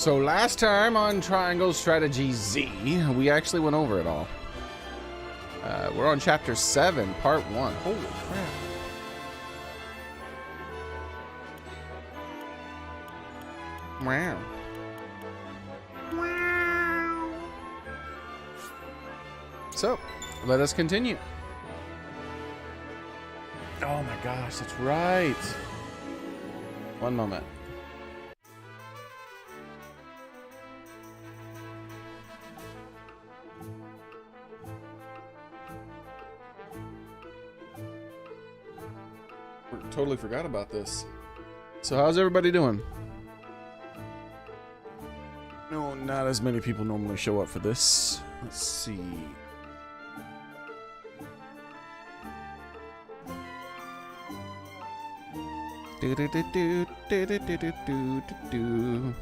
So last time on Triangle Strategy Z, we actually went over it all. We're on Chapter 7, Part 1. Holy crap. Wow. Wow. So, let us continue. Oh my gosh, that's right. One moment. Totally forgot about this. So how's everybody doing? No, not as many people normally show up for this. Let's see. Do do do do do do do do do do.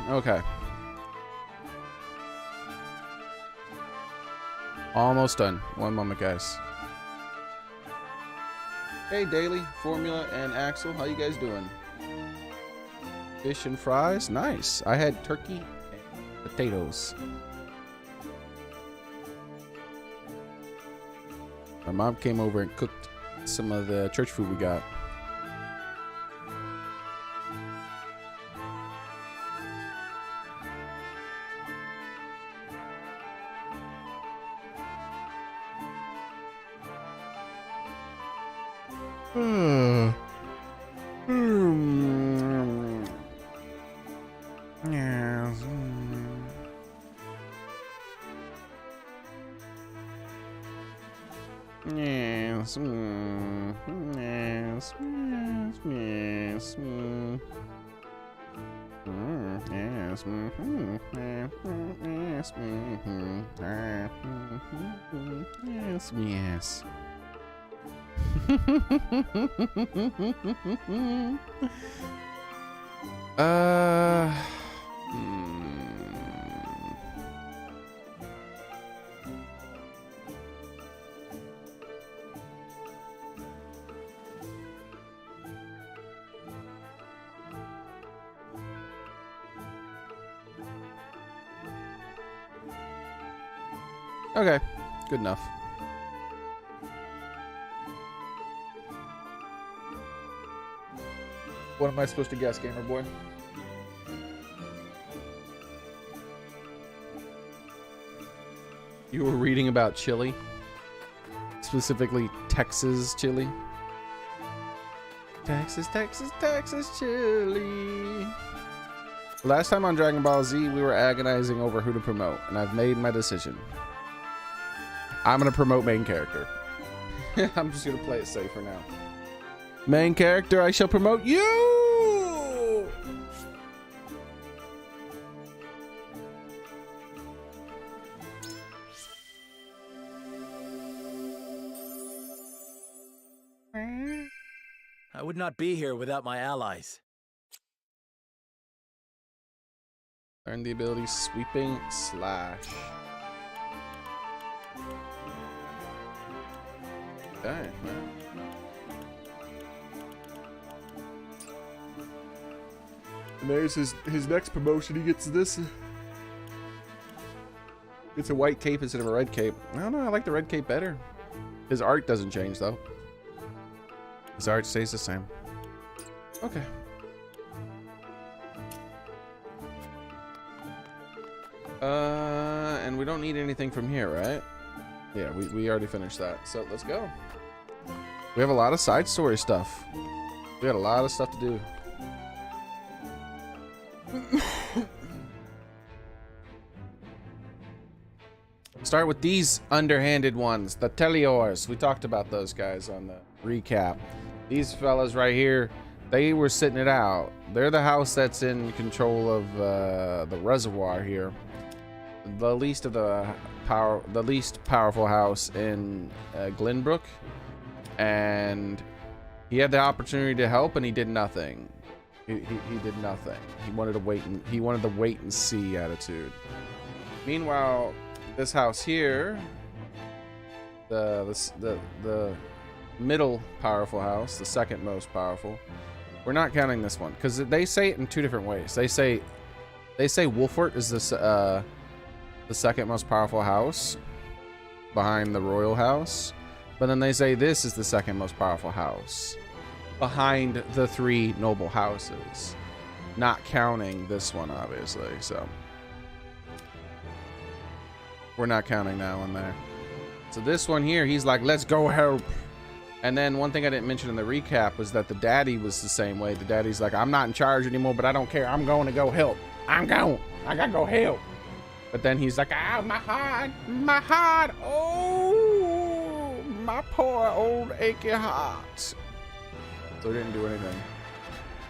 Okay. Almost done. One moment, guys. Hey, Daily, Formula, and Axel. How you guys doing? Fish and fries? Nice. I had turkey and potatoes. My mom came over and cooked some of the church food we got. Yes. Okay, good enough. What am I supposed to guess, gamer boy? You were reading about chili? Specifically, Texas chili? Texas, Texas, Texas chili. Last time on Dragon Ball Z, we were agonizing over who to promote, and I've made my decision. I'm gonna promote main character. I'm just gonna play it safe for now. Main character, I shall promote you! I would not be here without my allies. Learn the ability Sweeping Slash. Okay, man. And there's his next promotion. He gets this. It's a white cape instead of a red cape. I don't know. I like the red cape better. His art doesn't change though. His art stays the same. Okay. And we don't need anything from here, right? Yeah, we already finished that. So let's go. We have a lot of side story stuff. We got a lot of stuff to do. start with these underhanded ones, the Teliors. We talked about those guys on the recap. These fellas right here, they were sitting it out. They're the house that's in control of the reservoir here. The least powerful house in Glenbrook, and he had the opportunity to help, and he did nothing. He did nothing. He wanted to wait and see attitude. Meanwhile, this house here, the middle powerful house, the second most powerful. We're not counting this one because they say it in two different ways. They say Wolfort is this the second most powerful house behind the royal house, but then they say this is the second most powerful house behind the three noble houses, not counting this one, obviously. So we're not counting that one there. So this one here, he's like, let's go help. And then one thing I didn't mention in the recap was that the daddy was the same way. The daddy's like, I'm not in charge anymore, but I don't care. I'm going to go help. I gotta go help. But then he's like, ah, my heart, oh, my poor old achy heart. So he didn't do anything.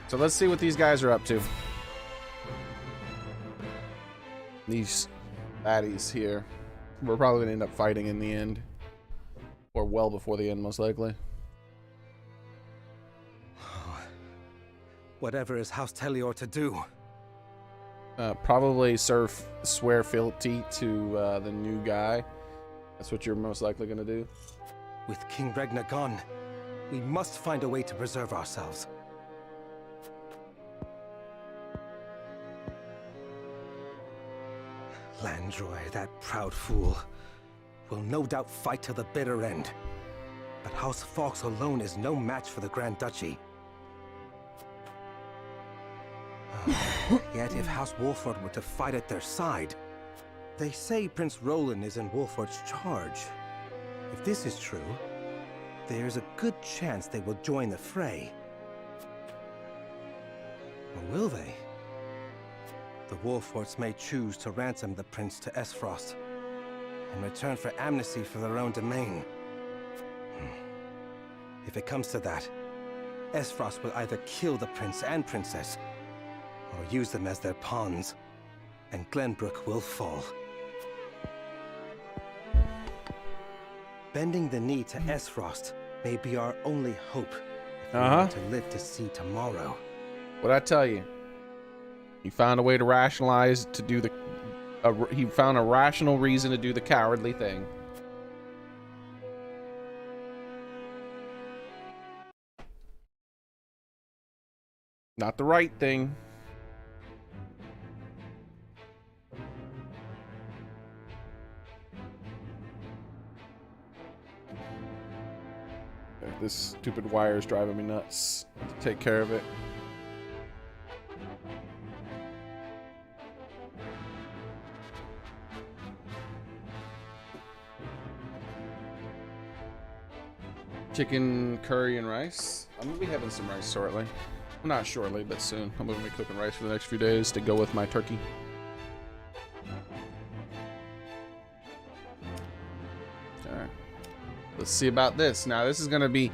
So let's see what these guys are up to. These baddies here. We're probably gonna end up fighting in the end. Or well before the end, most likely. Whatever is House Telior to do? Probably swear fealty to the new guy. That's what you're most likely gonna do. With King Regna gone, we must find a way to preserve ourselves. Landroy, that proud fool, will no doubt fight to the bitter end. But House Fawkes alone is no match for the Grand Duchy. Yet if House Wolford were to fight at their side, they say Prince Roland is in Wolford's charge. If this is true, there's a good chance they will join the fray. Or will they? The Wolfords may choose to ransom the prince to Esfrost in return for amnesty for their own domain. If it comes to that, Esfrost will either kill the prince and princess, or use them as their pawns, and Glenbrook will fall. Bending the knee to Esfrost may be our only hope if we want to live to see tomorrow. What'd I tell you? He found a way to rationalize to do the... he found a rational reason to do the cowardly thing. Not the right thing. This stupid wire is driving me nuts. Take care of it. Chicken curry and rice. I'm gonna be having some rice shortly. Well, not shortly, but soon. I'm gonna be cooking rice for the next few days to go with my turkey. Alright. Let's see about this. Now this is gonna be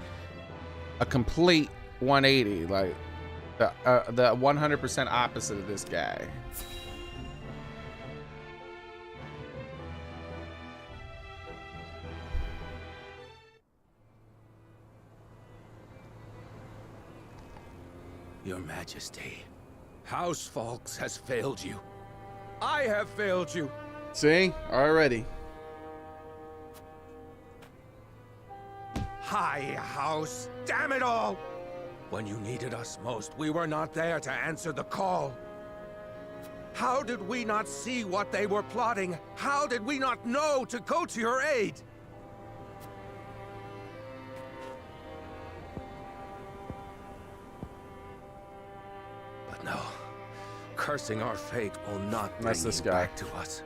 a complete 180, like the 100% opposite of this guy. Your Majesty, House Fawkes has failed you. I have failed you. See? Already. High House, damn it all! When you needed us most, we were not there to answer the call. How did we not see what they were plotting? How did we not know to go to your aid? But no, cursing our fate will not bring you back to us.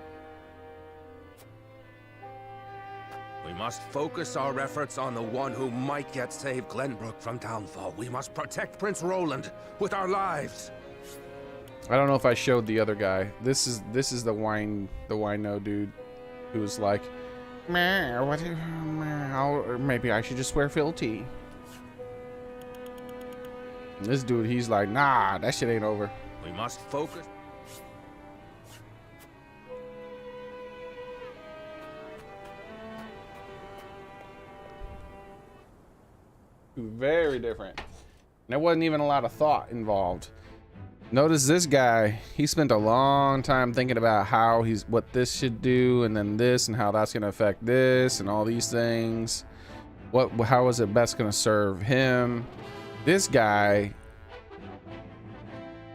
We must focus our efforts on the one who might yet save Glenbrook from downfall. We must protect Prince Roland with our lives. I don't know if I showed the other guy. This is the wino dude. who was like, meh, what, or maybe I should just wear fealty. And this dude, he's like, nah, that shit ain't over. We must focus. Very different. And there wasn't even a lot of thought involved. Notice this guy, he spent a long time thinking about what this should do, and then this, and how that's going to affect this, and all these things. How is it best going to serve him? This guy,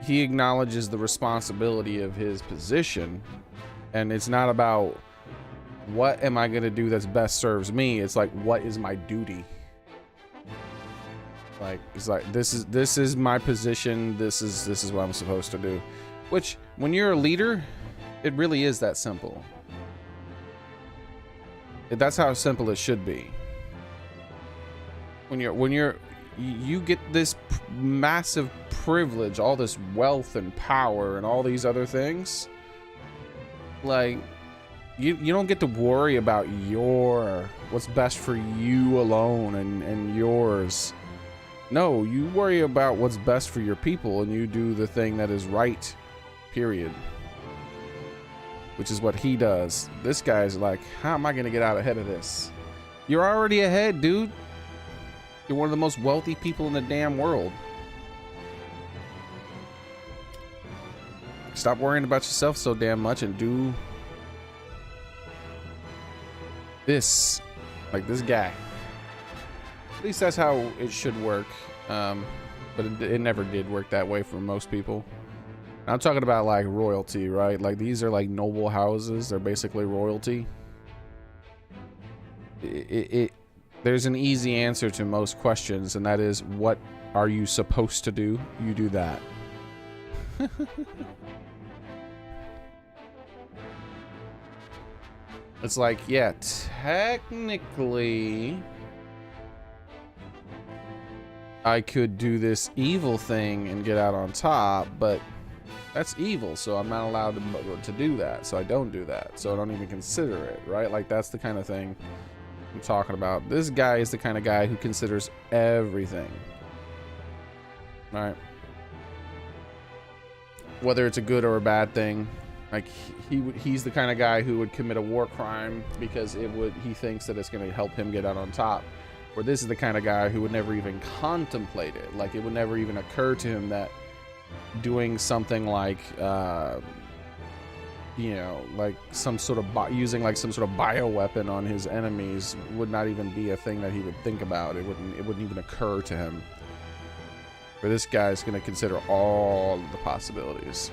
he acknowledges the responsibility of his position, and it's not about what am I going to do that's best serves me. It's like, what is my duty? Like, it's like, this is my position. This is what I'm supposed to do. Which, when you're a leader, it really is that simple. That's how simple it should be. When you get this massive privilege, all this wealth and power and all these other things, like, you don't get to worry about what's best for you alone and yours. No, you worry about what's best for your people, and you do the thing that is right, period. Which is what he does. This guy's like, how am I going to get out ahead of this? You're already ahead, dude. You're one of the most wealthy people in the damn world. Stop worrying about yourself so damn much and do this. Like this guy. At least that's how it should work, but it never did work that way for most people. I'm talking about like royalty, right? Like these are like noble houses. They're basically royalty. There's an easy answer to most questions, and that is, what are you supposed to do? You do that. It's like, yeah, technically I could do this evil thing and get out on top, but that's evil, so I'm not allowed to do that, so I don't do that, so I don't even consider it, right? Like, that's the kind of thing I'm talking about. This guy is the kind of guy who considers everything, right? Whether it's a good or a bad thing. Like, he's the kind of guy who would commit a war crime because he thinks that it's going to help him get out on top. Where this is the kind of guy who would never even contemplate it. Like, it would never even occur to him that doing something like, you know, like some sort of using like some sort of bioweapon on his enemies would not even be a thing that he would think about. It wouldn't even occur to him. But this guy's going to consider all of the possibilities.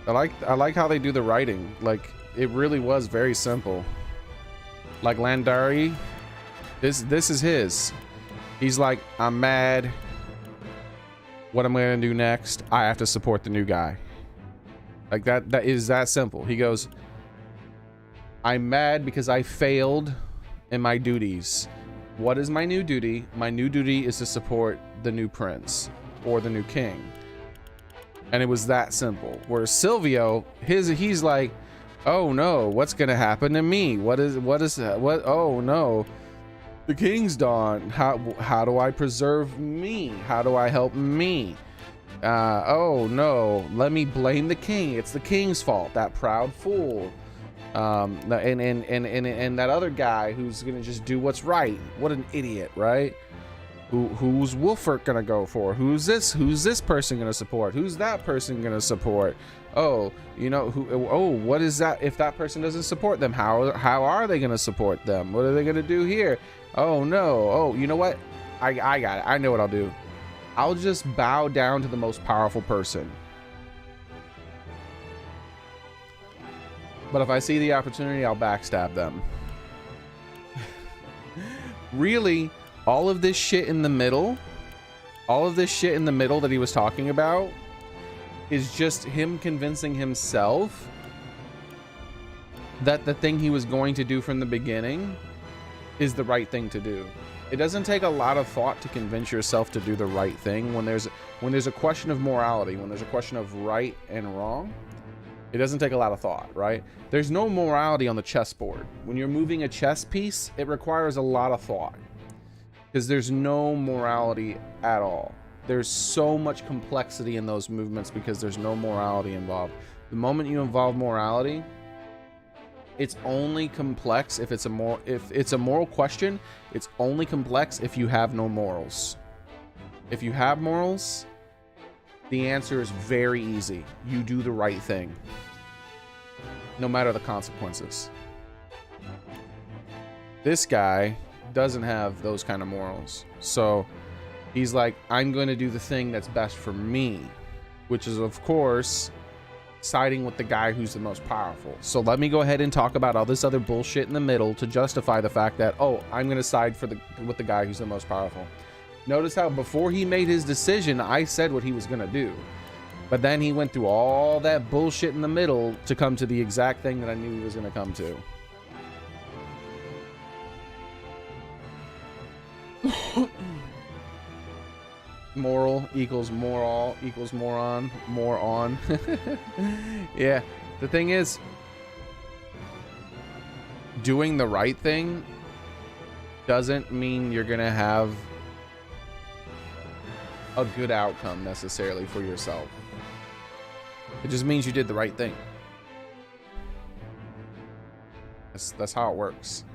I like how they do the writing. Like, it really was very simple. Like Landari, this is his. He's like, I'm mad. What am I gonna do next? I have to support the new guy. Like that is that simple. He goes, I'm mad because I failed in my duties. What is my new duty? My new duty is to support the new prince or the new king. And it was that simple. Whereas Silvio, he's like, oh no, what's gonna happen to me? What oh no, the king's gone. How do I preserve me? How do I help me? Oh no, let me blame the king. It's the king's fault, that proud fool. And that other guy who's gonna just do what's right. What an idiot, right? Who's Wolfert gonna go for? Who's this person gonna support? Who's that person gonna support? Oh, you know, what is that? If that person doesn't support them, how are they gonna support them? What are they gonna do here? Oh no. Oh, you know what? I got it. I know what I'll do. I'll just bow down to the most powerful person. But if I see the opportunity, I'll backstab them. Really, all of this shit in the middle that he was talking about is just him convincing himself that the thing he was going to do from the beginning is the right thing to do. It doesn't take a lot of thought to convince yourself to do the right thing when there's a question of morality, when there's a question of right and wrong. It doesn't take a lot of thought, right? There's no morality on the chessboard. When you're moving a chess piece, it requires a lot of thought because there's no morality at all. There's so much complexity in those movements because there's no morality involved. The moment you involve morality, it's only complex if it's a moral question. It's only complex if you have no morals. If you have morals, the answer is very easy. You do the right thing, no matter the consequences. This guy doesn't have those kind of morals. So he's like, I'm going to do the thing that's best for me, which is, of course, siding with the guy who's the most powerful. So let me go ahead and talk about all this other bullshit in the middle to justify the fact that, oh, I'm going to side with the guy who's the most powerful. Notice how before he made his decision, I said what he was going to do. But then he went through all that bullshit in the middle to come to the exact thing that I knew he was going to come to. Moral equals moral equals moron, more on. Yeah, the thing is, doing the right thing doesn't mean you're going to have a good outcome necessarily for yourself. It just means you did the right thing. That's how it works.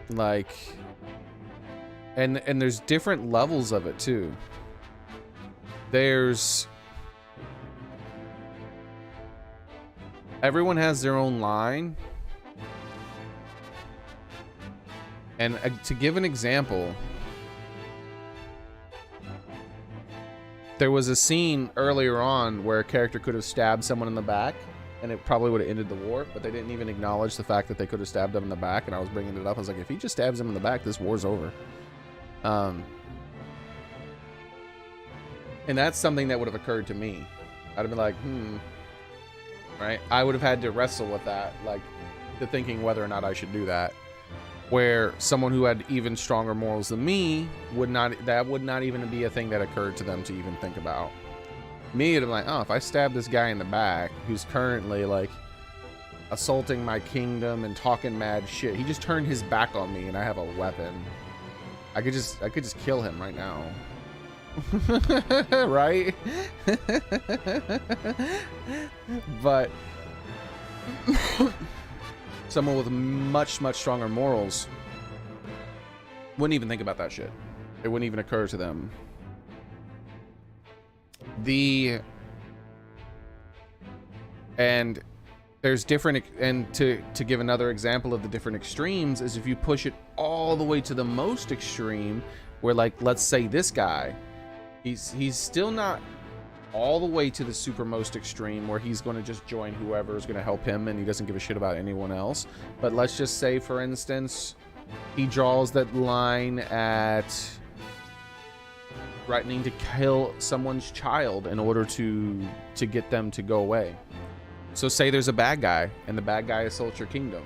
Like, and there's different levels of it too. Everyone has their own line. And to give an example, there was a scene earlier on where a character could have stabbed someone in the back and it probably would have ended the war, but they didn't even acknowledge the fact that they could have stabbed them in the back. And I was bringing it up. I was like, if he just stabs him in the back, this war's over. And that's something that would have occurred to me. I'd have been like, right? I would have had to wrestle with that, like the thinking whether or not I should do that. Where someone who had even stronger morals than me would not even be a thing that occurred to them to even think about. Me, it'd be like, oh, if I stab this guy in the back who's currently like assaulting my kingdom and talking mad shit, he just turned his back on me and I have a weapon. I could just kill him right now. Right? But someone with much stronger morals wouldn't even think about that shit. It wouldn't even occur to them. And there's different, and to give another example of the different extremes is if you push it all the way to the most extreme, where like, let's say this guy, he's still not all the way to the super most extreme where he's going to just join whoever is going to help him and he doesn't give a shit about anyone else. But let's just say, for instance, he draws that line at threatening to kill someone's child in order to get them to go away. So say there's a bad guy and the bad guy assaults your kingdom,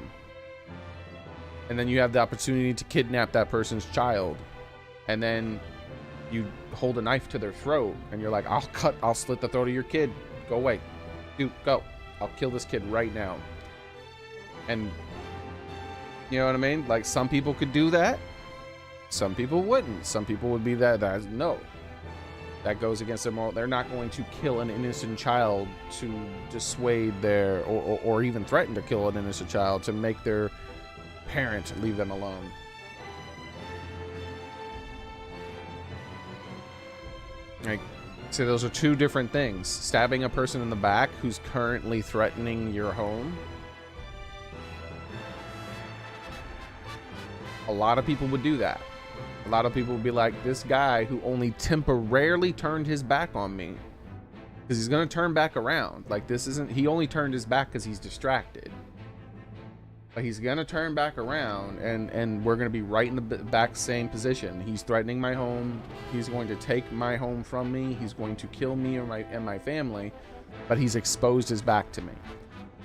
and then you have the opportunity to kidnap that person's child, and then you hold a knife to their throat and you're like, I'll slit the throat of your kid. Go away. Dude, go. I'll kill this kid right now. And you know what I mean? Like, some people could do that. Some people wouldn't. Some people would be that no. That goes against their moral. They're not going to kill an innocent child to dissuade their, or even threaten to kill an innocent child to make their parent leave them alone. Like, so those are two different things. Stabbing a person in the back who's currently threatening your home. A lot of people would do that. A lot of people would be like, this guy who only temporarily turned his back on me, because he's going to turn back around. Like, this isn't, he only turned his back because he's distracted. But he's going to turn back around and we're going to be right in the back same position. He's threatening my home. He's going to take my home from me. He's going to kill me and my family, but he's exposed his back to me.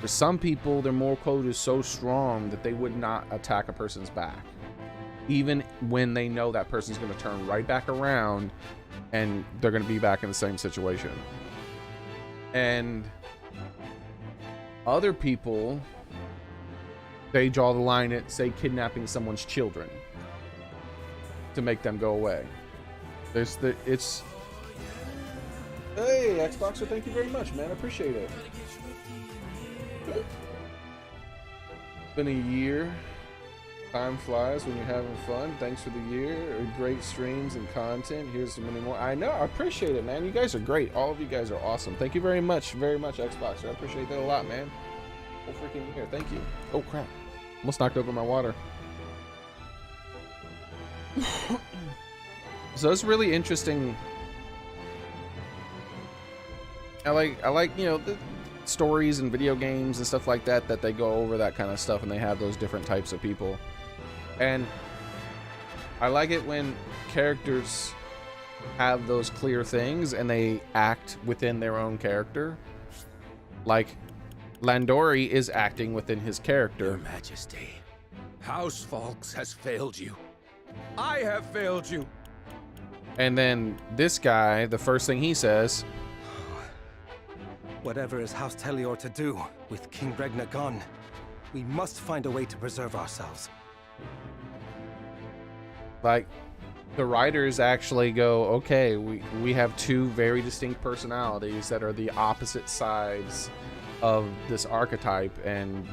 For some people, their moral code is so strong that they would not attack a person's back, even when they know that person's going to turn right back around and they're going to be back in the same situation. And other people, they draw the line at, say, kidnapping someone's children to make them go away. Hey, Xboxer, thank you very much, man. I appreciate it. Been a year. Time flies when you're having fun. Thanks for the year. Great streams and content. Here's so many more. I know. I appreciate it, man. You guys are great. All of you guys are awesome. Thank you very much, Xboxer. I appreciate that a lot, man. Whole freaking year. Thank you. Oh, crap. Almost knocked over my water. So it's really interesting. I like, you know, the stories and video games and stuff like that, that they go over that kind of stuff and they have those different types of people. And I like it when characters have those clear things and they act within their own character. Like Landori is acting within his character. Your Majesty, House Falks has failed you. I have failed you. And then this guy, the first thing he says, whatever is House Telior to do with King Regna gone, we must find a way to preserve ourselves. Like, the writers actually go, okay, we have two very distinct personalities that are the opposite sides of this archetype, and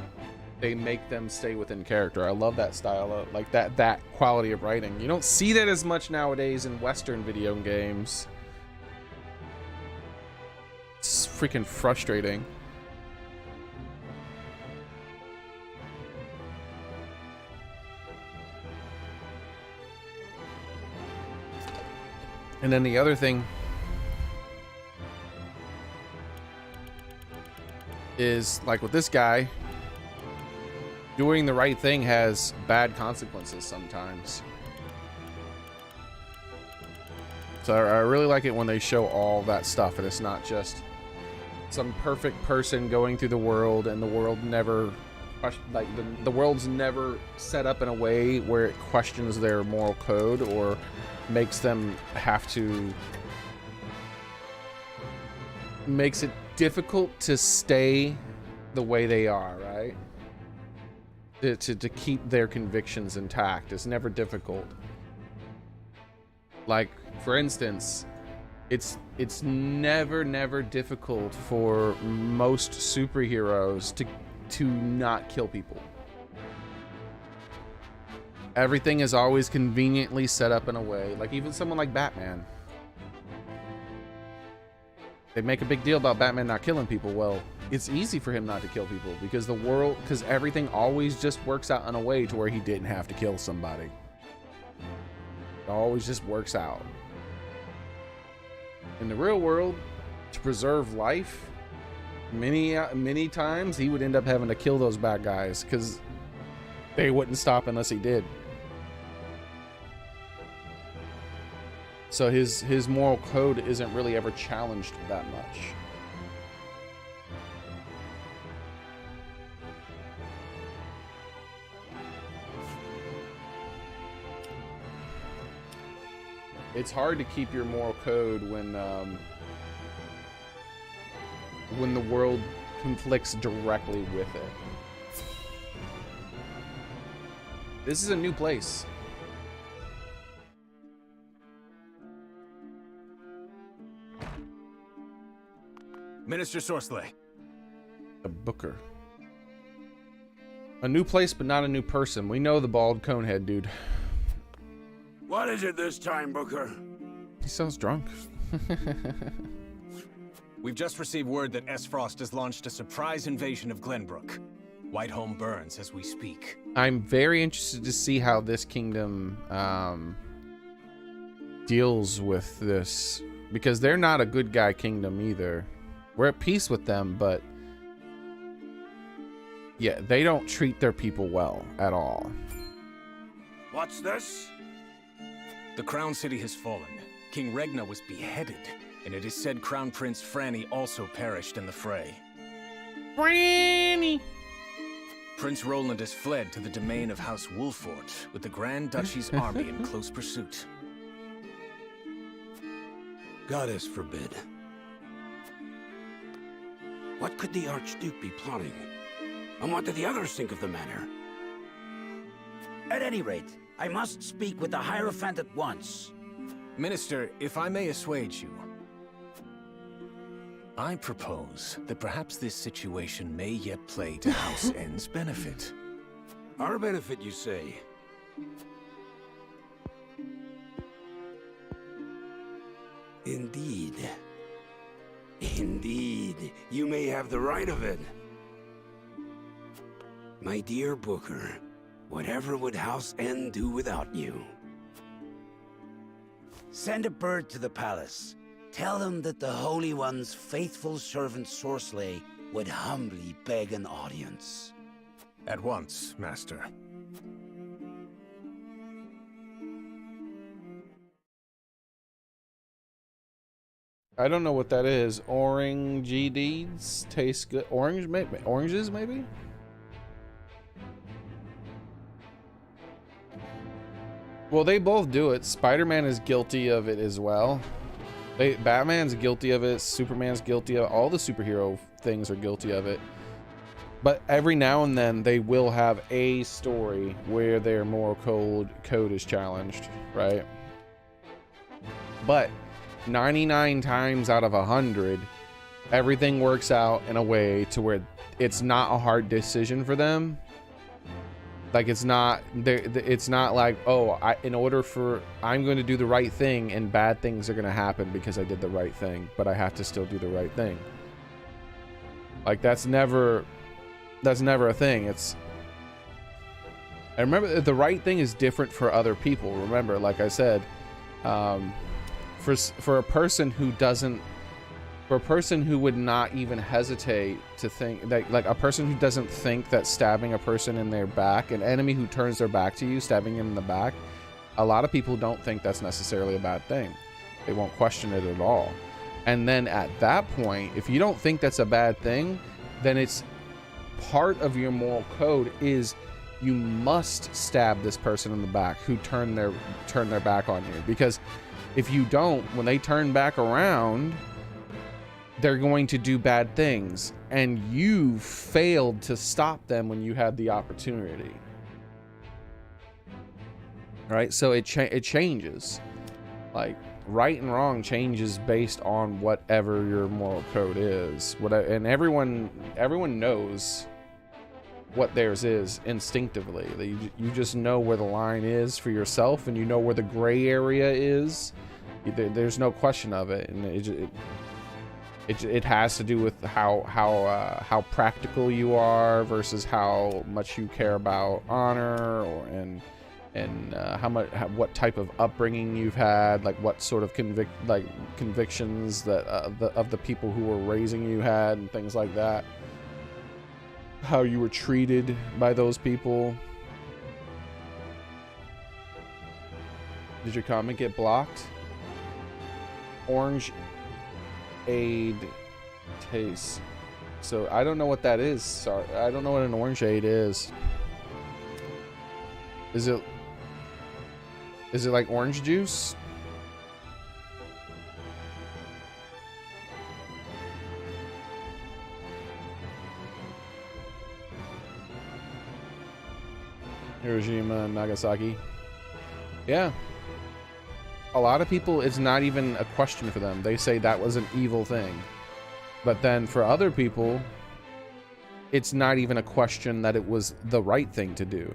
they make them stay within character. I love that style of, like, that quality of writing. You don't see that as much nowadays in Western video games. It's freaking frustrating. And then the other thing is, like with this guy, doing the right thing has bad consequences sometimes. So I really like it when they show all that stuff, and it's not just some perfect person going through the world, and the world never, like, the world's never set up in a way where it questions their moral code or makes them have to, makes it difficult to stay the way they are, right? To keep their convictions intact. It's never difficult. Like, for instance, it's never difficult for most superheroes to not kill people. Everything is always conveniently set up in a way, like even someone like Batman. They make a big deal about Batman not killing people. Well, it's easy for him not to kill people because because everything always just works out in a way to where he didn't have to kill somebody. It always just works out. In the real world, to preserve life, many times he would end up having to kill those bad guys because they wouldn't stop unless he did. So his moral code isn't really ever challenged that much. It's hard to keep your moral code when the world conflicts directly with it. This is a new place. Minister Sorsley. A booker. A new place, but not a new person. We know the bald conehead dude. What is it this time, Booker? He sounds drunk. We've just received word that S. Frost has launched a surprise invasion of Glenbrook. Whiteholm burns as we speak. I'm very interested to see how this kingdom deals with this, because they're not a good guy kingdom either. We're at peace with them, but yeah, they don't treat their people well at all. What's this? The Crown City has fallen. King Regna was beheaded, and it is said Crown Prince Franny also perished in the fray. Granny. Prince Roland has fled to the domain of House Wolfort with the Grand Duchy's army in close pursuit. Goddess forbid. What could the Archduke be plotting? And what did the others think of the matter? At any rate, I must speak with the Hierophant at once. Minister, if I may assuage you, I propose that perhaps this situation may yet play to House N's benefit. Our benefit, you say? Indeed. Indeed, you may have the right of it. My dear Booker, whatever would House N do without you? Send a bird to the palace. Tell them that the Holy One's faithful servant Sorcelet would humbly beg an audience. At once, Master. I don't know what that is. Orangey deeds taste good. Orange, maybe oranges, maybe. Well, they both do it. Spider-Man is guilty of it as well. Batman's guilty of it. Superman's guilty of it. All the superhero things are guilty of it. But every now and then they will have a story where their moral code is challenged, right? But 99 times out of 100, everything works out in a way to where it's not a hard decision for them. Like it's not like, oh, in order for I'm going to do the right thing and bad things are going to happen because I did the right thing, but I have to still do the right thing. Like that's never a thing. I remember the right thing is different for other people. Remember, like I said, for a person who would not even hesitate to think that, like a person who doesn't think that stabbing a person in their back, an enemy who turns their back to you, stabbing him in the back, a lot of people don't think that's necessarily a bad thing. They won't question it at all. And then at that point, if you don't think that's a bad thing, then it's part of your moral code is you must stab this person in the back who turned their back on you, because if you don't, when they turn back around, they're going to do bad things, and you failed to stop them when you had the opportunity. Right? So it changes. Like right and wrong changes based on whatever your moral code is. And everyone knows what theirs is instinctively. You just know where the line is for yourself, and you know where the gray area is. There's no question of it, and it has to do with how practical you are versus how much you care about honor, and what type of upbringing you've had, like what sort of convictions that of the people who were raising you had, and things like that. How you were treated by those people. Did your comment get blocked? Orange aid taste. So I don't know what that is. Sorry, I don't know what an orange aid is. Is it like orange juice? Hiroshima and Nagasaki. Yeah. A lot of people, it's not even a question for them. They say that was an evil thing. But then for other people, it's not even a question that it was the right thing to do.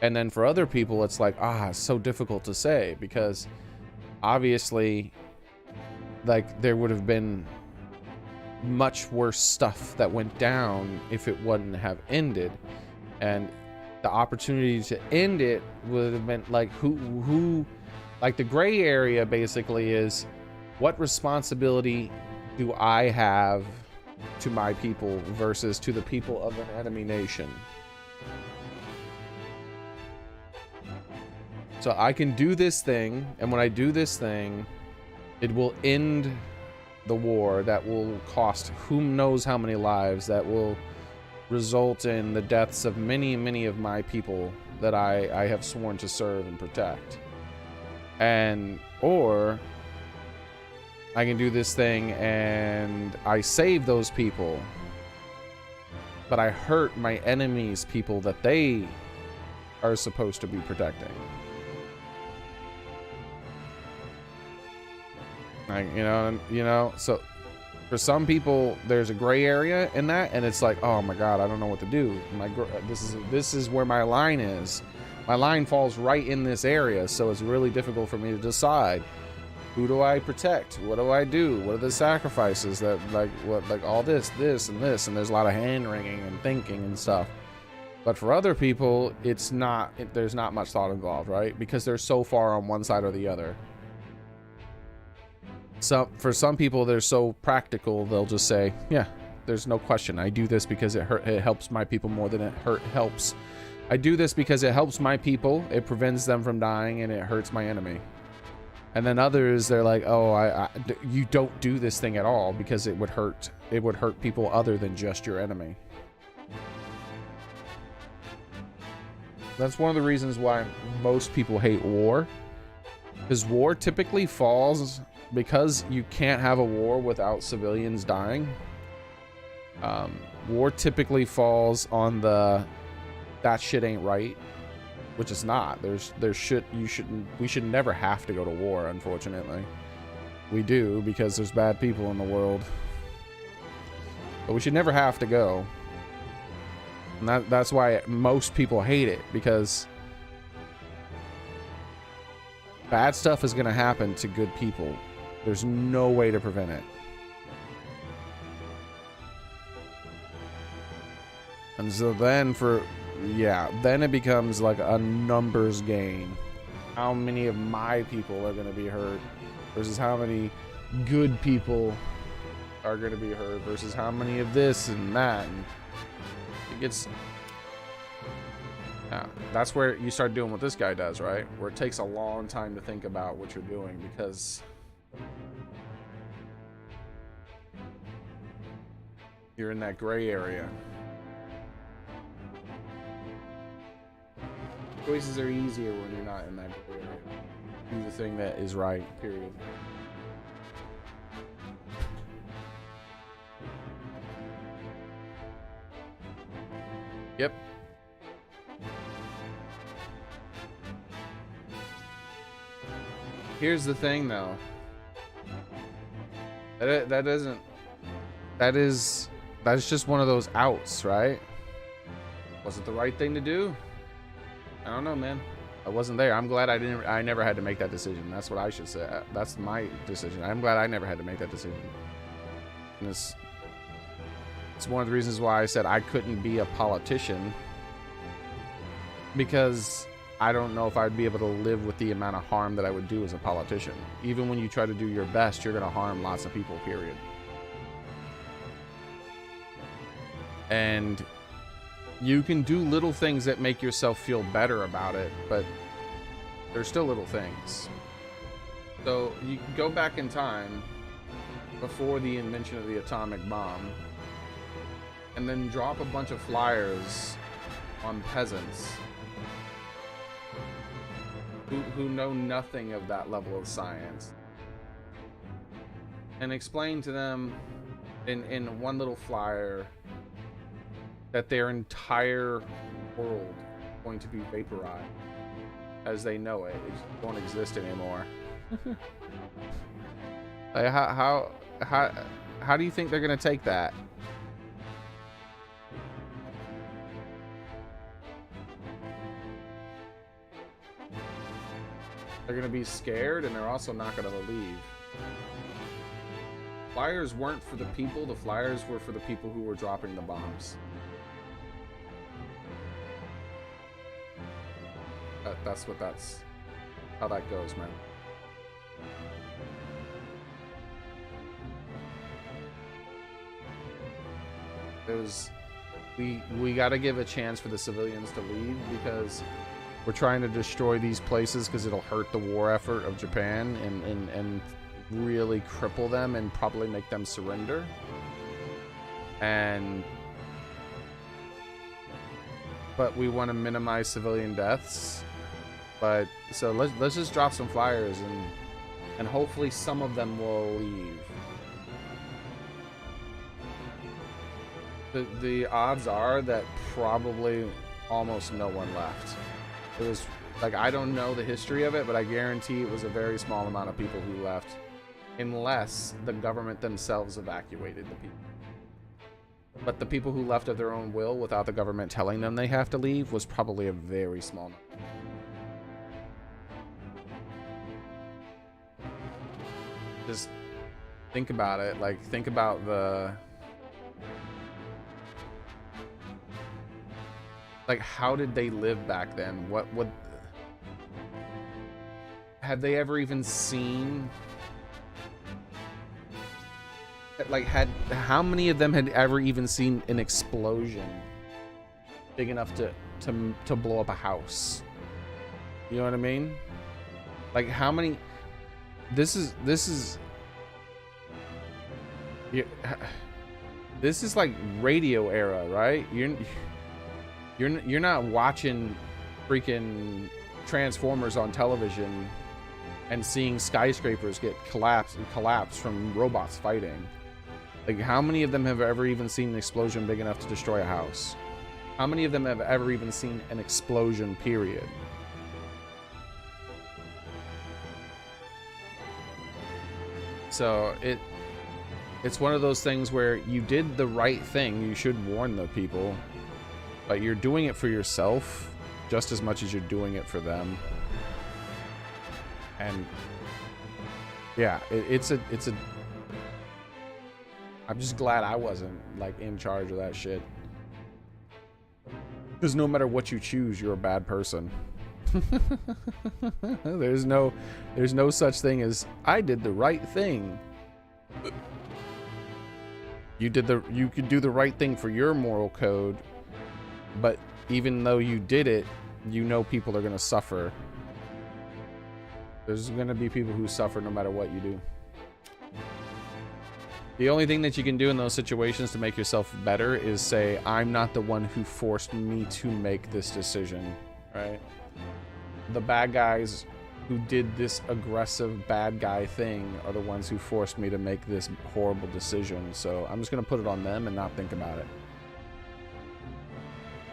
And then for other people, it's like, it's so difficult to say, because obviously, like, there would have been much worse stuff that went down if it wouldn't have ended. And the opportunity to end it would have been like, who like the gray area basically is, what responsibility do I have to my people versus to the people of an enemy nation? So I can do this thing, and when I do this thing, it will end the war, that will cost whom knows how many lives, that will result in the deaths of many of my people that I have sworn to serve and protect. And or I can do this thing and I save those people, but I hurt my enemies' people that they are supposed to be protecting. Like, you know, so for some people there's a gray area in that, and it's like, oh my god, I don't know what to do. This is where my line is. My line falls right in this area, so it's really difficult for me to decide, who do I protect? What do I do? What are the sacrifices that, like all this and this, and there's a lot of hand wringing and thinking and stuff. But for other people, there's not much thought involved, right? Because they're so far on one side or the other. So for some people, they're so practical, they'll just say, yeah, there's no question. I do this because it helps my people more than it helps. I do this because it helps my people, it prevents them from dying, and it hurts my enemy. And then others, they're like, oh, you don't do this thing at all because it would hurt people other than just your enemy. That's one of the reasons why most people hate war. Because war typically falls, because you can't have a war without civilians dying. War typically falls on that shit ain't right, which is not. We should never have to go to war, unfortunately. We do, because there's bad people in the world. But we should never have to go. And that's why most people hate it, because bad stuff is going to happen to good people. There's no way to prevent it. And so then then it becomes like a numbers game. How many of my people are going to be hurt versus how many good people are going to be hurt versus how many of this and that. And it gets... Yeah, that's where you start doing what this guy does, right? Where it takes a long time to think about what you're doing, because you're in that gray area. Choices are easier when you're not in that gray area. Do the thing that is right, period. Yep. Here's the thing, though. That's just one of those outs, right? Was it the right thing to do? I don't know, man. I wasn't there. I'm glad I never had to make that decision. That's what I should say. That's my decision. I'm glad I never had to make that decision. And it's one of the reasons why I said I couldn't be a politician, because I don't know if I'd be able to live with the amount of harm that I would do as a politician. Even when you try to do your best, you're going to harm lots of people, period. And you can do little things that make yourself feel better about it, but they're still little things. So you can go back in time before the invention of the atomic bomb and then drop a bunch of flyers on peasants who know nothing of that level of science, and explain to them in one little flyer that their entire world is going to be vaporized as they know it. It won't exist anymore. Like, how do you think they're gonna take that? They're gonna be scared, and they're also not gonna believe. Flyers weren't for the people, the flyers were for the people who were dropping the bombs. That's how that goes, man. We got to give a chance for the civilians to leave, because we're trying to destroy these places because it'll hurt the war effort of Japan, and really cripple them and probably make them surrender. But we want to minimize civilian deaths. But so let's just drop some flyers and hopefully some of them will leave. The odds are that probably almost no one left. It was like, I don't know the history of it, but I guarantee it was a very small amount of people who left, unless the government themselves evacuated the people. But the people who left of their own will without the government telling them they have to leave was probably a very small number. Just think about it. Like, think about like, how did they live back then? What would... Had they ever even seen... Like, how many of them had ever even seen an explosion big enough to blow up a house? You know what I mean? Like, how many... This is like radio era, right? You're not watching freaking Transformers on television and seeing skyscrapers get collapsed from robots fighting. Like, how many of them have ever even seen an explosion big enough to destroy a house? How many of them have ever even seen an explosion, period? So it's one of those things where you did the right thing. You should warn the people, but you're doing it for yourself just as much as you're doing it for them. And yeah, it's a I'm just glad I wasn't like in charge of that shit, because no matter what you choose, you're a bad person. There's no such thing as I did the right thing. You could do the right thing for your moral code, but even though you did it, you know people are going to suffer. There's going to be people who suffer no matter what you do. The only thing that you can do in those situations to make yourself better is say, I'm not the one who forced me to make this decision, right? The bad guys who did this aggressive bad guy thing are the ones who forced me to make this horrible decision. So I'm just going to put it on them and not think about it.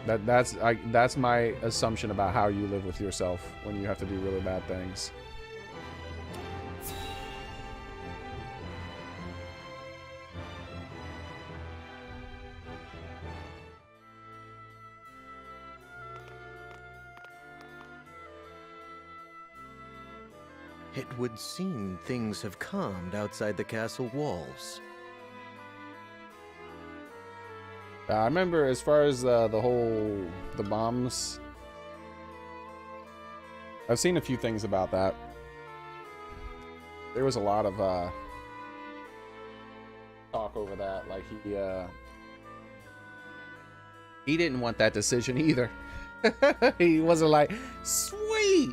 That's my assumption about how you live with yourself when you have to do really bad things. It would seem things have calmed outside the castle walls. I remember as far as the bombs, I've seen a few things about that. There was a lot of talk over that. Like, he didn't want that decision either. He wasn't like, sweet,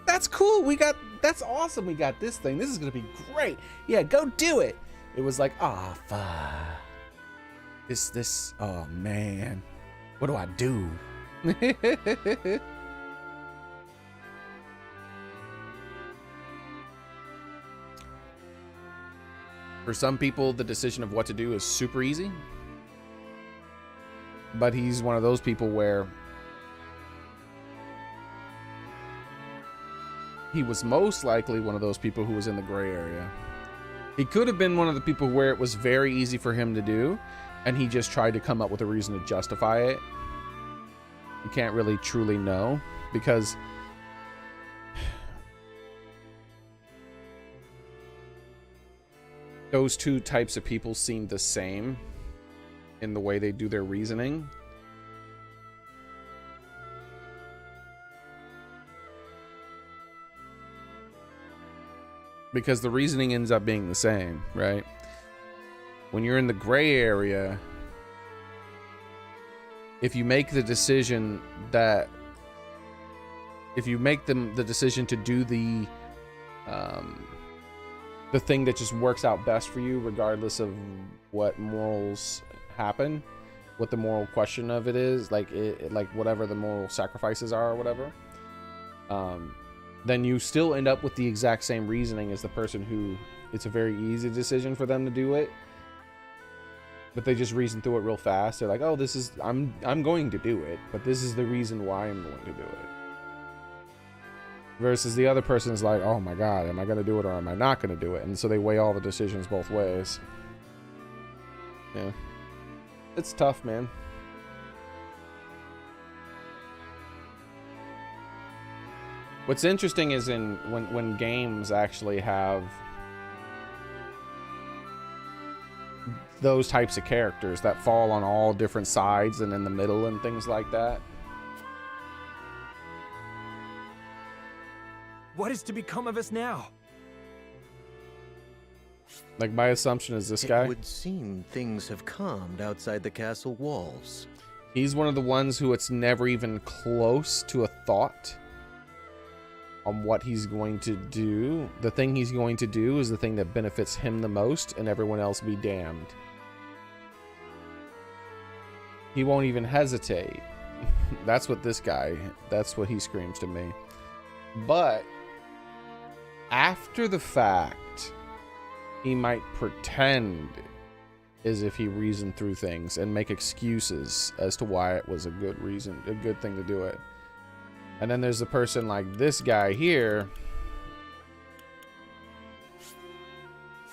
that's cool, that's awesome, we got this thing, this is gonna be great, yeah, go do it. It was like, ah, fuck, this, oh man, what do I do? For some people, the decision of what to do is super easy, but he's one of those people where he was most likely one of those people who was in the gray area. He could have been one of the people where it was very easy for him to do, and he just tried to come up with a reason to justify it. You can't really truly know, because those two types of people seem the same in the way they do their reasoning. Because the reasoning ends up being the same, right? When you're in the gray area, if you make the decision that, if you make the decision to do the the thing that just works out best for you, regardless of what morals happen, what the moral question of it is, like like whatever the moral sacrifices are or whatever, then you still end up with the exact same reasoning as the person who it's a very easy decision for them to do it, but they just reason through it real fast. They're like, oh, this is, I'm going to do it, but this is the reason why I'm going to do it. Versus the other person is like, oh my god, am I going to do it or am I not going to do it? And so they weigh all the decisions both ways. Yeah. It's tough, man. What's interesting is when games actually have those types of characters that fall on all different sides and in the middle and things like that. What is to become of us now? Like, my assumption is this guy. It would seem things have calmed outside the castle walls. He's one of the ones who it's never even close to a thought on what he's going to do. The thing he's going to do is the thing that benefits him the most, and everyone else be damned. He won't even hesitate. That's what this guy, that's what he screams to me. But after the fact, he might pretend as if he reasoned through things and make excuses as to why it was a good reason, a good thing to do it. And then there's the person like this guy here.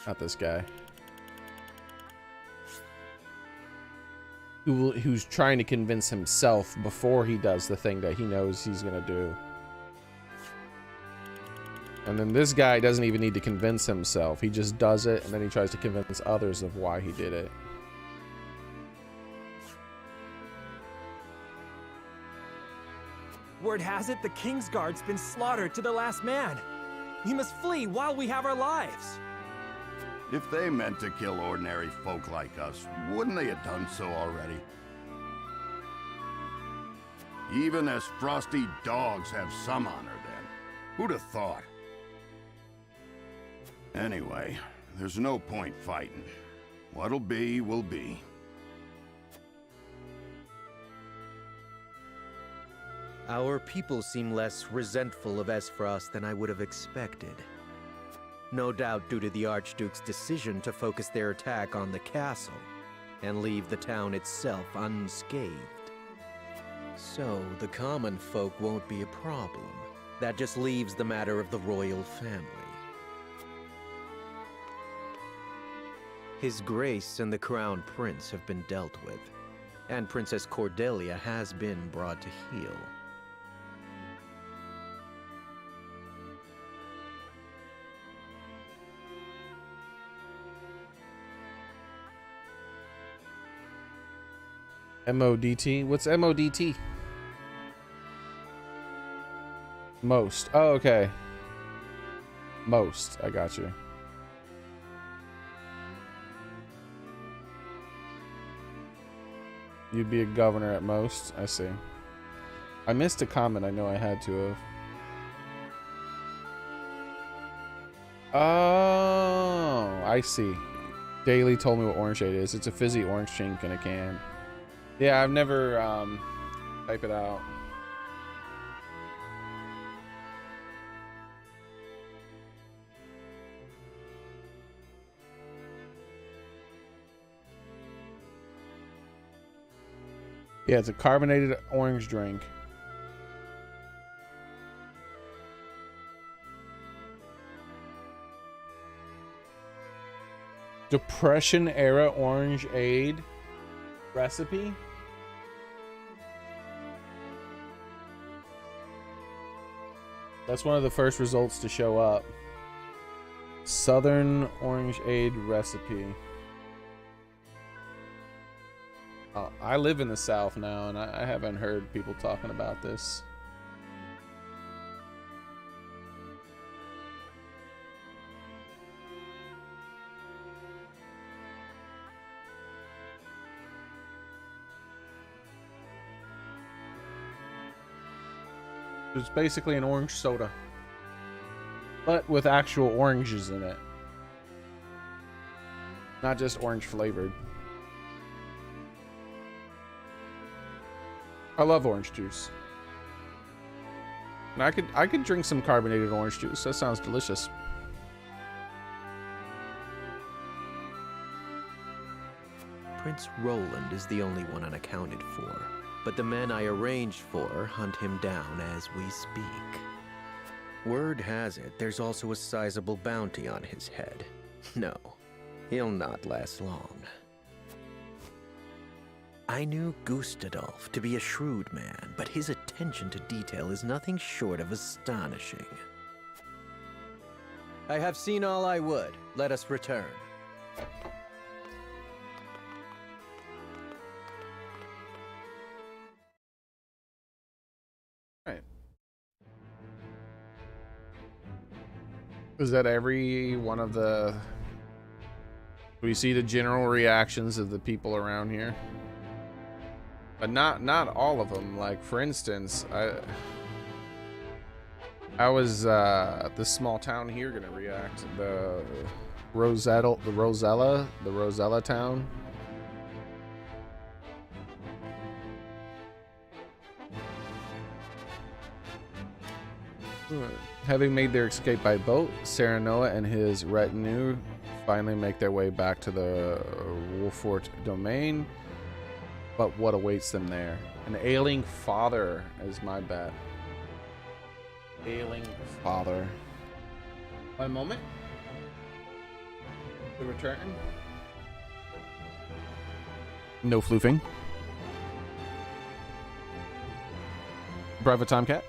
Not this guy. Who's trying to convince himself before he does the thing that he knows he's gonna do. And then this guy doesn't even need to convince himself. He just does it, and then he tries to convince others of why he did it. Word has it the Kingsguard's been slaughtered to the last man. We must flee while we have our lives. If they meant to kill ordinary folk like us, wouldn't they have done so already? Even as frosty dogs have some honor then. Who'd have thought? Anyway, there's no point fighting. What'll be, will be. Our people seem less resentful of Esfrost than I would have expected. No doubt due to the Archduke's decision to focus their attack on the castle and leave the town itself unscathed. So the common folk won't be a problem. That just leaves the matter of the royal family. His Grace and the Crown Prince have been dealt with, and Princess Cordelia has been brought to heel. MODT? What's MODT? Most. Oh, okay. Most. I got you. You'd be a governor at most. I see. I missed a comment I know I had to have. Oh, I see. Daily told me what orange shade is. It's a fizzy orange drink in a can. Yeah, I've never type it out. Yeah, it's a carbonated orange drink. Depression era orange aid recipe. That's one of the first results to show up. Southern orange aid recipe. I live in the South now, and I haven't heard people talking about this. It's basically an orange soda, but with actual oranges in it. not just orange flavored. I love orange juice. And I could drink some carbonated orange juice. That sounds delicious. Prince Roland is the only one unaccounted for, but the men I arranged for hunt him down as we speak. Word has it there's also a sizable bounty on his head. No, he'll not last long. I knew Gustadolf to be a shrewd man, but his attention to detail is nothing short of astonishing. I have seen all I would. Let us return. Right. Is that every one of the... We see the general reactions of the people around here? But not all of them. Like, for instance, how was this small town here gonna react? The Rosella town. Having made their escape by boat, Serenoa and his retinue finally make their way back to the Wolfort domain. But what awaits them there? An ailing father is my bet. Ailing father. One moment. The return. No floofing. Private time cat.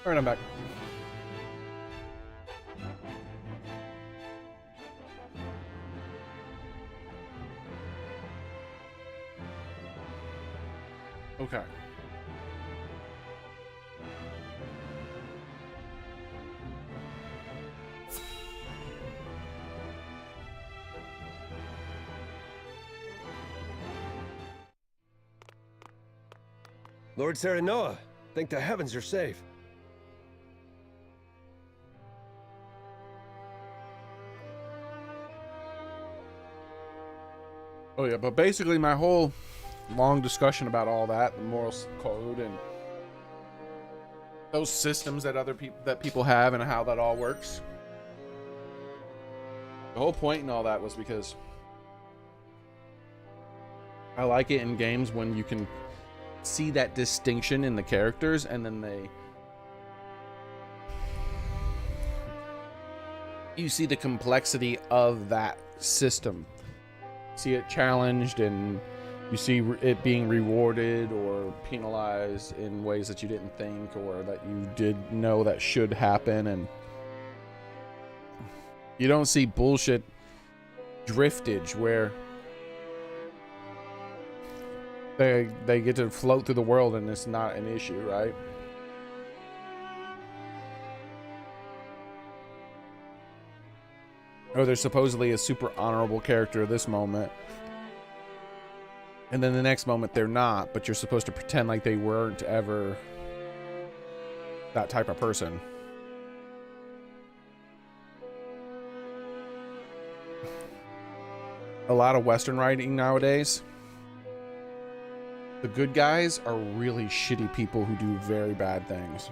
All right, I'm back. Okay. Lord Serenoa, thank the heavens you're safe. Oh yeah, but basically my whole long discussion about all that, the moral code and those systems that people have and how that all works. The whole point in all that was because I like it in games when you can see that distinction in the characters and then you see the complexity of that system. See it challenged and you see it being rewarded or penalized in ways that you didn't think or that you did know that should happen, and you don't see bullshit driftage where they get to float through the world and it's not an issue, right? Or they're supposedly a super honorable character at this moment, and then the next moment they're not, but you're supposed to pretend like they weren't ever that type of person. A lot of Western writing nowadays, the good guys are really shitty people who do very bad things.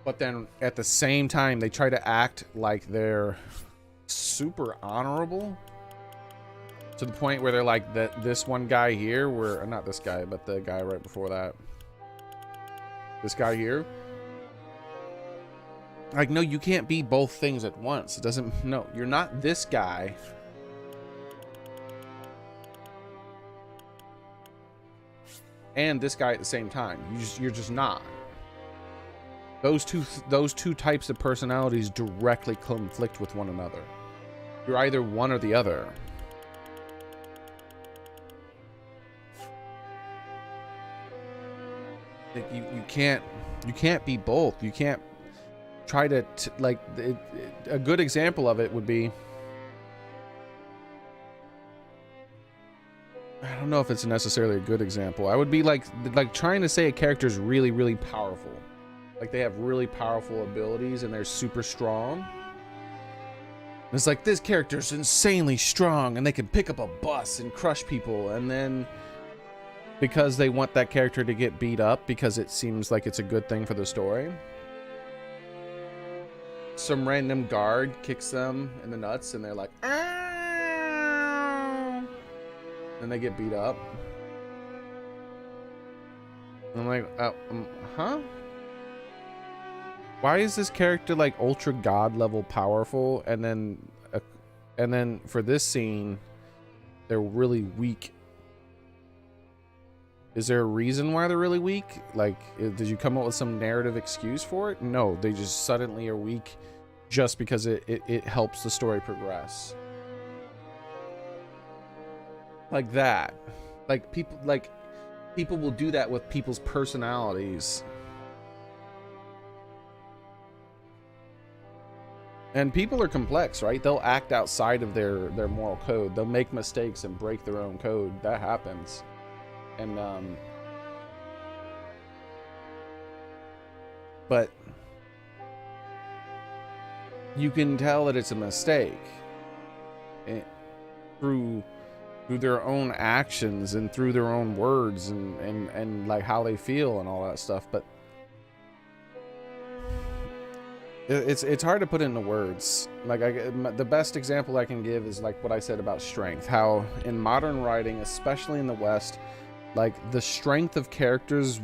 but then at the same time they try to act like they're super honorable to the point where they're like this one guy here, where not this guy, but the guy right before that, this guy here, like, no, you can't be both things at once. It doesn't, no, you're not this guy and this guy at the same time. You're just not. Those two types of personalities directly conflict with one another. You're either one or the other. You can't be both. You can't try to like a good example of it would be, I don't know if it's necessarily a good example. I would be like trying to say a character is really, really powerful. Like they have really powerful abilities and they're super strong. It's like, this character's insanely strong and they can pick up a bus and crush people, and then because they want that character to get beat up because it seems like it's a good thing for the story, some random guard kicks them in the nuts and they're like, "Ow!" And they get beat up. I'm like, huh? Why is this character like ultra god level powerful, and then for this scene they're really weak? Is there a reason why they're really weak? Like, did you come up with some narrative excuse for it? No, they just suddenly are weak just because it helps the story progress. Like that. Like people will do that with people's personalities. And people are complex, right? They'll act outside of their moral code. They'll make mistakes and break their own code. That happens. And but you can tell that it's a mistake through their own actions and through their own words and like how they feel and all that stuff. But it's hard to put into words. Like the best example I can give is like what I said about strength. How in modern writing, especially in the West, like the strength of characters,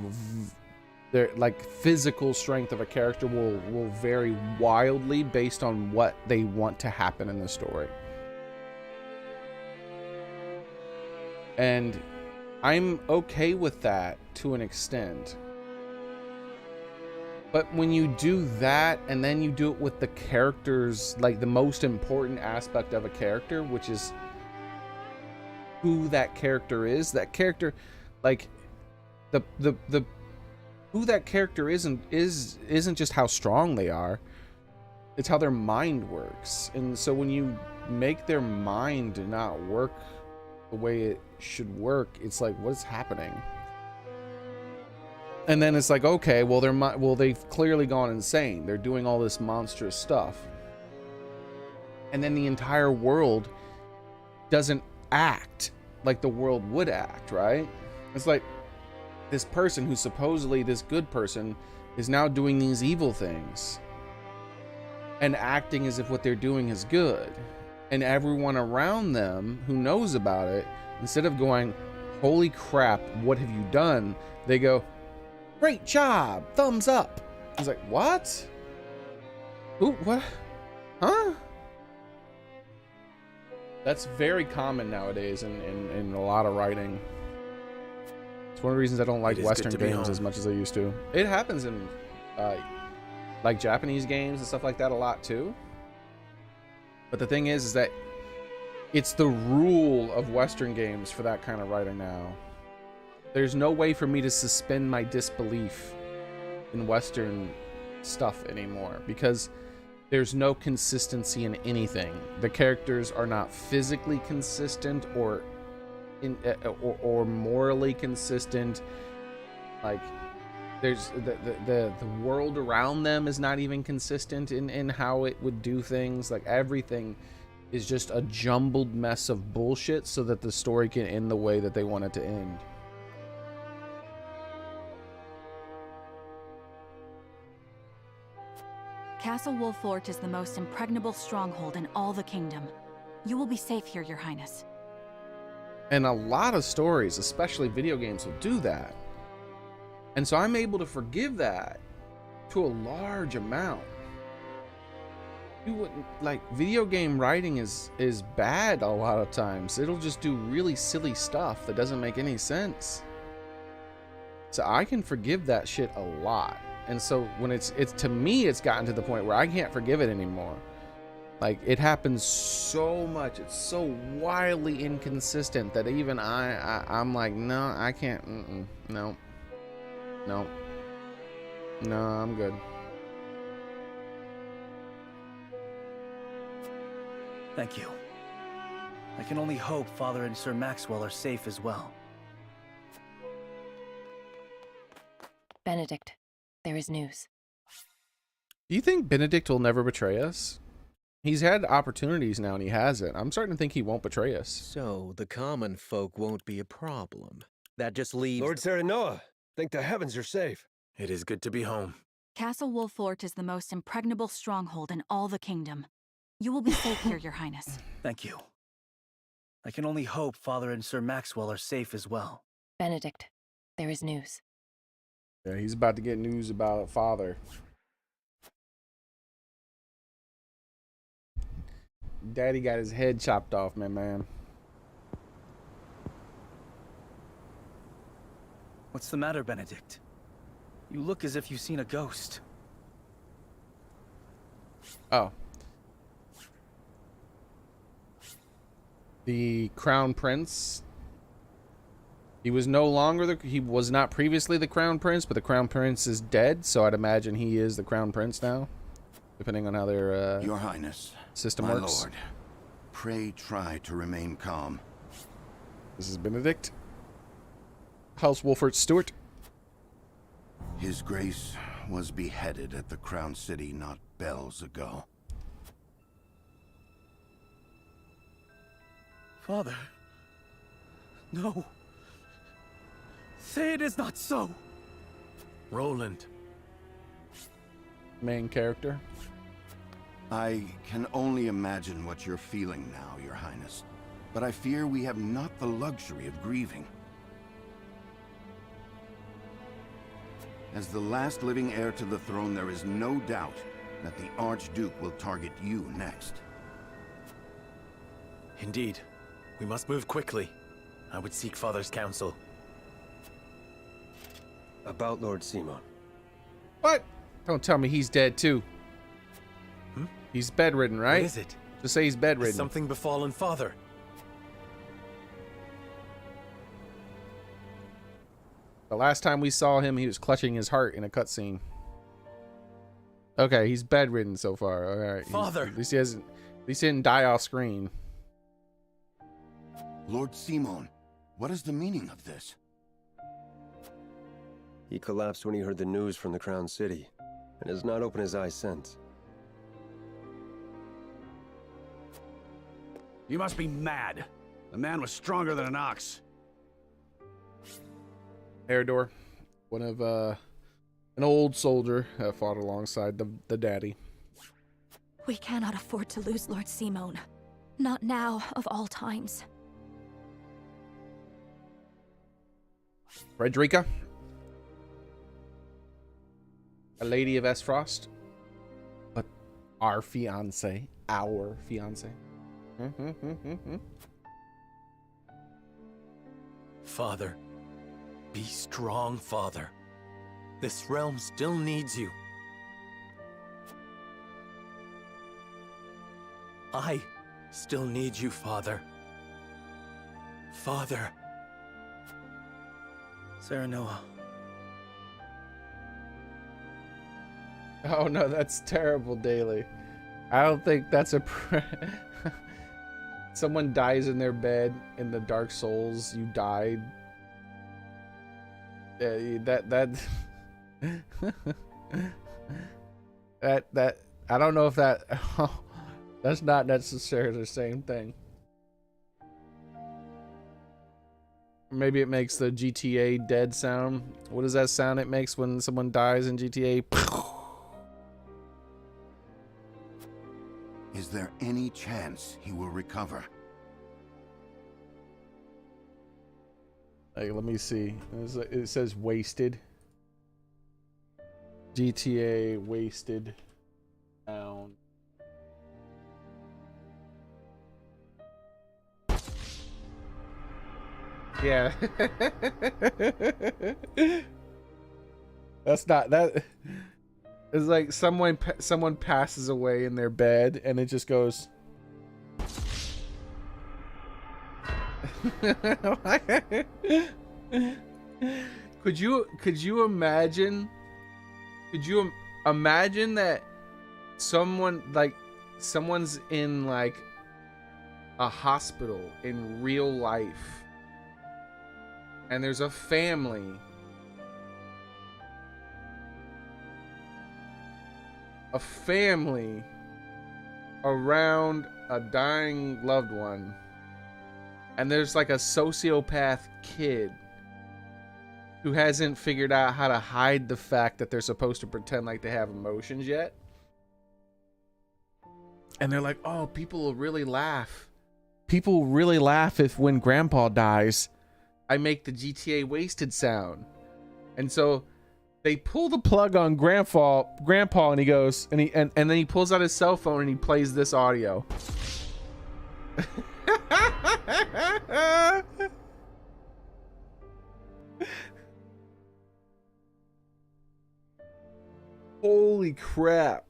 their like physical strength of a character will vary wildly based on what they want to happen in the story. And I'm okay with that to an extent. But when you do that and then you do it with the characters, like the most important aspect of a character, which is who that character is, that character, like the who that character isn't just how strong they are, it's how their mind works. And so when you make their mind not work the way it should work, it's like, what is happening? And then it's like, okay, well they've clearly gone insane. They're doing all this monstrous stuff. And then the entire world doesn't act like the world would act, right? It's like this person who's supposedly this good person is now doing these evil things and acting as if what they're doing is good. And everyone around them who knows about it, instead of going, holy crap, what have you done? They go, great job, thumbs up. He's like, what? Who? What? Huh? That's very common nowadays in a lot of writing. It's one of the reasons I don't like Western games as much as I used to. It happens in like Japanese games and stuff like that a lot too. But the thing is that it's the rule of Western games for that kind of writing now. There's no way for me to suspend my disbelief in Western stuff anymore because there's no consistency in anything. The characters are not physically consistent or morally consistent. Like there's the world around them is not even consistent in how it would do things. Like everything is just a jumbled mess of bullshit so that the story can end the way that they want it to end. Castle Wolfort is the most impregnable stronghold in all the kingdom. You will be safe here, Your Highness. And a lot of stories, especially video games, will do that. And so I'm able to forgive that to a large amount. You wouldn't, like, video game writing is bad a lot of times. It'll just do really silly stuff that doesn't make any sense. So I can forgive that shit a lot. And so when it's to me, it's gotten to the point where I can't forgive it anymore. Like, it happens so much, it's so wildly inconsistent that even I'm like, no, I can't. No, I'm good. Thank you. I can only hope Father and Sir Maxwell are safe as well. Benedict, there is news. Do you think Benedict will never betray us? He's had opportunities now and he hasn't. I'm starting to think he won't betray us. So the common folk won't be a problem. That just leaves... Lord Serenoa, thank the heavens you're safe. It is good to be home. Castle Wolfort is the most impregnable stronghold in all the kingdom. You will be safe here, Your Highness. Thank you. I can only hope Father and Sir Maxwell are safe as well. Benedict, there is news. Yeah, he's about to get news about Father. Daddy got his head chopped off, man. What's the matter, Benedict? You look as if you've seen a ghost. Oh. The Crown Prince. He was no longer he was not previously the Crown Prince, but the Crown Prince is dead, so I'd imagine he is the Crown Prince now, depending on how their Your Highness, system my works. lord, pray try to remain calm. This is Benedict. House Wolfert Stewart. His Grace was beheaded at the Crown City not bells ago. Father. No. Say it is not so. Roland. Main character. I can only imagine what you're feeling now, Your Highness. But I fear we have not the luxury of grieving. As the last living heir to the throne, there is no doubt that the Archduke will target you next. Indeed. We must move quickly. I would seek Father's counsel. About Lord Simon. What? Don't tell me he's dead too. He's bedridden, right? What is it? Just say he's bedridden. Has something befallen Father? The last time we saw him, he was clutching his heart in a cutscene. Okay, he's bedridden so far. All right. Father. At least he didn't die off screen. Lord Simon, what is the meaning of this? He collapsed when he heard the news from the Crown City, and has not opened his eyes since. You must be mad. The man was stronger than an ox. Eredor, one of an old soldier that fought alongside the daddy. We cannot afford to lose Lord Simon. Not now, of all times. Frederica, a lady of Esfrost, but our fiance. Father. Be strong, Father. This realm still needs you. I still need you, Father. Father. Serenoa. Oh no, that's terrible, Daily. I don't think that's a someone dies in their bed in the Dark Souls. You died. That I don't know if that that's not necessarily the same thing. Maybe it makes the GTA dead sound. What is that sound it makes when someone dies in GTA? Is there any chance he will recover? Like, let me see. It says wasted. GTA wasted. Down. Yeah. That's not that. It's like someone passes away in their bed and it just goes. Could you imagine? Could you imagine that someone's in like a hospital in real life and there's a family around a dying loved one, and there's like a sociopath kid who hasn't figured out how to hide the fact that they're supposed to pretend like they have emotions yet. And they're like, oh, people will really laugh. People will really laugh if when grandpa dies, I make the GTA wasted sound. And so they pull the plug on grandpa and he goes, and then he pulls out his cell phone and he plays this audio. Holy crap.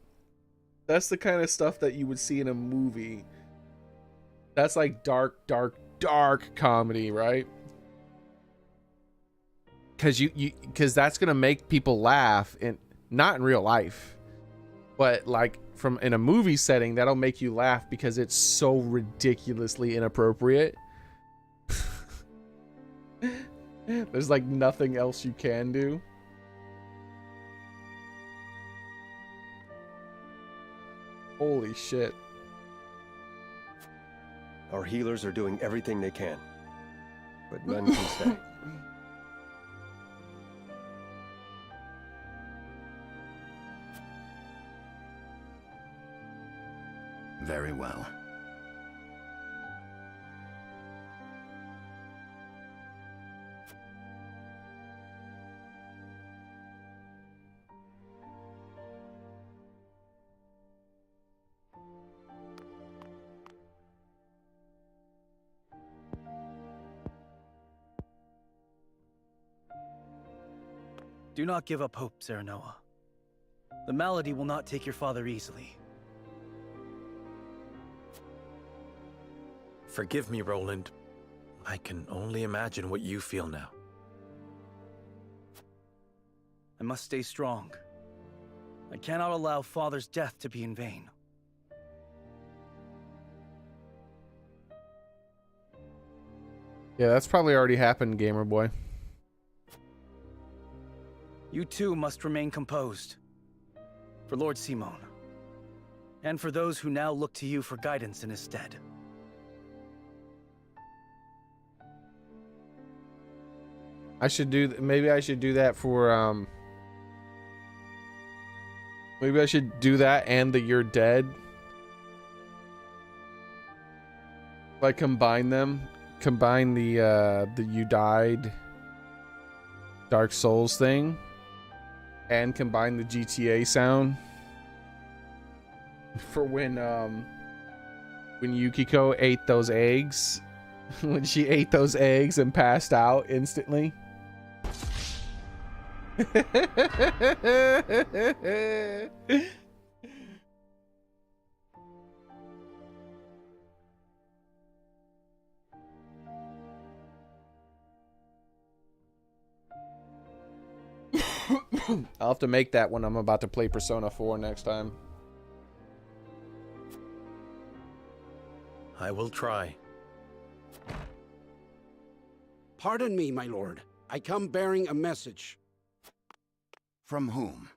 That's the kind of stuff that you would see in a movie. That's like dark comedy, right? Because that's gonna make people laugh, not in real life, but like in a movie setting, that'll make you laugh because it's so ridiculously inappropriate. There's like nothing else you can do. Holy shit. Our healers are doing everything they can, but none can stay. Very well. Do not give up hope, Serenoa. The malady will not take your father easily. Forgive me, Roland. I can only imagine what you feel now. I must stay strong. I cannot allow Father's death to be in vain. Yeah, that's probably already happened, Gamer Boy. You too must remain composed. For Lord Simon. And for those who now look to you for guidance in his stead. Maybe I should do that for maybe I should do that and the You're Dead. Like combine them. Combine the You Died Dark Souls thing. And combine the GTA sound. For when Yukiko ate those eggs. When she ate those eggs and passed out instantly. I'll have to make that when I'm about to play Persona 4 next time. I will try. Pardon me, my lord. I come bearing a message. From whom?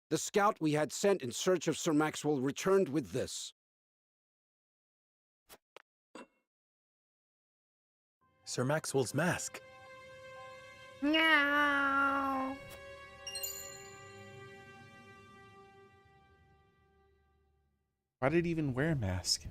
The scout we had sent in search of Sir Maxwell returned with this. Sir Maxwell's mask. Meow. Why did he even wear a mask?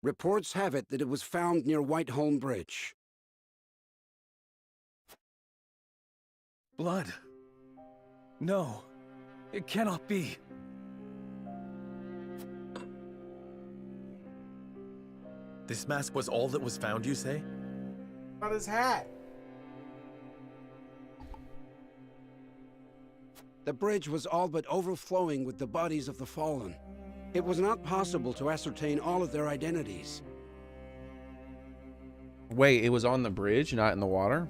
Reports have it that it was found near Whiteholm Bridge. Blood. No, it cannot be. This mask was all that was found, you say? About his hat. The bridge was all but overflowing with the bodies of the fallen. It was not possible to ascertain all of their identities. Wait, it was on the bridge, not in the water?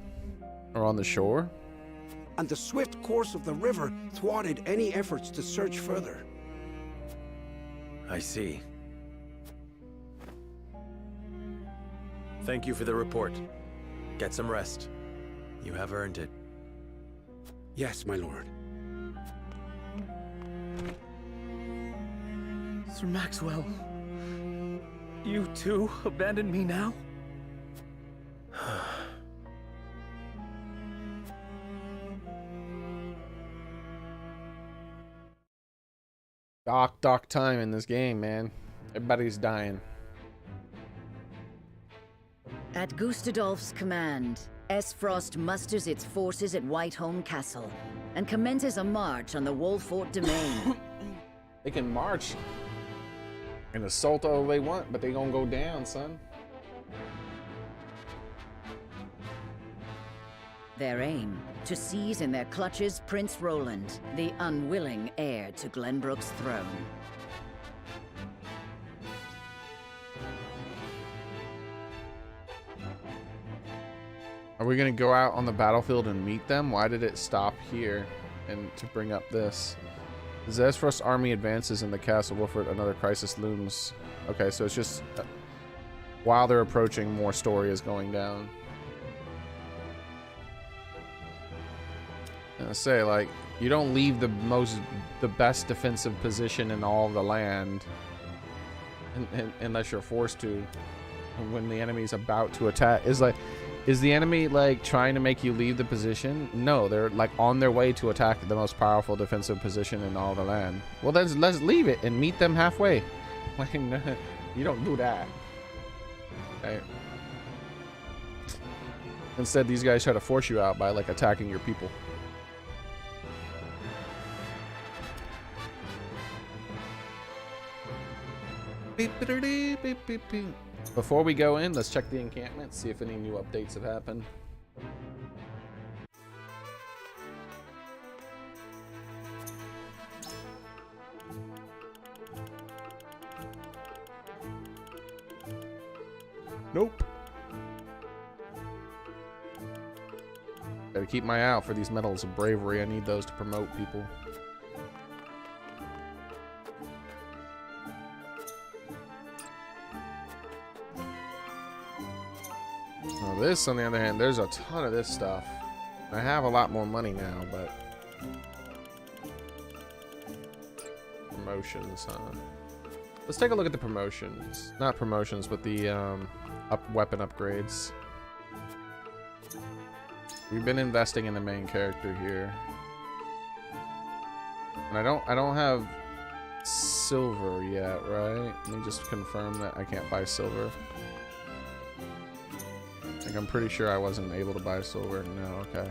Or on the shore? And the swift course of the river thwarted any efforts to search further. I see. Thank you for the report. Get some rest. You have earned it. Yes, my lord. Sir Maxwell, you too abandon me now? Dark time in this game, man. Everybody's dying. At Gustadolf's command, Frost musters its forces at Whiteholm Castle and commences a march on the Wolfort domain. They can march and assault all they want, but they gonna go down, son. Their aim, to seize in their clutches Prince Roland, the unwilling heir to Glenbrook's throne. Are we gonna go out on the battlefield and meet them? Why did it stop here and to bring up this? As Xearrik's army advances in the castle Wolfort, another crisis looms. Okay, so it's just while they're approaching, more story is going down. I say, like, you don't leave the best defensive position in all the land unless you're forced to. When the enemy's about to attack, is the enemy like trying to make you leave the position? No, they're like on their way to attack the most powerful defensive position in all the land. Well, then let's leave it and meet them halfway. Like, you don't do that. Okay. Instead, these guys try to force you out by like attacking your people. Before we go in, let's check the encampment, see if any new updates have happened. Nope. Gotta keep my eye out for these medals of bravery. I need those to promote people. This, on the other hand, there's a ton of this stuff. I have a lot more money now, but promotions, huh? Let's take a look at the promotions. Not promotions, but the weapon upgrades. We've been investing in the main character here, and I don't have silver yet, right? Let me just confirm that I can't buy silver. I'm pretty sure I wasn't able to buy silver. No, okay.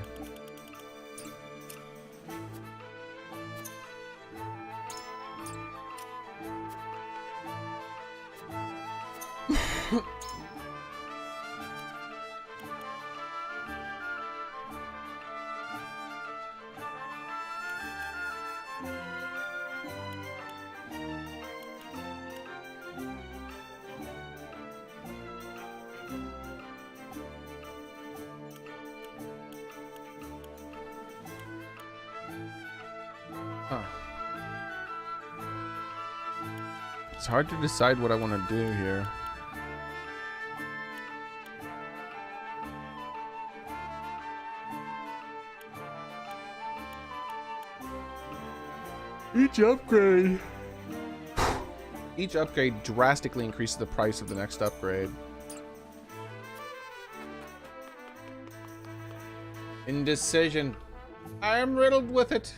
It's hard to decide what I want to do here. Each upgrade drastically increases the price of the next upgrade. Indecision. I am riddled with it.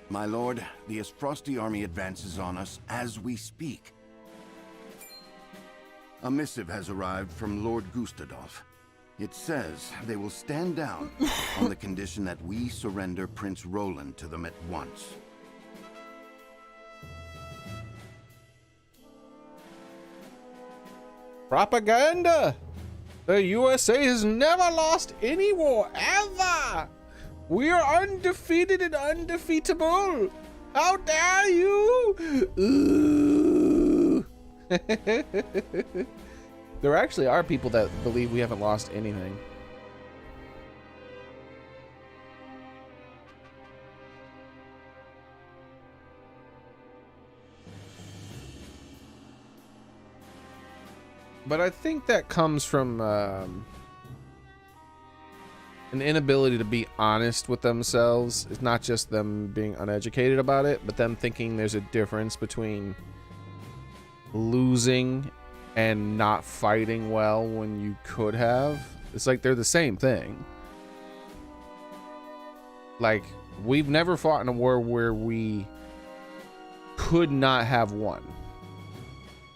My lord, the Frosty army advances on us as we speak. A missive has arrived from Lord Gustadolf. It says they will stand down on the condition that we surrender Prince Roland to them at once. Propaganda! The USA has never lost any war, ever! We are undefeated and undefeatable! How dare you! Ooh. There actually are people that believe we haven't lost anything. But I think that comes from an inability to be honest with themselves. It's not just them being uneducated about it, but them thinking there's a difference between losing and not fighting well when you could have. It's like they're the same thing. Like, we've never fought in a war where we could not have won.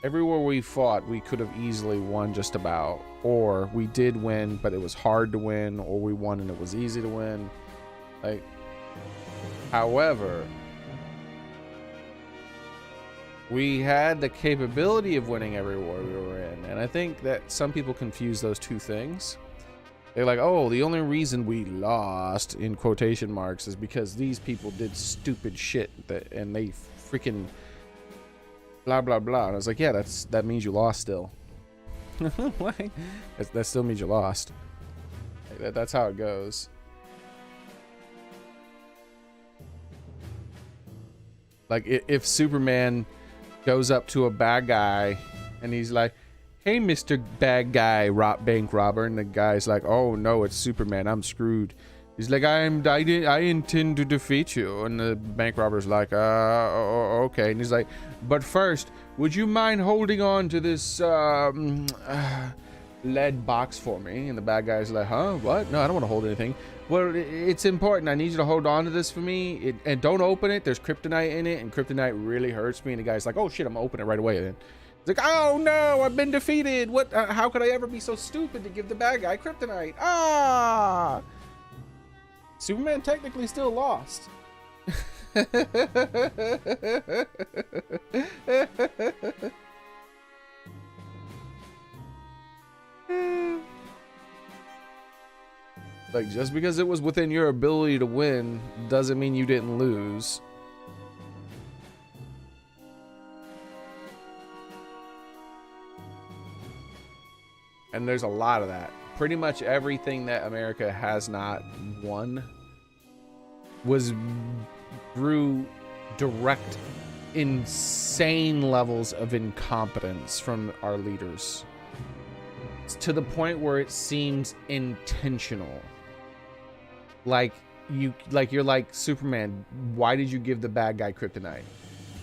Every war we fought, we could have easily won just about. Or we did win, but it was hard to win. Or we won and it was easy to win. Like, however, we had the capability of winning every war we were in. And I think that some people confuse those two things. They're like, oh, the only reason we lost, in quotation marks, is because these people did stupid shit and they freaking blah blah blah. And I was like, yeah, that means you lost still. that still means you lost. That's how it goes. Like, if Superman goes up to a bad guy and he's like, hey, Mr. Bad Guy, bank robber, and the guy's like, oh no, it's Superman, I'm screwed. He's like, I intend to defeat you. And the bank robber's like, okay. And he's like, but first, would you mind holding on to this lead box for me? And the bad guy's like, huh? What? No, I don't want to hold anything. Well, it's important. I need you to hold on to this for me. And don't open it. There's kryptonite in it, and kryptonite really hurts me. And the guy's like, oh shit, I'm gonna open it right away then. He's like, oh no, I've been defeated. What? How could I ever be so stupid to give the bad guy kryptonite? Ah! Superman technically still lost. Like, just because it was within your ability to win doesn't mean you didn't lose. And there's a lot of that. Pretty much everything that America has not won was through direct, insane levels of incompetence from our leaders. It's to the point where it seems intentional. Like you're like, Superman, why did you give the bad guy kryptonite?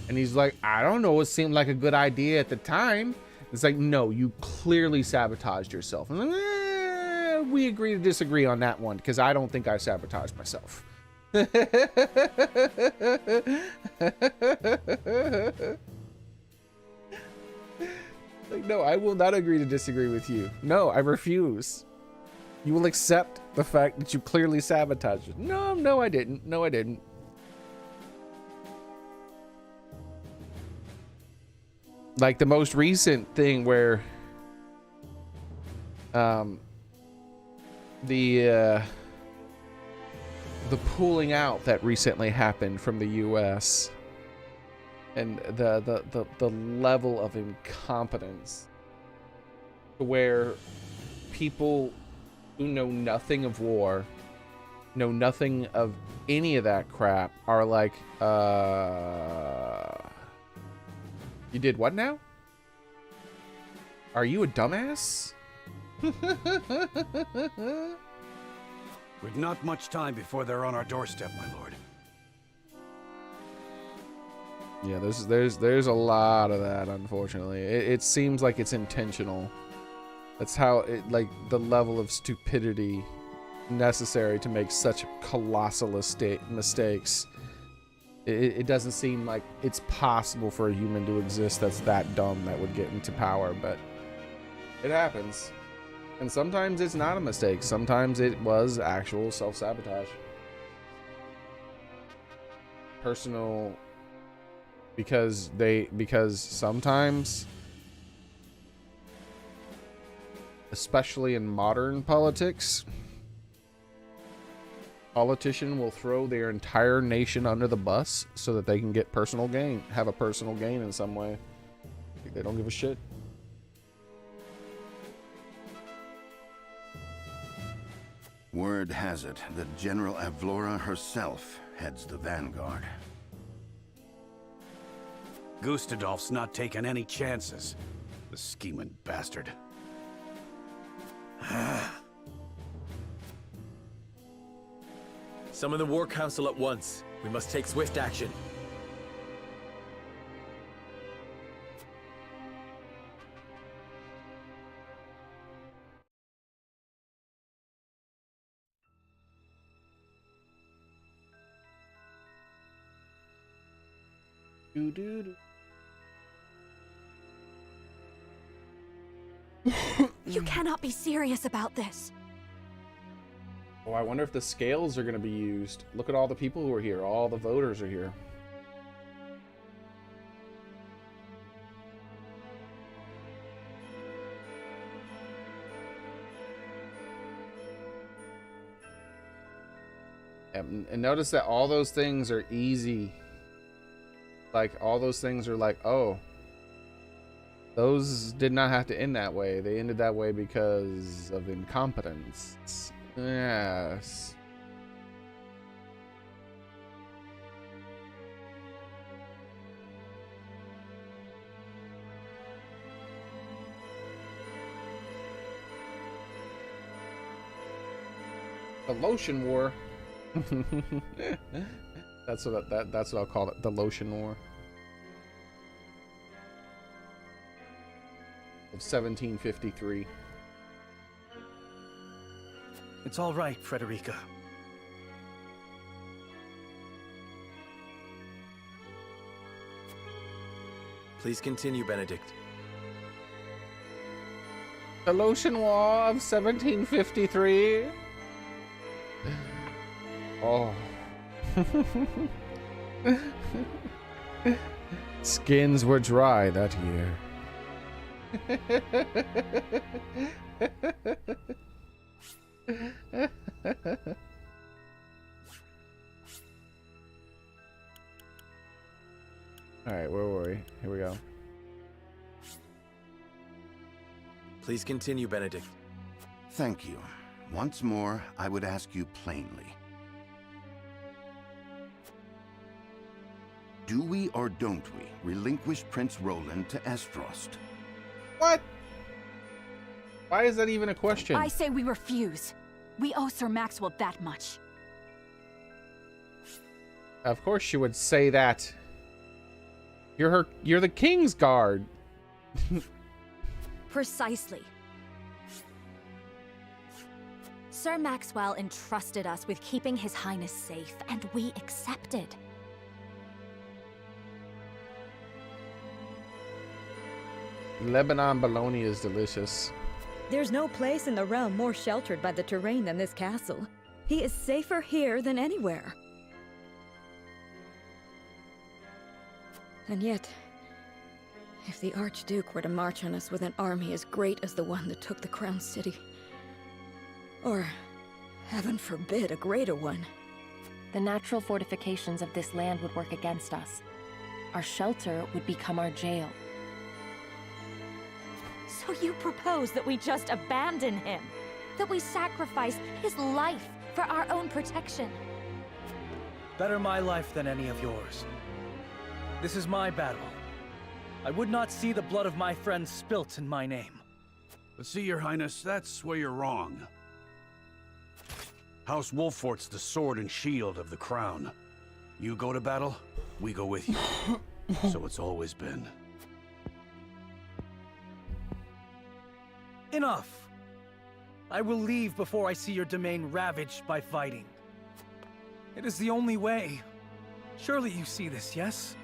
And he's like, I don't know, it seemed like a good idea at the time. It's like, no, you clearly sabotaged yourself. And like, we agree to disagree on that one, because I don't think I sabotaged myself. Like, no, I will not agree to disagree with you. No, I refuse. You will accept the fact that you clearly sabotaged it. No, I didn't. No, I didn't. Like the most recent thing where the pulling out that recently happened from the US and the level of incompetence where people who know nothing of war, know nothing of any of that crap, are like, You did what now? Are you a dumbass? We've not much time before they're on our doorstep, my lord. Yeah, there's a lot of that, unfortunately. It seems like it's intentional. That's how it, like, the level of stupidity necessary to make such colossal mistakes. It doesn't seem like it's possible for a human to exist that's that dumb that would get into power, but it happens. And sometimes it's not a mistake. Sometimes it was actual self-sabotage. Personal, because sometimes, especially in modern politics, politician will throw their entire nation under the bus so that they can get personal gain, have a personal gain in some way. They don't give a shit. Word has it that General Avlora herself heads the vanguard. Gustadolf's not taking any chances. The scheming bastard. Summon the War Council at once. We must take swift action. You cannot be serious about this. Oh, I wonder if the scales are going to be used. Look at all the people who are here. All the voters are here. And notice that all those things are easy. Like, all those things are like, oh, those did not have to end that way. They ended that way because of incompetence. Yes. The Lotion War. That's what I'll call it. The Lotion War of 1753. It's all right, Frederica. Please continue, Benedict. The Lotion War of 1753. Oh. Skins were dry that year. Alright, where were we? Here we go. Please continue, Benedict. Thank you. Once more, I would ask you plainly. Do we or don't we relinquish Prince Roland to Esfrost? What? Why is that even a question? I say we refuse. We owe Sir Maxwell that much. Of course she would say that. You're the King's Guard. Precisely. Sir Maxwell entrusted us with keeping His Highness safe, and we accepted. Lebanon bologna is delicious. There's no place in the realm more sheltered by the terrain than this castle. He is safer here than anywhere. And yet, if the Archduke were to march on us with an army as great as the one that took the Crown City, or, heaven forbid, a greater one, the natural fortifications of this land would work against us. Our shelter would become our jail. So you propose that we just abandon him? That we sacrifice his life for our own protection? Better my life than any of yours. This is my battle. I would not see the blood of my friends spilt in my name. But see, Your Highness, that's where you're wrong. House Wolfort's the sword and shield of the crown. You go to battle, we go with you. So it's always been. Enough! I will leave before I see your domain ravaged by fighting. It is the only way. Surely you see this, yes?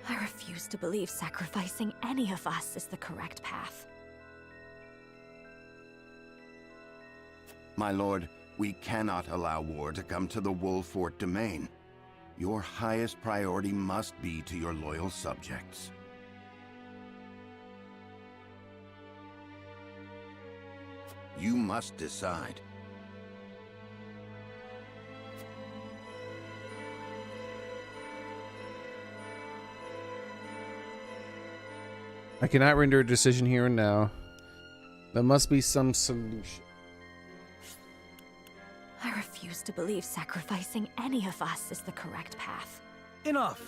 I refuse to believe sacrificing any of us is the correct path. My lord, we cannot allow war to come to the Wolfort domain. Your highest priority must be to your loyal subjects. You must decide. I cannot render a decision here and now. There must be some solution. I refuse to believe sacrificing any of us is the correct path. Enough!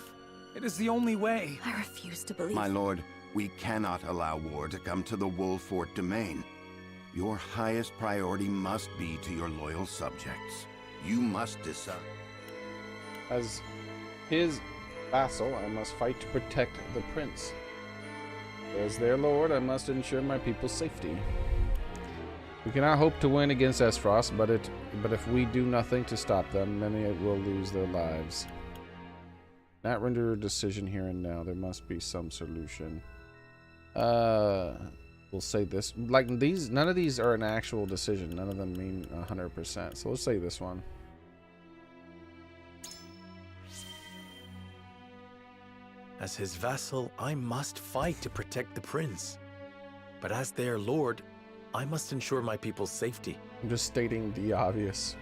It is the only way. I refuse to believe— My lord, we cannot allow war to come to the Wolfort domain. Your highest priority must be to your loyal subjects. You must decide. As his vassal, I must fight to protect the prince. As their lord, I must ensure my people's safety. We cannot hope to win against Xearrik, but if we do nothing to stop them, many will lose their lives. Not render a decision here and now. There must be some solution. We'll say this. Like these, none of these are an actual decision. None of them mean 100%. So let's say this one. As his vassal, I must fight to protect the prince. But as their lord, I must ensure my people's safety. I'm just stating the obvious.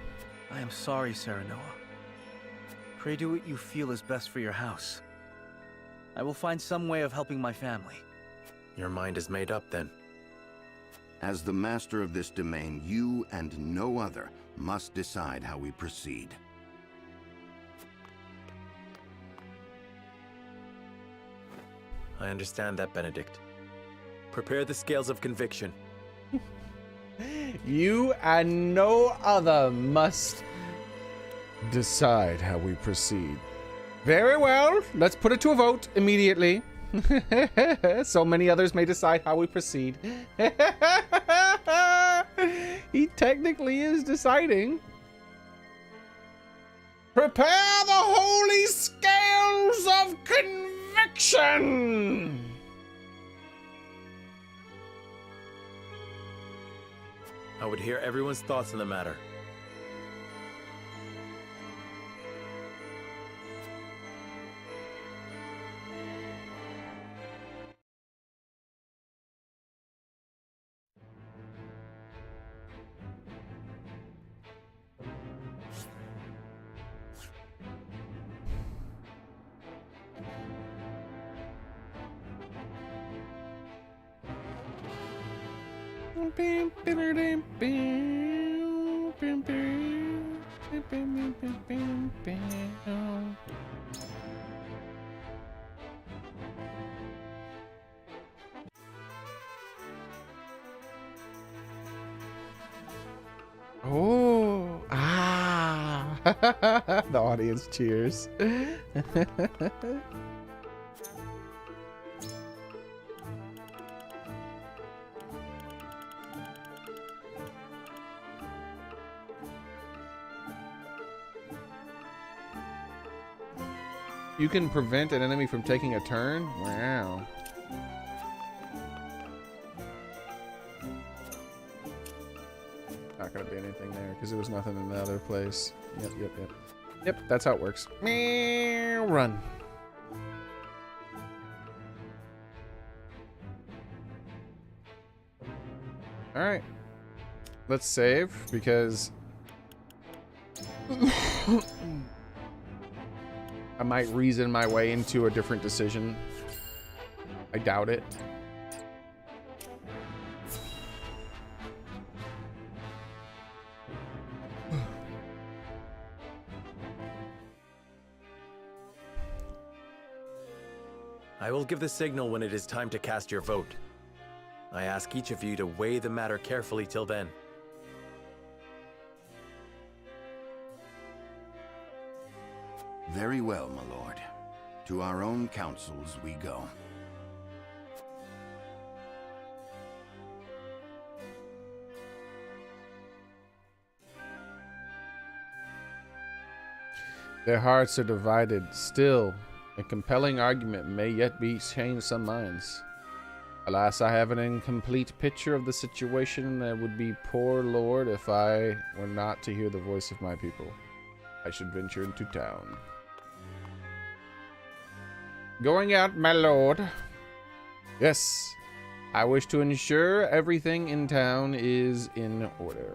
I am sorry, Serenoa. Pray do what you feel is best for your house. I will find some way of helping my family. Your mind is made up, then. As the master of this domain, you and no other must decide how we proceed. I understand that, Benedict. Prepare the scales of conviction. You and no other must decide how we proceed. Very well. Let's put it to a vote immediately. So many others may decide how we proceed. He technically is deciding. Prepare the holy scales of conviction! I would hear everyone's thoughts on the matter. Oh, ah. The audience cheers. You can prevent an enemy from taking a turn? Wow. Not gonna be anything there because there was nothing in the other place. Yep. Yep, that's how it works. Run. Alright. Let's save because I might reason my way into a different decision. I doubt it. I will give the signal when it is time to cast your vote. I ask each of you to weigh the matter carefully till then. Very well, my lord. To our own councils we go. Their hearts are divided. Still, a compelling argument may yet be change some minds. Alas, I have an incomplete picture of the situation. That would be poor lord if I were not to hear the voice of my people. I should venture into town. Going out, my lord. Yes, I wish to ensure everything in town is in order.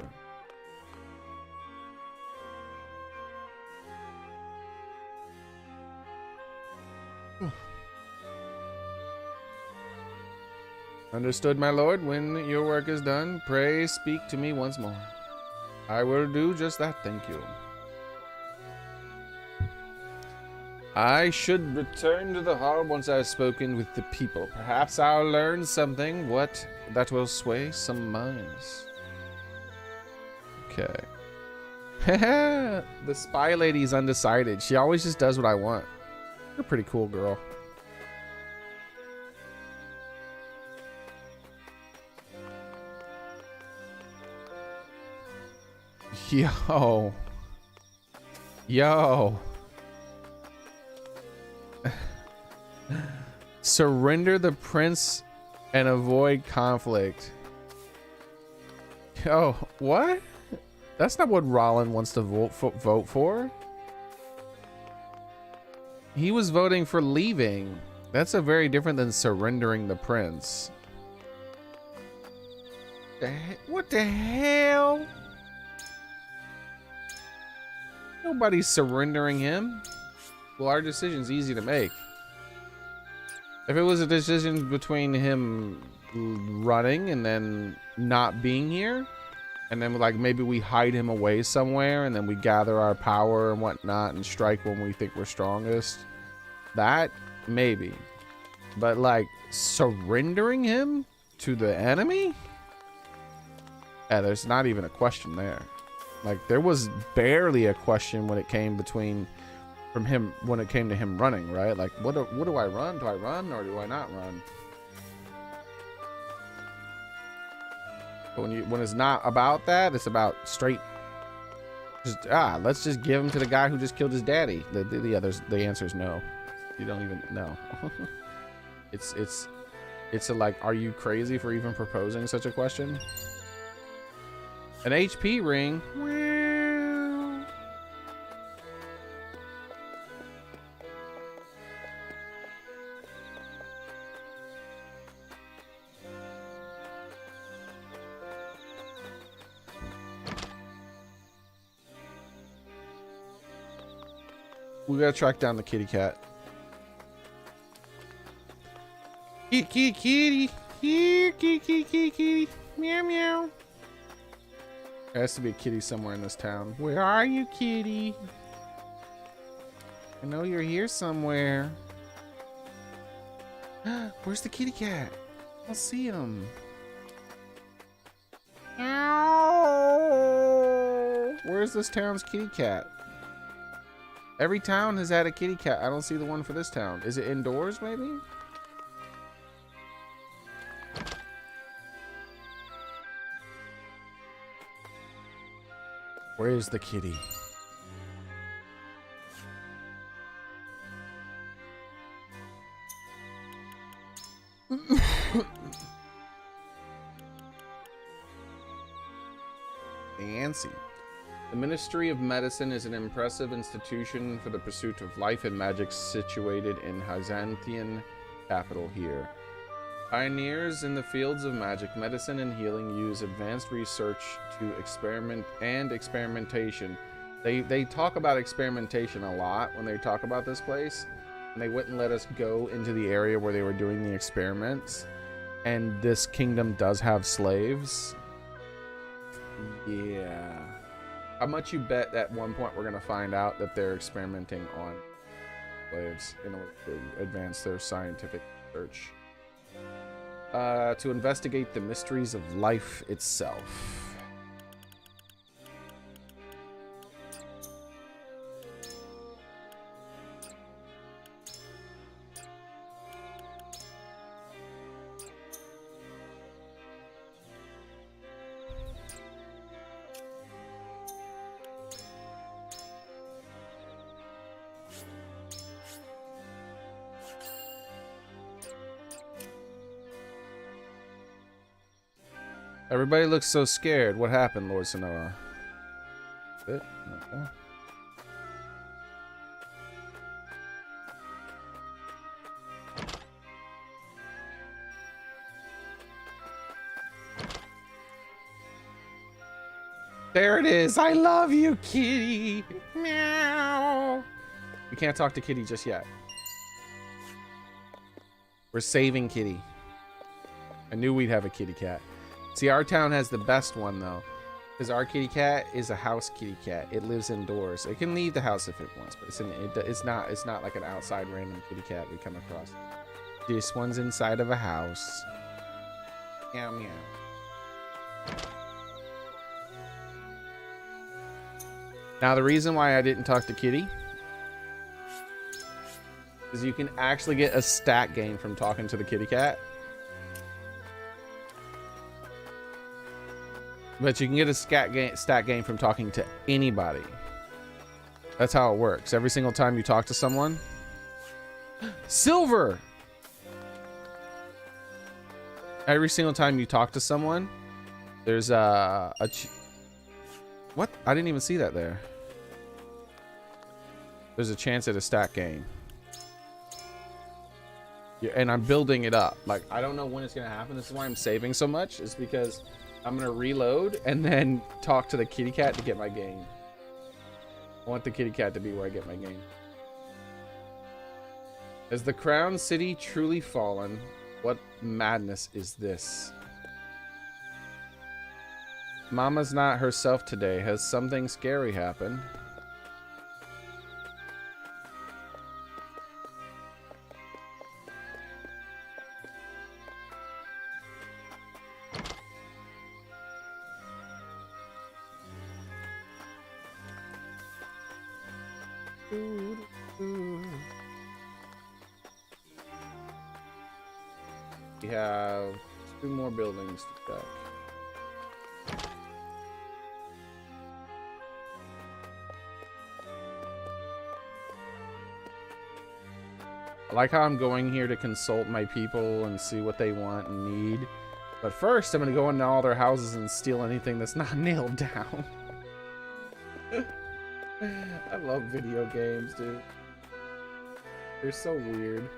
Understood, my lord. When your work is done, pray speak to me once more. I will do just that, thank you. I should return to the hall once I've spoken with the people. Perhaps I'll learn something that will sway some minds. Okay. The spy lady's undecided. She always just does what I want. You're a pretty cool girl. Yo. Yo. Surrender the prince and avoid conflict. Yo, what? That's not what Rollin wants to vote for. He was voting for leaving. That's a very different than surrendering the prince. What the hell? Nobody's surrendering him. Well, our decision's easy to make. If it was a decision between him running and then not being here, and then like maybe we hide him away somewhere and then we gather our power and whatnot and strike when we think we're strongest, that maybe. But like surrendering him to the enemy? Yeah, there's not even a question there. Like there was barely a question when it came to him running, right? Like what do I run? Do I run or do I not run? But when it's not about that, it's about straight let's just give him to the guy who just killed his daddy. The answer is no. You don't even know. it's a like, are you crazy for even proposing such a question? An HP ring. We gotta track down the kitty cat. Kitty, kitty, here, kitty, kitty, kitty, kitty, meow, meow. There has to be a kitty somewhere in this town. Where are you, kitty? I know you're here somewhere. Where's the kitty cat? I don't see him. Ow! Where's this town's kitty cat? Every town has had a kitty cat. I don't see the one for this town. Is it indoors, maybe? Where's the kitty? Nancy. The Ministry of Medicine is an impressive institution for the pursuit of life and magic situated in Byzantian capital here. Pioneers in the fields of magic, medicine, and healing use advanced research to experimentation. They talk about experimentation a lot when they talk about this place, and they wouldn't let us go into the area where they were doing the experiments. And this kingdom does have slaves. Yeah. How much you bet at one point we're gonna find out that they're experimenting on slaves in order to advance their scientific research. To investigate the mysteries of life itself. Everybody looks so scared. What happened, Lord Sonoa? Okay. There it is. I love you, kitty. Meow. We can't talk to Kitty just yet. We're saving Kitty. I knew we'd have a kitty cat. See, our town has the best one though, because our kitty cat is a house kitty cat. It lives indoors. It can leave the house if it wants, but it's not like an outside random kitty cat we come across. This one's inside of a house. Meow meow. Now the reason why I didn't talk to Kitty is you can actually get a stat gain from talking to the kitty cat. But you can get a stat gain from talking to anybody. That's how it works. Every single time you talk to someone. Silver! Every single time you talk to someone, there's what? I didn't even see that there. There's a chance at a stat gain. Yeah, and I'm building it up. Like, I don't know when it's going to happen. This is why I'm saving so much. Is because I'm going to reload and then talk to the kitty cat to get my gain. I want the kitty cat to be where I get my gain. Has the crown city truly fallen? What madness is this? Mama's not herself today. Has something scary happened? We have 2 more buildings to check. I like how I'm going here to consult my people and see what they want and need. But first, I'm going to go into all their houses and steal anything that's not nailed down. I love video games, dude. They're so weird.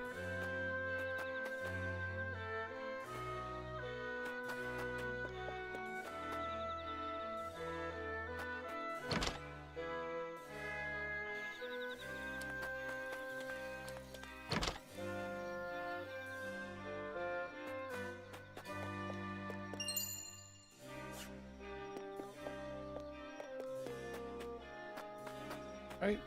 Right.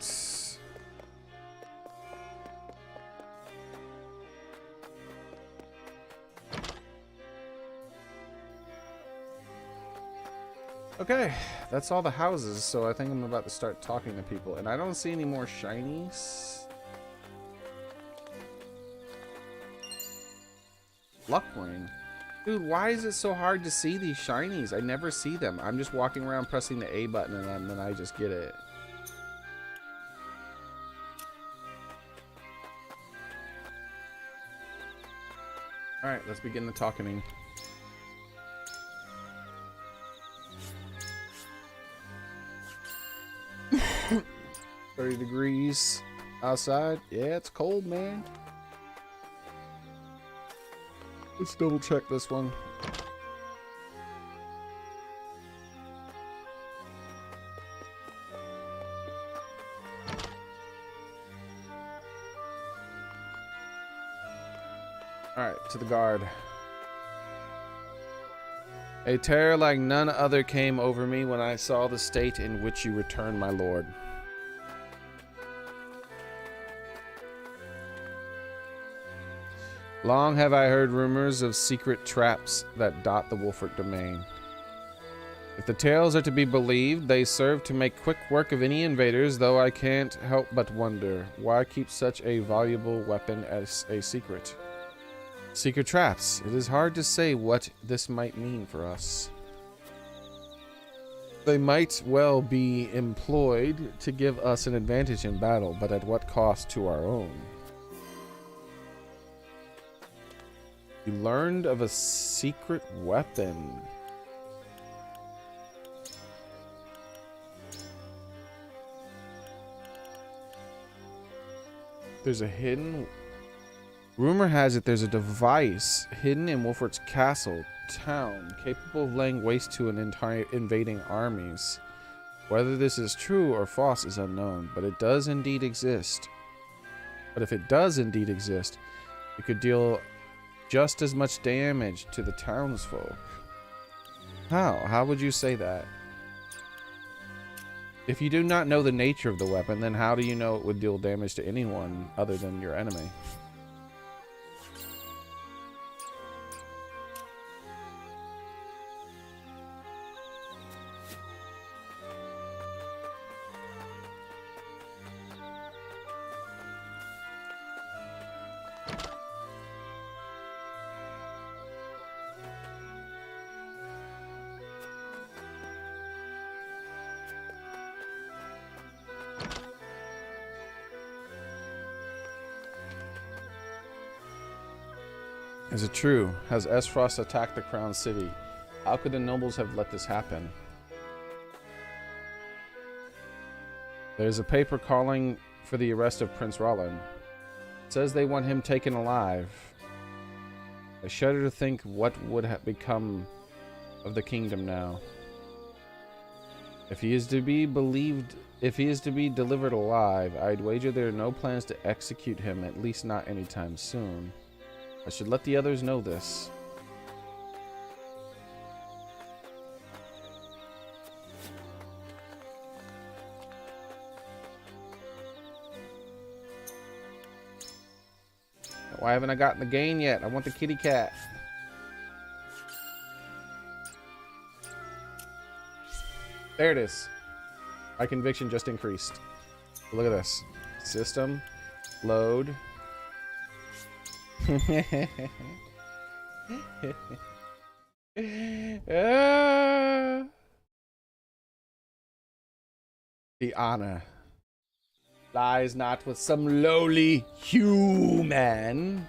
Okay, that's all the houses, so I think I'm about to start talking to people. And I don't see any more shinies. Luck ring. Dude, why is it so hard to see these shinies? I never see them. I'm just walking around pressing the A button and then I just get it. Alright, let's begin the talking. 30 degrees outside. Yeah, it's cold, man. Let's double check this one. Alright, to the guard. A terror like none other came over me when I saw the state in which you returned, my lord. Long have I heard rumors of secret traps that dot the Wolfort domain. If the tales are to be believed, they serve to make quick work of any invaders, though I can't help but wonder, why keep such a valuable weapon as a secret? Secret traps. It is hard to say what this might mean for us. They might well be employed to give us an advantage in battle, but at what cost to our own? You learned of a secret weapon. There's a hidden... Rumor has it there's a device hidden in Wolfort's castle town capable of laying waste to an entire invading armies. Whether this is true or false is unknown, but it does indeed exist. But if it does indeed exist, it could deal just as much damage to the townsfolk. How? How would you say that? If you do not know the nature of the weapon, then how do you know it would deal damage to anyone other than your enemy? Is it true? Has Esfrost attacked the Crown City? How could the nobles have let this happen? There's a paper calling for the arrest of Prince Roland. It says they want him taken alive. I shudder to think what would have become of the kingdom now. If he is to be delivered alive, I'd wager there are no plans to execute him, at least not anytime soon. I should let the others know this. Why haven't I gotten the gain yet? I want the kitty cat. There it is. My conviction just increased. Look at this. System. Load. The honor lies not with some lowly human,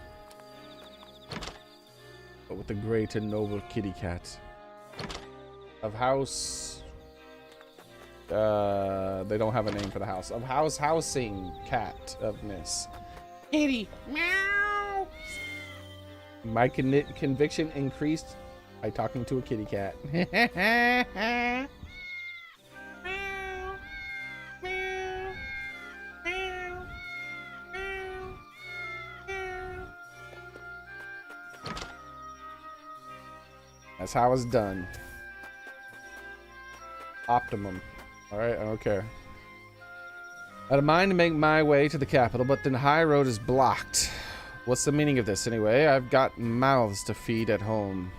but with the great and noble kitty cat of house. They don't have a name for the house. Of housing cat of Miss Kitty. Meow. My conviction increased by talking to a kitty cat. That's how it's done. Optimum. Alright, I don't care. I had a mind to make my way to the capital, but the high road is blocked. What's the meaning of this anyway? I've got mouths to feed at home.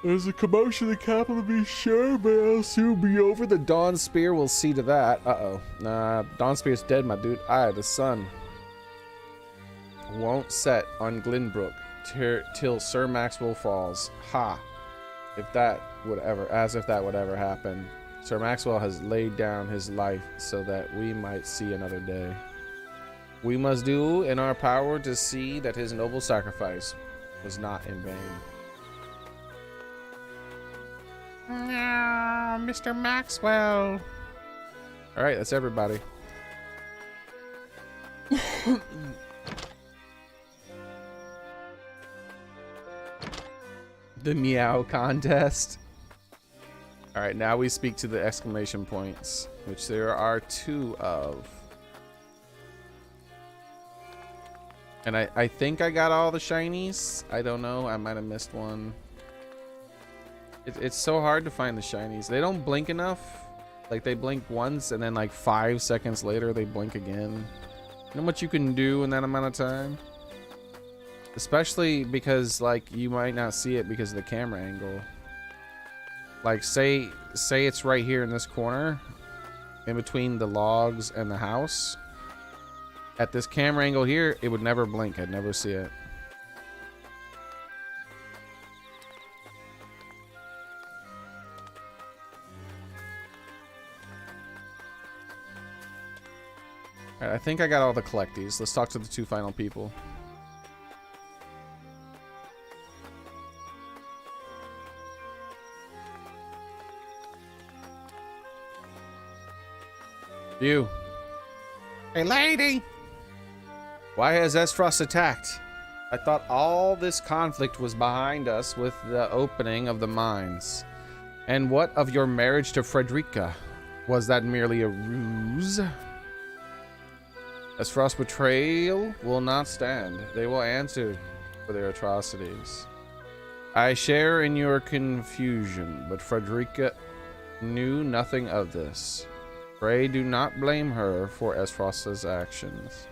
There's a commotion in the capital, to be sure, but I'll soon be over. The Dawn Spear will see to that. Uh-oh. Nah, Dawn Spear's dead, my dude. The sun won't set on Glenbrook till Sir Maxwell falls. Ha. If that would ever happen. Sir Maxwell has laid down his life so that we might see another day. We must do in our power to see that his noble sacrifice was not in vain. Mr. Maxwell. All right, that's everybody. The meow contest. All right, now we speak to the exclamation points, which there are 2 of. And I think I got all the shinies. I don't know. I might have missed one. It's so hard to find the shinies. They don't blink enough. Like, they blink once and then like 5 seconds later they blink again. You know what you can do in that amount of time? Especially because, like, you might not see it because of the camera angle. Like, say it's right here in this corner, in between the logs and the house. At this camera angle here, it would never blink. I'd never see it. All right, I think I got all the collecties. Let's talk to the two final people. You. Hey, lady! Why has Xearrik attacked? I thought all this conflict was behind us with the opening of the mines. And what of your marriage to Frederica? Was that merely a ruse? Xearrik's betrayal will not stand. They will answer for their atrocities. I share in your confusion, but Frederica knew nothing of this. Pray do not blame her for Xearrik's actions.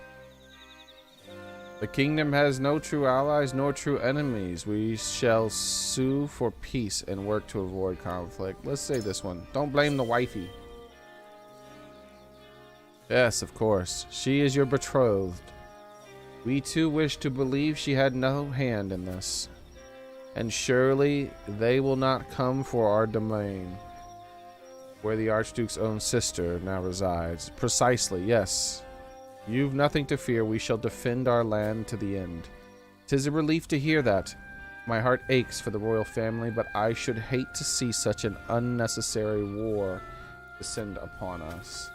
The kingdom has no true allies nor true enemies. We shall sue for peace and work to avoid conflict. Let's say this one. Don't blame the wifey. Yes, of course. She is your betrothed. We too wish to believe she had no hand in this. And surely they will not come for our domain, where the Archduke's own sister now resides. Precisely, yes. You've nothing to fear. We shall defend our land to the end. 'Tis a relief to hear that. My heart aches for the royal family, but I should hate to see such an unnecessary war descend upon us.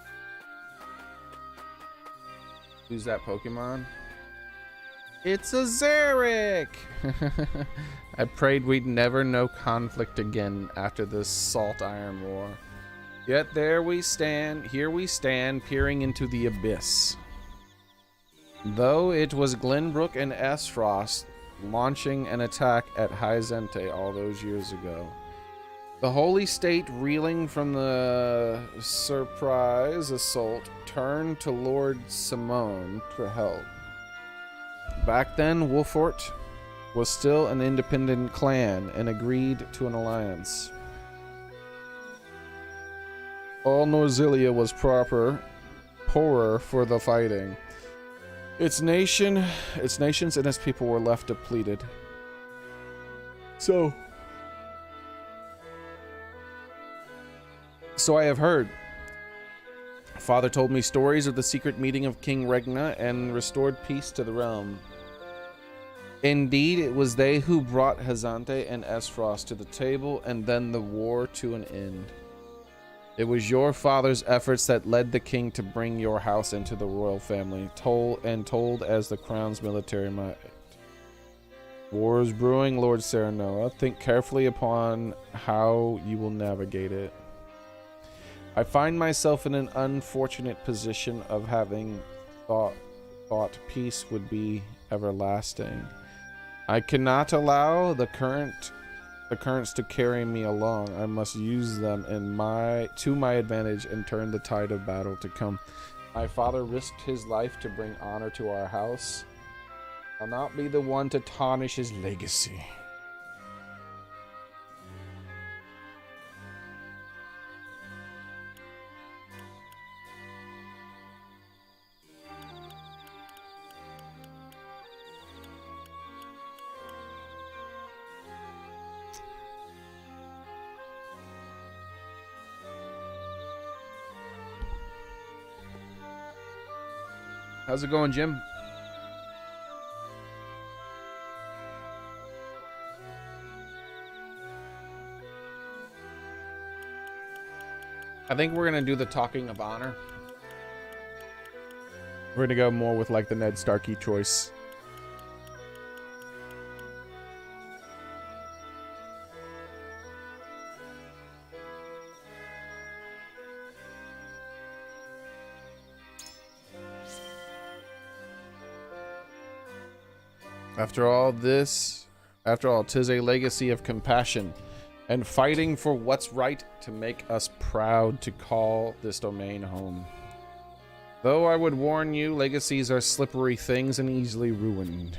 Who's that Pokemon? It's a Xearrik! I prayed we'd never know conflict again after this Salt Iron War. Yet here we stand, peering into the abyss. Though it was Glenbrook and Xearrik launching an attack at Hyzente all those years ago. The Holy State, reeling from the surprise assault, turned to Lord Simone for help. Back then, Wolfort was still an independent clan and agreed to an alliance. All Norzilia was poorer for the fighting. Its nations and its people were left depleted. So I have heard. Father told me stories of the secret meeting of King Regna and restored peace to the realm. Indeed, it was they who brought Hyzante and Xearrik to the table and then the war to an end. It was your father's efforts that led the king to bring your house into the royal family, told as the crown's military might. War is brewing, Lord Serenoa. Think carefully upon how you will navigate it. I find myself in an unfortunate position of having thought peace would be everlasting. I cannot allow the currents to carry me along. I must use them to my advantage and turn the tide of battle to come. My father risked his life to bring honor to our house. I'll not be the one to tarnish his legacy. How's it going, Jim? I think we're gonna do the talking of honor. We're gonna go more with like the Ned Starkey choice. After all, 'tis a legacy of compassion and fighting for what's right to make us proud to call this domain home. Though I would warn you, legacies are slippery things and easily ruined.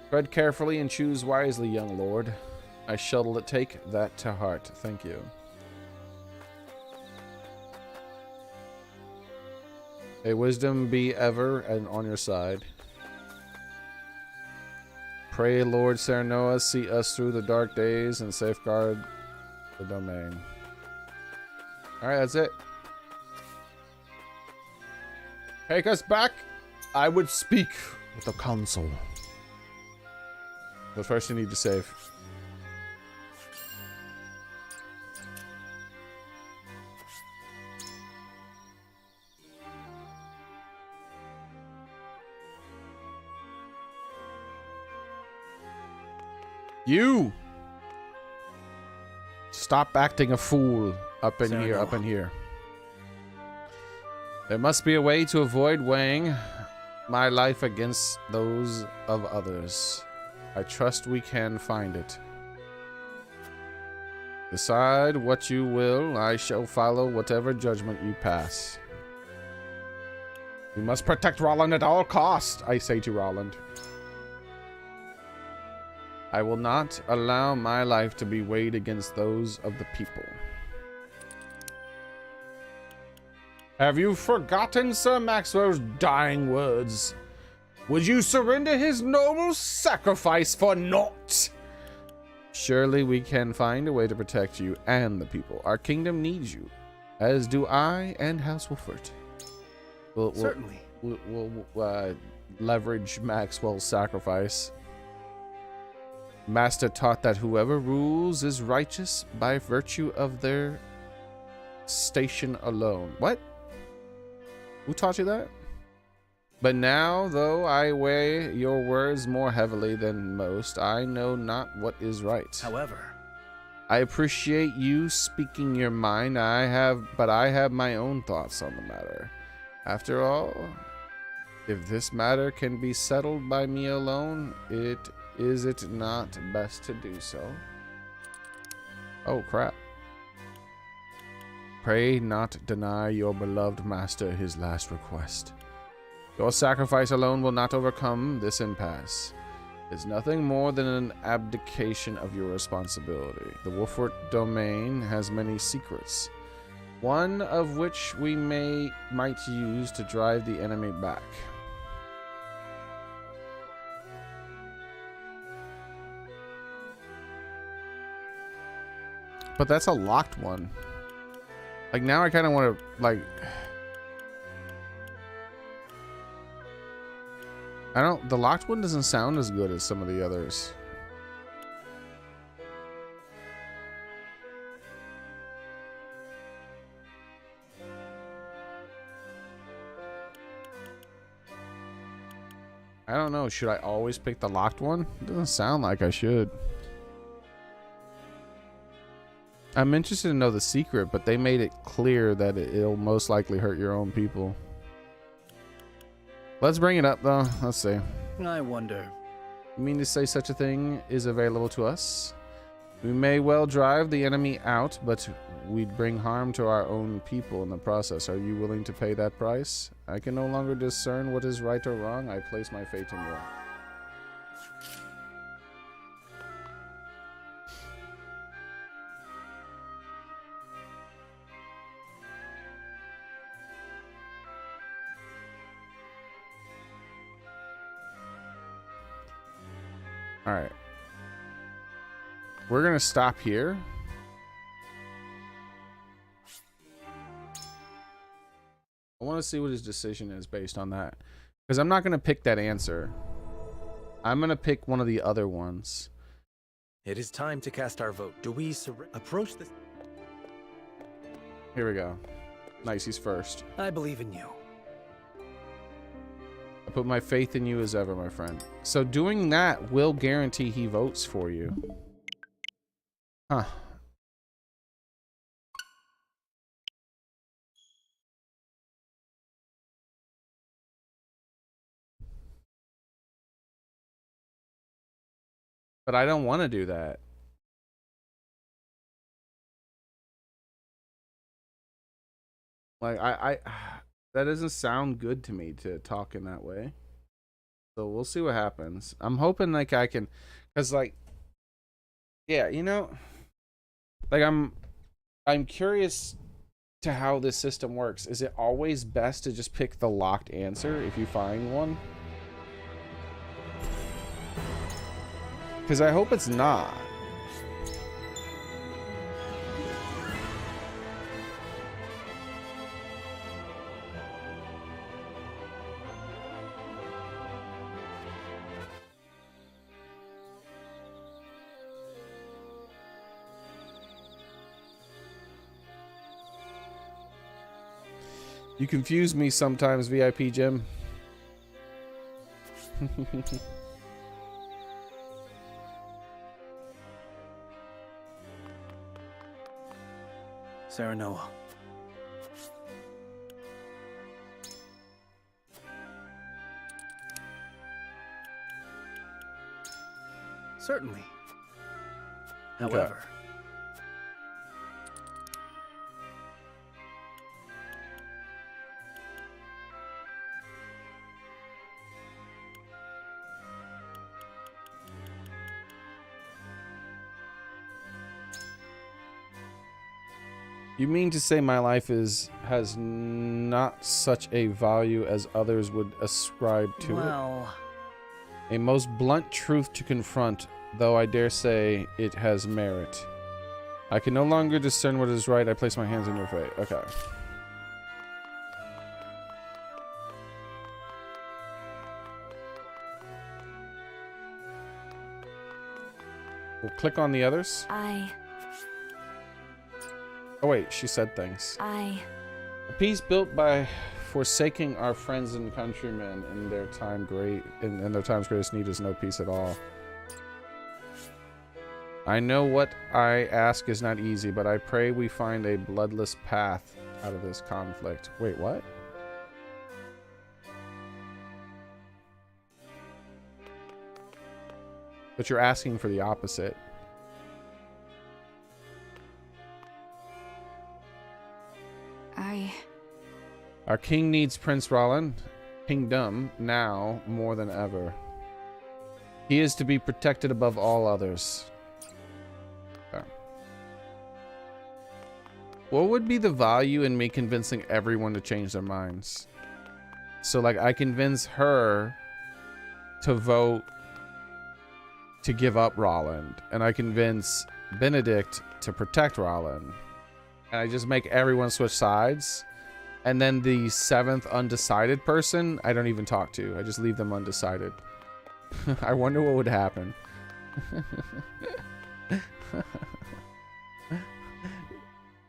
Tread carefully and choose wisely, young lord. I shall take that to heart. Thank you. May wisdom be ever and on your side. Pray, Lord Serenoa, see us through the dark days and safeguard the domain. Alright, that's it. Take us back. I would speak with the council. But first you need to save. You! Stop acting a fool. Up in here, up in here. There must be a way to avoid weighing my life against those of others. I trust we can find it. Decide what you will. I shall follow whatever judgment you pass. We must protect Roland at all costs, I say to Roland. I will not allow my life to be weighed against those of the people. Have you forgotten Sir Maxwell's dying words? Would you surrender his noble sacrifice for naught? Surely we can find a way to protect you and the people. Our kingdom needs you, as do I and House Wolfert. Certainly. We'll leverage Maxwell's sacrifice. Master taught that whoever rules is righteous by virtue of their station alone. What? Who taught you that? But now, though I weigh your words more heavily than most, I know not what is right. However, I appreciate you speaking your mind. But I have my own thoughts on the matter. After all, if this matter can be settled by me alone, is it not best to do so? Oh, crap. Pray not deny your beloved master his last request. Your sacrifice alone will not overcome this impasse. It's nothing more than an abdication of your responsibility. The Wolfert domain has many secrets, one of which we might use to drive the enemy back. But that's a locked one. Like, now I kind of want to, like... the locked one doesn't sound as good as some of the others. I don't know. Should I always pick the locked one? It doesn't sound like I should. I'm interested to know the secret, but they made it clear that it'll most likely hurt your own people. Let's bring it up, though. Let's see. I wonder. You mean to say such a thing is available to us? We may well drive the enemy out, but we'd bring harm to our own people in the process. Are you willing to pay that price? I can no longer discern what is right or wrong. I place my faith in you. All right. We're going to stop here. I want to see what his decision is based on that. Because I'm not going to pick that answer. I'm going to pick one of the other ones. It is time to cast our vote. Do we approach this? Here we go. Nice, he's first. I believe in you. I put my faith in you as ever, my friend. So doing that will guarantee he votes for you. Huh. But I don't want to do that. Like, That doesn't sound good to me to talk in that way. So we'll see what happens. I'm hoping like I can, cause like, yeah, you know, like I'm curious to how this system works. Is it always best to just pick the locked answer if you find one? Because I hope it's not. You confuse me sometimes, VIP Jim. Sarah Noah. Certainly. However, You mean to say my life has not such a value as others would ascribe to well, it? A most blunt truth to confront, though I dare say it has merit. I can no longer discern what is right. I place my hands in your fate. Okay. We'll click on the others. Oh wait, she said things. A peace built by forsaking our friends and countrymen in their time's greatest need is no peace at all. I know what I ask is not easy, but I pray we find a bloodless path out of this conflict. Wait, what? But you're asking for the opposite. Our king needs Prince Roland, kingdom, now more than ever. He is to be protected above all others. Okay. What would be the value in me convincing everyone to change their minds? So, like, I convince her to vote to give up Roland, and I convince Benedict to protect Roland, and I just make everyone switch sides. And then the 7th undecided person, I don't even talk to. I just leave them undecided. I wonder what would happen.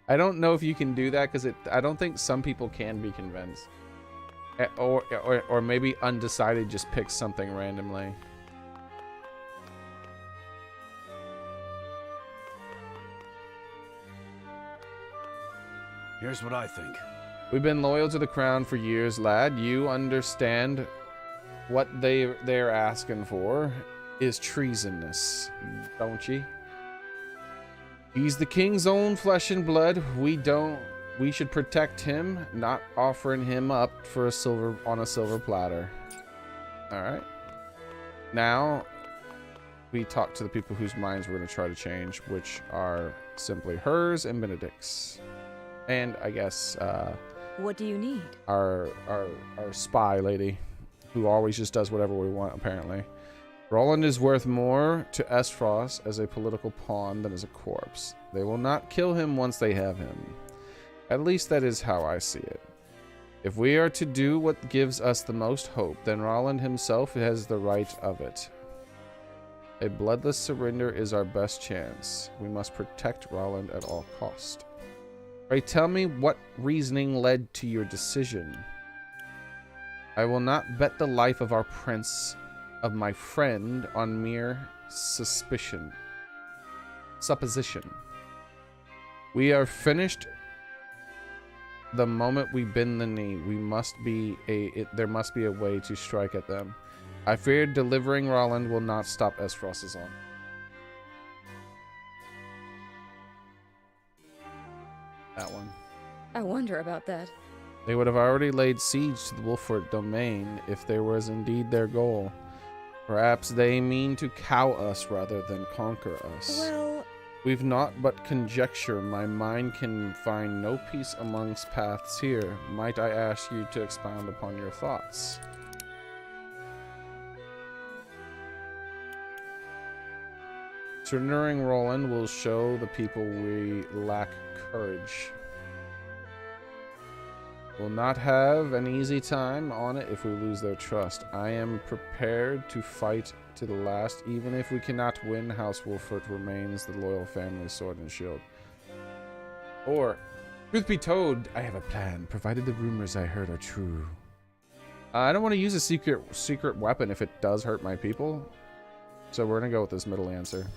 I don't know if you can do that because I don't think some people can be convinced. Or maybe undecided just picks something randomly. Here's what I think. We've been loyal to the crown for years, lad. You understand what they're asking for is treasonous, don't ye? He's the king's own flesh and blood. We should protect him, not offering him up for on a silver platter. All right. Now we talk to the people whose minds we're going to try to change, which are simply hers and Benedict's. And I guess what do you need? Our spy lady, who always just does whatever we want, apparently. Roland is worth more to Esfrost as a political pawn than as a corpse. They will not kill him once they have him. At least that is how I see it. If we are to do what gives us the most hope, then Roland himself has the right of it. A bloodless surrender is our best chance. We must protect Roland at all cost. Pray tell me what reasoning led to your decision. I will not bet the life of our prince, of my friend, on mere supposition. We are finished the moment we bend the knee. There must be a way to strike at them. I fear delivering Roland will not stop Esfrost's arm. That one. I wonder about that. They would have already laid siege to the Wolfort domain if there was indeed their goal. Perhaps they mean to cow us rather than conquer us. Well, we've naught but conjecture. My mind can find no peace amongst paths here. Might I ask you to expound upon your thoughts? Surrendering Roland will show the people we lack courage. We'll not have an easy time on it if we lose their trust. I am prepared to fight to the last, even if we cannot win. House Wolfert remains the loyal family's sword and shield. Or, truth be told, I have a plan, provided the rumors I heard are true. I don't want to use a secret weapon if it does hurt my people, so we're gonna go with this middle answer.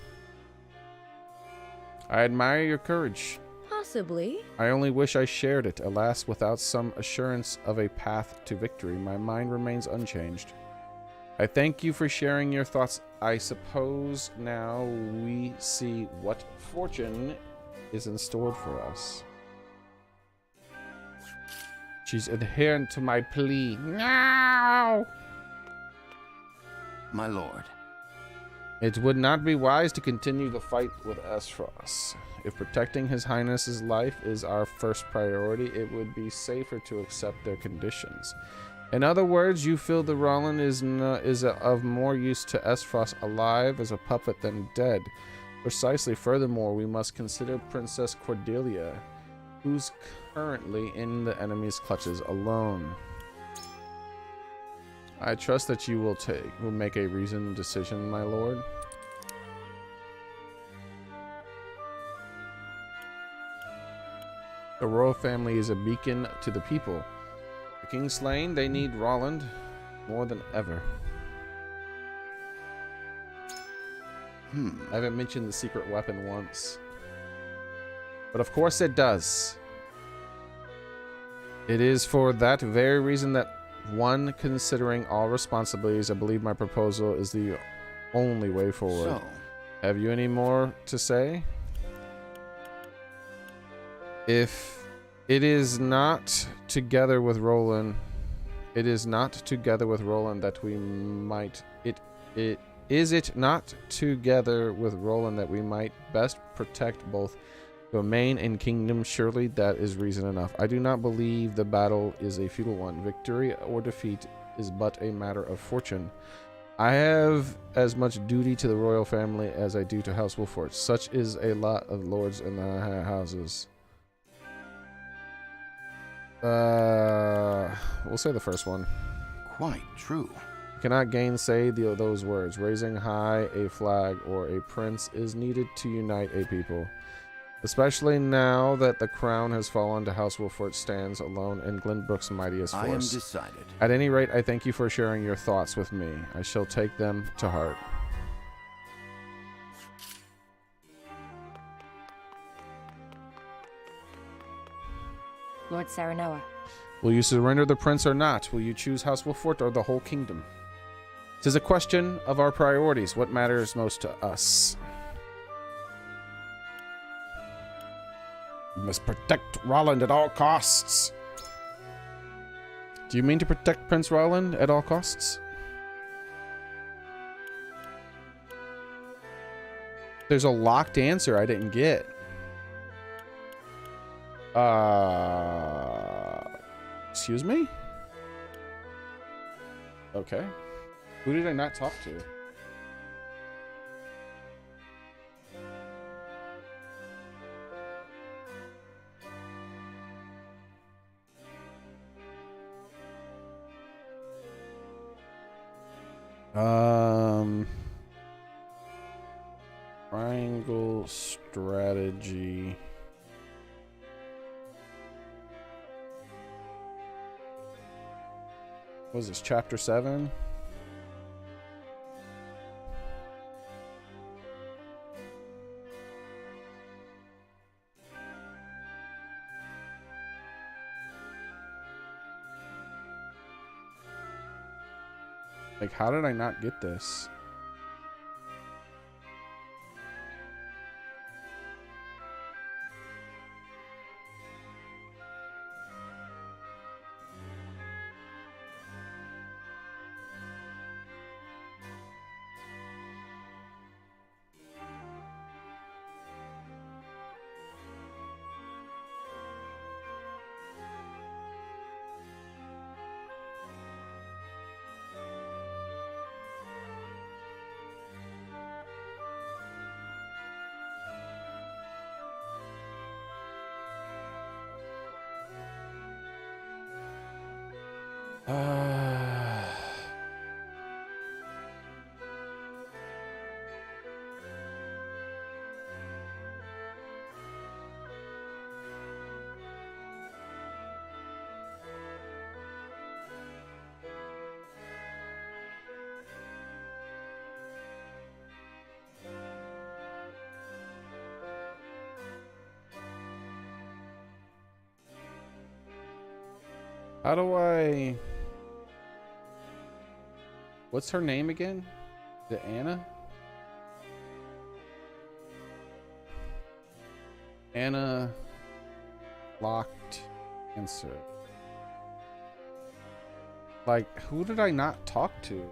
I admire your courage. possibly. I only wish I shared it. Alas, without some assurance of a path to victory, my mind remains unchanged. I thank you for sharing your thoughts. I suppose now we see what fortune is in store for us. She's adherent to my plea. No! My lord. It would not be wise to continue the fight with Esfros. If protecting His Highness's life is our first priority, it would be safer to accept their conditions. In other words, you feel the Roland is of more use to Esfros alive as a puppet than dead. Precisely. Furthermore, we must consider Princess Cordelia, who's currently in the enemy's clutches alone. I trust that you will make a reasoned decision, my lord. The royal family is a beacon to the people. The king slain, they need Roland more than ever. I haven't mentioned the secret weapon once. But of course it does. It is for that very reason that, one, considering all responsibilities, I believe my proposal is the only way forward. So, have you any more to say? If it is not together with Roland, that we might is it not together with Roland that we might best protect both domain and kingdom? Surely that is reason enough. I do not believe the battle is a futile one. Victory or defeat is but a matter of fortune. I have as much duty to the royal family as I do to House Wolfort. Such is a lot of lords in the houses. We'll say the first one. Quite true. Cannot gainsay those words. Raising high a flag or a prince is needed to unite a people. Especially now that the crown has fallen to House Wolfort stands alone in Glenbrook's mightiest force. I am decided. At any rate, I thank you for sharing your thoughts with me. I shall take them to heart. Lord Saranoa. Will you surrender the prince or not? Will you choose House Wolfort or the whole kingdom? It is a question of our priorities. What matters most to us? We must protect Roland at all costs. Do you mean to protect Prince Roland at all costs? There's a locked answer I didn't get. Excuse me? Okay. Who did I not talk to? Triangle strategy. What was this, chapter 7? Like, how did I not get this? How do I... What's her name again? Is it Anna? Anna locked answer. Like, who did I not talk to?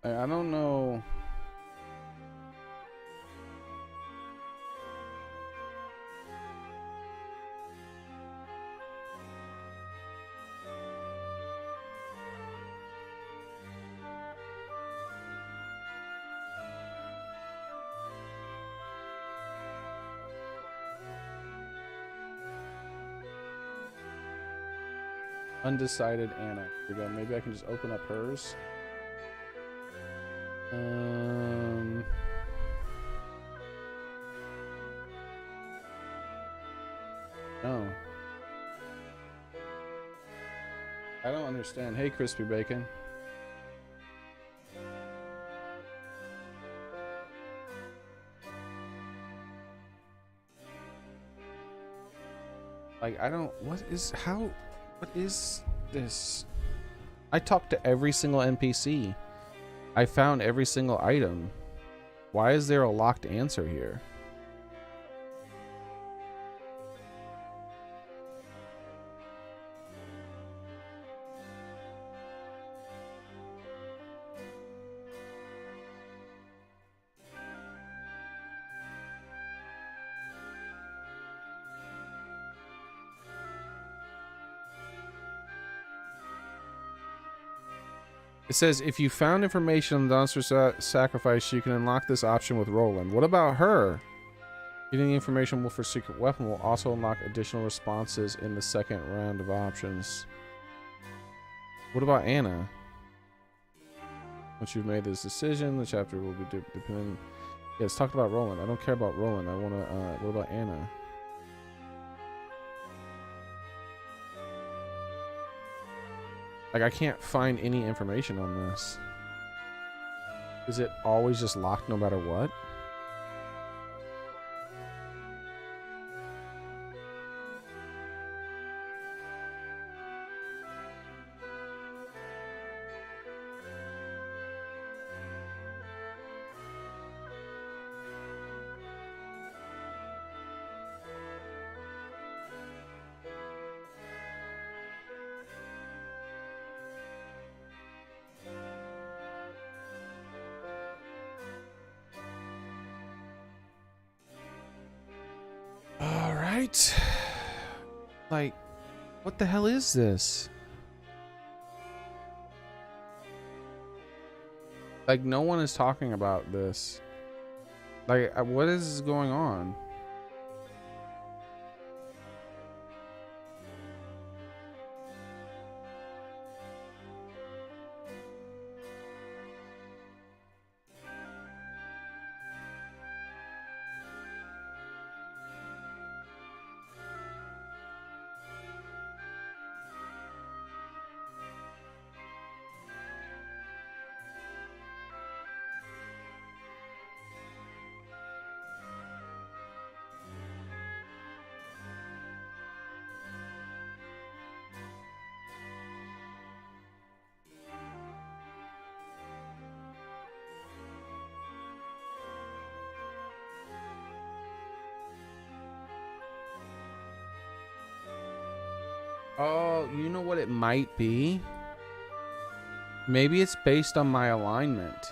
I don't know. Undecided Anna. Here we go. Maybe I can just open up hers. No. I don't understand. Hey, Crispy Bacon. Like, I don't... What is this? I talked to every single NPC. I found every single item. Why is there a locked answer here? It says, if you found information on the monster sacrifice, you can unlock this option with Roland. What about her? Getting the information for secret weapon will also unlock additional responses in the second round of options. What about Anna? Once you've made this decision, the chapter will be dependent. Yeah, it's talked about Roland. I don't care about Roland. I want to, what about Anna? Like, I can't find any information on this. Is it always just locked no matter what? Like, what the hell is this? Like, no one is talking about this. Like, what is going on? Oh, you know what it might be? Maybe it's based on my alignment.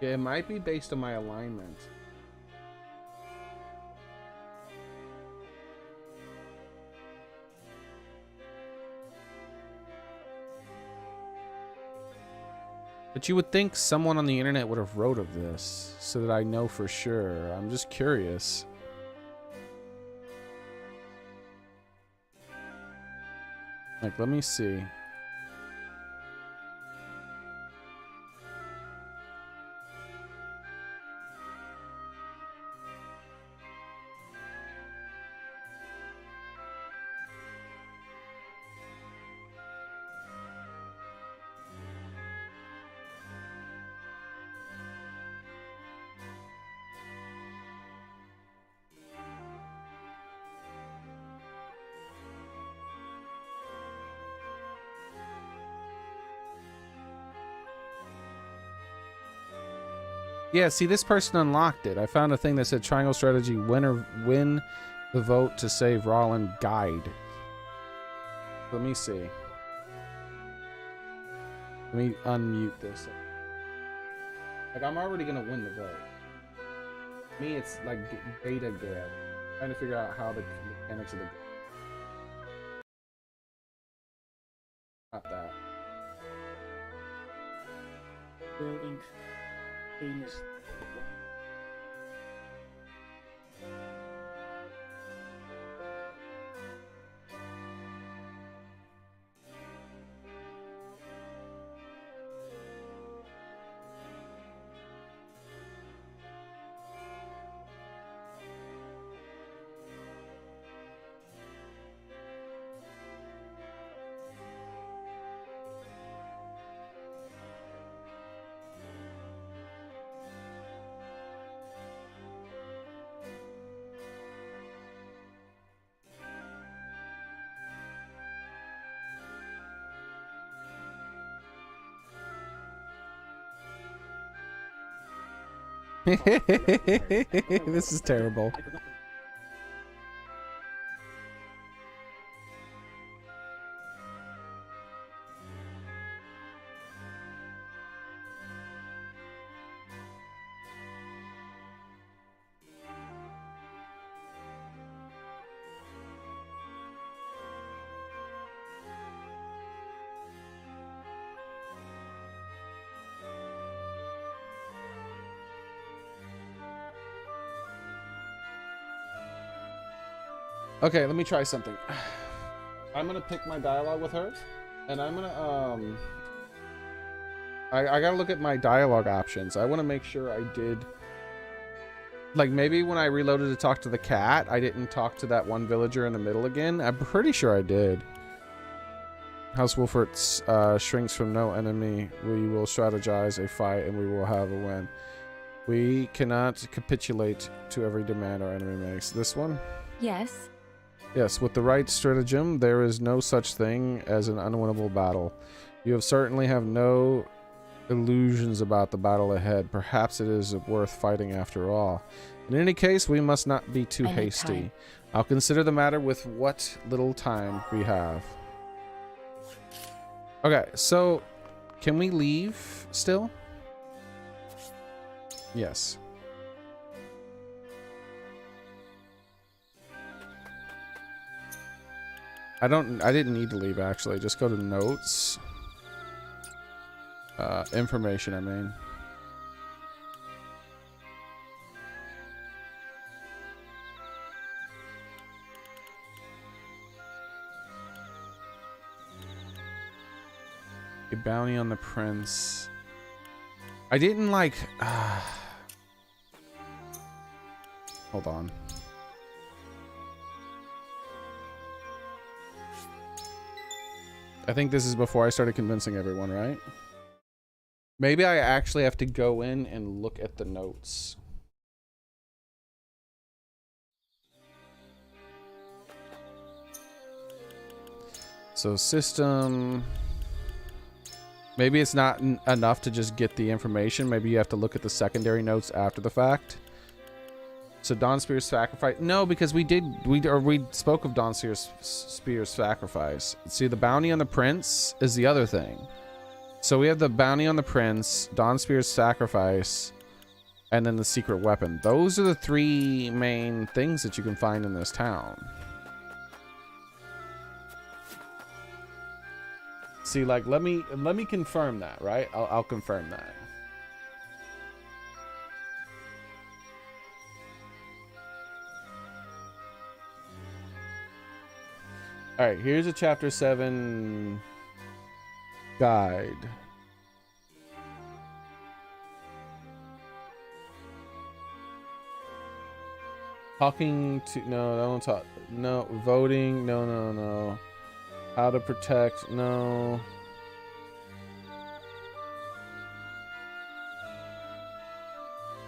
Yeah, it might be based on my alignment. But you would think someone on the internet would have wrote of this so that I know for sure. I'm just curious. Like, let me see. Yeah, see, this person unlocked it. I found a thing that said triangle strategy, win the vote to save Rollin guide. Let me see. Let me unmute this. Like, I'm already gonna win the vote. Me, it's like data gap. Trying to figure out how the mechanics of the not that. Building things. This is terrible. Okay, let me try something. I'm gonna pick my dialogue with her, and I'm gonna I gotta look at my dialogue options. I want to make sure I did, like, maybe when I reloaded to talk to the cat, I didn't talk to that one villager in the middle again. I'm pretty sure I did. House Wolfert shrinks from no enemy. We will strategize a fight, and we will have a win. We cannot capitulate to every demand our enemy makes. This one? Yes. Yes, with the right stratagem, there is no such thing as an unwinnable battle. You certainly have no illusions about the battle ahead. Perhaps it is worth fighting after all. In any case, we must not be too hasty. I'll consider the matter with what little time we have. Okay, so can we leave still? Yes. I didn't need to leave, actually. Just go to notes. Information, I mean. A bounty on the prince. I didn't like... Hold on. I think this is before I started convincing everyone, right? Maybe I actually have to go in and look at the notes. So system... Maybe it's not enough to just get the information. Maybe you have to look at the secondary notes after the fact. So Dawnspear's sacrifice. No, because we spoke of Dawnspear's sacrifice. See, the bounty on the prince is the other thing. So we have the bounty on the prince, Dawnspear's sacrifice, and then the secret weapon. Those are the three main things that you can find in this town. See, like, let me confirm that, right? I'll confirm that. All right, here's a chapter 7 guide. Talking to, no, don't talk. No, voting, no. How to protect, no.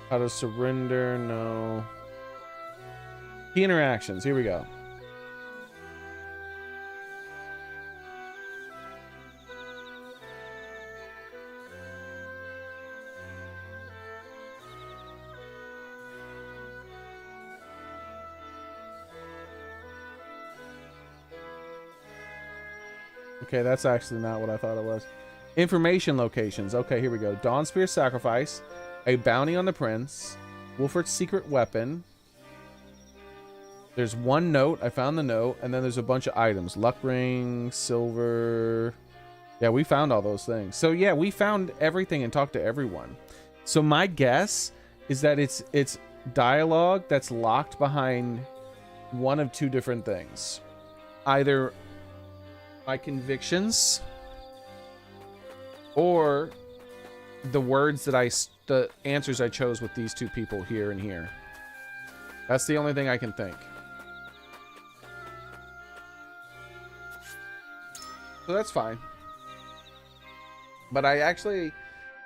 How to surrender, no. Key interactions, here we go. Okay, that's actually not what I thought it was. Information locations. Okay, here we go. Dawnspear's sacrifice, a bounty on the prince, Wolfert's secret weapon. There's one note. I found the note, and then there's a bunch of items. Luck ring, silver. Yeah, we found all those things. So yeah, we found everything and talked to everyone. So my guess is that it's dialogue that's locked behind one of two different things. Either my convictions or the words that the answers I chose with these two people here and here. That's the only thing I can think. So that's fine. But I actually,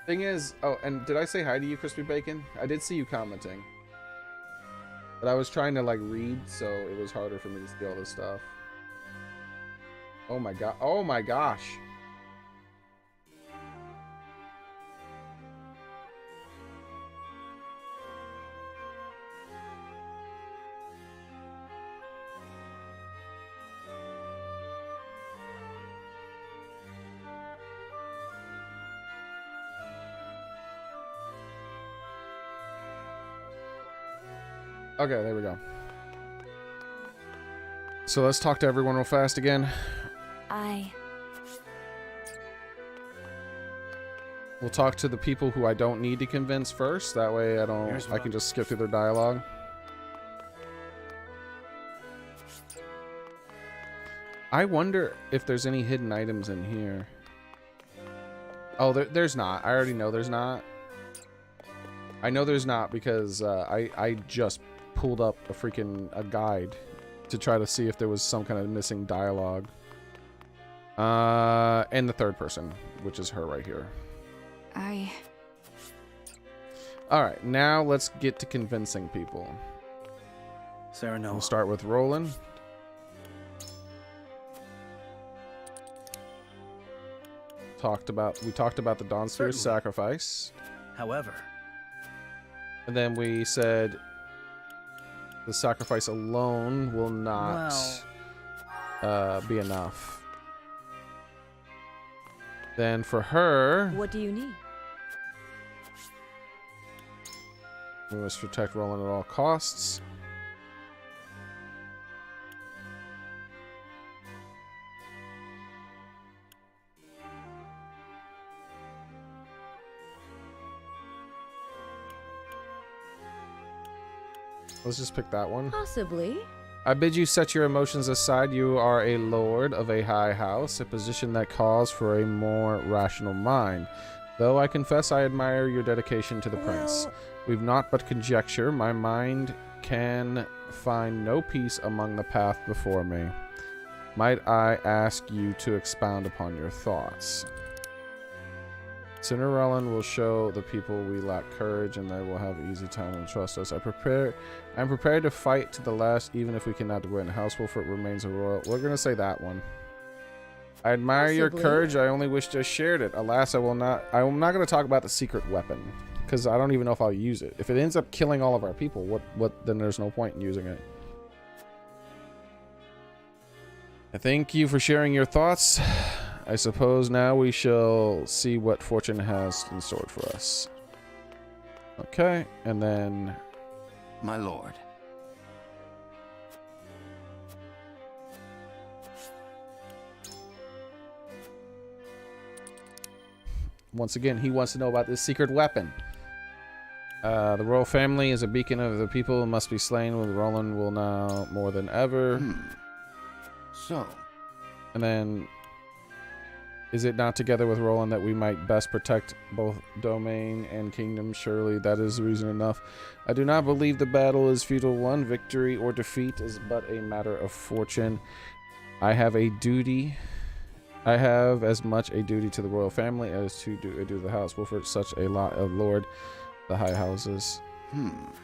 thing is, oh, and did I say hi to you, Crispy Bacon? I did see you commenting. But I was trying to like read, so it was harder for me to see all this stuff. Oh my god. Oh my gosh. Okay, there we go. So let's talk to everyone real fast again. We'll talk to the people who I don't need to convince first. That way I can just skip through their dialogue. I wonder if there's any hidden items in here. Oh, there's not. I already know there's not. I know there's not because I just pulled up a guide to try to see if there was some kind of missing dialogue. And the third person, which is her right here. Alright, now let's get to convincing people. Sarah, no. We'll start with Roland. We talked about the Dawnspear's sacrifice. However. And then we said the sacrifice alone will not be enough. Then for her, what do you need? We must protect Roland at all costs. Let's just pick that one. Possibly. I bid you set your emotions aside. You are a lord of a high house, a position that calls for a more rational mind. Though I confess I admire your dedication to the prince. We've naught but conjecture. My mind can find no peace among the path before me. Might I ask you to expound upon your thoughts? Cinderella will show the people we lack courage, and they will have easy time and trust us. I'm prepared to fight to the last, even if we cannot win. House Wolford remains a royal. We're gonna say that one. I admire your courage. I only wish I shared it. Alas, I will not. I'm not gonna talk about the secret weapon because I don't even know if I'll use it. If it ends up killing all of our people, what? Then there's no point in using it. I thank you for sharing your thoughts. I suppose now we shall see what fortune has in store for us. Okay, and then... My lord. Once again, he wants to know about this secret weapon. The royal family is a beacon of the people and must be slain. With Roland will now more than ever. So. And then... Is it not together with Roland that we might best protect both domain and kingdom? Surely that is reason enough. I do not believe the battle is futile one. Victory or defeat is but a matter of fortune. I have a duty. I have as much a duty to the royal family as to do the house. Wolford, such a lot of lord, the high houses.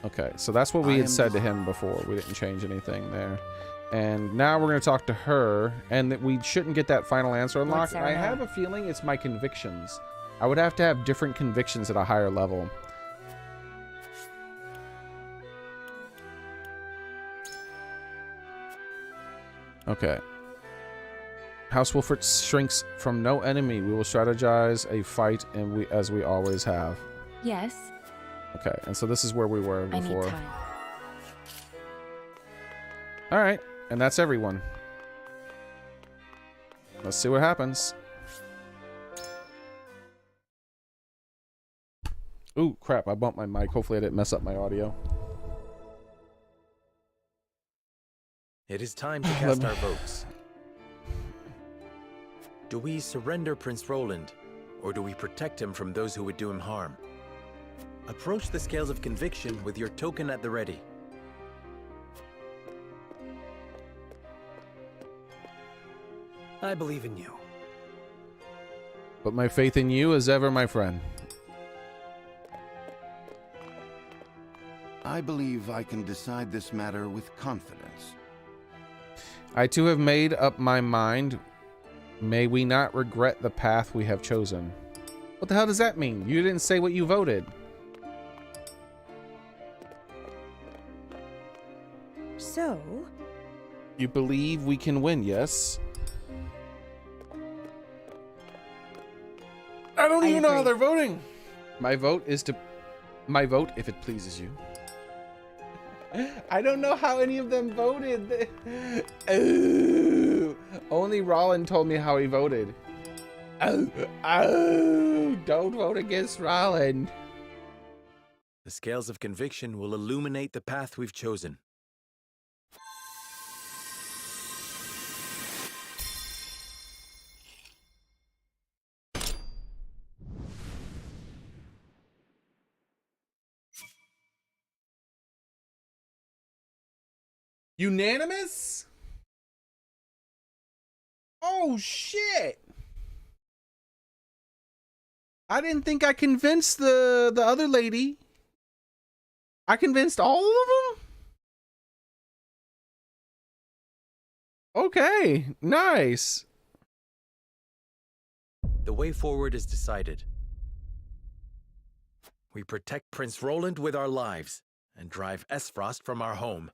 Okay, so that's what we had said to him before. We didn't change anything there. And now we're going to talk to her, and that we shouldn't get that final answer unlocked. I have a feeling it's my convictions. I would have to have different convictions at a higher level. Okay. House Wolford shrinks from no enemy. We will strategize a fight, and as we always have. Yes. Okay, and so this is where we were before. I need time. All right. And that's everyone. Let's see what happens. Ooh, crap. I bumped my mic. Hopefully I didn't mess up my audio. It is time to cast our votes. Do we surrender Prince Roland, or do we protect him from those who would do him harm? Approach the scales of conviction with your token at the ready. I believe in you. But my faith in you is ever my friend. I believe I can decide this matter with confidence. I too have made up my mind. May we not regret the path we have chosen. What the hell does that mean? You didn't say what you voted. So? You believe we can win, yes? I don't even know how they're voting. My vote is to... My vote, if it pleases you. I don't know how any of them voted. Oh, only Roland told me how he voted. Oh, don't vote against Roland. The scales of conviction will illuminate the path we've chosen. Unanimous? Oh, shit. I didn't think I convinced the other lady. I convinced all of them? Okay, nice. The way forward is decided. We protect Prince Roland with our lives and drive Esfrost from our home.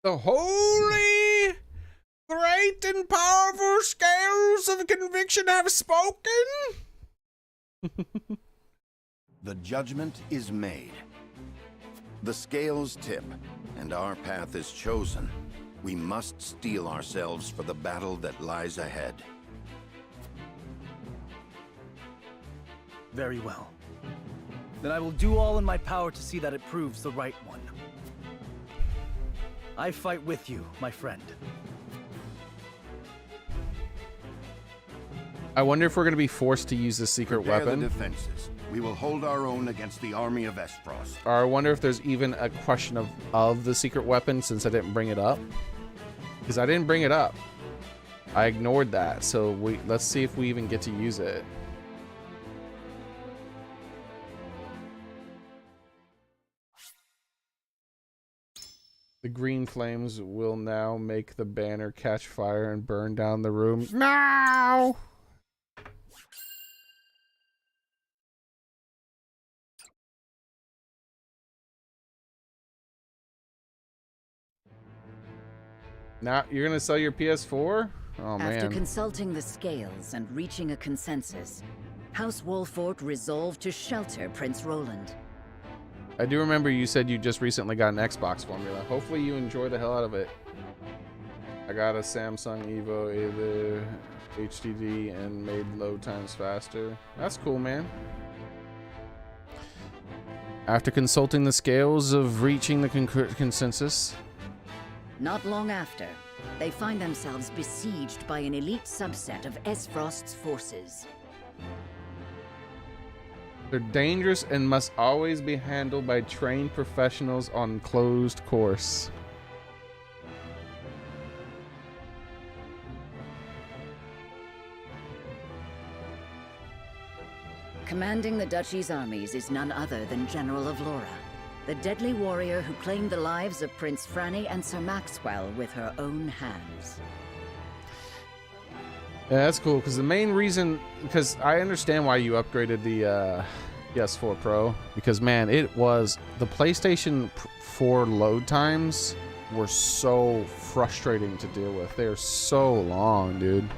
The holy, great and powerful scales of conviction have spoken. The judgment is made. The scales tip, and our path is chosen. We must steel ourselves for the battle that lies ahead. Very well. Then I will do all in my power to see that it proves the right one. I fight with you, my friend. I wonder if we're going to be forced to use this secret Prepare weapon. the defenses. We will hold our own against the army of Esfrost. Or I wonder if there's even a question of the secret weapon since I didn't bring it up. Because I didn't bring it up. I ignored that. So let's see if we even get to use it. The green flames will now make the banner catch fire and burn down the room. No! Now you're gonna sell your PS4? Oh man. After consulting the scales and reaching a consensus, House Wolfort resolved to shelter Prince Roland. I do remember you said you just recently got an Xbox formula. Hopefully you enjoy the hell out of it. I got a Samsung Evo either HDD and made load times faster. That's cool, man. After consulting the scales of reaching the consensus. Not long after, they find themselves besieged by an elite subset of Esfrost's forces. They're dangerous and must always be handled by trained professionals on closed course. Commanding the Duchy's armies is none other than General of Laura, the deadly warrior who claimed the lives of Prince Franny and Sir Maxwell with her own hands. Yeah, that's cool, because the main reason, because I understand why you upgraded the PS4 Pro, because man, it was, the PlayStation 4 load times were so frustrating to deal with. They're so long, dude.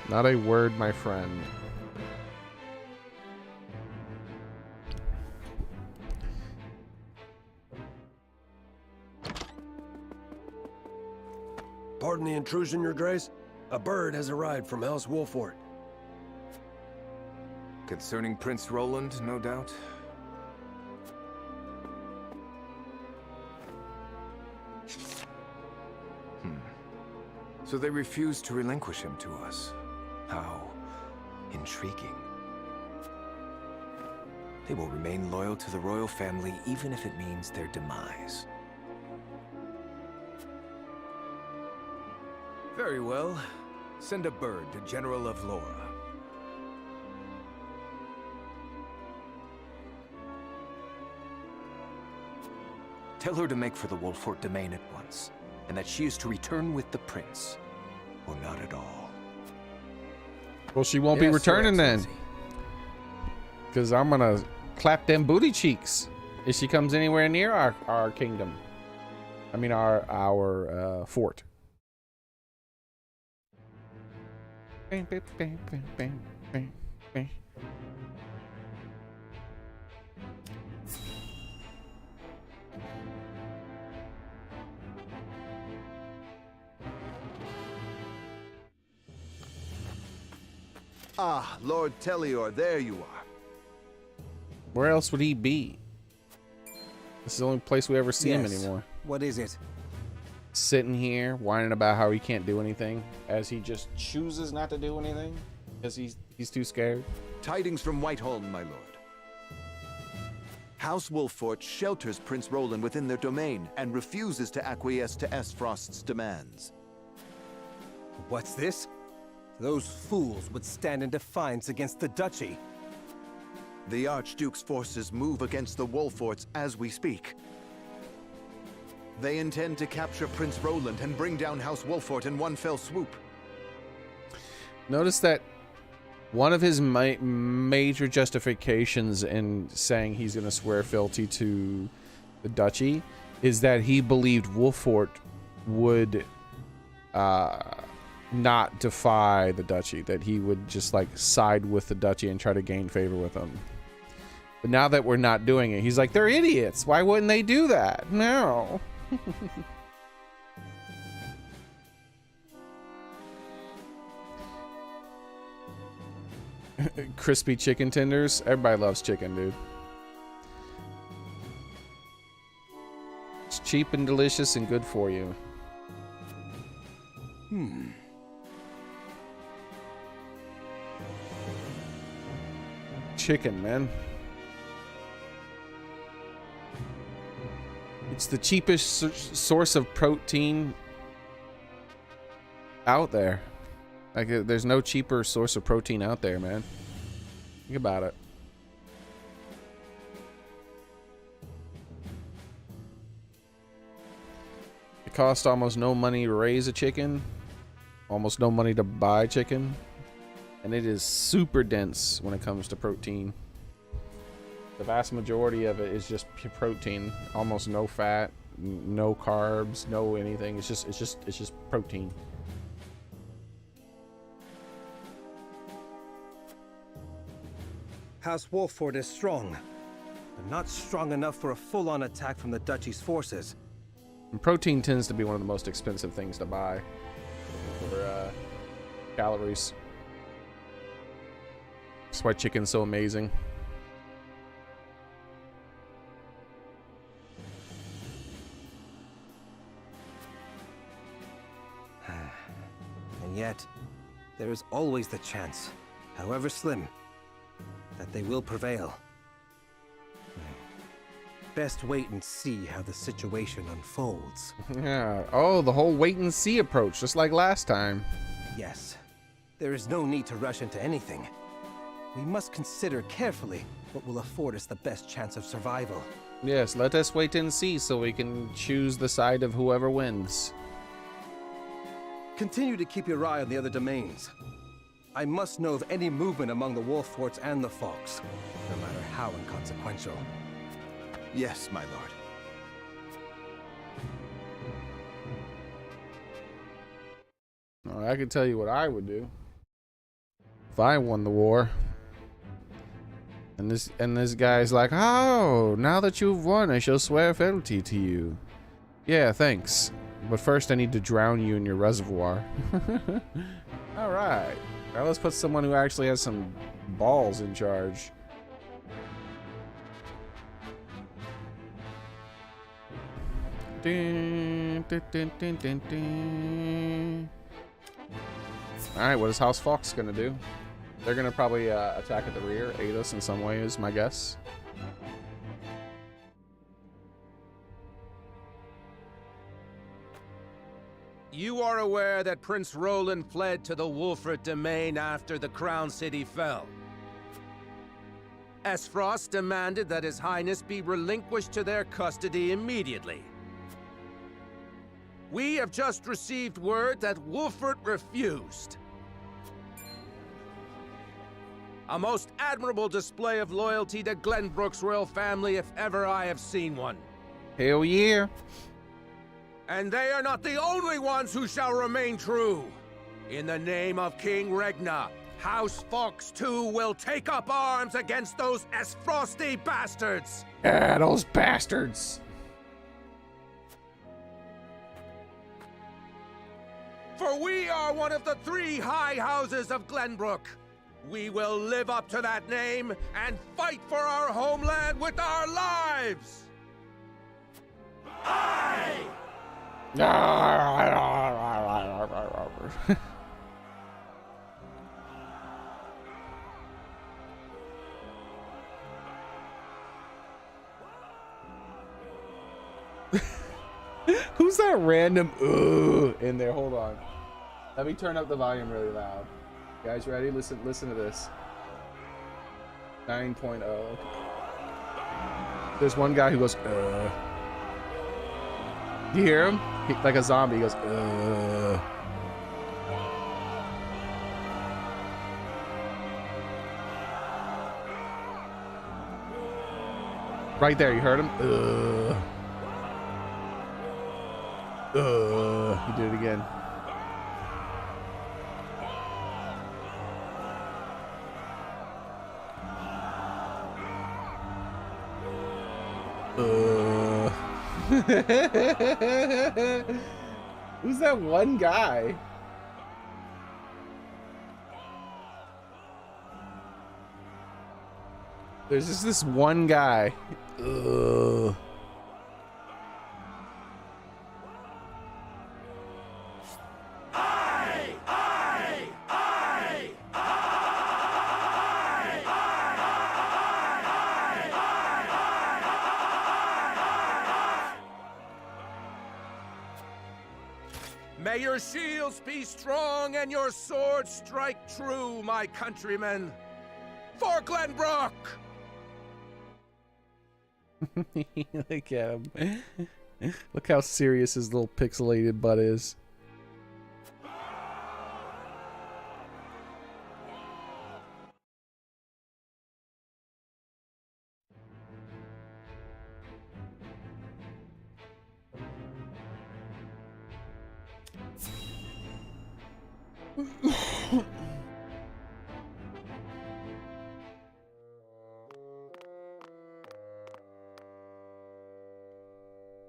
Not a word, my friend. Pardon the intrusion, Your Grace. A bird has arrived from House Wolfort. Concerning Prince Roland, no doubt? So they refuse to relinquish him to us. How intriguing. They will remain loyal to the royal family even if it means their demise. Very well. Send a bird to General of Laura. Tell her to make for the Wolfort domain at once, and that she is to return with the prince, or not at all. Well, she won't be returning then. Because I'm going to clap them booty cheeks if she comes anywhere near our kingdom. I mean, our fort. Bang, bang, bang, bang, bang, bang, bang. Ah, Lord Tellior, there you are. Where else would he be? This is the only place we ever see him anymore. What is it? Sitting here, whining about how he can't do anything, as he just chooses not to do anything, because he's too scared. Tidings from Whiteholm, my lord. House Wolfort shelters Prince Roland within their domain and refuses to acquiesce to Esfrost's demands. What's this? Those fools would stand in defiance against the Duchy. The Archduke's forces move against the Wolforts as we speak. They intend to capture Prince Roland and bring down House Wolfort in one fell swoop. Notice that one of his major justifications in saying he's going to swear fealty to the Duchy is that he believed Wolfort would not defy the Duchy, that he would just like side with the Duchy and try to gain favor with them. But now that we're not doing it, he's like, they're idiots. Why wouldn't they do that? No. Crispy chicken tenders. Everybody loves chicken, dude. cheap and delicious and good for you. Chicken, man. It's the cheapest source of protein out there. Like, there's no cheaper source of protein out there, man. Think about it. It costs almost no money to raise a chicken, almost no money to buy chicken, and it is super dense when it comes to protein. The vast majority of it is just pure protein, almost no fat, no carbs, no anything. It's just protein. House Wolford is strong, but not strong enough for a full-on attack from the Duchy's forces. And protein tends to be one of the most expensive things to buy for calories. That's why chicken's so amazing. And yet, there is always the chance, however slim, that they will prevail. Best wait and see how the situation unfolds. Yeah. Oh, the whole wait and see approach, just like last time. Yes. There is no need to rush into anything. We must consider carefully what will afford us the best chance of survival. Yes, let us wait and see so we can choose the side of whoever wins. Continue to keep your eye on the other domains. I must know of any movement among the wolf forts and the fox, no matter how inconsequential. Yes, my lord. Oh, I can tell you what I would do if I won the war. And this guy's like, oh, now that you've won, I shall swear fealty to you. Yeah, thanks. But first I need to drown you in your reservoir. All right. Now let's put someone who actually has some balls in charge. Alright, what is House Fox gonna do? They're gonna probably attack at the rear, aid us in some way is my guess. You are aware that Prince Roland fled to the Wolford domain after the Crown City fell. Esfrost demanded that His Highness be relinquished to their custody immediately. We have just received word that Wolford refused. A most admirable display of loyalty to Glenbrook's royal family if ever I have seen one. Hell yeah. And they are not the only ones who shall remain true. In the name of King Regna, House Fox too will take up arms against those Esfrosty bastards. Ah, those bastards. For we are one of the 3 high houses of Glenbrook. We will live up to that name and fight for our homeland with our lives. Aye! Who's that random in there? Hold on. Let me turn up the volume really loud. You guys ready? Listen to this. 9.0. There's one guy who goes You hear him? Like a zombie, he goes Right there, you heard him? He did it again. Who's that one guy? There's just this one guy. May your shields be strong and your swords strike true, my countrymen. For Glenbrook! Look at him. Look how serious his little pixelated butt is.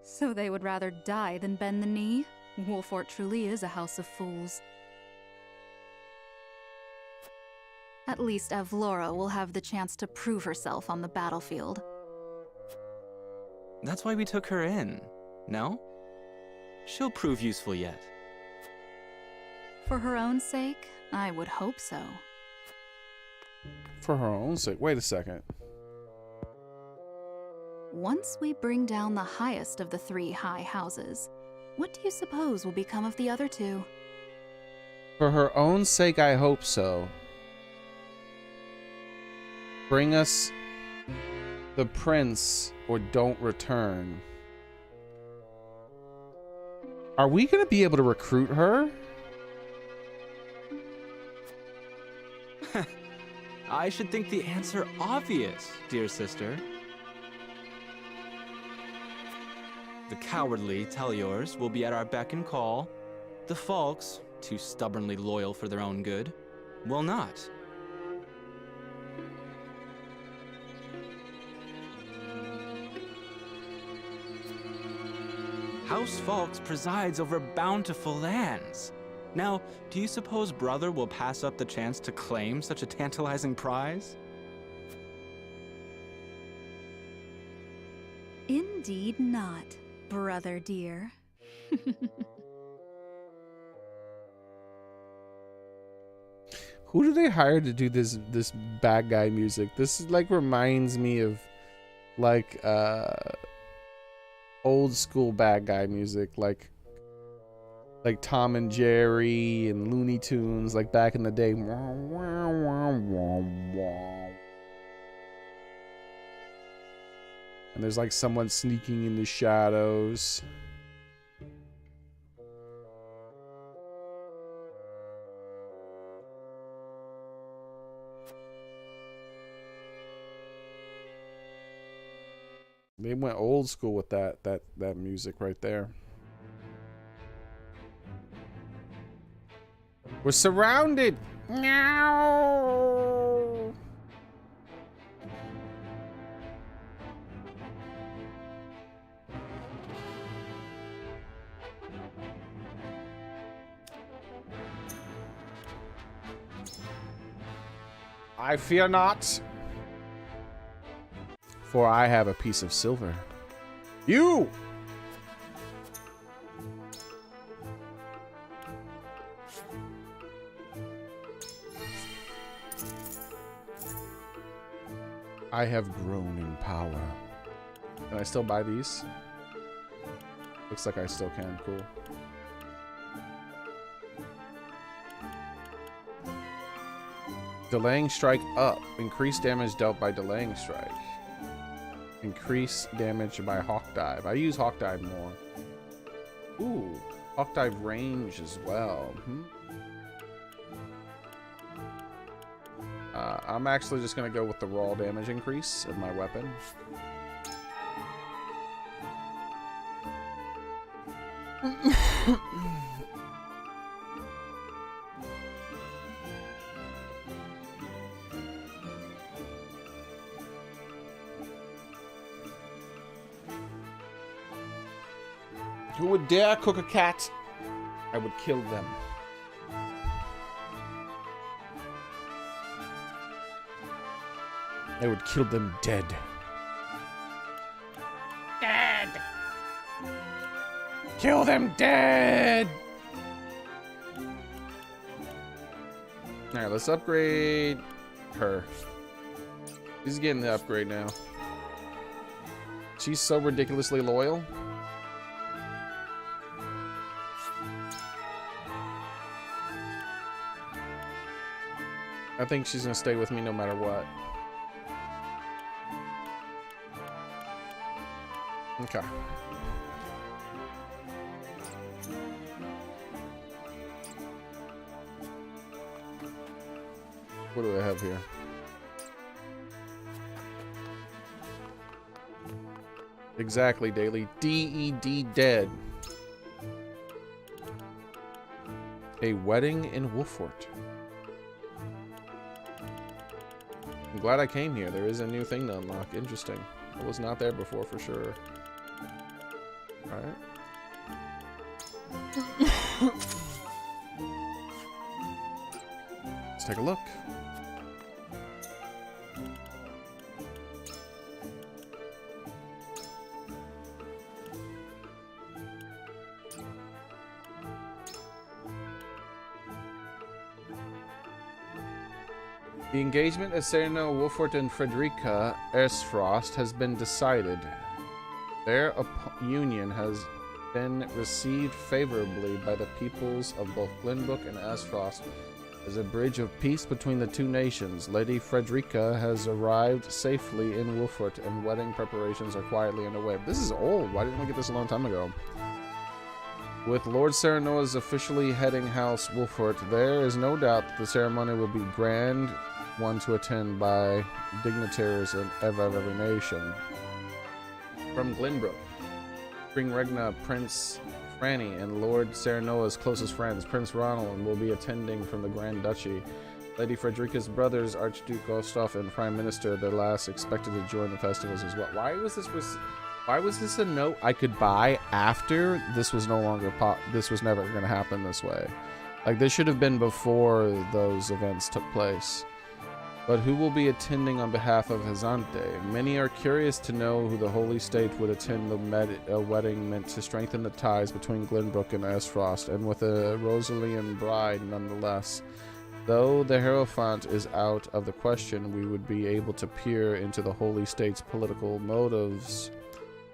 So they would rather die than bend the knee? Wolfort truly is a house of fools. At least Avlora will have the chance to prove herself on the battlefield. That's why we took her in, no? She'll prove useful yet. For her own sake, I would hope so. For her own sake. Wait a second. Once we bring down the highest of the 3 high houses, what do you suppose will become of the other 2? For her own sake, I hope so. Bring us the prince or don't return. Are we going to be able to recruit her? I should think the answer obvious, dear sister. The cowardly Teliors will be at our beck and call. The Falks, too stubbornly loyal for their own good, will not. House Falks presides over bountiful lands. Now, do you suppose Brother will pass up the chance to claim such a tantalizing prize? Indeed not, brother dear. Who do they hire to do this bad guy music? This is like reminds me of like old school bad guy music, like Tom and Jerry and Looney Tunes, like back in the day. And there's like someone sneaking in the shadows. They went old school with that music right there. We're surrounded. Meow. I fear not, for I have a piece of silver. You! I have grown in power. Can I still buy these? Looks like I still can. Cool. Delaying strike up. Increase damage dealt by delaying strike. Increase damage by hawk dive. I use hawk dive more. Ooh, hawk dive range as well. I'm actually just gonna go with the raw damage increase of my weapon. Who would dare cook a cat? I would kill them. I would kill them dead. Dead! Kill them dead! Alright, let's upgrade her. She's getting the upgrade now. She's so ridiculously loyal. I think she's gonna stay with me no matter what. Okay. What do I have here? Exactly, Daily. DED dead. A wedding in Wolfort. I'm glad I came here. There is a new thing to unlock. Interesting. It was not there before for sure. Alright. Let's take a look. The engagement of Sereno, Wolfort, and Frederica Ersfrost has been decided. Their union has been received favorably by the peoples of both Glenbrook and Ersfrost as a bridge of peace between the two nations. Lady Frederica has arrived safely in Wolfort, and wedding preparations are quietly underway. This is old. Why didn't we get this a long time ago? With Lord Serenoa's officially heading House Wolfort, there is no doubt that the ceremony will be grand one to attend by dignitaries of every nation. From Glenbrook, Spring Regna, Prince Franny, and Lord Serenoa's closest friends, Prince Ronald, will be attending from the Grand Duchy. Lady Frederica's brothers, Archduke Gustav and Prime Minister, the last, expected to join the festivals as well. Why was this a note I could buy after this was no longer this was never going to happen this way? Like, this should have been before those events took place. But who will be attending on behalf of Hazante? Many are curious to know who the Holy State would attend the wedding meant to strengthen the ties between Glenbrook and Ersfrost, and with a Rosalian bride nonetheless. Though the Hierophant is out of the question, we would be able to peer into the Holy State's political motives,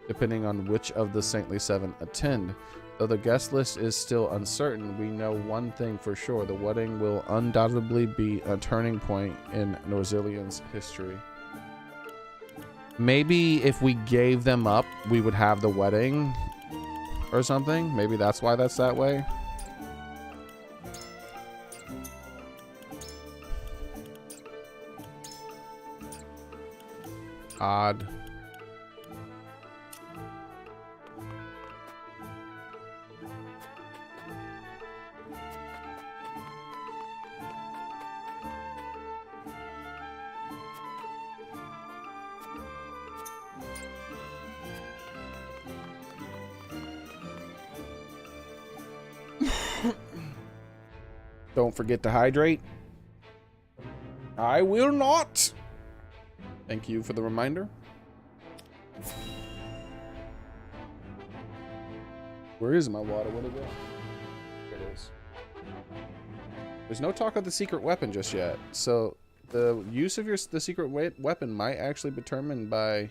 depending on which of the Saintly Seven attend. Though the guest list is still uncertain, we know one thing for sure. The wedding will undoubtedly be a turning point in Norzilian's history. Maybe if we gave them up, we would have the wedding or something. Maybe that's why that's that way. Odd. Don't forget to hydrate. I will not. Thank you for the reminder. Where is my water? Where'd it go? There it is. There's no talk of the secret weapon just yet. So the use of the secret weapon might actually be determined by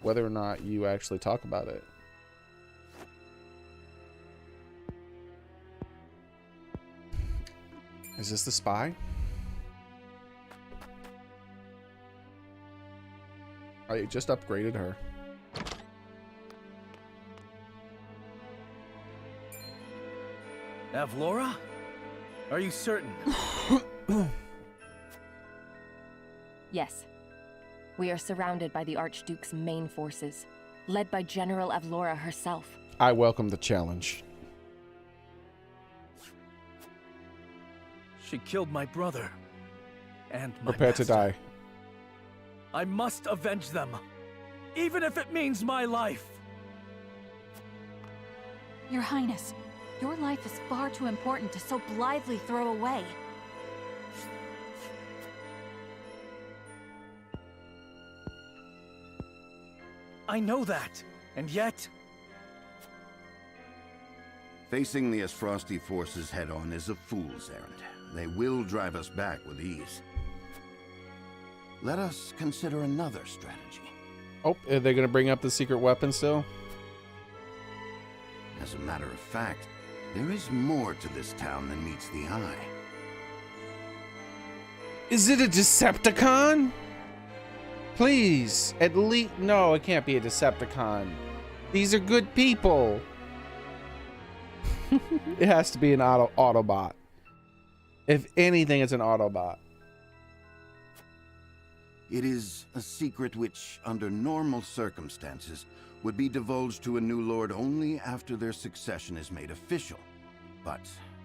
whether or not you actually talk about it. Is this the spy? I just upgraded her. Avlora? Are you certain? Yes. We are surrounded by the Archduke's main forces, led by General Avlora herself. I welcome the challenge. She killed my brother. And my Prepare to die. I must avenge them. Even if it means my life. Your Highness, your life is far too important to so blithely throw away. I know that, and yet... Facing the Ersfrosti forces head-on is a fool's errand. They will drive us back with ease. Let us consider another strategy. Oh, are they going to bring up the secret weapon still? As a matter of fact, there is more to this town than meets the eye. Is it a Decepticon? Please, at least... No, it can't be a Decepticon. These are good people. It has to be an Autobot. If anything, it's an Autobot. It is a secret which, under normal circumstances, would be divulged to a new lord only after their succession is made official. But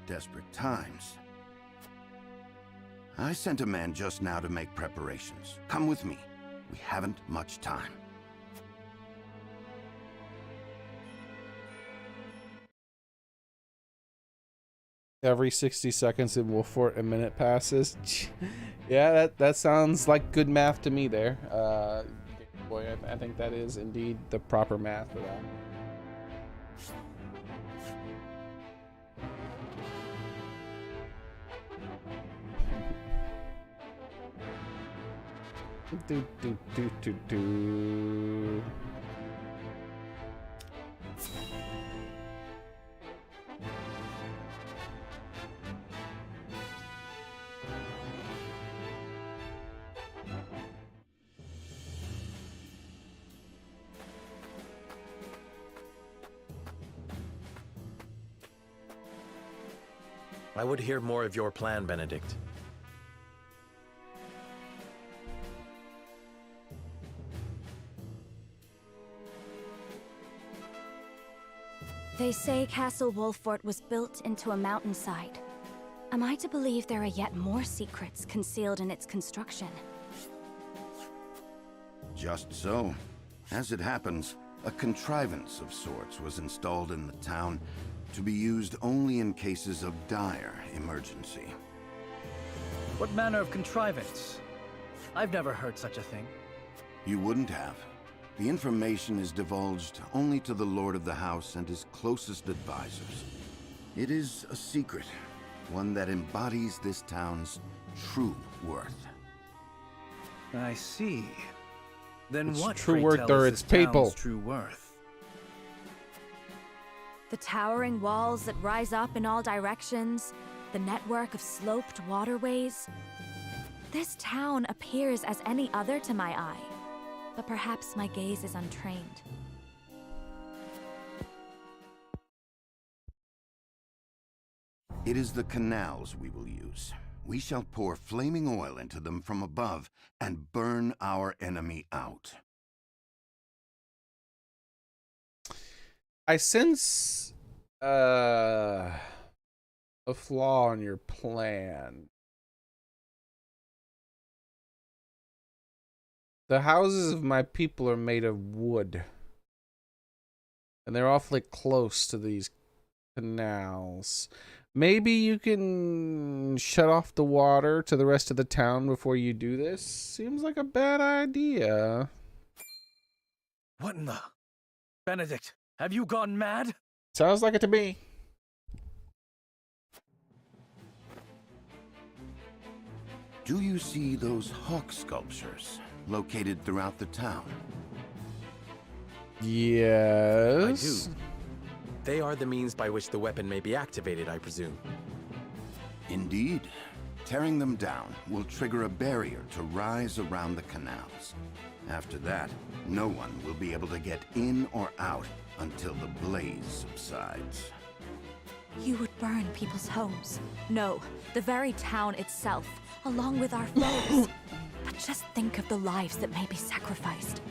desperate times. I sent a man just now to make preparations. Come with me. We haven't much time. Every 60 seconds in Wolfort, a minute passes. Yeah, that sounds like good math to me there. Boy, I think that is indeed the proper math for that. Do. I would hear more of your plan, Benedict. They say Castle Wolfort was built into a mountainside. Am I to believe there are yet more secrets concealed in its construction? Just so. As it happens, a contrivance of sorts was installed in the town to be used only in cases of dire emergency. What manner of contrivance? I've never heard such a thing. You wouldn't have. The information is divulged only to the Lord of the House and his closest advisors. It is a secret, one that embodies this town's true worth. I see. Then It's what, true pray worth tell, or is it's this people? town's true worth? The towering walls that rise up in all directions, the network of sloped waterways. This town appears as any other to my eye, but perhaps my gaze is untrained. It is the canals we will use. We shall pour flaming oil into them from above and burn our enemy out. I sense a flaw in your plan. The houses of my people are made of wood, and they're awfully close to these canals. Maybe you can shut off the water to the rest of the town before you do this? Seems like a bad idea. What in the... Benedict, have you gone mad? Sounds like it to me. Do you see those hawk sculptures located throughout the town? Yes. I do. They are the means by which the weapon may be activated, I presume. Indeed. Tearing them down will trigger a barrier to rise around the canals. After that, no one will be able to get in or out until the blaze subsides. You would burn people's homes. No, the very town itself, along with our foes. But just think of the lives that may be sacrificed.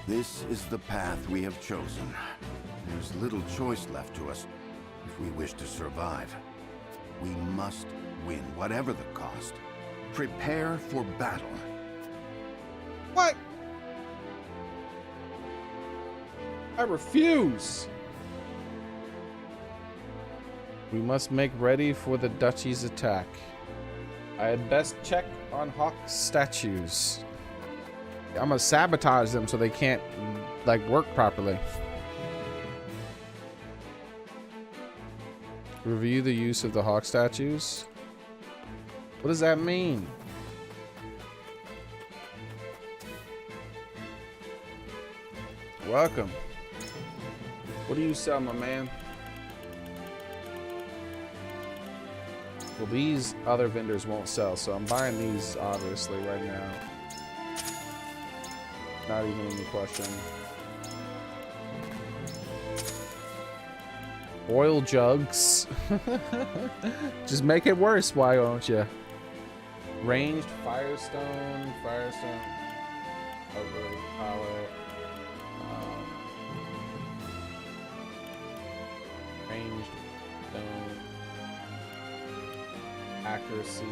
This is the path we have chosen. There's little choice left to us if we wish to survive. We must win, whatever the cost. Prepare for battle. What? I refuse. We must make ready for the duchy's attack. I had best check on Hawk statues. I'm gonna sabotage them so they can't, like, work properly. Review the use of the Hawk statues. What does that mean? Welcome. What do you sell, my man? Well, these other vendors won't sell, so I'm buying these obviously right now. Not even any question. Oil jugs. Just make it worse, why don't you? Ranged Firestone. Ugly palette. Ranged stone. Accuracy.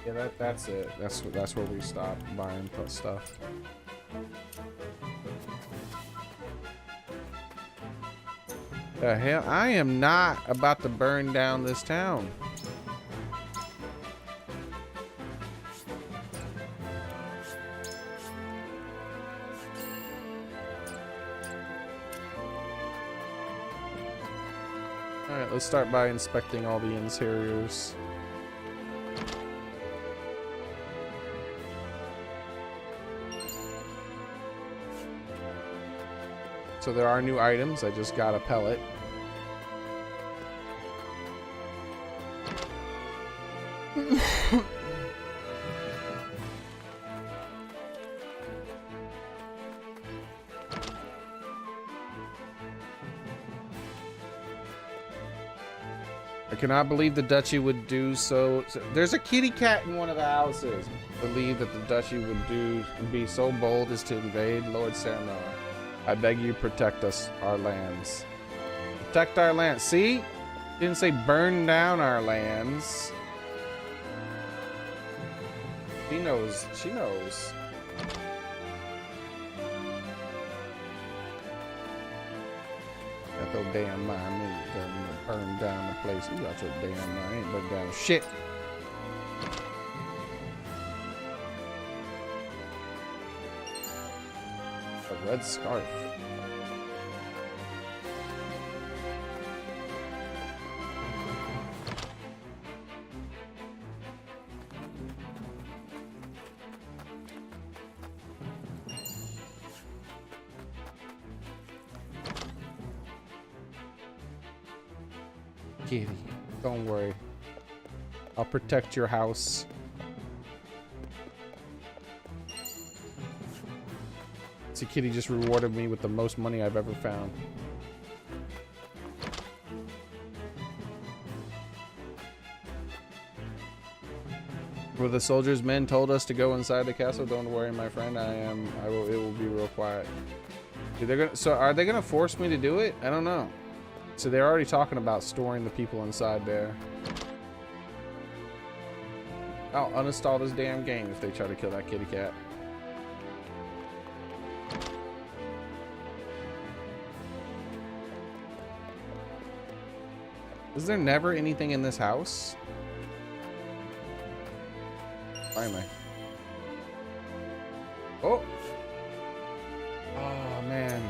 Yeah, that's it. That's where we stop buying stuff. The hell? I am not about to burn down this town. Alright, let's start by inspecting all the interiors. So there are new items. I just got a pellet. I cannot believe the duchy would do so. There's a kitty cat in one of the houses. Believe that the duchy would be so bold as to invade Lord Sermo. I beg you, protect us, our lands. Protect our lands. See? Didn't say burn down our lands. She knows. She knows. Got those damn mind me. Burn down the place. You got your damn mind. I ain't burn down shit. A red scarf. Kitty, don't worry. I'll protect your house. See, Kitty just rewarded me with the most money I've ever found. Were the soldiers' men told us to go inside the castle? Don't worry, my friend. I will. It will be real quiet. So are they gonna force me to do it? I don't know. So they're already talking about storing the people inside there. I'll uninstall this damn game if they try to kill that kitty cat. Is there never anything in this house? Finally. Oh! Oh, man.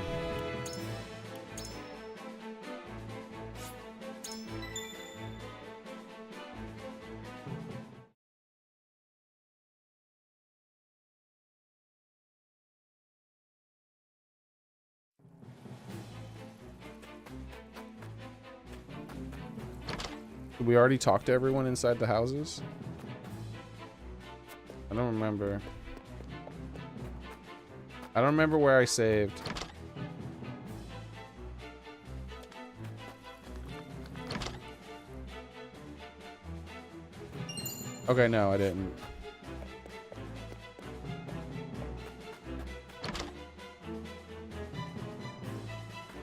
Did we already talk to everyone inside the houses? I don't remember. I don't remember where I saved. Okay, no, I didn't.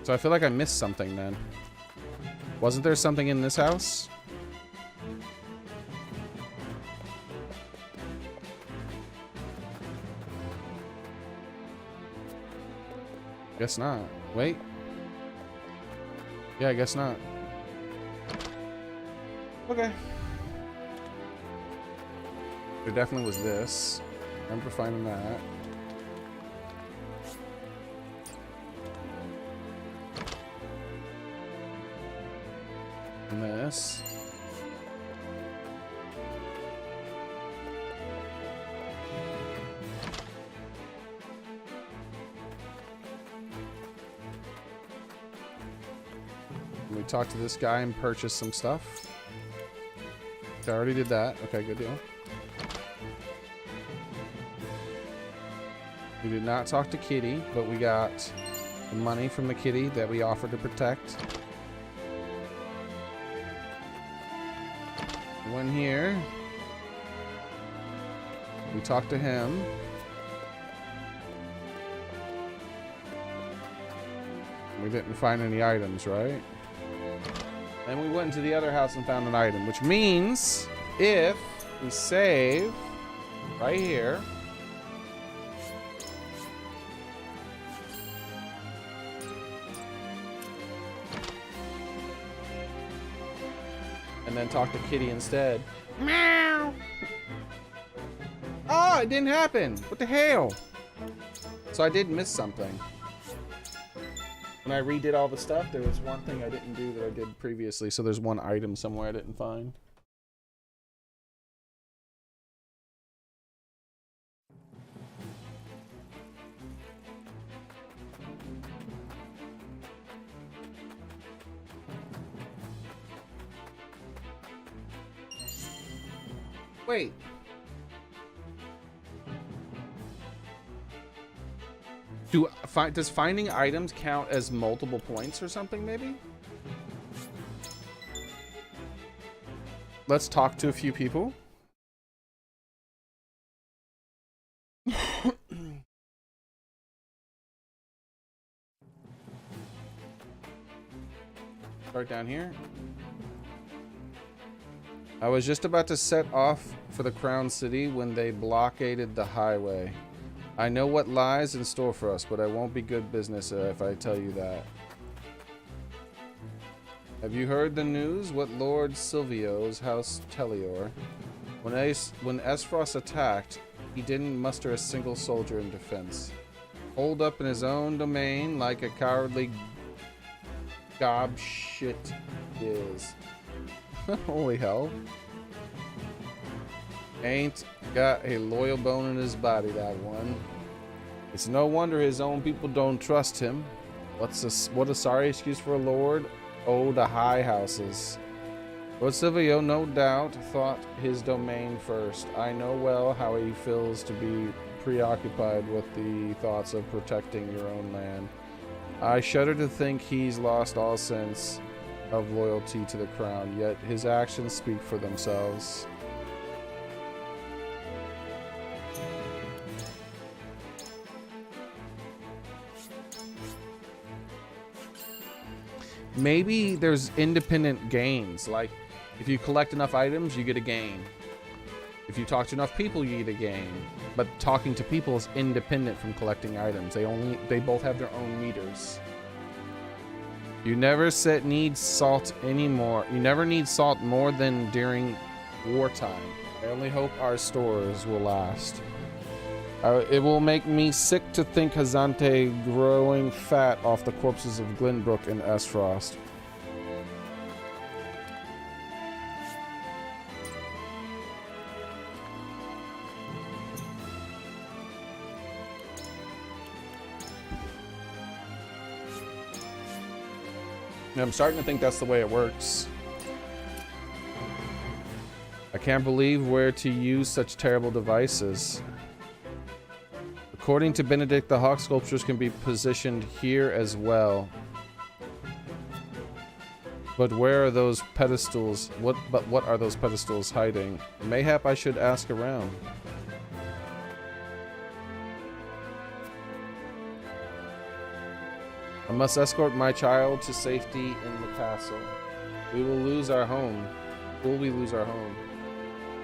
So I feel like I missed something then. Wasn't there something in this house? Guess not. Wait. Yeah, I guess not. Okay. There definitely was this. I remember finding that. And this. We talked to this guy and purchased some stuff. I already did that. Okay, good deal. We did not talk to Kitty, but we got the money from the kitty that we offered to protect. Went here. We talked to him. We didn't find any items, right? And we went into the other house and found an item, which means if we save right here, and then talk to Kitty instead. Meow! Oh, it didn't happen. What the hell? So I did miss something. When I redid all the stuff, there was one thing I didn't do that I did previously. So there's one item somewhere I didn't find. Wait. Does finding items count as multiple points or something, maybe? Let's talk to a few people. Start down here. I was just about to set off for the Crown City when they blockaded the highway. I know what lies in store for us, but I won't be good business if I tell you that. Have you heard the news? What Lord Silvio's house Tellior? When Esfrost attacked, he didn't muster a single soldier in defense. Holed up in his own domain like a cowardly gobshit is. Holy hell. Ain't got a loyal bone in his body, that one. It's no wonder his own people don't trust him. What a sorry excuse for a lord. Oh, the high houses. Lord Silvio, no doubt, thought his domain first. I know well how he feels to be preoccupied with the thoughts of protecting your own land. I shudder to think he's lost all sense of loyalty to the crown, yet his actions speak for themselves. Maybe there's independent gains, like if you collect enough items, you get a gain. If you talk to enough people, you get a gain. But talking to people is independent from collecting items. They both have their own meters. You never need salt anymore. You never need salt more than during wartime. I only hope our stores will last. It will make me sick to think Hazante growing fat off the corpses of Glenbrook and Esfrost. I'm starting to think that's the way it works. I can't believe where to use such terrible devices. According to Benedict, the hawk sculptures can be positioned here as well. But where are those pedestals? What are those pedestals hiding? Mayhap I should ask around. I must escort my child to safety in the castle. We will lose our home. Will we lose our home?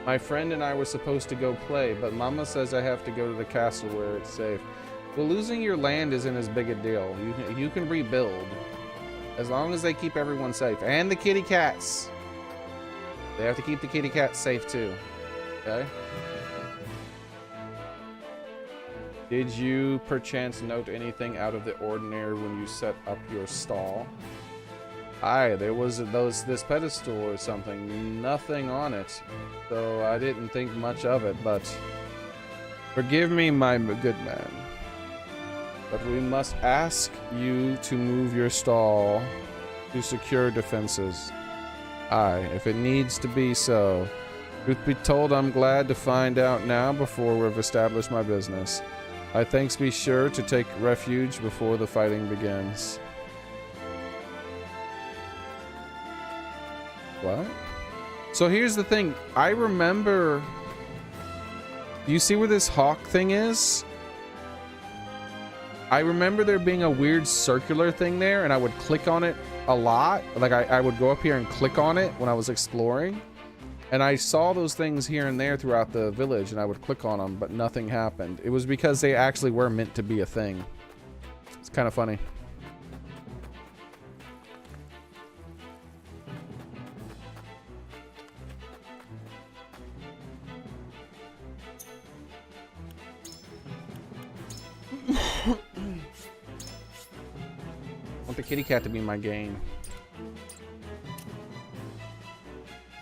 My friend and I were supposed to go play, but Mama says I have to go to the castle where it's safe. Well, losing your land isn't as big a deal. You can rebuild. As long as they keep everyone safe. And the kitty cats. They have to keep the kitty cats safe too. Okay? Did you perchance note anything out of the ordinary when you set up your stall? Aye, there was this pedestal or something, nothing on it, so I didn't think much of it, but forgive me, my good man, but we must ask you to move your stall to secure defenses. Aye, if it needs to be so. Truth be told, I'm glad to find out now before we've established my business. I thanks be sure to take refuge before the fighting begins. What? So here's the thing. I remember... Do you see where this hawk thing is? I remember there being a weird circular thing there, and I would click on it a lot. Like, I would go up here and click on it when I was exploring. And I saw those things here and there throughout the village, and I would click on them, but nothing happened. It was because they actually were meant to be a thing. It's kind of funny. I want the kitty cat to be my game.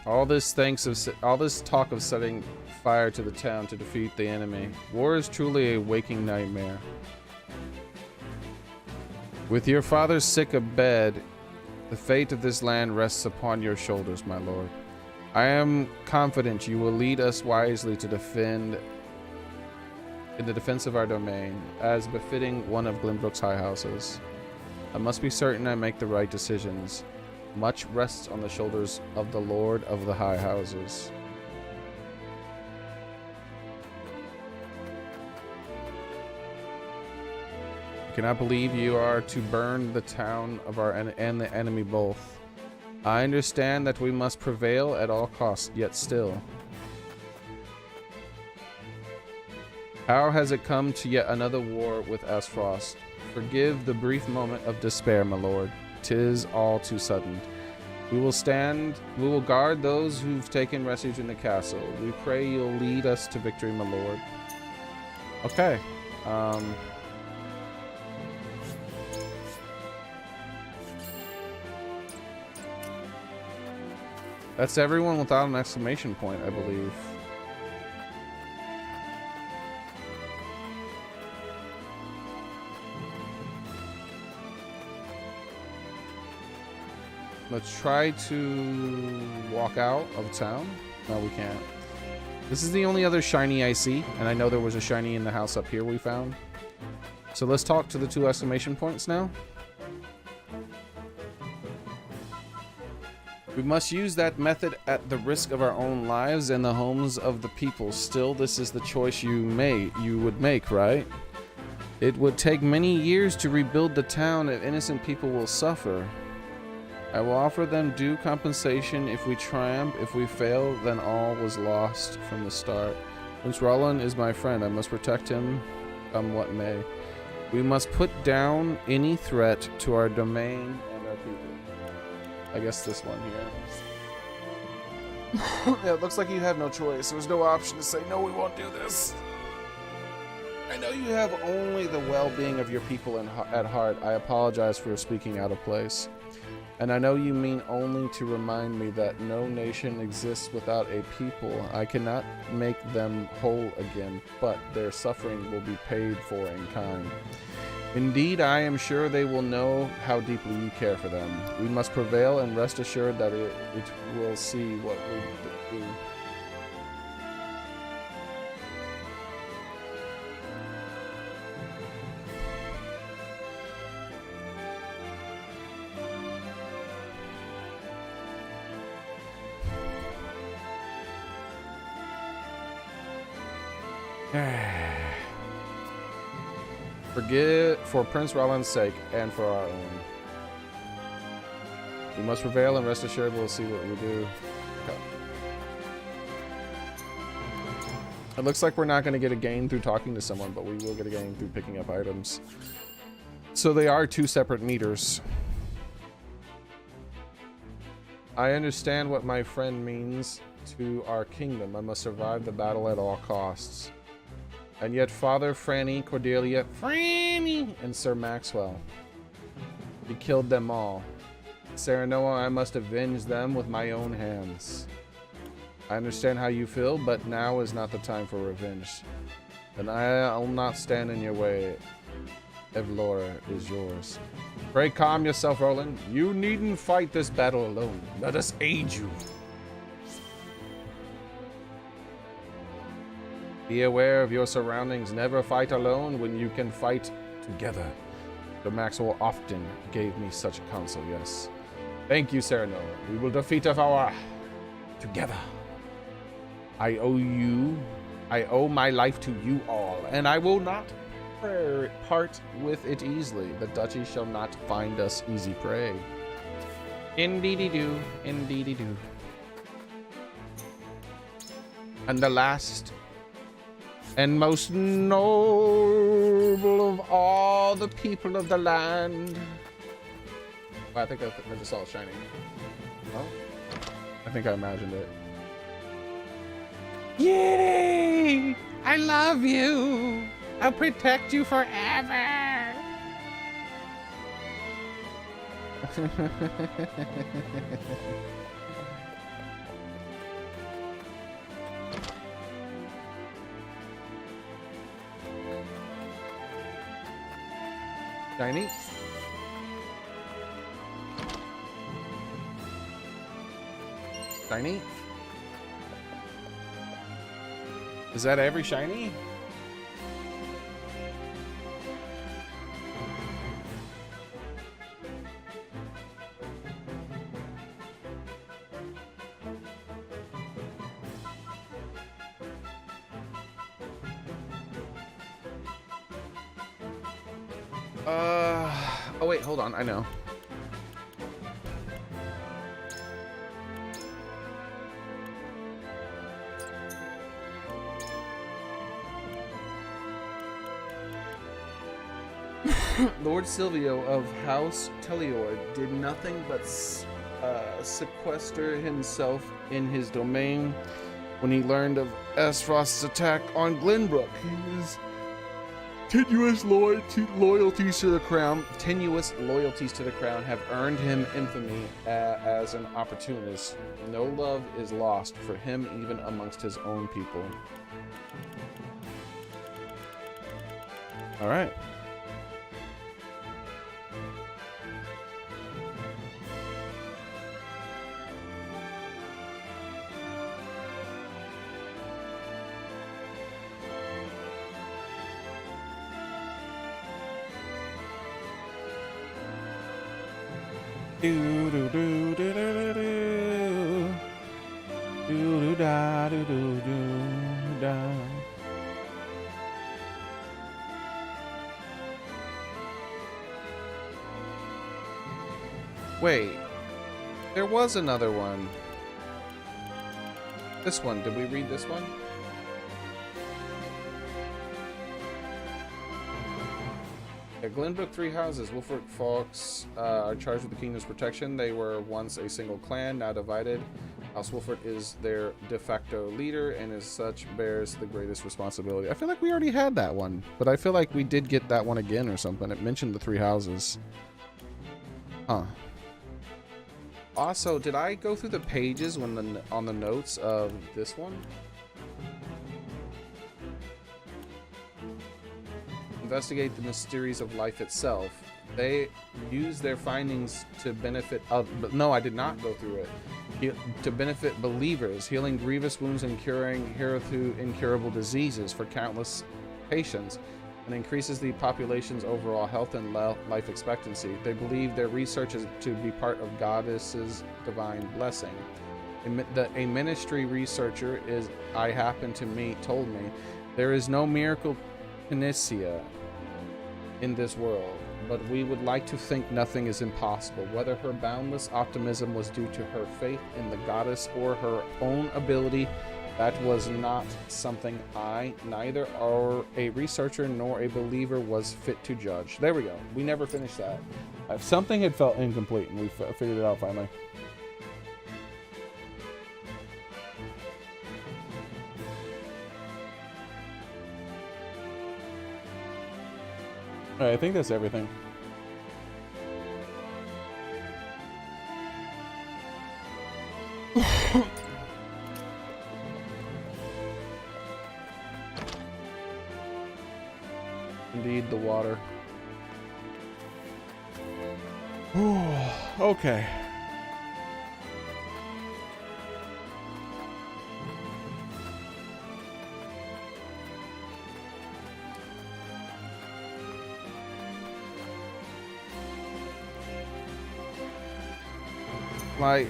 All this talk of setting fire to the town to defeat the enemy. War is truly a waking nightmare. With your father sick abed, the fate of this land rests upon your shoulders, my lord. I am confident you will lead us wisely to defend in the defense of our domain, as befitting one of Glenbrook's high houses. I must be certain I make the right decisions. Much rests on the shoulders of the Lord of the High Houses. I cannot believe you are to burn the town of our and the enemy both. I understand that we must prevail at all costs, yet still. How has it come to yet another war with Asfrost? Forgive the brief moment of despair, my lord. 'Tis all too sudden. We will guard those who've taken refuge in the castle. We pray you'll lead us to victory, my lord. Okay. That's everyone without an exclamation point, I believe. Let's try to walk out of town. No, we can't. This is the only other shiny I see, and I know there was a shiny in the house up here we found. So let's talk to the 2 exclamation points now. We must use that method at the risk of our own lives and the homes of the people. Still, this is the choice you would make, right? It would take many years to rebuild the town, and innocent people will suffer. I will offer them due compensation if we triumph. If we fail, then all was lost from the start. Prince Roland is my friend. I must protect him, come what may. We must put down any threat to our domain and our people. I guess this one here. Yeah, it looks like you have no choice. There's no option to say, no, we won't do this. I know you have only the well-being of your people at heart. I apologize for speaking out of place. And I know you mean only to remind me that no nation exists without a people. I cannot make them whole again, but their suffering will be paid for in kind. Indeed, I am sure they will know how deeply you care for them. We must prevail, and rest assured that it will see what we do. Forgive for Prince Roland's sake and for our own. We must prevail, and rest assured we'll see what we do. Okay. It looks like we're not going to get a gain through talking to someone, but we will get a gain through picking up items. So they are 2 separate meters. I understand what my friend means to our kingdom. I must survive the battle at all costs. And yet Father, Franny, Cordelia, and Sir Maxwell. He killed them all. Serenoa, I must avenge them with my own hands. I understand how you feel, but now is not the time for revenge. And I'll not stand in your way. Evlora is yours. Pray calm yourself, Roland. You needn't fight this battle alone. Let us aid you. Be aware of your surroundings. Never fight alone when you can fight together. Sir Maxwell often gave me such counsel, yes. Thank you, Sereno. We will defeat Evlora together. I owe my life to you all, and I will not part with it easily. The duchy shall not find us easy prey. Indeedy-do, indeedy-do. And the last and most noble of all the people of the land. Oh, I think I just saw it shining. Oh, I think I imagined it. Yay! I love you! I'll protect you forever! Shiny? Shiny? Is that every shiny? Oh wait, hold on, I know. Lord Silvio of House Teleor did nothing but sequester himself in his domain when he learned of Aesfrost's attack on Glenbrook. His tenuous loyalties to the crown have earned him infamy as an opportunist. No love is lost for him even amongst his own people. All right. Do do do do do do do do da do do do da. Wait, there was another one. This one, did we read this one? Glenbrook, 3 houses. Wolford Fox are charged with the kingdom's protection. They were once a single clan, now divided. House Wolford is their de facto leader and as such bears the greatest responsibility. I feel like we already had that one, but I feel like we did get that one again or something. It mentioned the 3 houses. Huh. Also, did I go through the pages when on the notes of this one? Investigate the mysteries of life itself. They use their findings to benefit but no, I did not go through it. To benefit believers, healing grievous wounds and curing hitherto incurable diseases for countless patients, and increases the population's overall health and life expectancy. They believe their research is to be part of Goddess's divine blessing. A ministry researcher I happened to meet told me there is no miracle panacea in this world, but we would like to think nothing is impossible. Whether her boundless optimism was due to her faith in the goddess or her own ability, that was not something neither a researcher nor a believer was fit to judge. There we go. We never finished that. Something had felt incomplete, and we figured it out finally. All right, I think that's everything. Indeed, the water. Okay. Like,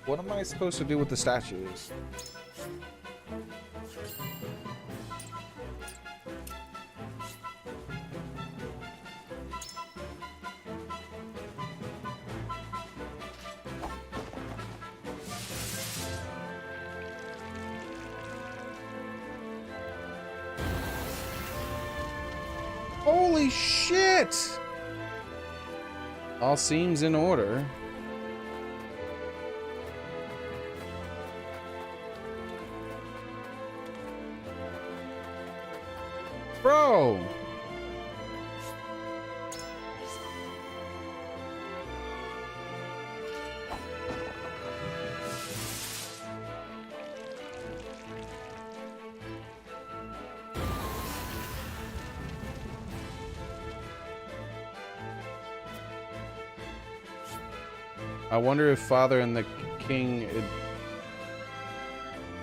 what am I supposed to do with the statues? Holy shit! All seems in order. Bro! I wonder if Father and the King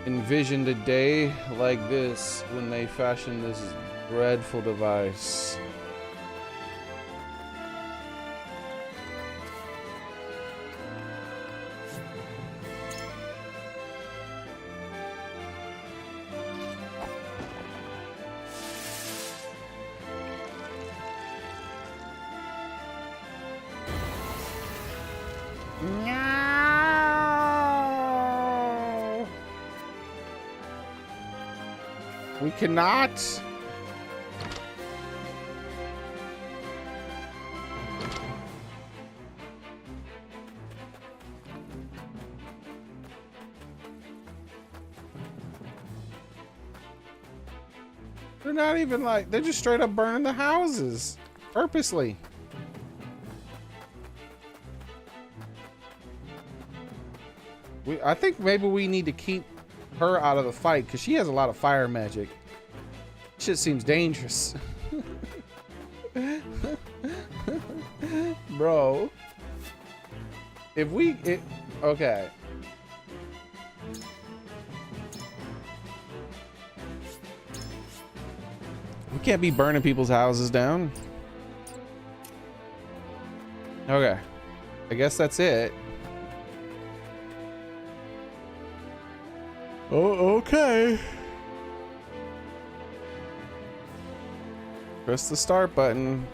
envisioned a day like this when they fashioned this dreadful device. No! We cannot. They're not even like, they're just straight up burning the houses purposely. I think maybe we need to keep her out of the fight because she has a lot of fire magic. Shit seems dangerous. Bro. If we... okay. We can't be burning people's houses down. Okay. I guess that's it. Oh, okay. Press the start button.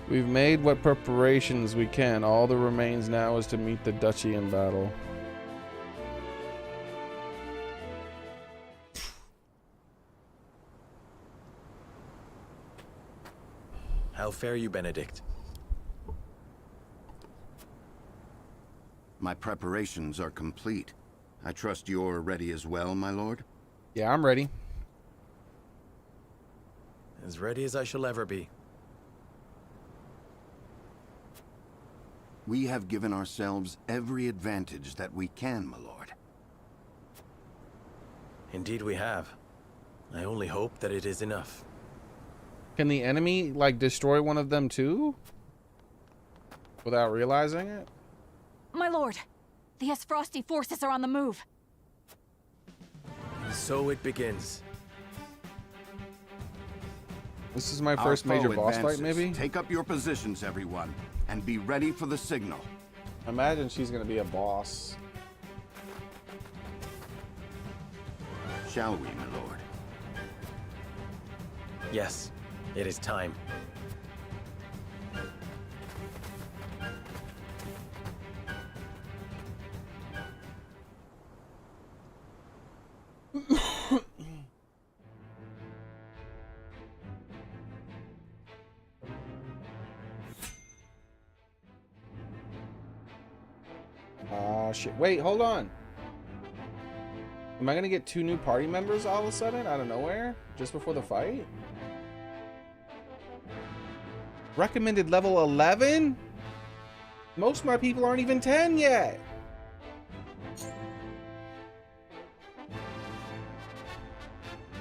We've made what preparations we can. All that remains now is to meet the duchy in battle. How fare you, Benedict? My preparations are complete. I trust you're ready as well, my lord? Yeah, I'm ready. As ready as I shall ever be. We have given ourselves every advantage that we can, my lord. Indeed we have. I only hope that it is enough. Can the enemy, like, destroy one of them too? Without realizing it? My lord, the Frosty forces are on the move. So it begins. This is my first major boss fight, maybe? Take up your positions, everyone, and be ready for the signal. Imagine she's gonna be a boss. Shall we, my lord? Yes, it is time. Shit. Wait, hold on. Am I gonna get 2 new party members all of a sudden out of nowhere? Just before the fight? Recommended level 11? Most of my people aren't even 10 yet.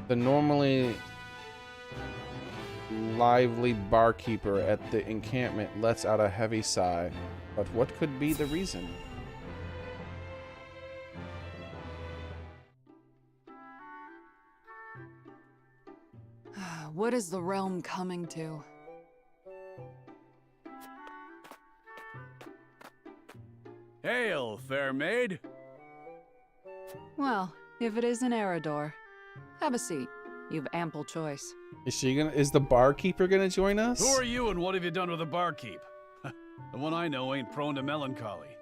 The normally lively barkeeper at the encampment lets out a heavy sigh. But what could be the reason? What is the realm coming to? Hail, fair maid. Well, if it isn't Eridor. Have a seat. You've ample choice. Is the barkeeper gonna join us? Who are you and what have you done with the barkeep? The one I know ain't prone to melancholy.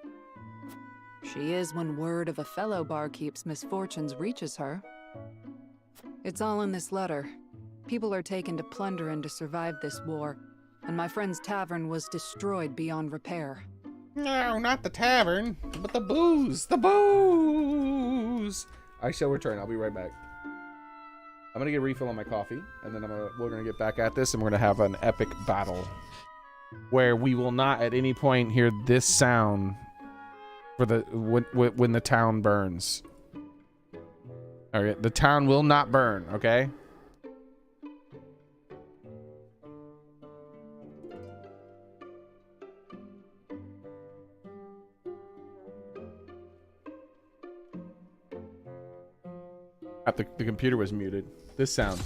She is when word of a fellow barkeep's misfortunes reaches her. It's all in this letter. People are taken to plunder and to survive this war, and my friend's tavern was destroyed beyond repair. No, not the tavern, but the booze. The booze. I shall return. I'll be right back. I'm gonna get a refill on my coffee, and then we're gonna get back at this, and we're gonna have an epic battle where we will not at any point hear this sound for the when the town burns. All right, the town will not burn. Okay. The computer was muted. This sound.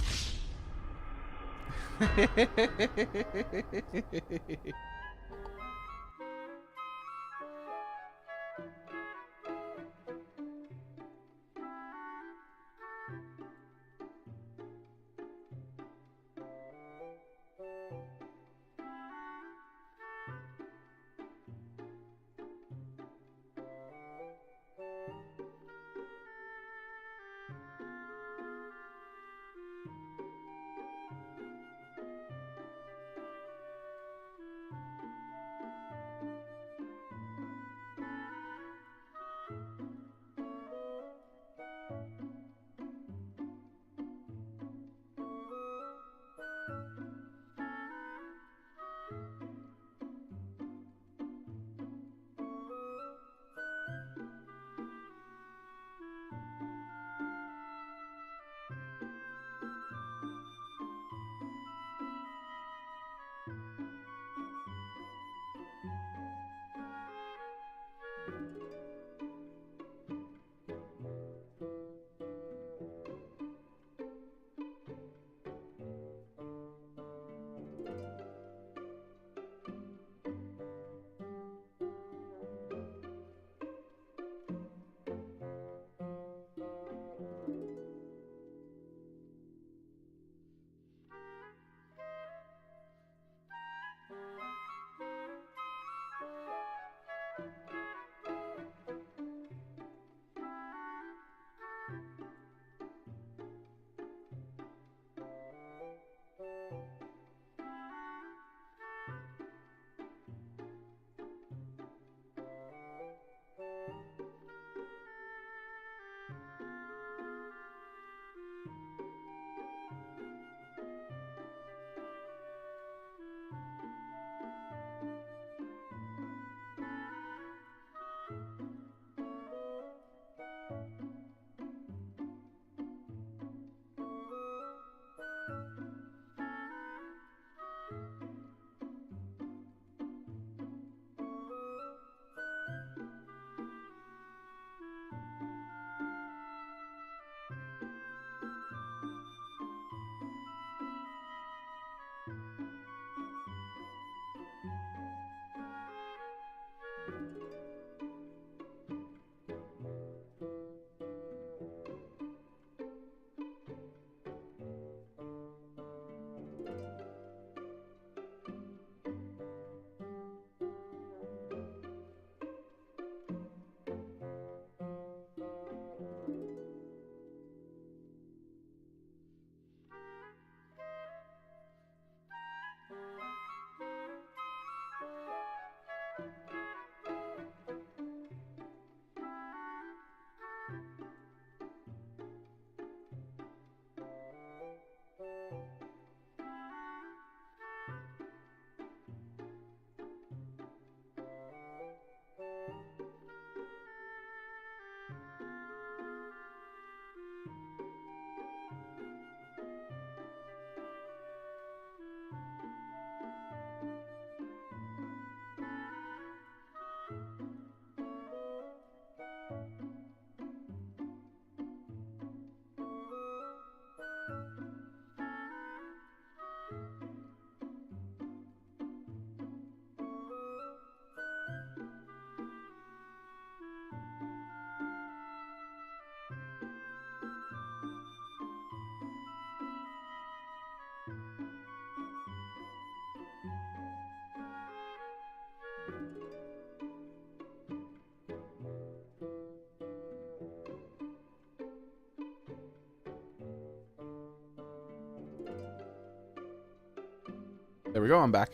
There we go, I'm back.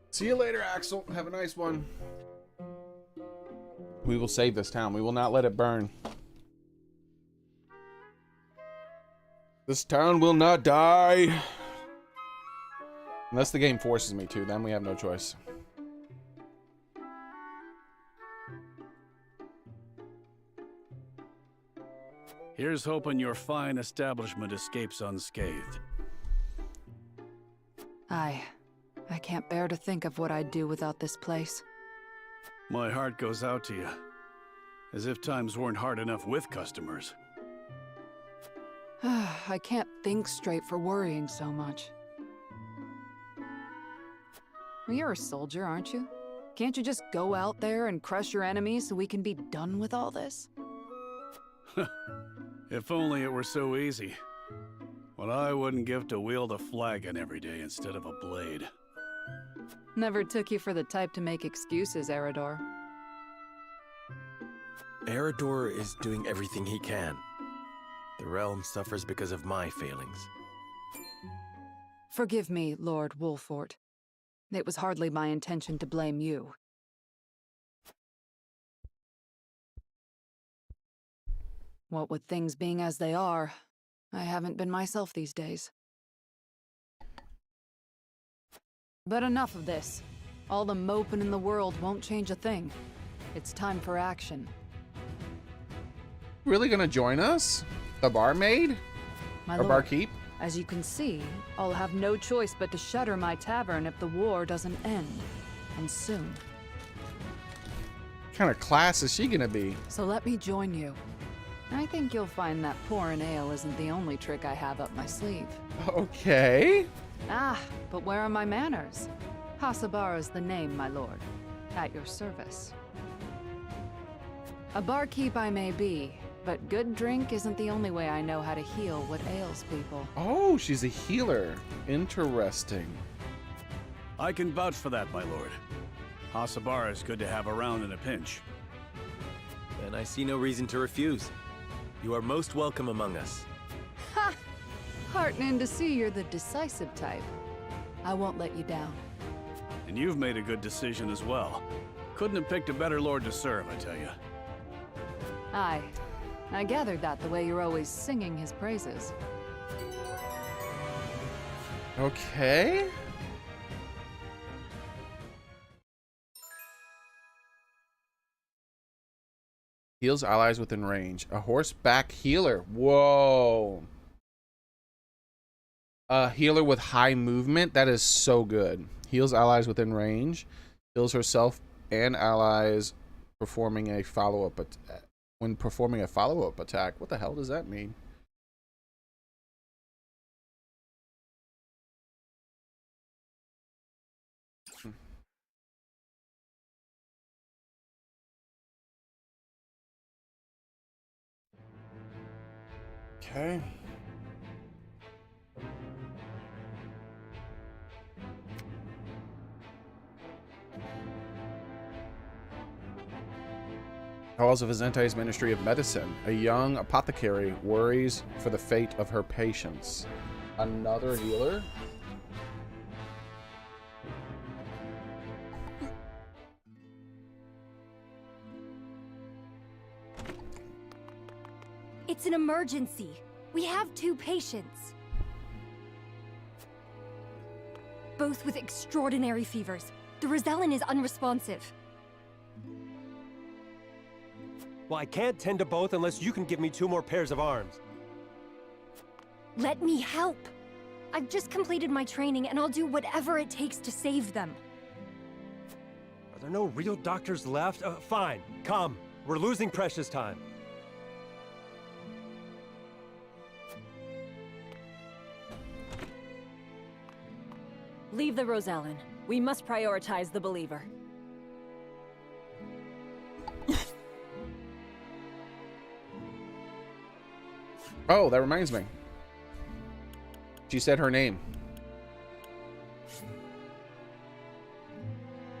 See you later, Axel. Have a nice one. We will save this town. We will not let it burn. This town will not die. Unless the game forces me to, then we have no choice. Here's hoping your fine establishment escapes unscathed. I can't bear to think of what I'd do without this place. My heart goes out to you. As if times weren't hard enough with customers. I can't think straight for worrying so much. Well, you're a soldier, aren't you? Can't you just go out there and crush your enemies so we can be done with all this? If only it were so easy. What I wouldn't give to wield a flagon every day instead of a blade. Never took you for the type to make excuses, Eridor. Eridor is doing everything he can. The realm suffers because of my failings. Forgive me, Lord Wolfort. It was hardly my intention to blame you. What with things being as they are, I haven't been myself these days. But enough of this. All the moping in the world won't change a thing. It's time for action. Really gonna join us? The barmaid? My or lord, barkeep? as you can see, I'll have no choice but to shutter my tavern if the war doesn't end. And soon. What kind of class is she gonna be? So let me join you. I think you'll find that pouring ale isn't the only trick I have up my sleeve. Okay. Ah, but where are my manners? Hasabara's the name, my lord. At your service. A barkeep I may be, but good drink isn't the only way I know how to heal what ails people. Oh, she's a healer. Interesting. I can vouch for that, my lord. Hasabara is good to have around in a pinch. And I see no reason to refuse. You are most welcome among us. Ha! Heartening to see you're the decisive type. I won't let you down. And you've made a good decision as well. Couldn't have picked a better lord to serve, I tell you. Aye. I gathered that the way you're always singing his praises. Okay. Heals allies within range. A horseback healer. Whoa. A healer with high movement. That is so good. Heals allies within range. Heals herself and allies performing a follow-up attack. When performing a follow-up attack. What the hell does that mean? Okay. Halls of Azenti's Ministry of Medicine. A young apothecary worries for the fate of her patients. Another healer? It's an emergency. We have 2 patients. Both with extraordinary fevers. The Rosellan is unresponsive. Well, I can't tend to both unless you can give me 2 more pairs of arms. Let me help. I've just completed my training and I'll do whatever it takes to save them. Are there no real doctors left? Fine, come. We're losing precious time. Leave the Rosellan. We must prioritize the believer. Oh, that reminds me. She said her name.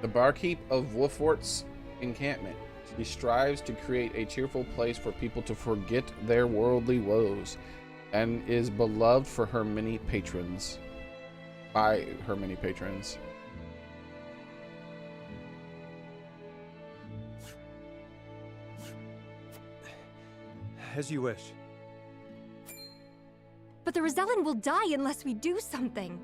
The barkeep of Wolfort's encampment. She strives to create a cheerful place for people to forget their worldly woes, and is beloved for her many patrons. by her many patrons. As you wish. But the Rosellan will die unless we do something.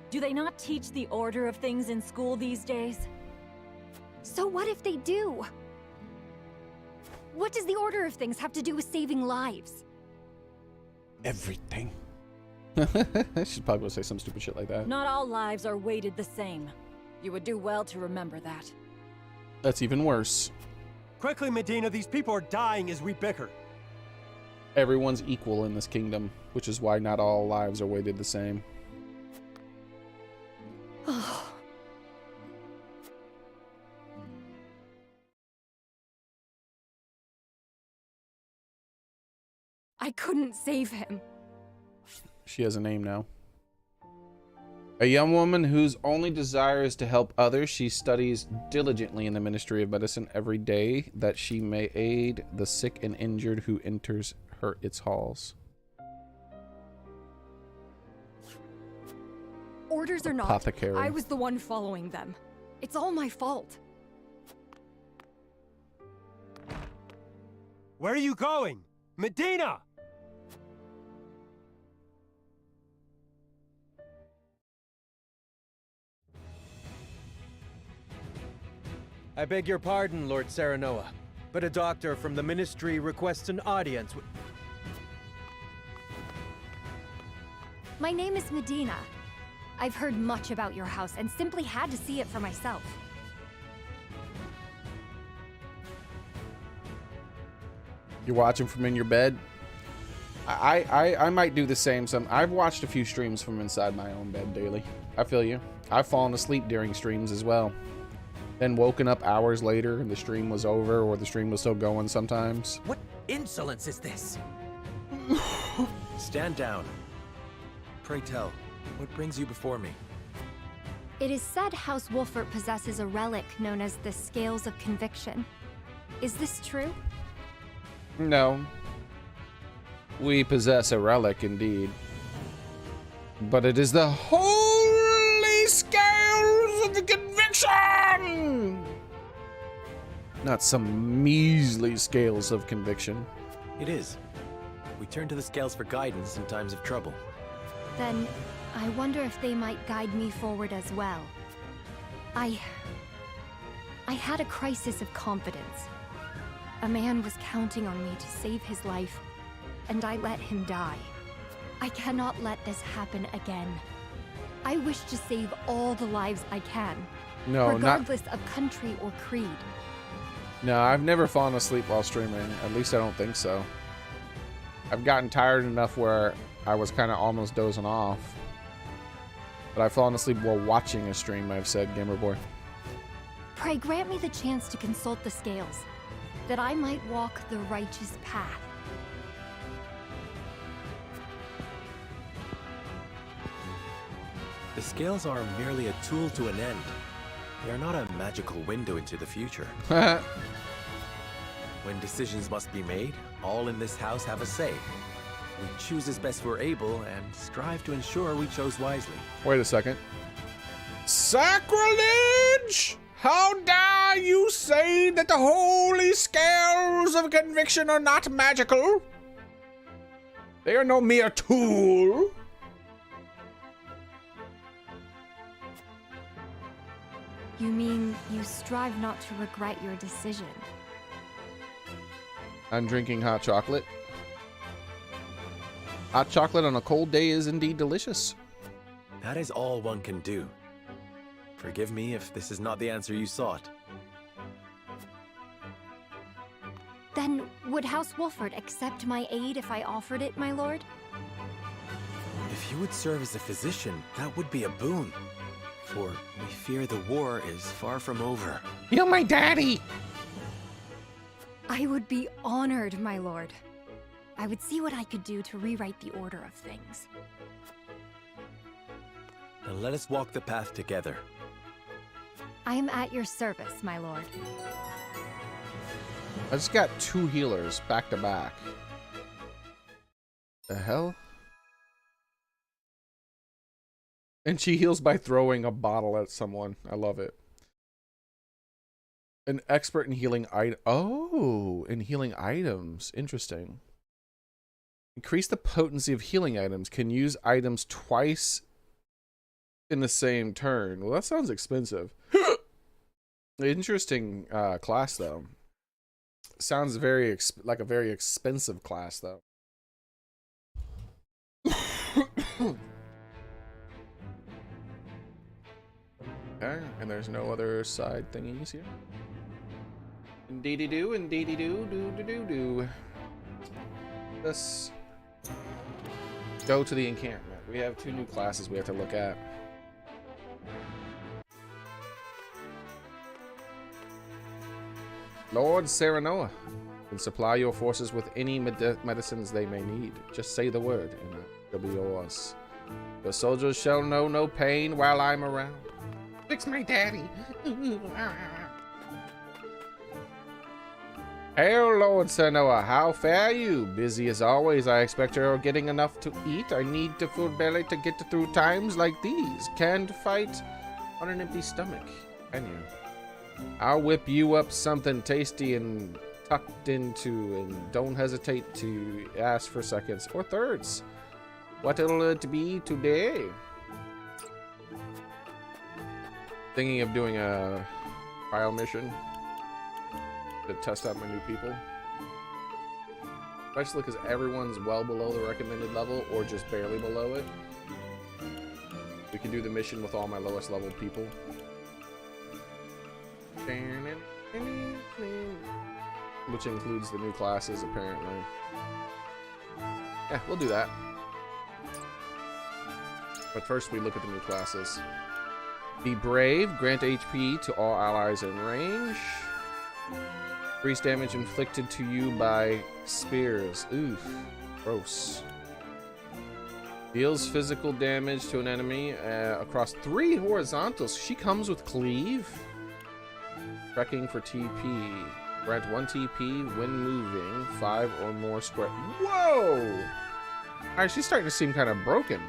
Do they not teach the order of things in school these days? So what if they do? What does the order of things have to do with saving lives? Everything. She's probably gonna say some stupid shit like that. Not all lives are weighted the same. You would do well to remember that. That's even worse. Quickly, Medina, these people are dying as we bicker. Everyone's equal in this kingdom, which is why not all lives are weighted the same. I couldn't save him. She has a name now. A young woman whose only desire is to help others, she studies diligently in the Ministry of Medicine every day that she may aid the sick and injured who enters its halls. Orders or not, Apothecary. I was the one following them. It's all my fault. Where are you going? Medina! I beg your pardon, Lord Serenoa, but a doctor from the Ministry requests an audience with... My name is Medina. I've heard much about your house and simply had to see it for myself. You're watching from in your bed? I might do the same. I've watched a few streams from inside my own bed daily. I feel you. I've fallen asleep during streams as well. Then woken up hours later and the stream was over, or the stream was still going sometimes. What insolence is this? Stand down. Pray tell, what brings you before me? It is said House Wolfert possesses a relic known as the Scales of Conviction. Is this true? No. We possess a relic indeed. But it is the Holy Scales of Conviction! Not some measly scales of conviction. It is. We turn to the scales for guidance in times of trouble. Then, I wonder if they might guide me forward as well. I had a crisis of confidence. A man was counting on me to save his life, and I let him die. I cannot let this happen again. I wish to save all the lives I can, regardless of country or creed. No, I've never fallen asleep while streaming. At least I don't think so. I've gotten tired enough where I was kind of almost dozing off. But I've fallen asleep while watching a stream, I've said, Gamer Boy. Pray grant me the chance to consult the scales, that I might walk the righteous path. The scales are merely a tool to an end. They are not a magical window into the future. When decisions must be made, all in this house have a say. We choose as best we're able and strive to ensure we chose wisely. Wait a second. Sacrilege! How dare you say that the holy scales of conviction are not magical? They are no mere tool. You mean you strive not to regret your decision? I'm drinking hot chocolate. Hot chocolate on a cold day is indeed delicious. That is all one can do. Forgive me if this is not the answer you sought. Then, would House Wolfert accept my aid if I offered it, my lord? If you would serve as a physician, that would be a boon. For we fear the war is far from over. You're my daddy! I would be honored, my lord. I would see what I could do to rewrite the order of things. Then let us walk the path together. I am at your service, my lord. I just got 2 healers back to back. The hell? And she heals by throwing a bottle at someone. I love it. An expert in healing in healing items. Interesting. Increase the potency of healing items. Can use items twice in the same turn. Well, that sounds expensive. Interesting class, though. Sounds very like a very expensive class, though. Okay, and there's no other side thingies here. Indeedy do, indeedy do, do. Let's go to the encampment. We have 2 new classes we have to look at. Lord Serenoa can supply your forces with any medicines they may need. Just say the word, and it'll be yours. Your soldiers shall know no pain while I'm around. Fix my daddy. Hail, Lord Serenoa, how fare you? Busy as always, I expect you're getting enough to eat. I need the full belly to get through times like these. Can't fight on an empty stomach, can you? I'll whip you up something tasty and tucked into, and don't hesitate to ask for seconds or thirds. What it'll it be today? Thinking of doing a trial mission to test out my new people. Especially because everyone's well below the recommended level or just barely below it. We can do the mission with all my lowest level people. Which includes the new classes, apparently. Yeah, we'll do that. But first we look at the new classes. Be brave, grant HP to all allies in range. Increase damage inflicted to you by spears. Oof, gross. Deals physical damage to an enemy across 3 horizontals. She comes with cleave. Trekking for TP. Grant 1 TP when moving 5 or more square. Whoa! Alright, she's starting to seem kind of broken.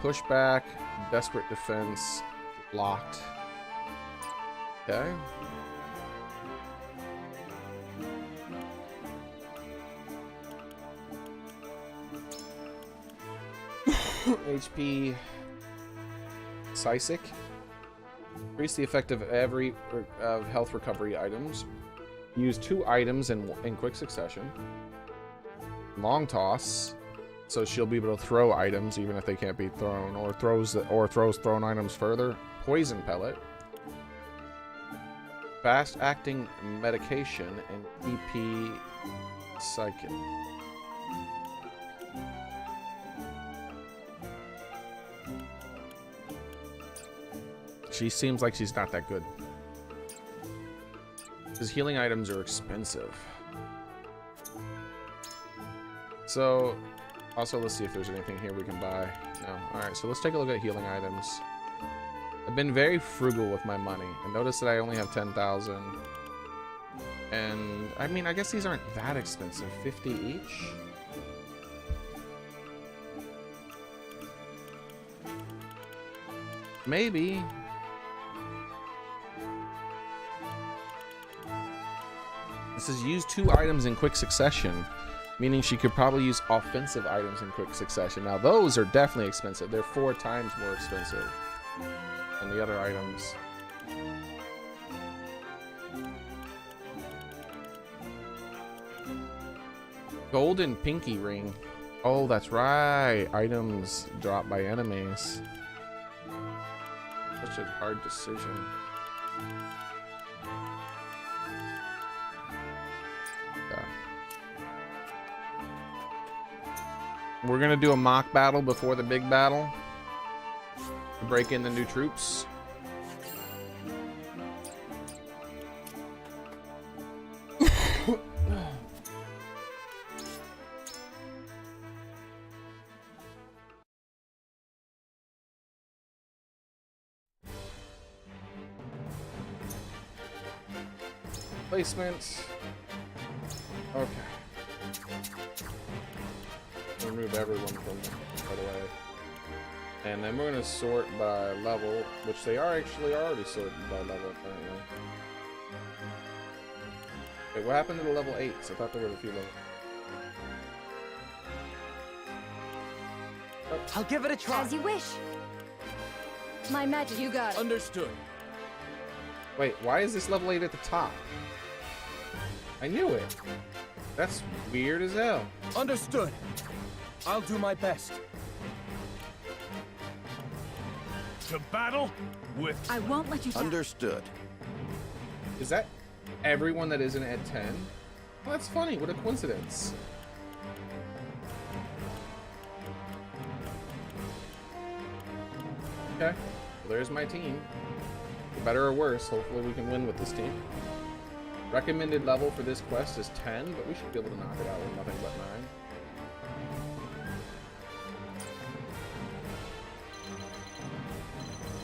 Pushback, desperate defense, locked. Okay. HP Xearrik. Increase the effect of every health recovery items. Use 2 items in quick succession. Long toss, so she'll be able to throw items even if they can't be thrown, or throws thrown items further. Poison pellet. Fast acting medication and EP psychic. She seems like she's not that good. Because healing items are expensive. So, also let's see if there's anything here we can buy. No. Alright, so let's take a look at healing items. I've been very frugal with my money. And notice that I only have 10,000. And, I mean, I guess these aren't that expensive. 50 each? Maybe. This is use 2 items in quick succession, meaning she could probably use offensive items in quick succession. Now those are definitely expensive. They're 4 times more expensive than the other items. Golden pinky ring. Oh, that's right. Items dropped by enemies. Such a hard decision. We're gonna do a mock battle before the big battle to break in the new troops. Placement. Okay. Remove everyone from it right away. And then we're going to sort by level, which they are actually already sorted by level apparently. Wait, what happened to the level 8s? I thought there were a few levels. Oh. I'll give it a try. As you wish. My magic. You got it. Understood. Wait, why is this level 8 at the top? I knew it. That's weird as hell. Understood. I'll do my best. To battle with... I won't let you down. Understood. Is that everyone that isn't at 10? Well, that's funny. What a coincidence. Okay. Well, there's my team. For better or worse, hopefully we can win with this team. Recommended level for this quest is 10, but we should be able to knock it out with nothing but 9.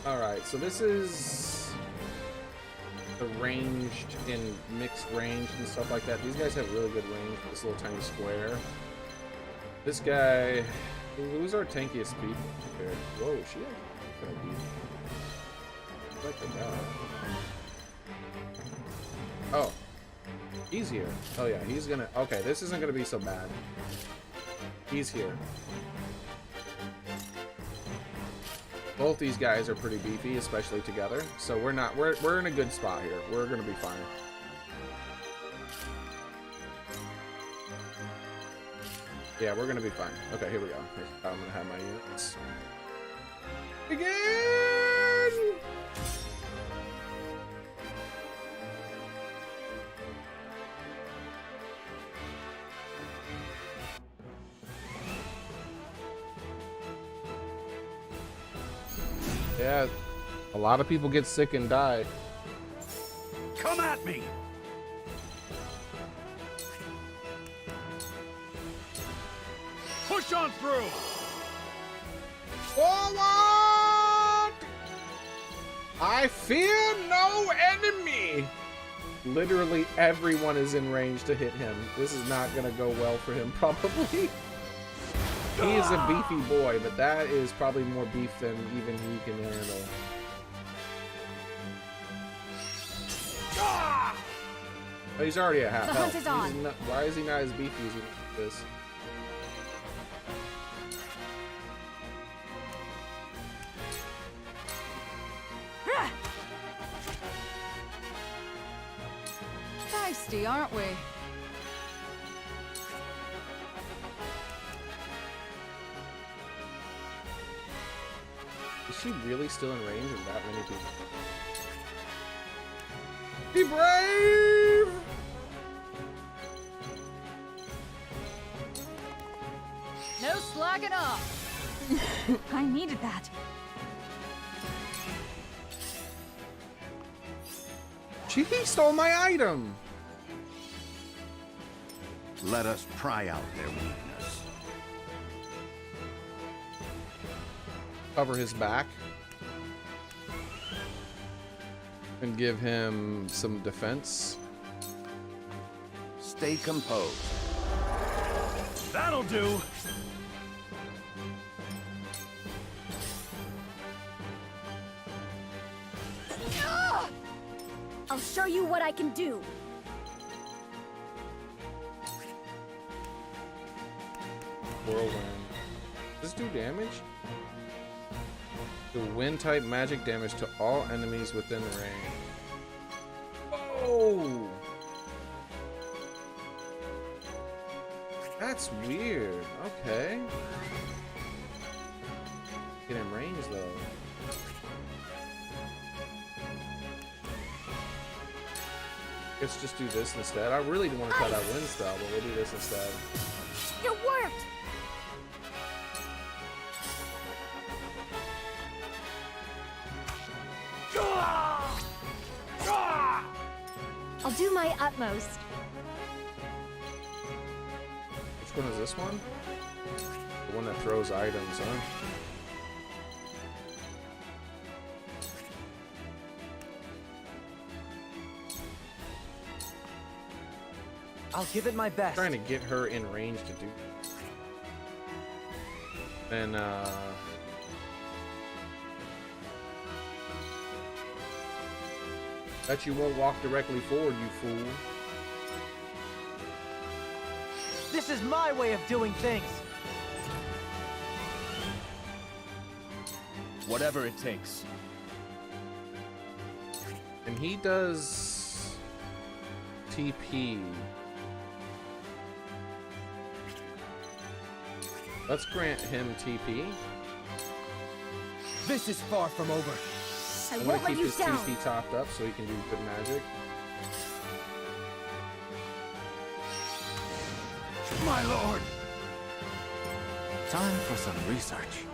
Alright, so this is the ranged and mixed range and stuff like that. These guys have really good range for this little tiny square. This guy, who's our tankiest speed here? Whoa, she has kind of beat. Like the guy. Oh, he's here. Oh yeah, he's gonna. Okay, this isn't gonna be so bad. He's here. Both these guys are pretty beefy, especially together. So we're in a good spot here. We're gonna be fine. Yeah, we're gonna be fine. Okay, here we go. I'm gonna have my units. Begin! Yeah, a lot of people get sick and die. Come at me! Push on through! Forward! I fear no enemy! Literally everyone is in range to hit him. This is not gonna go well for him, probably. He is a beefy boy, but that is probably more beef than even he can handle. Oh, he's already at half The health. hunt is on. Why is he not as beefy as he is? Feisty, aren't we? Is she really still in range of that many people? Be brave! No slacking off. I needed that. He stole my item! Let us pry out their weakness. Cover his back. And give him some defense. Stay composed. That'll do! I'll show you what I can do. Whirlwind. Does this do damage? The wind type magic damage to all enemies within range. Oh! That's weird. Okay. Get in range though. Let's just do this instead. I really want to try that wind style, but we'll do this instead. It worked! I'll do my utmost. Which one is this one? The one that throws items, huh? I'll give it my best. Trying to get her in range to do. Then bet you won't walk directly forward, you fool. This is my way of doing things. Whatever it takes. And he does TP. Let's grant him TP. This is far from over. I'm gonna keep his TP topped up so he can do good magic. My lord! Time for some research.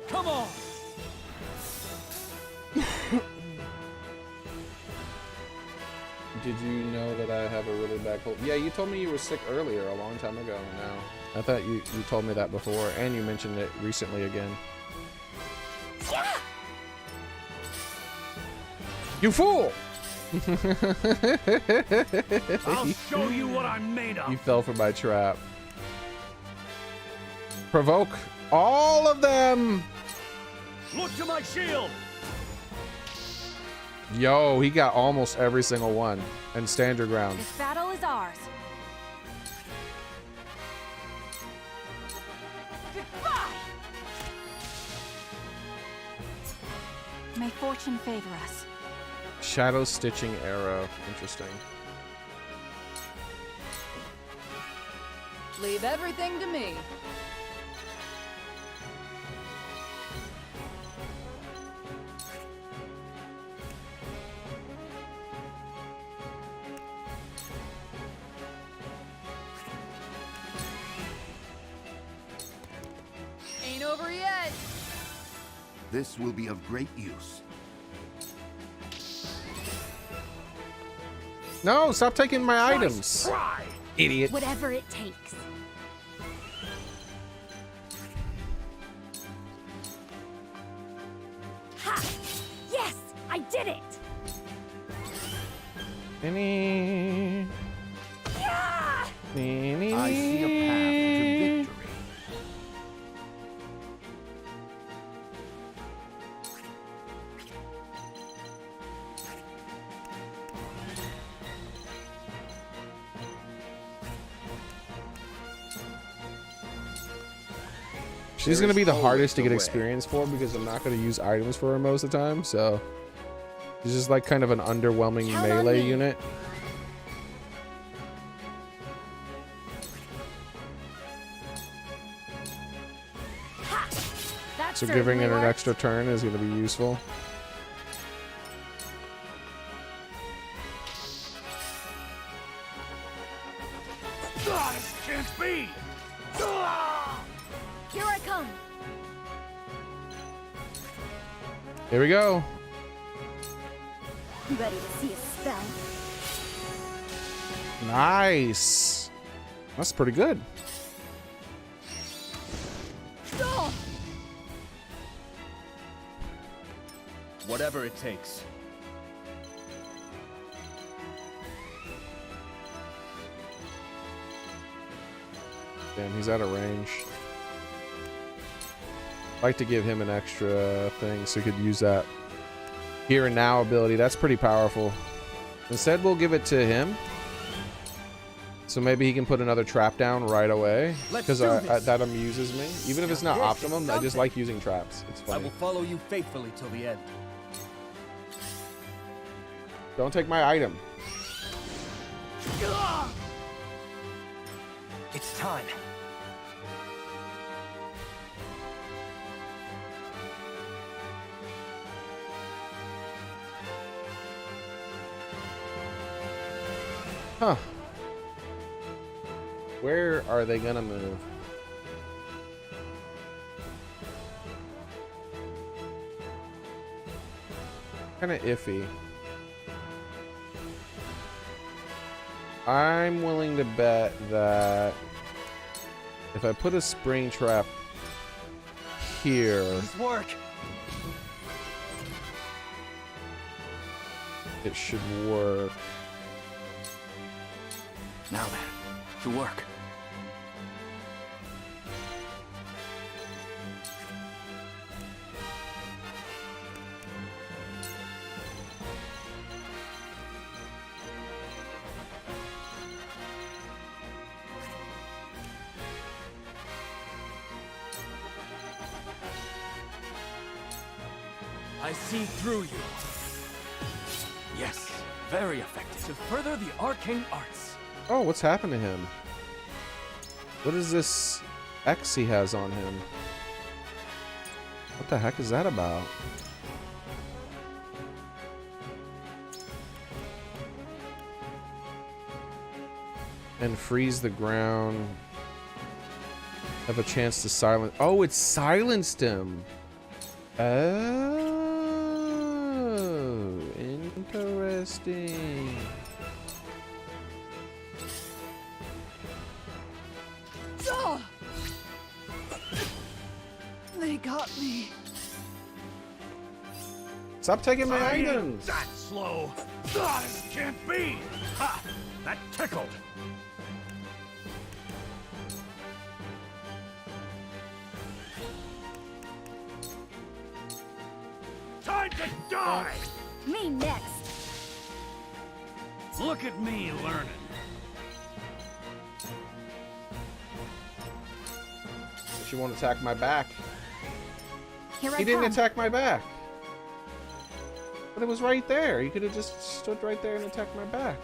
Come on! Did you know that I have a really bad cold? Yeah, you told me you were sick earlier, a long time ago now. I thought you told me that before, and you mentioned it recently again. Yeah! You fool! I'll show you what I'm made of. You fell for my trap. Provoke all of them! Look to my shield! Yo, he got almost every single one. And stand your ground. This battle is ours. Goodbye! May fortune favor us. Shadow stitching arrow. Interesting. Leave everything to me. Ain't over yet. This will be of great use. No, stop taking my items. Idiot. Whatever it takes. Ha! Yes, I did it. Any. Yeah! I see a path to victory. She's gonna be the hardest to get experience for because I'm not gonna use items for her most of the time, so she's just like kind of an underwhelming melee unit. So giving it an extra turn is gonna be useful. This can't be! Here I come. Here we go. You ready to see a spell? Nice. That's pretty good. Oh! Whatever it takes. Damn, he's out of range. I'd like to give him an extra thing so he could use that here and now ability. That's pretty powerful. Instead, we'll give it to him. So maybe he can put another trap down right away. Because that amuses me. Even if it's not optimum, I just like using traps. It's I funny. will follow you faithfully till the end. Don't take my item. It's time. Huh. Where are they gonna move? Kinda iffy. I'm willing to bet that if I put a spring trap here, Nice work. it should work. Now then, to work. I see through you. Yes, very effective. To further the arcane arts. Oh, what's happened to him? What is this X he has on him? What the heck is that about? And freeze the ground. Have a chance to silence. Oh, it silenced him. Oh, interesting. Oh! They got me. Stop taking my I ain't items. that slow. Ah, this can't be. Ha! That tickled. Time to die! Me next. Look at me learning. She won't attack my back. Here He I didn't come. attack my back. But it was right there. You could have just stood right there and attacked my back.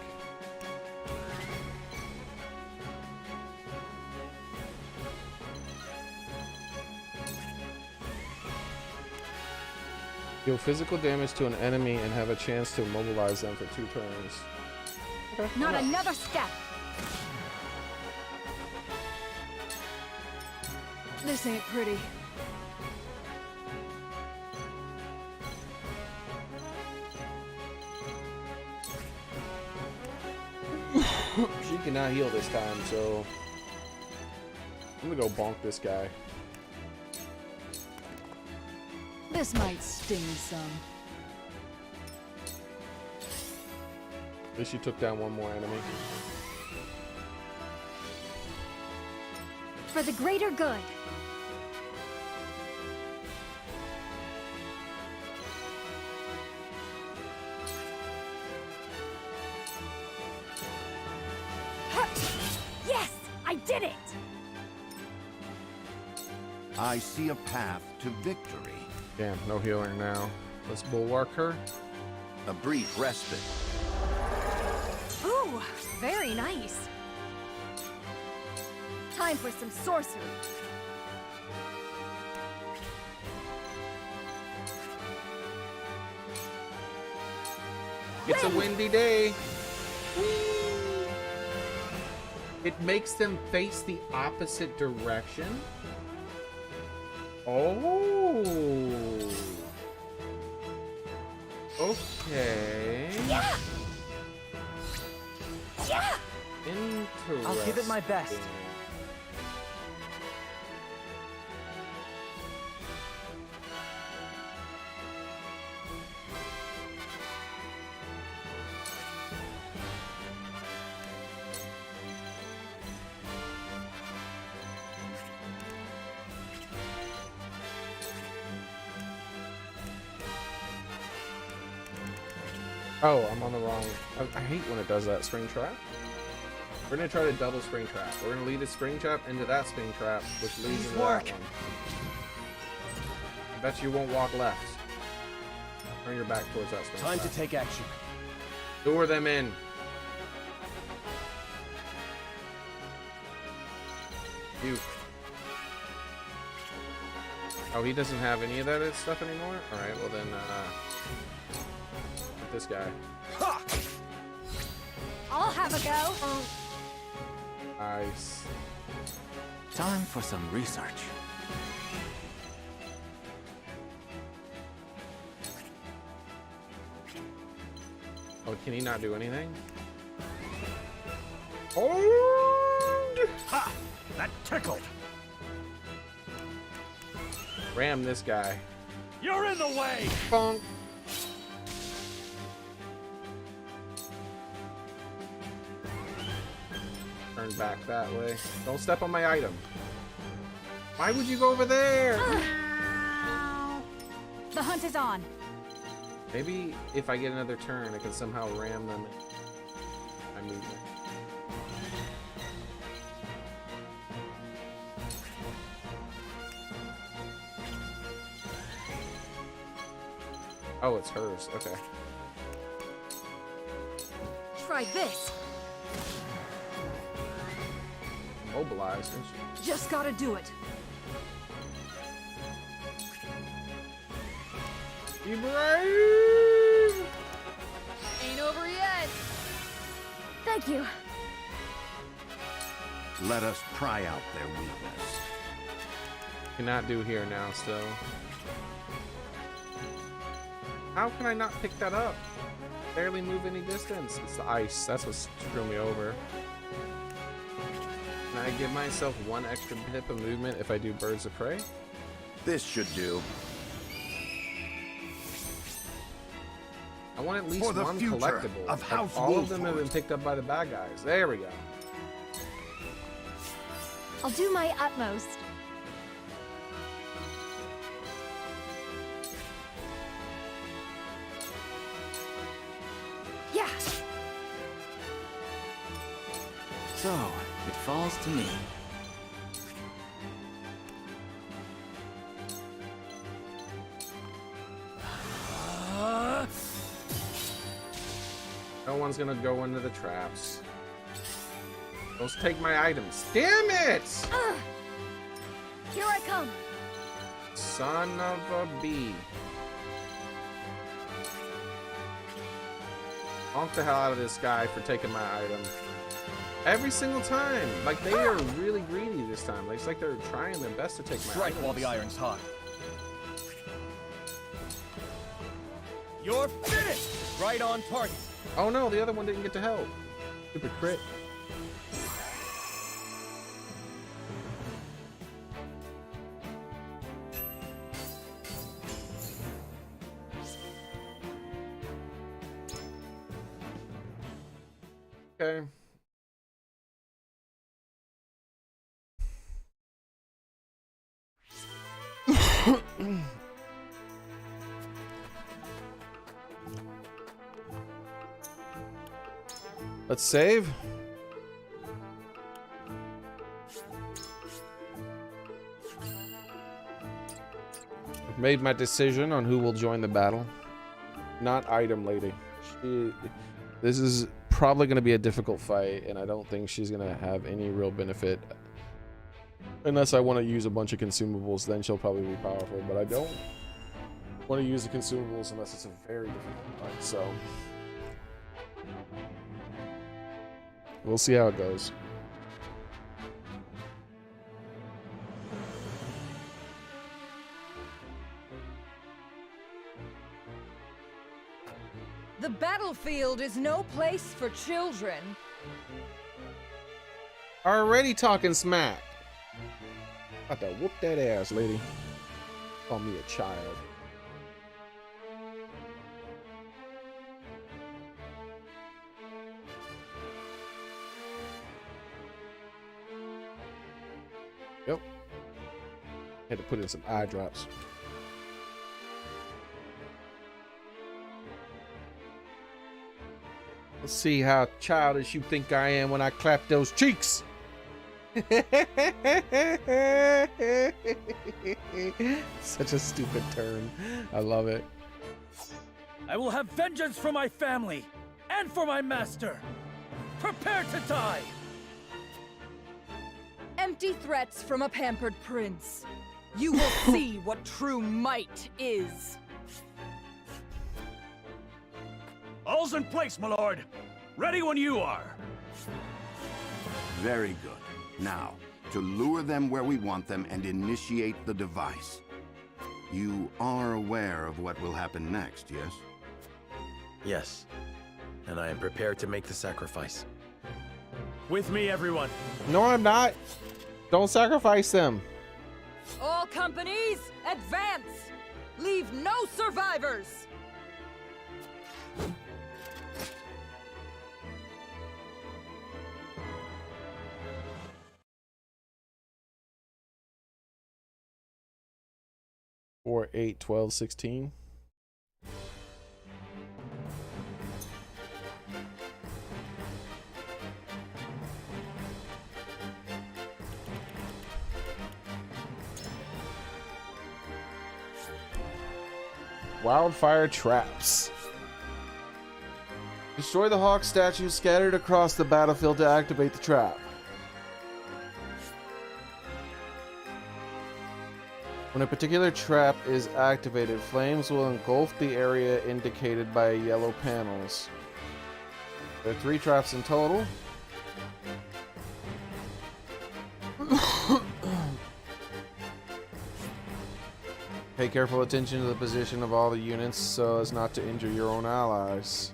Deal physical damage to an enemy and have a chance to immobilize them for 2 turns. Okay, Not why another step. This ain't pretty. She cannot heal this time, so I'm gonna go bonk this guy. This might sting some. At least you took down one more enemy. For the greater good. Yes, I did it. I see a path to victory. Damn, no healing now. Let's bulwark her. A brief respite. Ooh, very nice. Time for some sorcery. It's a windy day. It makes them face the opposite direction. Oh. Okay. Yeah. Yeah. Interesting. I'll give it my best. Oh, I'm on the wrong. I hate when it does that spring trap. We're gonna try to double spring trap. We're gonna lead a spring trap into that spring trap, which leads into that one. I bet you won't walk left. Turn your back towards that spring Time trap. to take action. Lure them in. You. Oh, he doesn't have any of that stuff anymore? Alright, well then, this guy. I'll have a go. Nice. Time for some research. Oh, can he not do anything? Oh! Ha! That tickled. Ram this guy. You're in the way. Bonk. Turn back that way. Don't step on my item. Why would you go over there? The hunt is on. Maybe if I get another turn, I can somehow ram them. I move them. Oh, it's hers. Okay. Try this. Mobilized. Just gotta do it. Be brave! Ain't over yet. Thank you. Let us pry out their weakness. Cannot do here now, still. How can I not pick that up? Barely move any distance. It's the ice. That's what's screwing me over. Can I give myself one extra hip of movement if I do Birds of Prey? This should do. I want at least For the one future collectible. of House all of them have Wolford. been picked up by the bad guys. There we go. I'll do my utmost. Yeah. So, it falls to me. No one's gonna go into the traps. Let's take my items. Damn it! Here I come. Son of a bee. Honk the hell out of this guy for taking my item. Every single time. Like, they are really greedy this time. Like, it's like they're trying their best to take my Strike items. while the iron's hot. You're finished! Right on target. Oh no, the other one didn't get to help. Stupid crit. Okay. Let's save. I've made my decision on who will join the battle. Not Item Lady. This is probably going to be a difficult fight, and I don't think she's going to have any real benefit. Unless I want to use a bunch of consumables, then she'll probably be powerful, but I don't want to use the consumables unless it's a very difficult fight, so... we'll see how it goes. The battlefield is no place for children. Already talking smack. About to whoop that ass, lady. Call me a child. Yep. Had to put in some eye drops. Let's see how childish you think I am when I clap those cheeks. Such a stupid turn. I love it. I will have vengeance for my family and for my master. Prepare to die. Empty threats from a pampered prince. You will see what true might is. All's in place, my lord. Ready when you are. Very good. Now, to lure them where we want them and initiate the device. You are aware of what will happen next, yes? Yes. And I am prepared to make the sacrifice. With me, everyone. No, I'm not. Don't sacrifice them. All companies, advance! Leave no survivors! 4, 8, 12, 16. Wildfire traps. Destroy the hawk statue scattered across the battlefield to activate the trap. When a particular trap is activated, flames will engulf the area indicated by yellow panels. There are 3 traps in total. Pay careful attention to the position of all the units so as not to injure your own allies.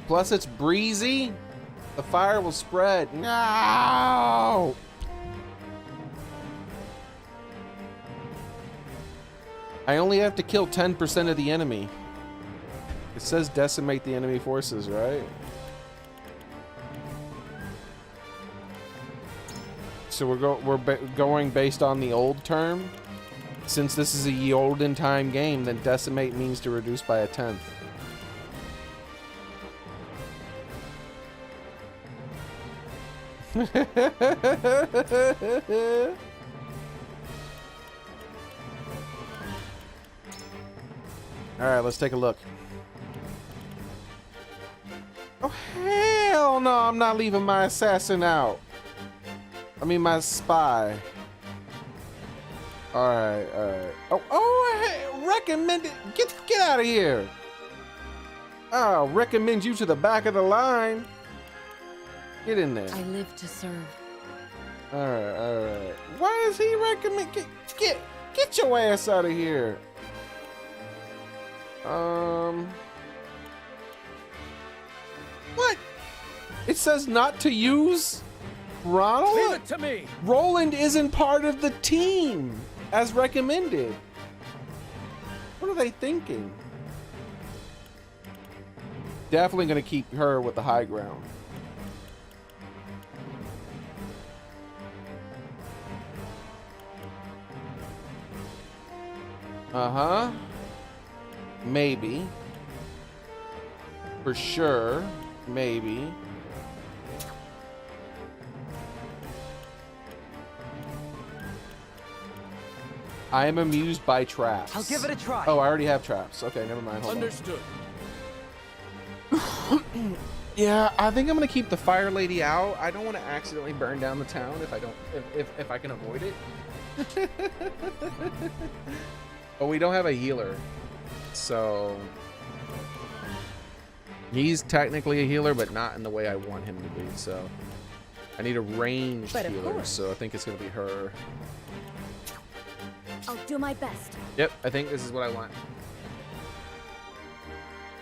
Plus it's breezy. The fire will spread. No! I only have to kill 10% of the enemy. It says decimate the enemy forces, right? So we're going based on the old term. Since this is a ye olden time game, then decimate means to reduce by a 10th. All right, let's take a look. Oh hell no! I'm not leaving my assassin out. I mean, my spy. All right. Oh, hey, recommend it. Get out of here. I'll recommend you to the back of the line. Get in there. I live to serve. All right. Why is he recommend? Get your ass out of here. What? It says not to use Ronald? Leave it to me. Roland isn't part of the team as recommended. What are they thinking? Definitely gonna keep her with the high ground. Uh-huh. Maybe. For sure. Maybe. I am amused by traps. I'll give it a try. Oh, I already have traps. Okay, never mind. Hold Understood. on. Yeah, I think I'm gonna keep the fire lady out. I don't want to accidentally burn down the town if I can avoid it. But we don't have a healer, so he's technically a healer, but not in the way I want him to be. So I need a ranged healer. So I think it's gonna be her. I'll do my best. Yep, I think this is what I want.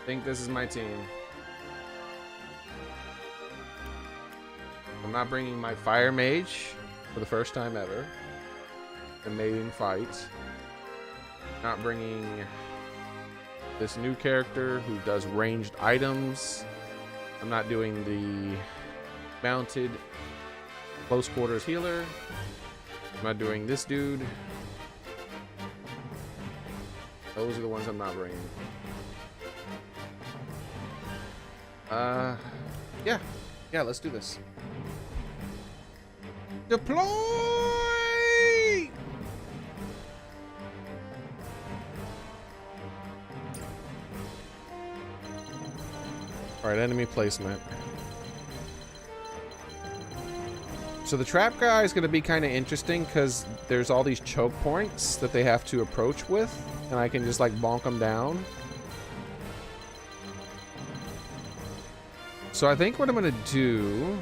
I think this is my team. I'm not bringing my fire mage for the first time ever. The maiden fight. Not bringing this new character who does ranged items. I'm not doing the mounted close quarters healer. I'm not doing this dude. Those are the ones I'm not bringing. Yeah, let's do this. Deploy! All right, enemy placement. So the trap guy is going to be kind of interesting because there's all these choke points that they have to approach with, and I can just like bonk them down. So I think what I'm going to do...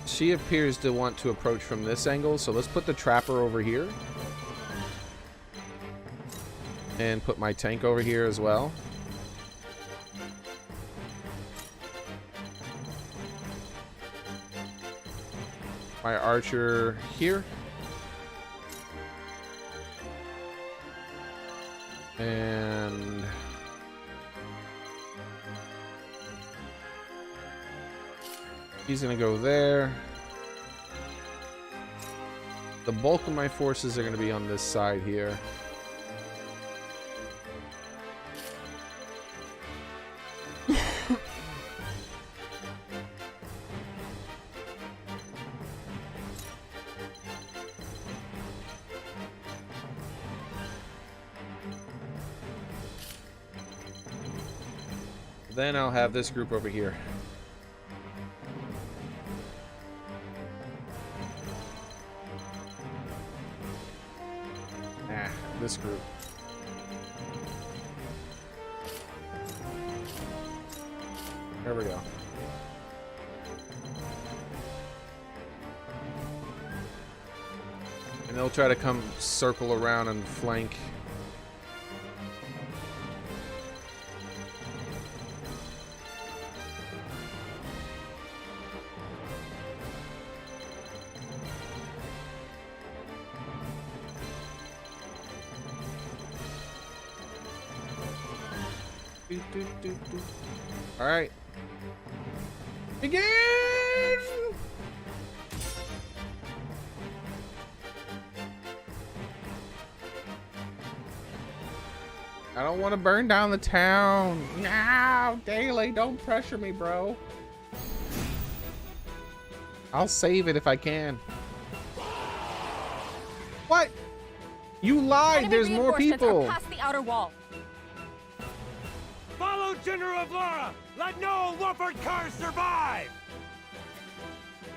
She appears to want to approach from this angle, so let's put the trapper over here. And put my tank over here as well. My archer here. And He's gonna go there. The bulk of my forces are gonna be on this side here. Then I'll have this group over here. This group. There we go. And they'll try to come circle around and flank. All right. Begin! I don't want to burn down the town. No, Daily, don't pressure me, bro. I'll save it if I can. What? You lied. Enemy There's more reinforcements people. are past the outer wall. Follow General of Laura! Let no Wolford cars survive!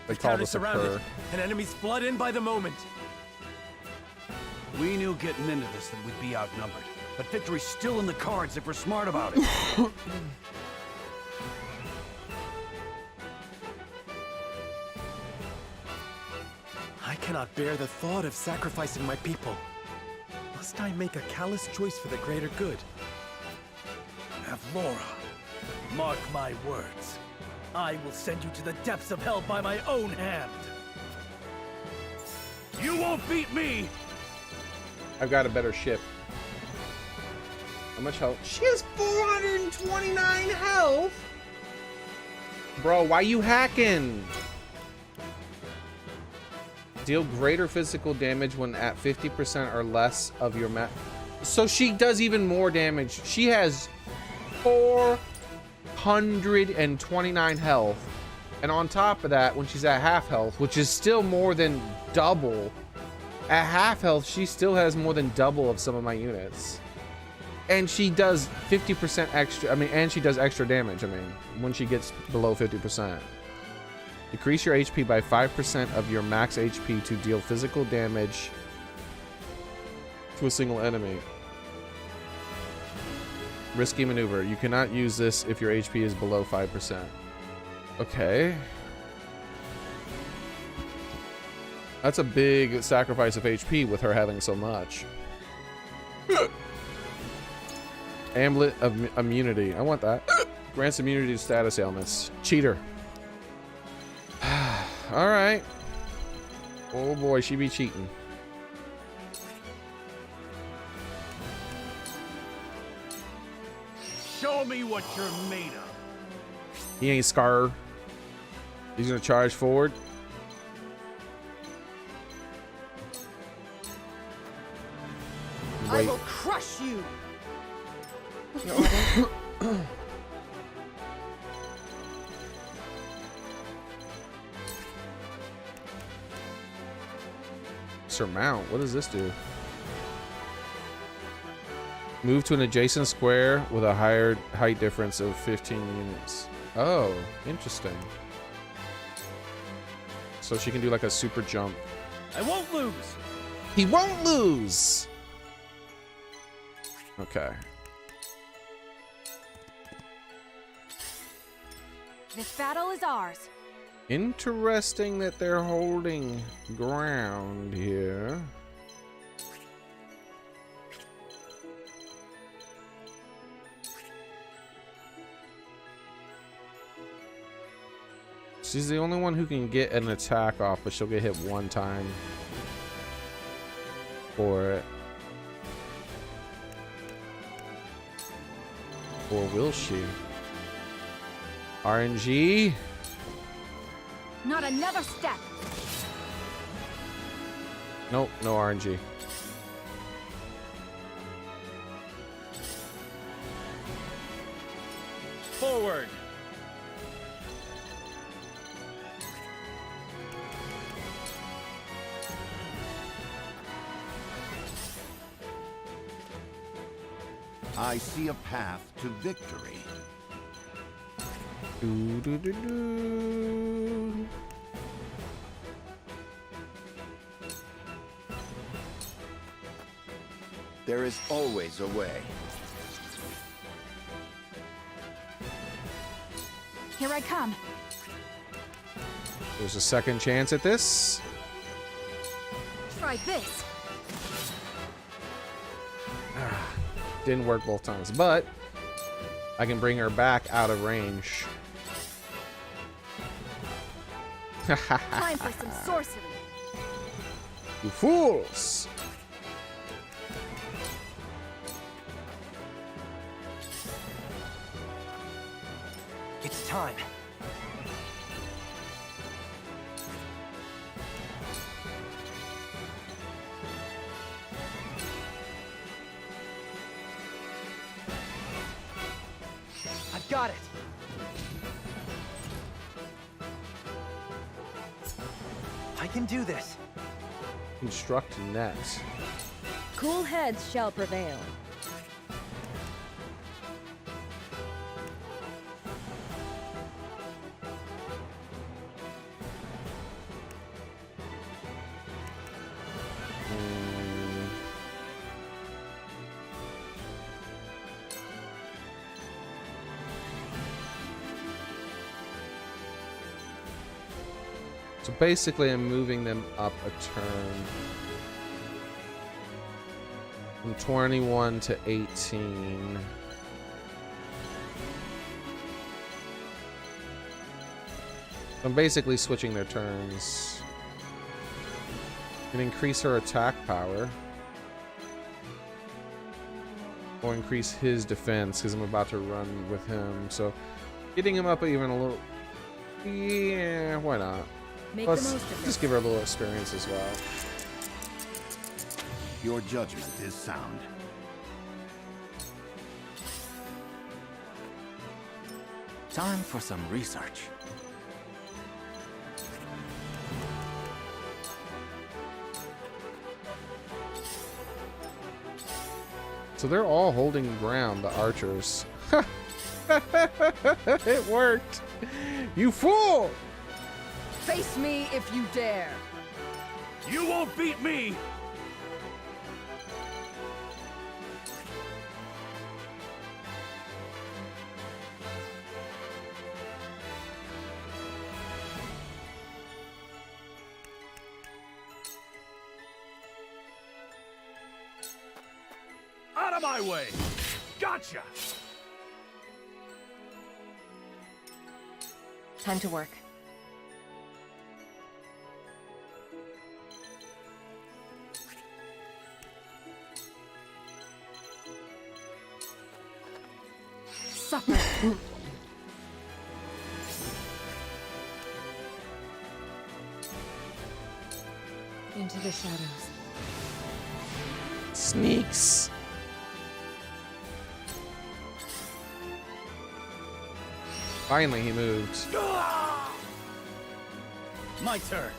They The call town is this a surrounded, purr. and enemies flood in by the moment. We knew getting into this that we'd be outnumbered. But victory's still in the cards if we're smart about it. I cannot bear the thought of sacrificing my people. Must I make a callous choice for the greater good? Avlora, mark my words. I will send you to the depths of hell by my own hand. You won't beat me! I've got a better ship. How much health? She has 429 health! Bro, why you hacking? Deal greater physical damage when at 50% or less of your max. So she does even more damage. She has 429 health. And on top of that, when she's at half health, which is still more than double, at half health, she still has more than double of some of my units. And she does 50% extra, and she does extra damage, when she gets below 50%. Decrease your HP by 5% of your max HP to deal physical damage to a single enemy. Risky maneuver. You cannot use this if your HP is below 5%. Okay. That's a big sacrifice of HP with her having so much. Amulet of immunity. I want that. Grants immunity to status ailments. Cheater. All right. Oh boy, she be cheating. Show me what you're made of. He ain't Scar. He's gonna charge forward. I Wait. will crush you. Surmount. What does this do? Move to an adjacent square with a higher height difference of 15 units. Oh, interesting. So she can do like a super jump. I won't lose. He won't lose. Okay. This battle is ours. Interesting that they're holding ground here. She's the only one who can get an attack off, but she'll get hit one time for it. Or will she? RNG. Not another step! Nope, no RNG. Forward! I see a path to victory. Do-do-do-do. There is always a way. Here I come. There's a second chance at this. Try this. Didn't work both times, but I can bring her back out of range. Time for some sorcery. You fools! It's time. I've got it. I can do this. Construct net. Cool heads shall prevail. So basically, I'm moving them up a turn. From 21 to 18. I'm basically switching their turns. Can increase her attack power. Or increase his defense, because I'm about to run with him. So getting him up even a little... Yeah, why not? Make Let's the most of it. just give her a little experience as well. Your judgment is sound. Time for some research. So they're all holding ground, the archers. It worked! You fool! Face me if you dare. You won't beat me! Out of my way! Gotcha! Time to work. Supper. Into the shadows. Sneaks. Finally, he moved. My turn.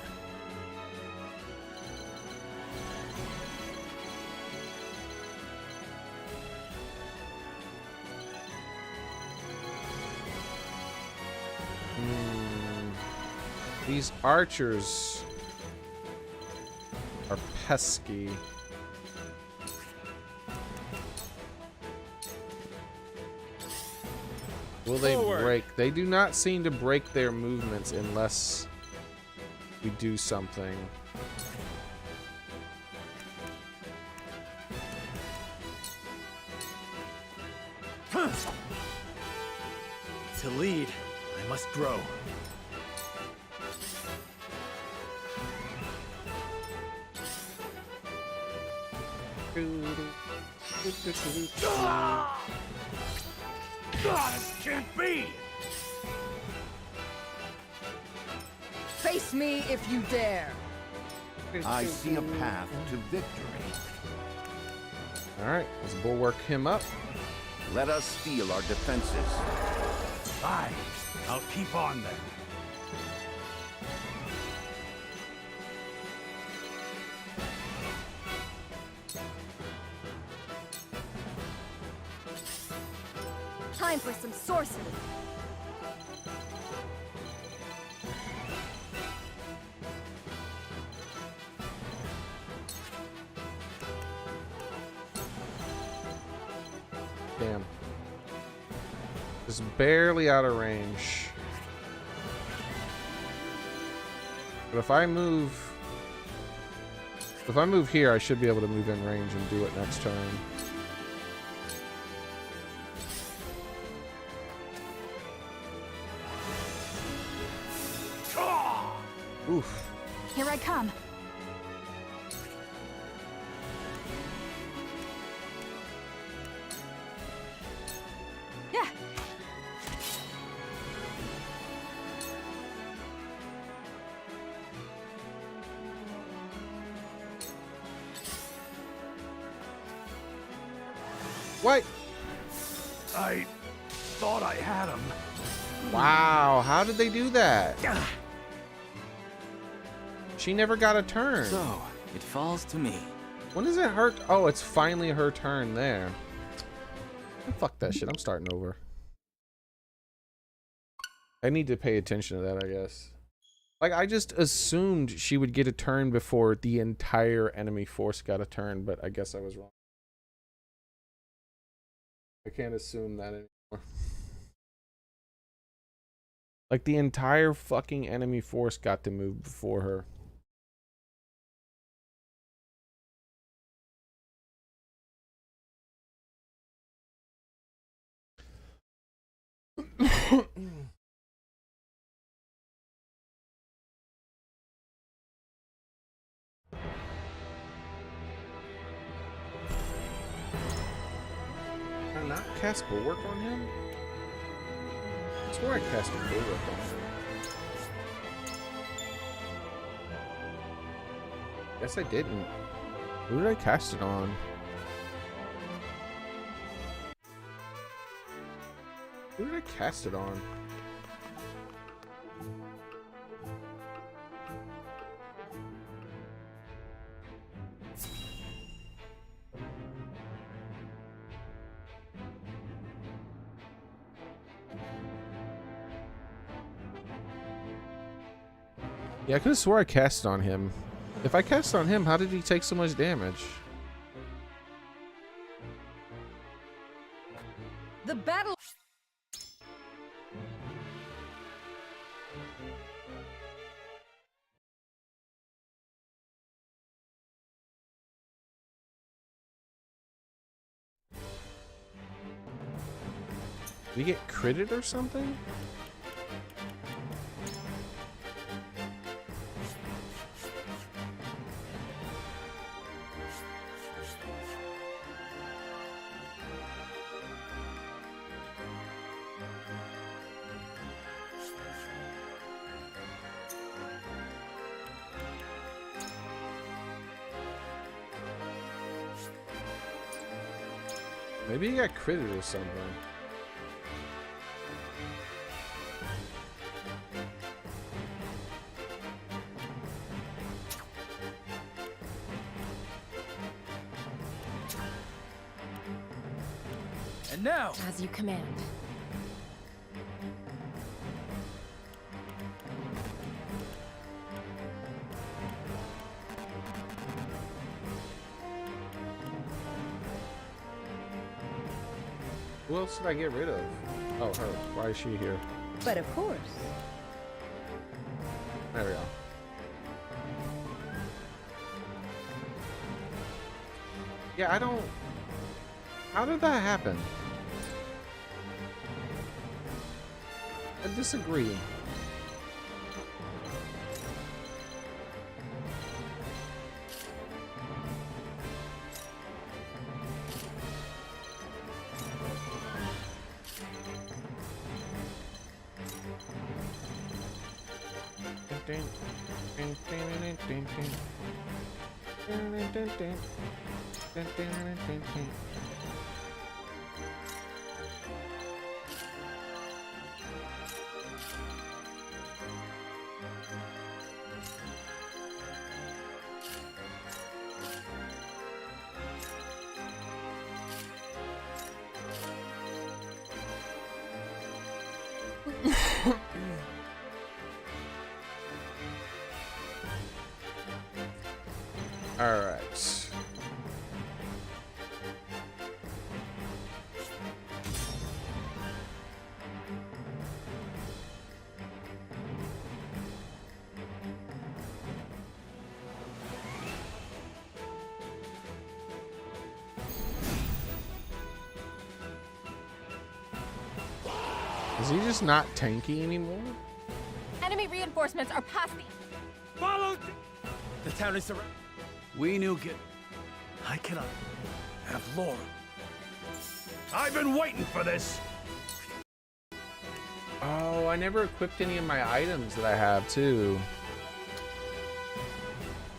These archers are pesky. Will they break? They do not seem to break their movements unless we do something. To lead, I must grow. This can't be! Face me if you dare. I see a path to victory. All right, let's bulwark him up. Let us steel our defenses. Aye, I'll keep on then. Time for some sorcery. Damn. Just barely out of range. But if I move here, I should be able to move in range and do it next turn. Oof. Here I come. Yeah. What? I thought I had him. Wow, how did they do that? She never got a turn. So, it falls to me. When is it her? Oh, it's finally her turn there. Fuck that shit. I'm starting over. I need to pay attention to that, I guess. Like, I just assumed she would get a turn before the entire enemy force got a turn, but I guess I was wrong. I can't assume that anymore. Like, the entire fucking enemy force got to move before her. Can I not cast Bulwark on him? I swear I cast a Bulwark on him. Guess I didn't. Who did I cast it on? Who did I cast it on? Yeah, I could have swore I cast it on him. If I cast it on him, how did he take so much damage? The battle. Did he get critted or something? Maybe he got critted or something. And now, as you command. Who else did I get rid of? Oh, her. Why is she here? But of course. There we go. Yeah, I don't... How did that happen? I disagree. All right. Is he just not tanky anymore? Enemy reinforcements are past the... Follow! The town is surrounded. We knew I cannot have Laura. I've been waiting for this. Oh, I never equipped any of my items that I have too.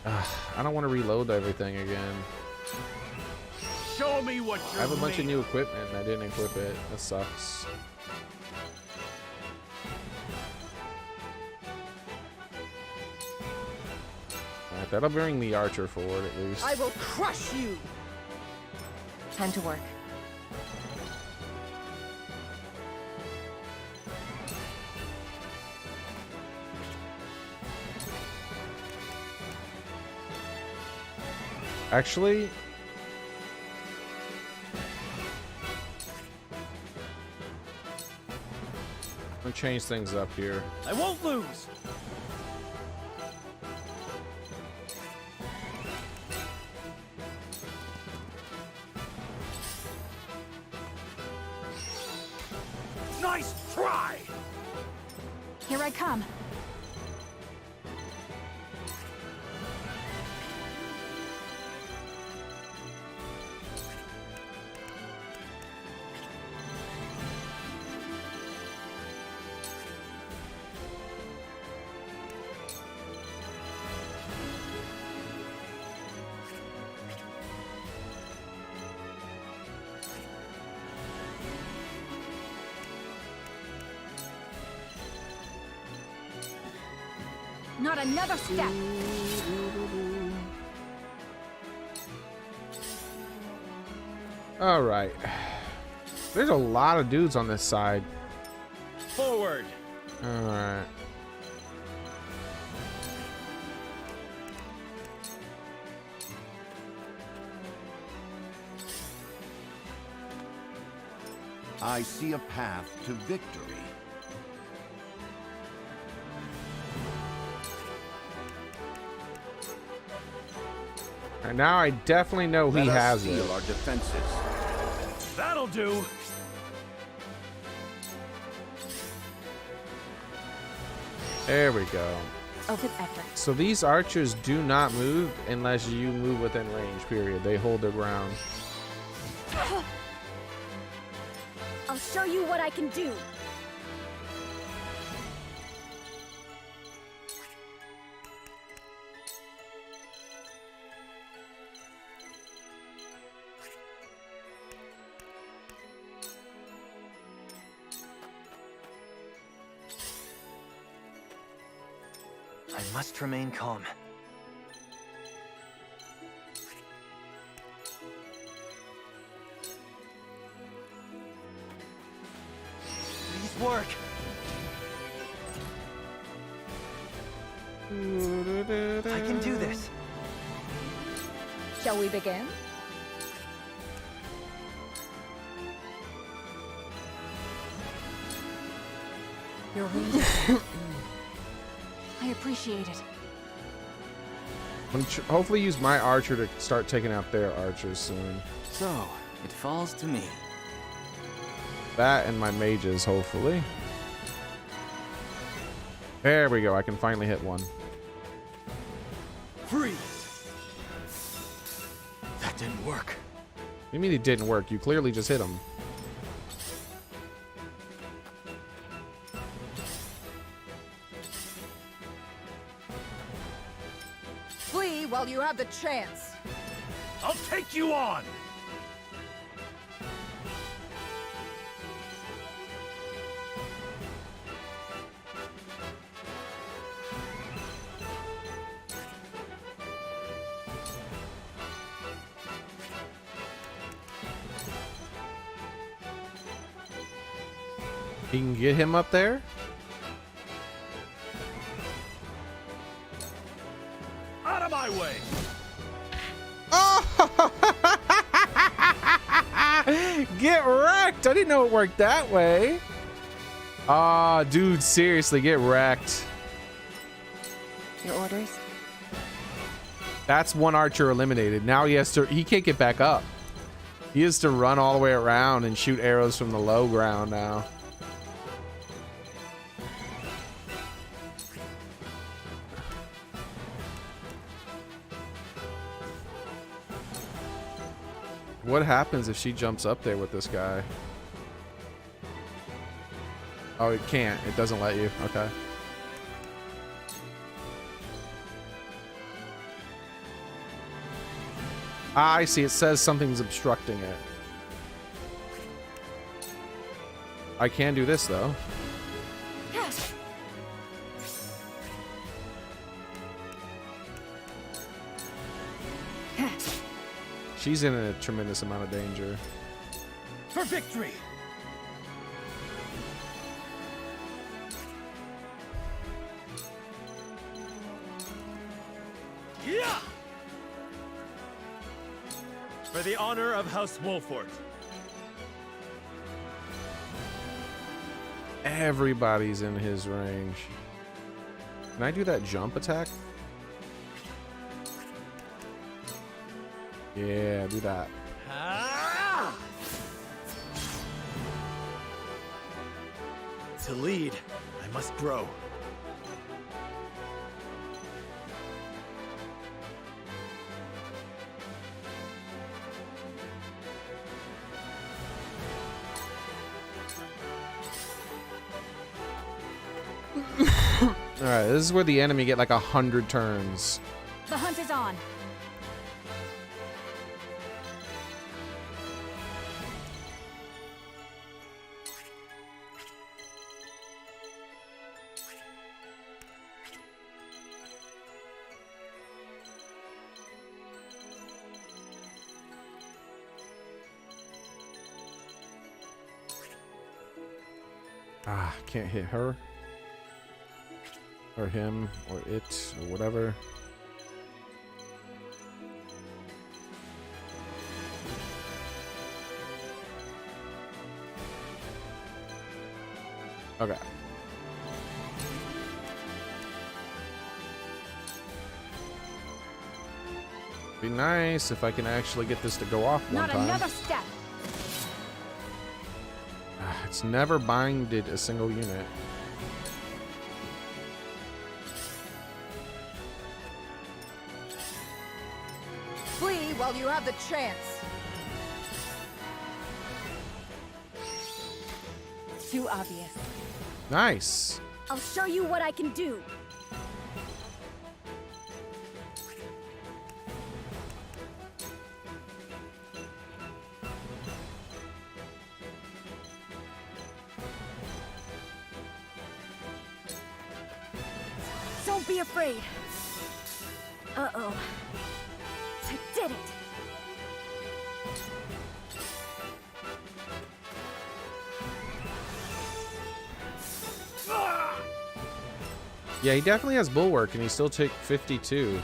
I don't want to reload everything again. Show me what you're I have a bunch of made new equipment and I didn't equip it. That sucks. Alright, that'll bring the archer forward at least. I will crush you. Time to work. Actually, I'm gonna change things up here. I won't lose. Nice try. Here I come. Not another step. All right. There's a lot of dudes on this side. Forward. All right. I see a path to victory. And now I definitely know he has it. Our defenses. That'll do. There we go. Oh, good effort. So these archers do not move unless you move within range, period. They hold their ground. I'll show you what I can do. I must remain calm. Please work. I can do this. Shall we begin? You're wounded. I appreciate it. I'm hopefully use my archer to start taking out their archers soon. So, it falls to me. That and my mages, hopefully. There we go. I can finally hit one. Freeze! That didn't work. What do you mean it didn't work? You clearly just hit him. Flee while you have the chance. I'll take you on! You can get him up there? Out of my way! Oh! Get wrecked! I didn't know it worked that way. Ah, dude, seriously, get wrecked. Your orders? That's one archer eliminated. Now he can't get back up. He has to run all the way around and shoot arrows from the low ground now. What happens if she jumps up there with this guy? Oh, it can't. It doesn't let you. Okay. Ah, I see. It says something's obstructing it. I can do this, though. She's in a tremendous amount of danger. For victory! Yeah! For the honor of House Wolfort. Everybody's in his range. Can I do that jump attack? Yeah, do that. Ah! To lead, I must grow. All right, this is where the enemy get like 100 turns. The hunt is on. Ah, can't hit her. Or him, or it, or whatever. Okay. Be nice if I can actually get this to go off one Not time. another step. It's never binded a single unit. Flee while you have the chance. Too obvious. Nice. I'll show you what I can do. Don't be afraid. Uh-oh. I did it. Yeah, he definitely has Bulwark, and he still took 52.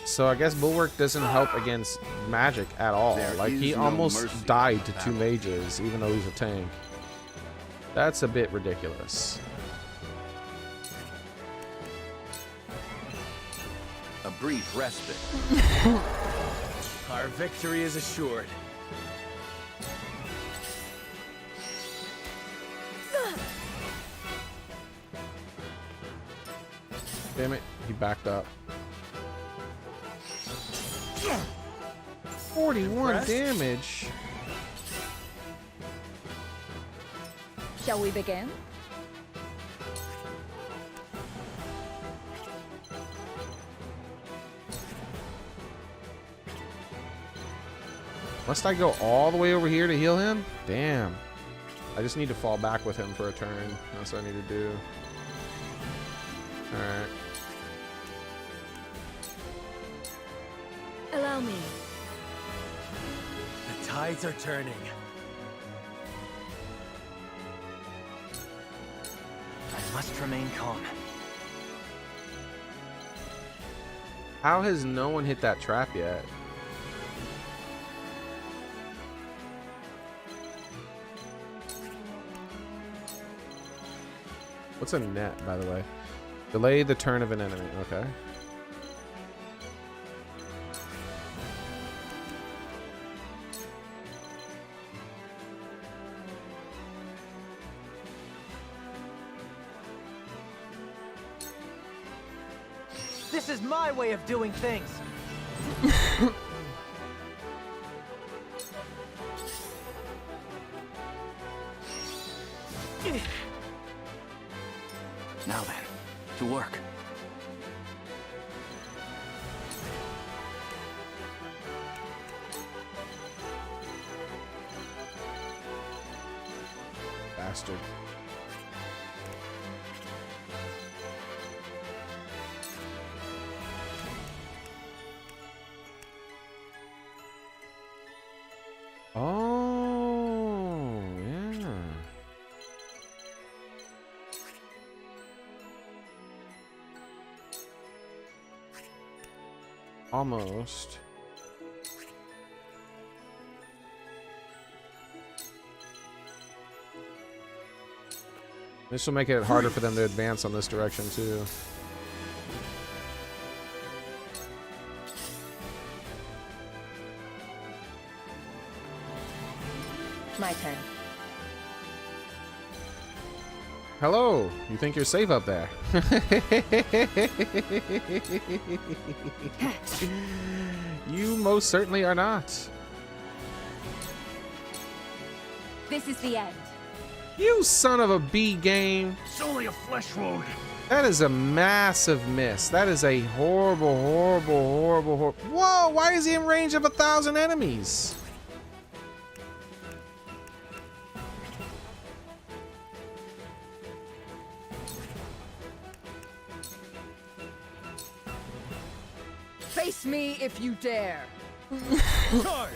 So I guess Bulwark doesn't help against magic at all. There Like, he is no almost mercy died to in 2 mages, even though he's a tank. That's a bit ridiculous. A brief respite. Our victory is assured. Damn it, he backed up. 41 Impressed? damage. Shall we begin? Must I go all the way over here to heal him? Damn. I just need to fall back with him for a turn. That's what I need to do. Alright. Allow me. The tides are turning. I must remain calm. How has no one hit that trap yet? What's a net, by the way? Delay the turn of an enemy. Okay. This is my way of doing things. Now then, to work. Bastard. Oh, yeah. Almost. This will make it harder for them to advance on this direction too. My turn. Hello, you think you're safe up there? You most certainly are not. This is the end. You son of a B game. It's only a flesh wound. That is a massive miss. That is a horrible, horrible, horrible, horrible. Whoa, why is he in range of 1,000 enemies? Face me if you dare. Charge!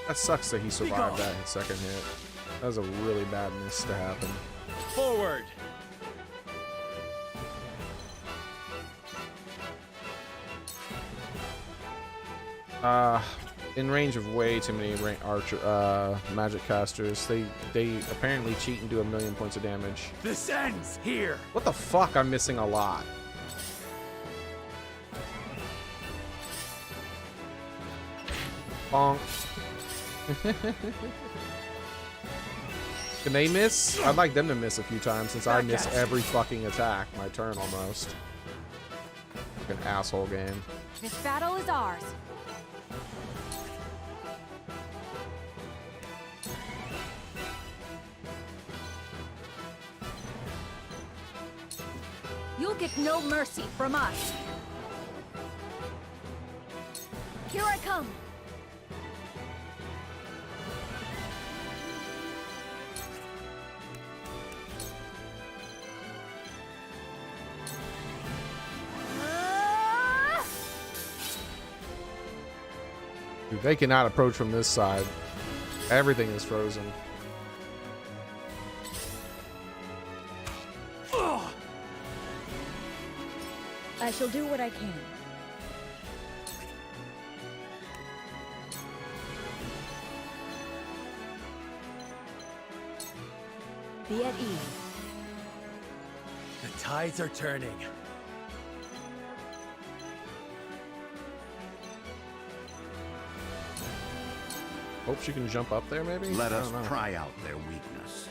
That sucks that he survived that second hit. That was a really bad miss to happen. Forward! In range of way too many magic casters. They apparently cheat and do 1,000,000 points of damage. This ends here! What the fuck? I'm missing a lot. Bonk. Can they miss? I'd like them to miss a few times since I miss every fucking attack. My turn almost. Fucking asshole game. This battle is ours. You'll get no mercy from us. Here I come. Dude, they cannot approach from this side. Everything is frozen. I shall do what I can. Be at ease. The tides are turning. Hope she can jump up there, maybe? Let I us don't know. pry out their weakness.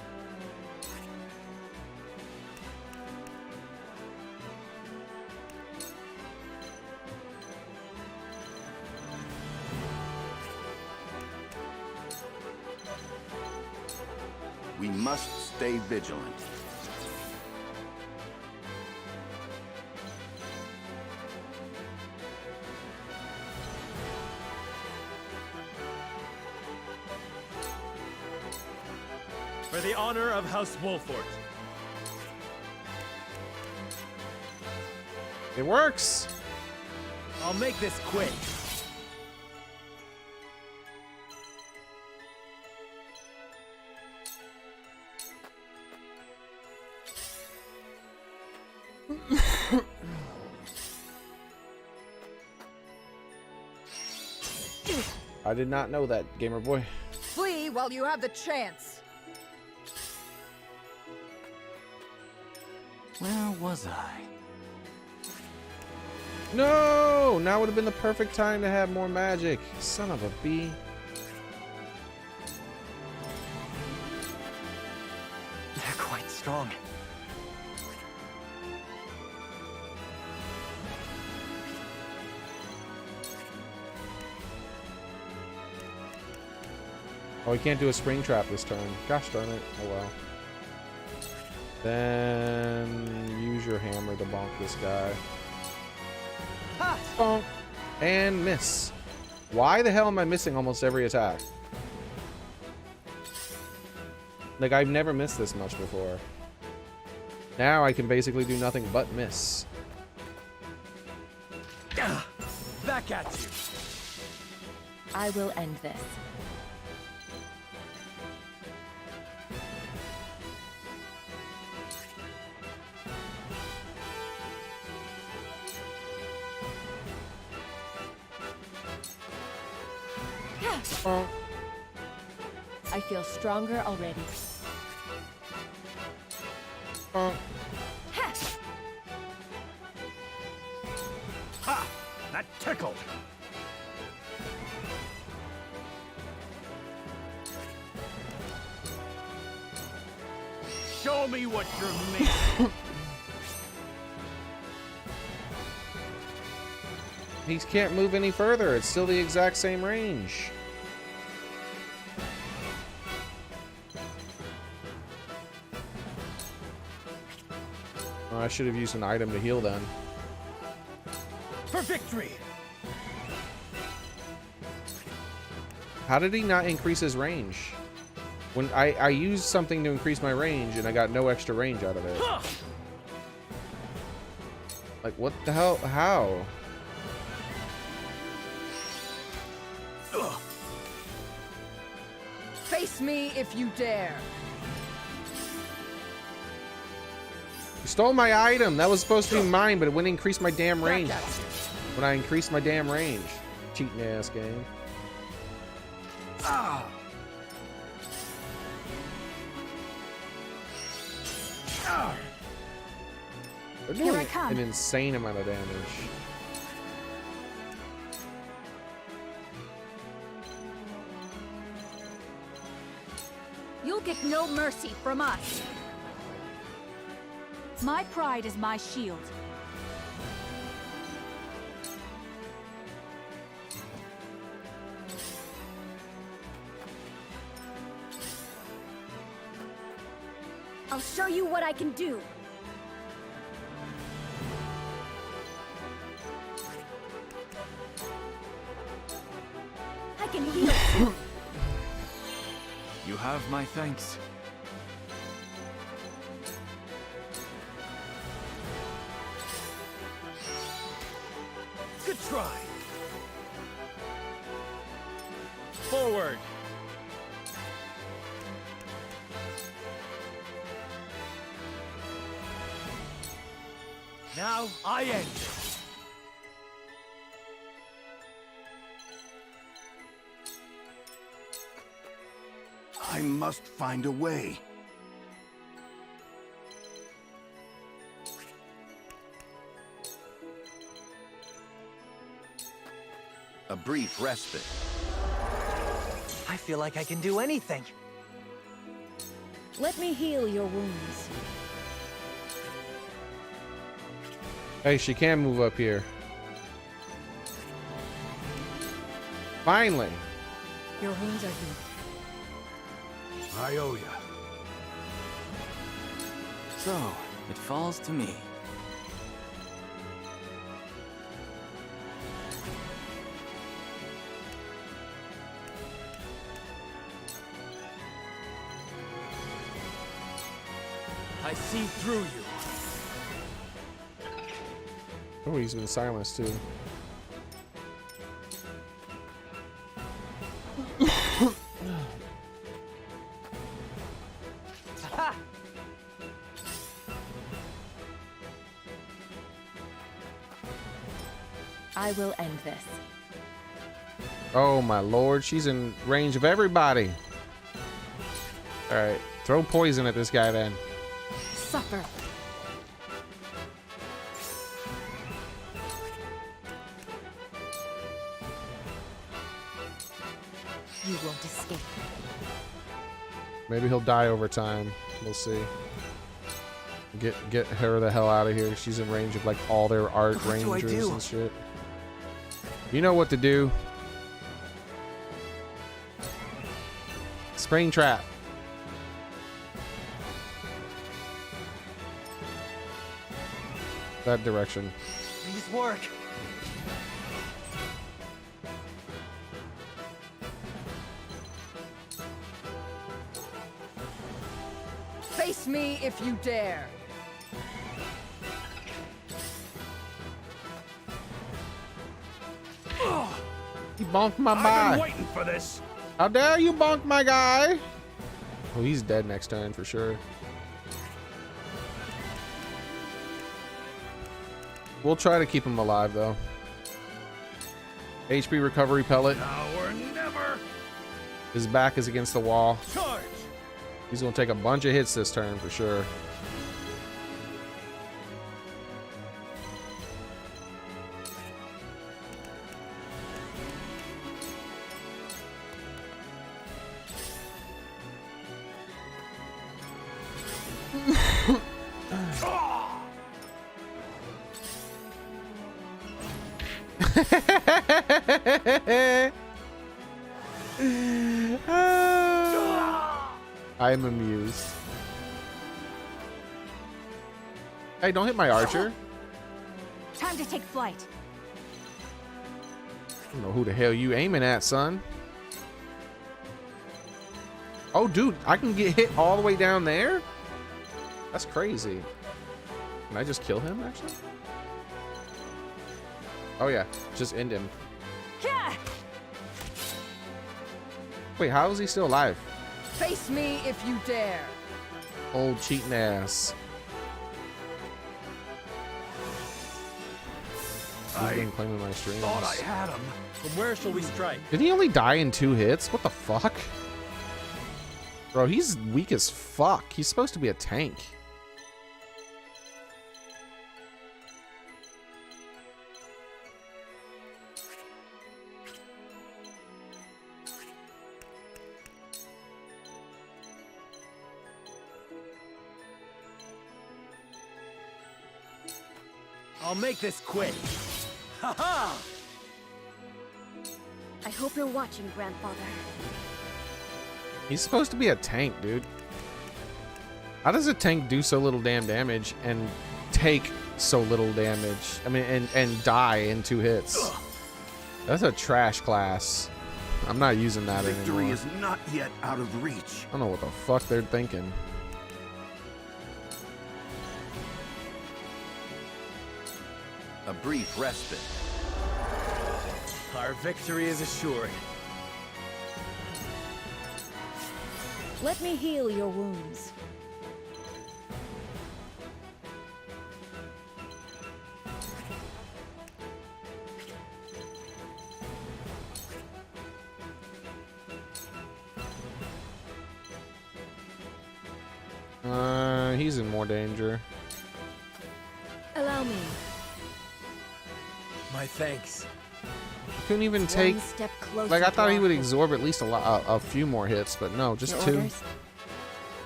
We must stay vigilant. For the honor of House Wolfort. It works. I'll make this quick. I did not know that, gamer boy. Flee while you have the chance. Where was I? No! Now would have been the perfect time to have more magic. Son of a bee. They're quite strong. Oh, we can't do a spring trap this turn. Gosh darn it. Oh well. Then use your hammer to bonk this guy. Bonk. And miss. Why the hell am I missing almost every attack? Like, I've never missed this much before. Now I can basically do nothing but miss. Back at you. I will end this. I feel stronger already. Ha! That tickled. Show me what you're made. He can't move any further. It's still the exact same range. Oh, I should have used an item to heal then. For victory! How did he not increase his range? When I used something to increase my range and I got no extra range out of it. Like, what the hell? How? Face me if you dare. You stole my item. That was supposed to be mine, but it wouldn't increase my damn range. When I increased my damn range. Cheating ass game. They're doing an insane amount of damage. You'll get no mercy from us. My pride is my shield. I'll show you what I can do. I can heal too. You have my thanks. Good try. Forward. Now I end it. I must find a way. A brief respite. I feel like I can do anything. Let me heal your wounds. Hey, she can move up here. Finally. Your wounds are healed. I owe ya. So, it falls to me. I see through you. Oh, he's been silenced too. I will end this. Oh my lord, she's in range of everybody. All right, throw poison at this guy then. Suffer. You won't escape. Maybe he'll die over time. We'll see. Get her the hell out of here. She's in range of like all their art What do I rangers do? and shit. You know what to do. Spring trap. That direction. Please work. Face me if you dare. He bonked my I've guy. been waiting for this. How dare you bonk my guy? Oh, he's dead next turn for sure. We'll try to keep him alive though. HP recovery pellet. Now or never. His back is against the wall. Charge. He's gonna take a bunch of hits this turn for sure. I am amused. Hey, don't hit my archer. Time to take flight. I don't know who the hell you aiming at, son. Oh, dude, I can get hit all the way down there? That's crazy. Can I just kill him, actually? Oh, yeah. Just end him. Yeah. Wait, how is he still alive? Face me if you dare. Old cheating ass. He's been claiming my streams. Thought I had him. From where shall we strike? Did he only die in 2 hits? What the fuck? Bro, he's weak as fuck. He's supposed to be a tank. I'll make this quick. Ha ha! I hope you're watching, Grandfather. He's supposed to be a tank, dude. How does a tank do so little damn damage and take so little damage? I mean, and die in 2 hits. That's a trash class. I'm not using that Victory anymore. is not yet out of reach. I don't know what the fuck they're thinking. A brief respite. Our victory is assured. Let me heal your wounds. He's in more danger. Allow me. My thanks. Couldn't even take. One step closer Like I thought to he would our- absorb at least a few more hits, but no, just Your 2. orders?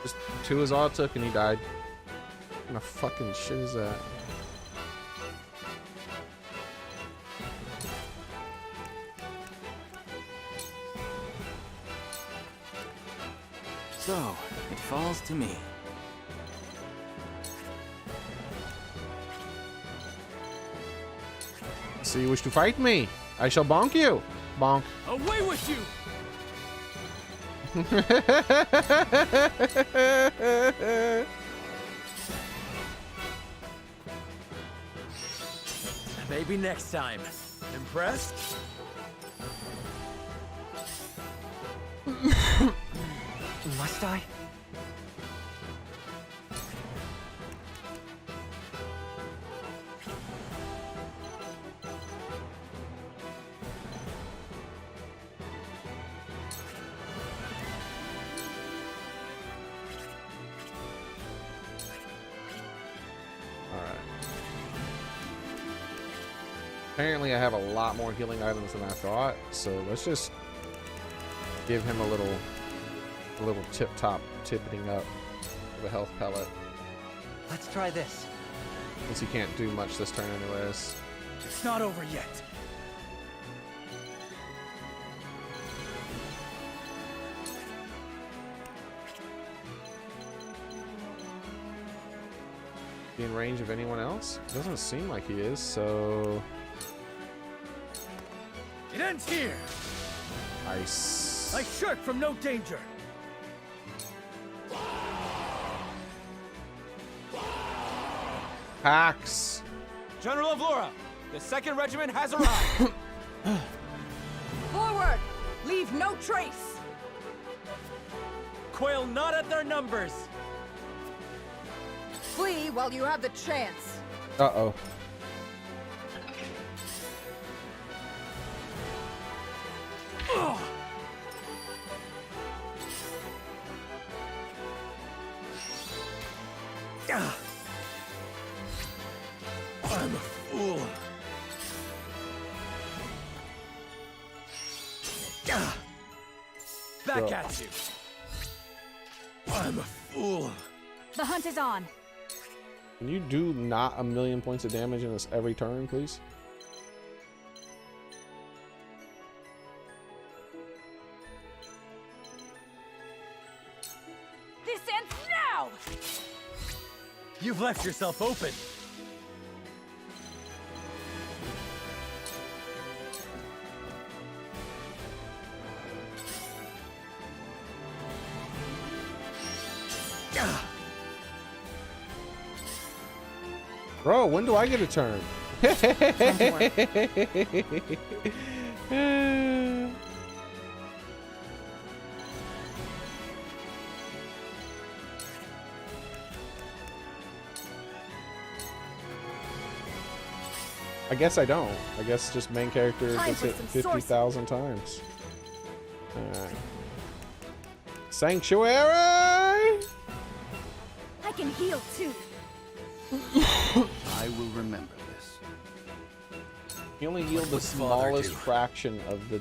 Just 2 is all it took, and he died. What kind of fucking shit is that? So, it falls to me. So you wish to fight me? I shall bonk you. Bonk. Away with you! Maybe next time. Impressed? Must I? Apparently I have a lot more healing items than I thought, so let's just give him a little tip-top tipping up of a health pellet. Let's try this. Since he can't do much this turn anyways. It's not over yet. Be in range of anyone else? Doesn't seem like he is, so... It ends here. Nice. I shirk from no danger. Hacks. General of Laura, the 2nd Regiment has arrived. Forward! Leave no trace! Quail not at their numbers. Flee while you have the chance. Uh-oh. I'm a fool. Back at you. I'm a fool. The hunt is on. Can you do not 1,000,000 points of damage in this every turn, please? This ends now! You've left yourself open. Bro, when do I get a turn? I guess I don't. I guess just main character gets hit 50,000 times. Alright. Sanctuary! I can heal too. I will remember this. He only healed the smallest fraction of the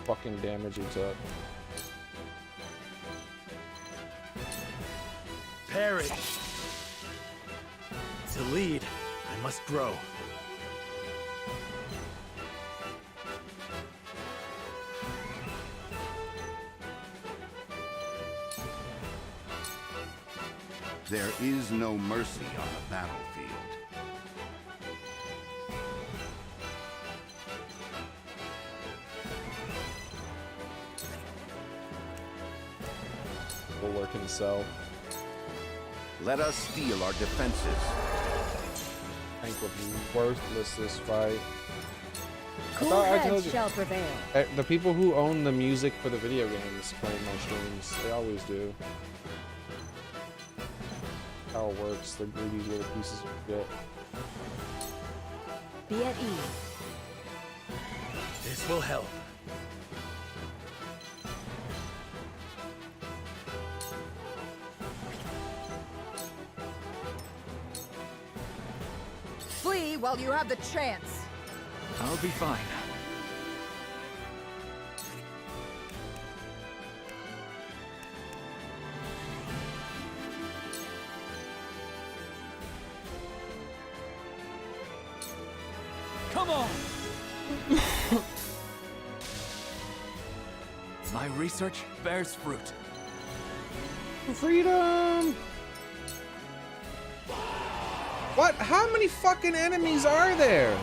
fucking damage he took. Perish. To lead, I must grow. There is no mercy on the battlefield. Will work himself. Let us steal our defenses. Tank would be worthless this fight. Cool I told heads you. shall prevail. The people who own the music for the video games play my streams. They always do. How it works, the greedy little pieces of shit. Be at ease. This will help. Flee while you have the chance. I'll be fine. Come on! My research bears fruit. Freedom! What? How many fucking enemies are there?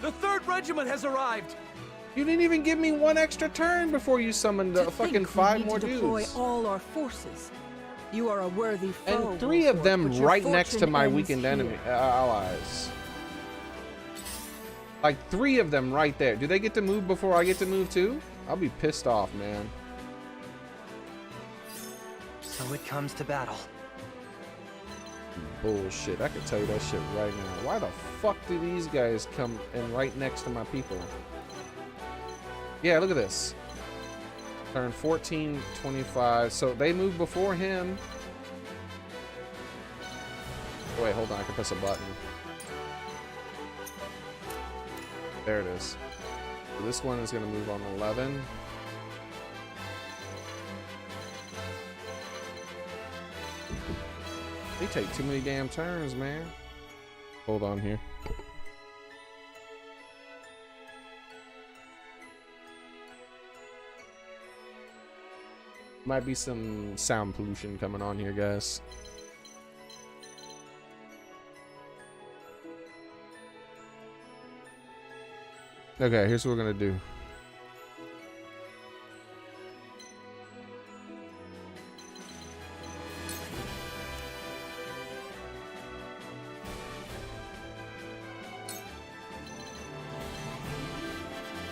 The 3rd Regiment has arrived! You didn't even give me one extra turn before you summoned the fucking 5 more dudes. Deploy all our forces. You are a worthy foe. And 3 of them but your right next to fortune my ends weakened here. enemy allies. Like 3 of them right there. Do they get to move before I get to move too? I'll be pissed off, man. So it comes to battle. Bullshit. I can tell you that shit right now. Why the fuck do these guys come in right next to my people? Yeah, look at this. Turn 14, 25. So they move before him. Oh, wait, hold on. I can press a button. There it is. So this one is going to move on 11. They take too many damn turns, man. Hold on here. Might be some sound pollution coming on here, guys. Okay, here's what we're gonna do.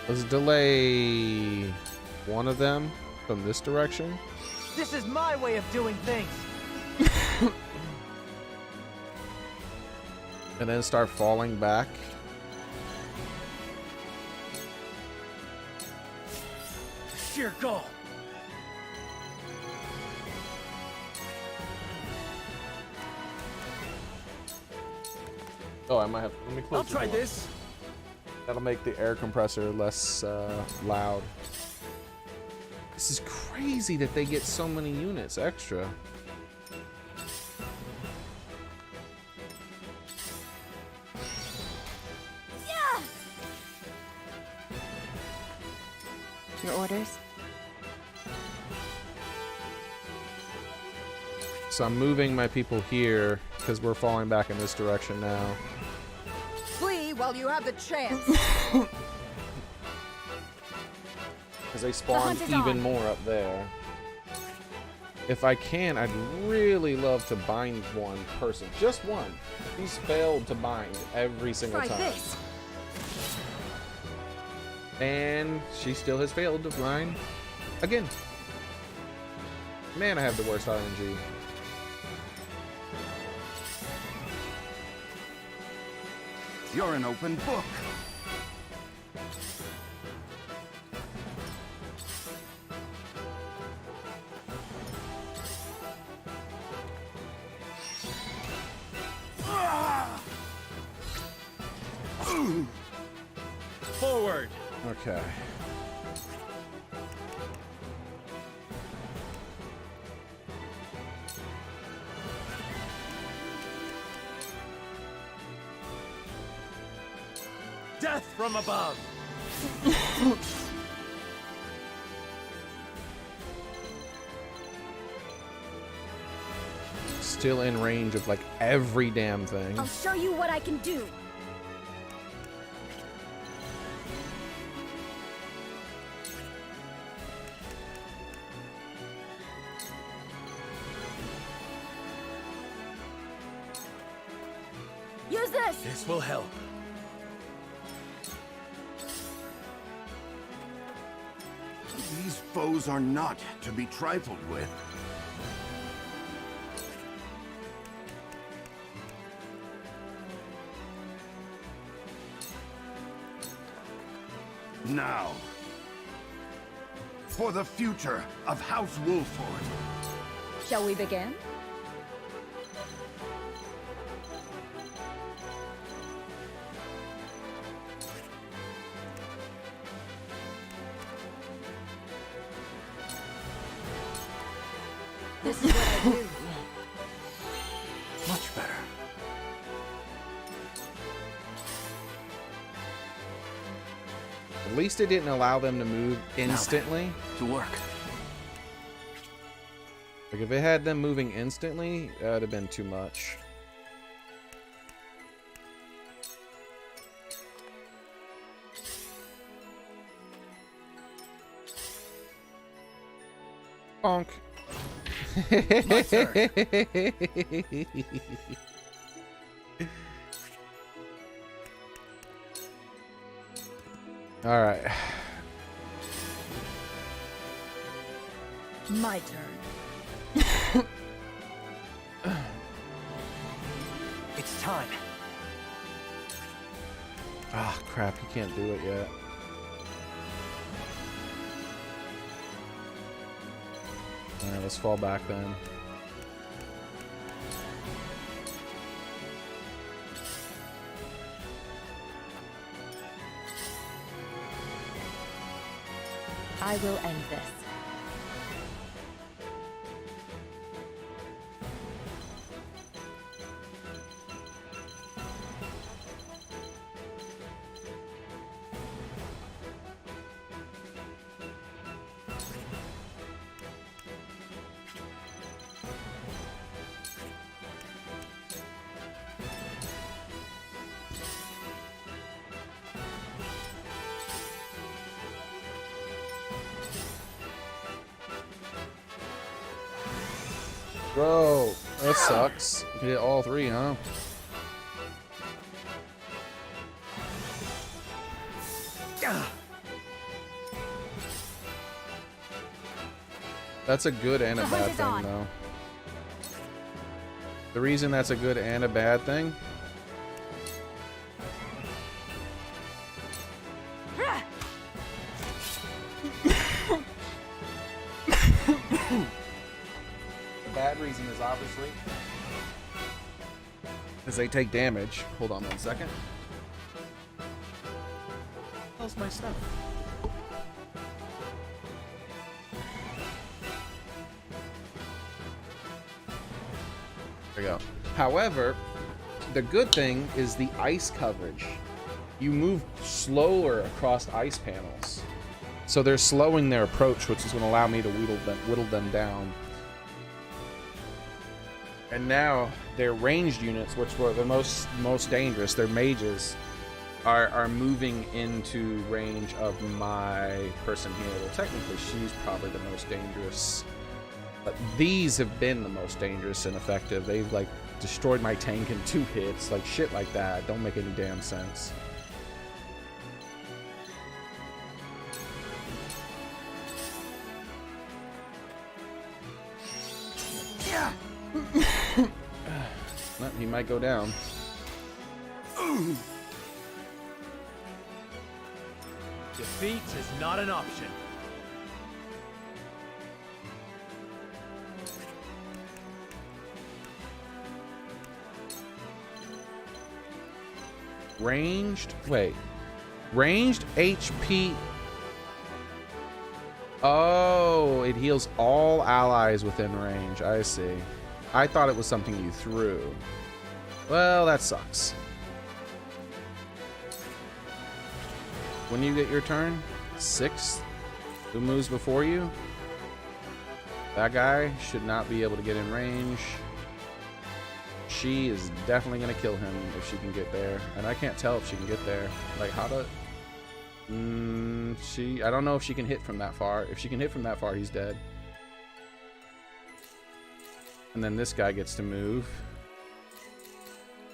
Let's delay one of them from this direction. This is my way of doing things. And then start falling back. Sheer goal. Oh, I might have. Let me close. I'll try this. That'll make the air compressor less loud. This is crazy that they get so many units extra. Yeah. Your orders? So I'm moving my people here because we're falling back in this direction now. Flee while you have the chance. Because they spawned even more up there. If I can, I'd really love to bind one person. Just one. He's failed to bind every single time. This. And she still has failed to bind again. Man, I have the worst RNG. You're an open book. Forward. Okay. Death from above. Still in range of like every damn thing. I'll show you what I can do. Use this. This will help. These foes are not to be trifled with. Now, for the future of House Wolford. Shall we begin? This is what I do. Much better. At least it didn't allow them to move instantly. To work. Like if it had them moving instantly, that would have been too much. Bonk. My turn. All right. My turn. It's time. Ah, crap. You can't do it yet. All right, let's fall back then. I will end this. Bro, that sucks. You hit all three, huh? That's a good and a bad thing, though. The reason that's a good and a bad thing bad reason is obviously as they take damage. Hold on 1 second. How's my stuff? There we go. However, the good thing is the ice coverage. You move slower across ice panels. So they're slowing their approach, which is going to allow me to whittle them down. And now their ranged units, which were the most dangerous, their mages, are moving into range of my person here. Well, technically, she's probably the most dangerous. But these have been the most dangerous and effective. They've, like, destroyed my tank in 2 hits. Like, shit like that. Don't make any damn sense. Yeah. Well, he might go down. Defeat is not an option. Ranged? Wait. Ranged HP. Oh, it heals all allies within range. I see. I thought it was something you threw. Well, that sucks. When you get your turn? 6th? Who moves before you? That guy should not be able to get in range. She is definitely going to kill him if she can get there. And I can't tell if she can get there. Like, how to... I don't know if she can hit from that far. If she can hit from that far, he's dead. And then this guy gets to move.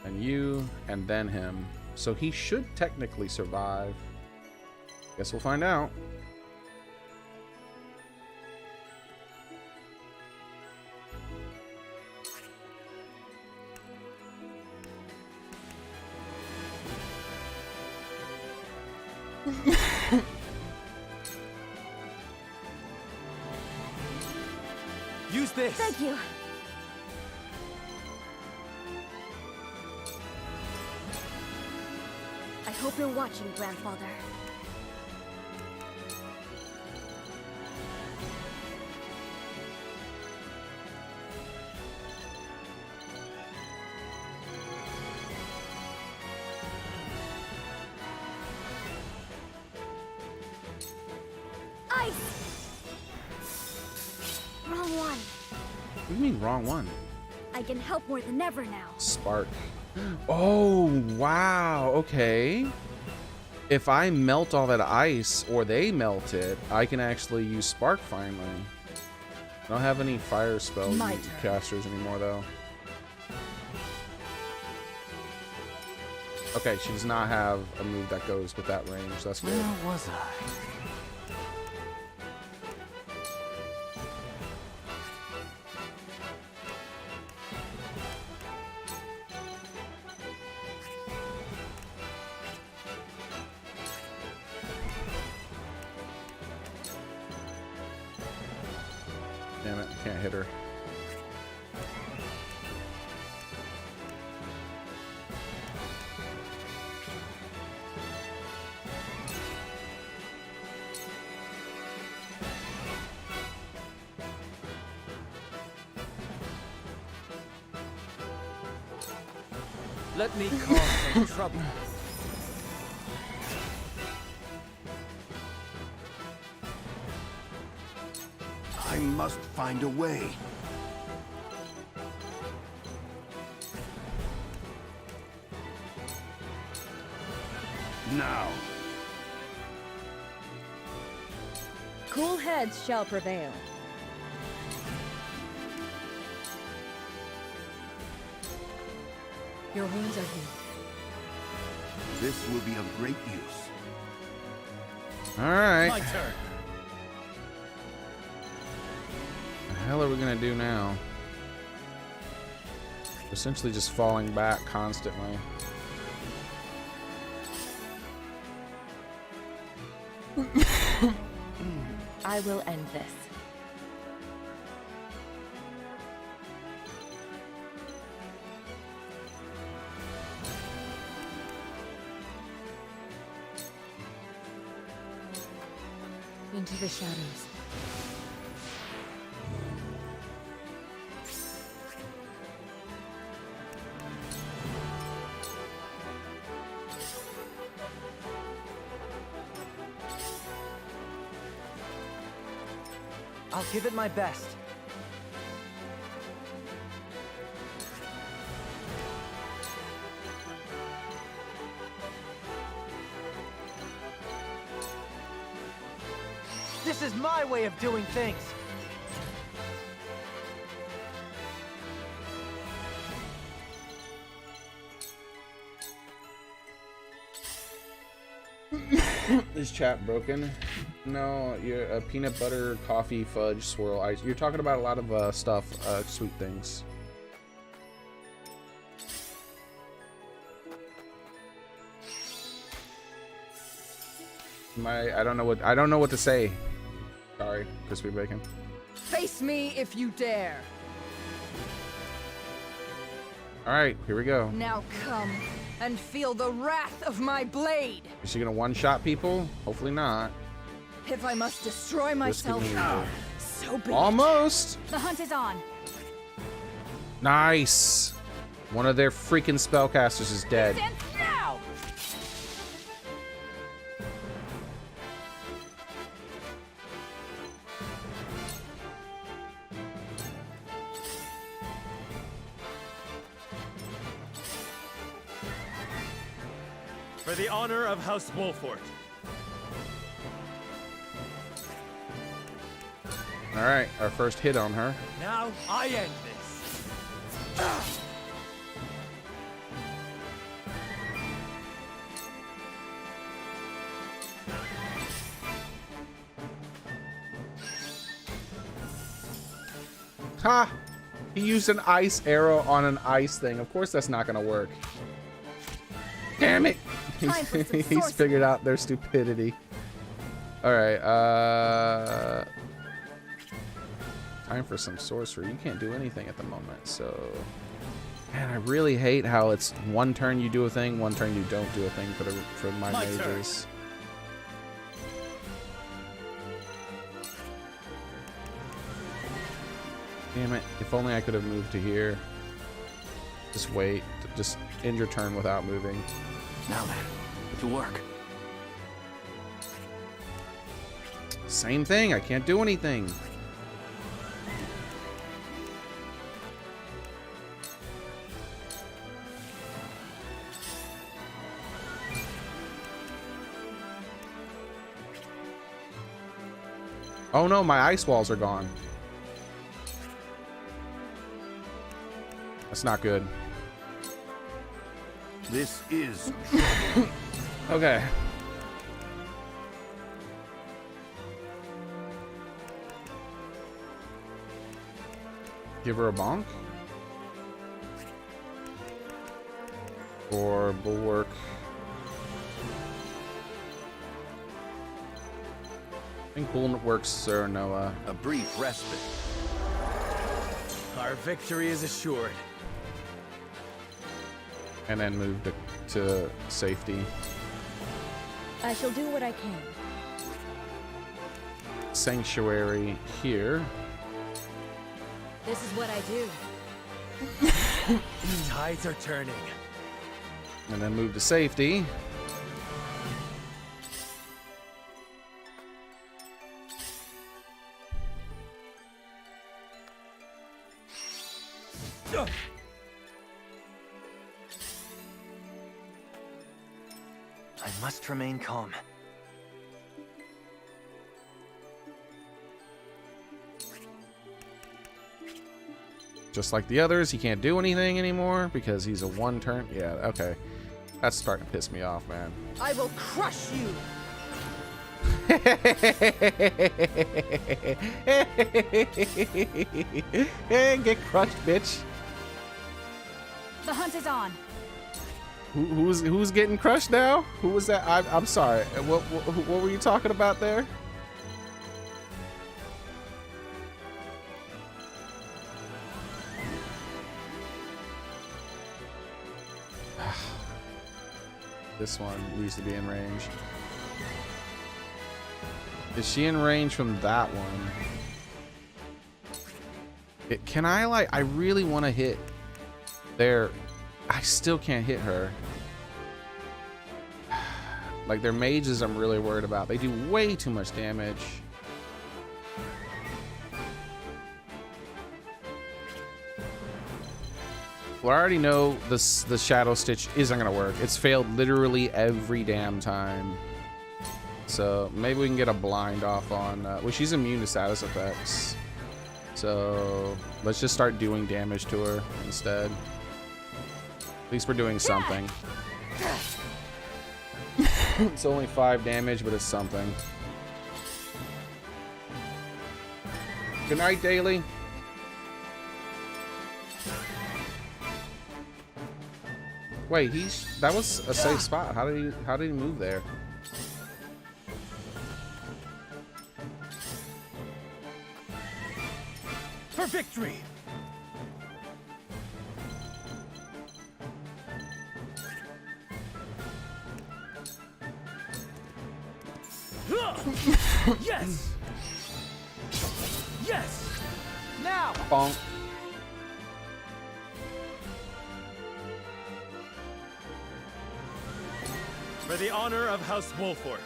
And you, and then him. So he should technically survive. Guess we'll find out. Use this. Thank you. I hope you're watching, Grandfather. Ice! Wrong one. What do you mean, wrong one? I can help more than ever now. Spark. Oh, wow. Okay. If I melt all that ice, or they melt it, I can actually use Spark finally. I don't have any fire spell casters anymore, though. Okay, she does not have a move that goes with that range. That's good. Where was I? Damn it, I can't hit her. Let me cause some trouble. I must find a way. Now. Cool heads shall prevail. Your wounds are healed. This will be of great use. All right. My turn. What the hell are we gonna do now? Essentially just falling back constantly. I will end this. Into the shadows. I'll give it my best. This is my way of doing things. Is chat broken? No, you're a peanut butter, coffee, fudge, swirl, ice. You're talking about a lot of stuff, sweet things. I don't know what to say. Sorry, crispy bacon. Face me if you dare. All right, here we go. Now come and feel the wrath of my blade. Is she gonna one-shot people? Hopefully not. If I must destroy myself, so be it. Almost. The hunt is on. Nice. One of their freaking spellcasters is dead. Now! For the honor of House Wolfort. All right, our first hit on her. Now I end this. Ha! He used an ice arrow on an ice thing. Of course that's not gonna work. Damn it! He's figured out their stupidity. Alright, time for some sorcery. You can't do anything at the moment, so... Man, I really hate how it's one turn you do a thing, one turn you don't do a thing for my mages. Damn it. If only I could have moved to here. Just wait. Just end your turn without moving. Now then, to work. Same thing. I can't do anything. Oh no, my ice walls are gone. That's not good. This is Okay. Give her a bonk. Or bulwark. I think bulwark's Sir Noah. a brief respite. Our victory is assured. And then move to safety. I shall do what I can. Sanctuary here. This is what I do. The tides are turning. And then move to safety. I must remain calm. Just like the others, he can't do anything anymore because he's a one turn. Yeah, okay. That's starting to piss me off, man. I will crush you. Get crushed, bitch. The hunt is on. Who's getting crushed now? Who was that? I'm sorry. What were you talking about there? This one needs to be in range. Is she in range from that one? Can I like? I really want to hit there. I still can't hit her. Like their mages I'm really worried about. They do way too much damage. Well, I already know the Shadow Stitch isn't gonna work. It's failed literally every damn time. So maybe we can get a blind off on, well, she's immune to status effects. So let's just start doing damage to her instead. At least we're doing something. It's only 5 damage, but it's something. Good night, Daily. Wait, that was a safe spot. How did he move there? For victory! Yes! Yes! Now! Bonk. For the honor of House Wolfort.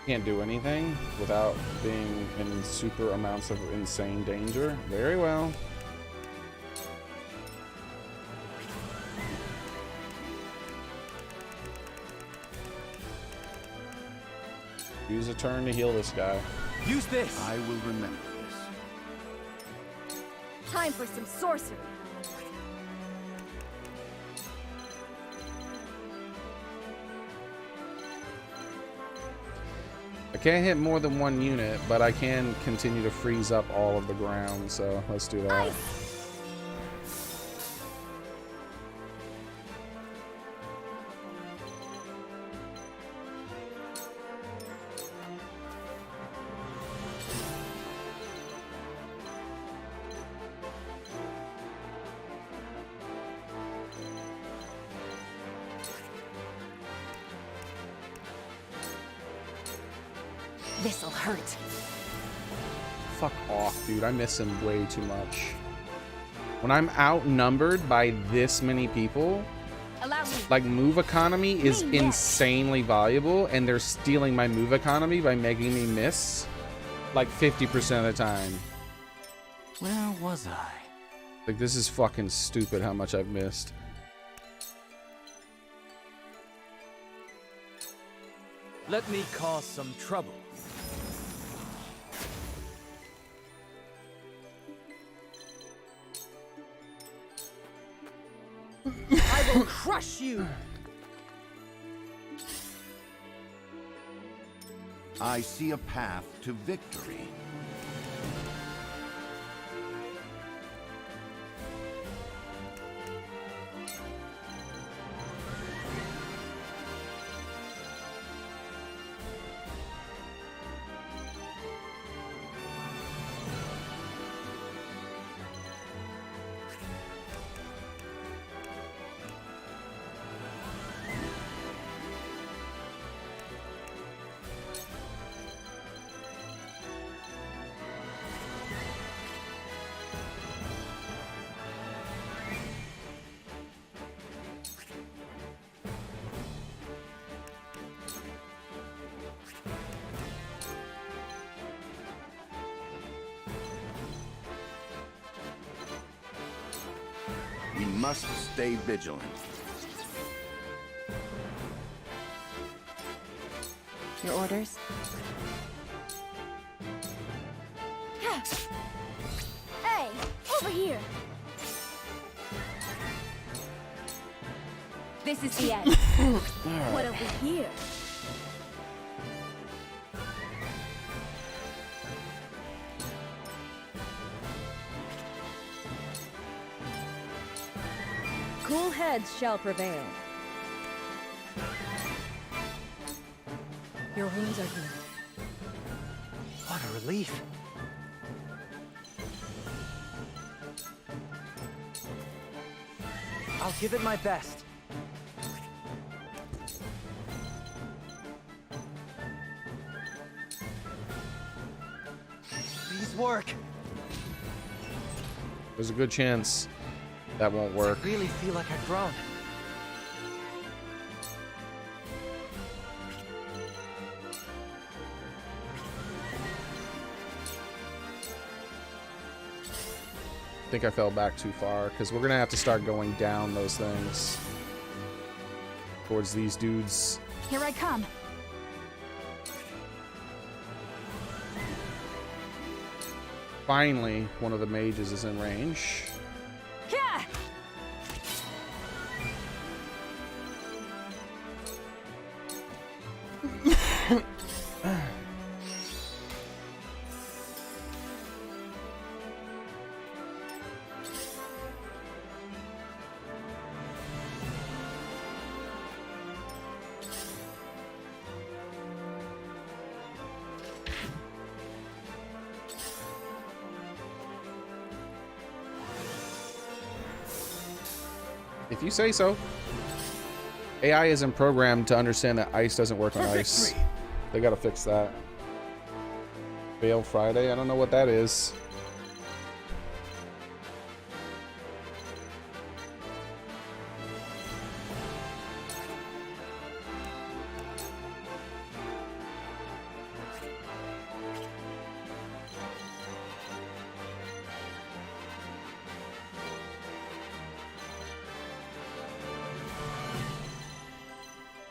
Can't do anything without being in super amounts of insane danger. Very well. Use a turn to heal this guy. Use this! I will remember this. Time for some sorcery. I can't hit more than 1 unit, but I can continue to freeze up all of the ground, so let's do that. Ice. This'll hurt. Fuck off, dude. I miss him way too much. When I'm outnumbered by this many people, like move economy is insanely valuable, and they're stealing my move economy by making me miss like 50% of the time. Where was I? Like, this is fucking stupid how much I've missed. Let me cause some trouble. crush you! I see a path to victory. We must stay vigilant. Your orders? Hey, over here! This is the end. What over here? Cool heads shall prevail. Your wounds are healed. What a relief. I'll give it my best. Please work. There's a good chance that won't work. I really feel like I've grown. I think I fell back too far because we're gonna have to start going down those things towards these dudes. Here I come. Finally, one of the mages is in range. Yeah! If you say so. AI isn't programmed to understand that ice doesn't work on ice. They gotta fix that. Fail Friday? I don't know what that is.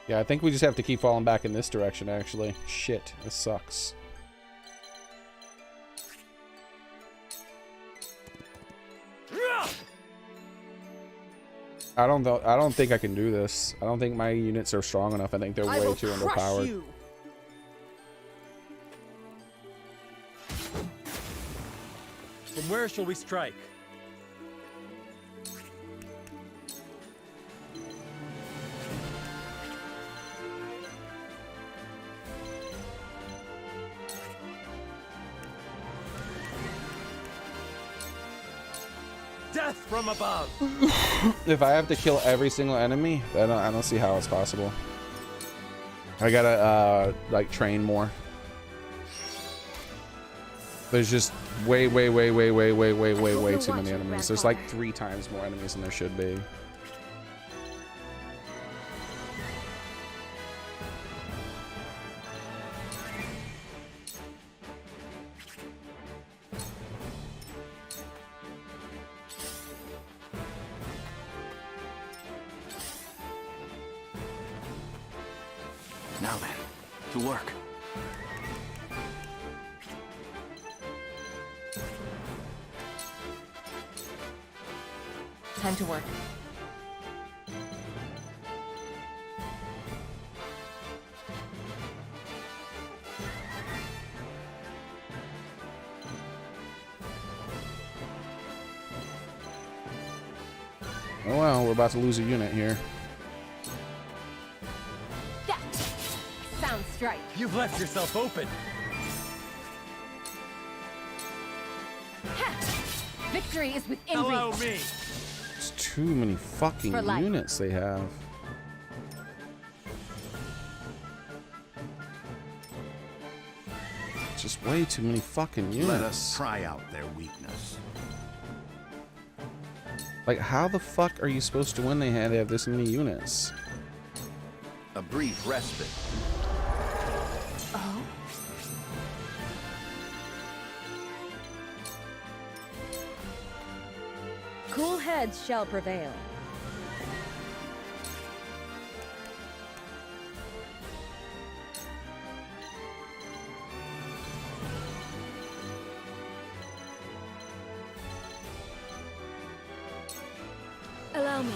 Yeah, I think we just have to keep falling back in this direction, actually. Shit, this sucks. I don't think I can do this. I don't think my units are strong enough. I think they're way too underpowered. You. From where shall we strike? Death from above. If I have to kill every single enemy, I don't see how it's possible. I gotta like train more. There's just way too many enemies. There's like 3 times more enemies than there should be. Now then, to work. Time to work. Oh well, we're about to lose a unit here. Yeah. Sound strike. You've left yourself open. Victory is within Allow reach. me. It's too many fucking For life. units they have. Just way too many fucking units. Let us try out their weakness. Like, how the fuck are you supposed to win? They had to have this many units. A brief respite. Oh. Cool heads shall prevail. Allow me.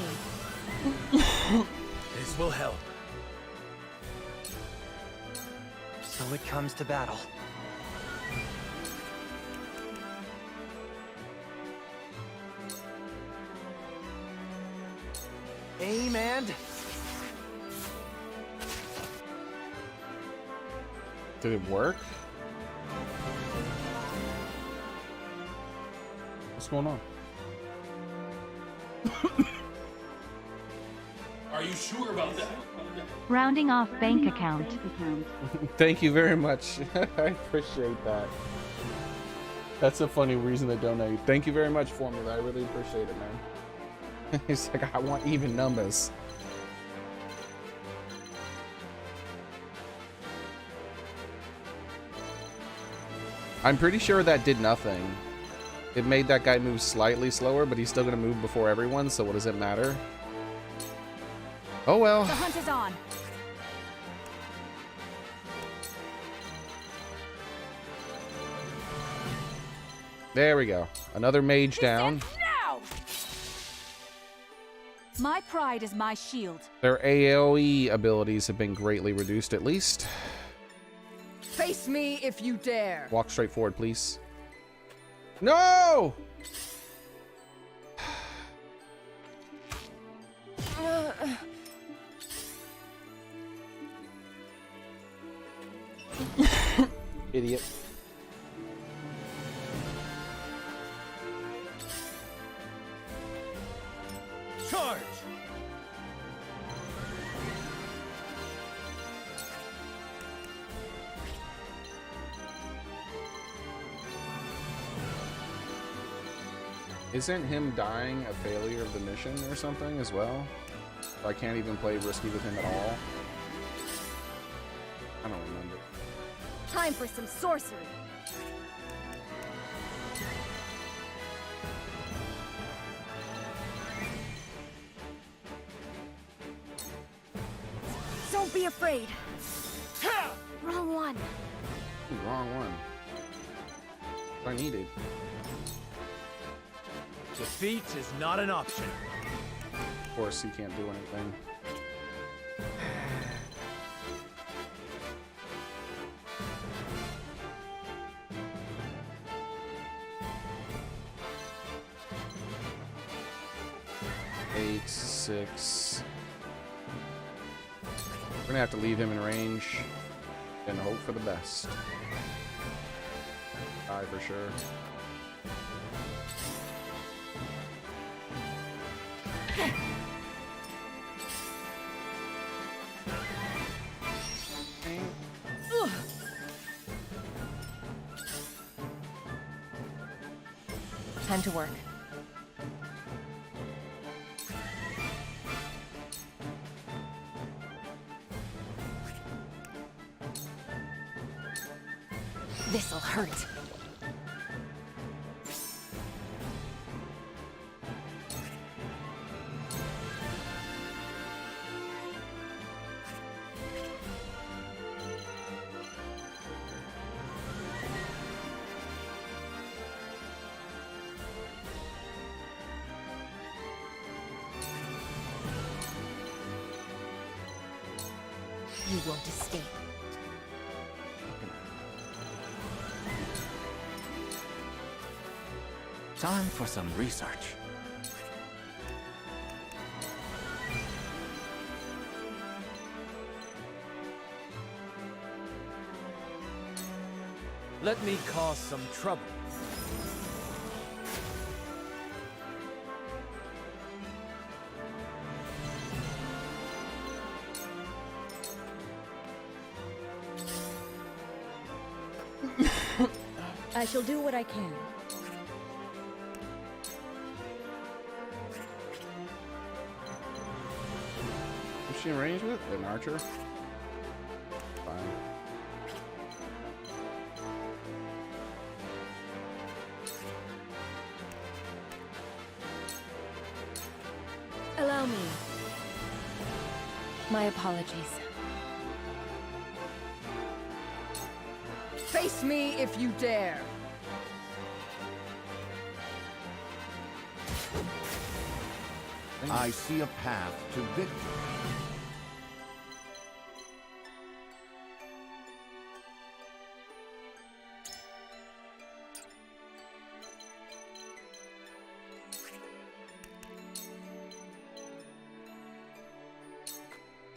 This will help. So it comes to battle. Aim and... Did it work? What's going on? Are you sure about that? Rounding off bank account. Thank you very much. I appreciate that. That's a funny reason to donate. Thank you very much, Formula. I really appreciate it, man. He's like, I want even numbers. I'm pretty sure that did nothing. It made that guy move slightly slower, but he's still gonna move before everyone, so what does it matter? Oh well. The hunt is on. There we go. Another mage down. Now! My pride is my shield. Their AoE abilities have been greatly reduced, at least. Face me if you dare. Walk straight forward, please. No! Idiot. Charge! Isn't him dying a failure of the mission or something as well? I can't even play risky with him at all. I don't remember. Time for some sorcery. Don't be afraid. Wrong one. Ooh, wrong one. What I needed. Defeat is not an option. Of course, he can't do anything. Eight, 6. We're gonna have to leave him in range and hope for the best. Die for sure. Time to work. This'll hurt. You won't escape. Time for some research. Let me cause some trouble. I shall do what I can. Is she in range with an archer? Fine. Allow me. My apologies. Face me if you dare. I see a path to victory.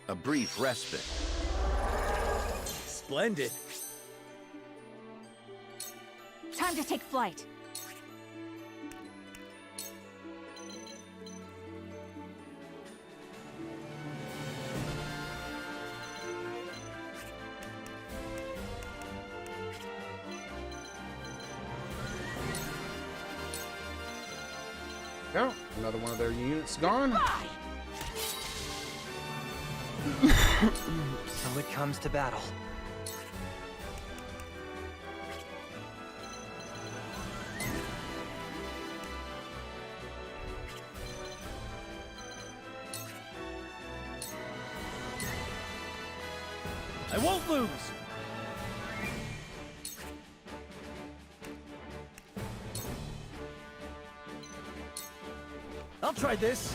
A brief respite. Splendid. Time to take flight. Go. Another one of their units gone. So it comes to battle. I won't lose! I'll try this.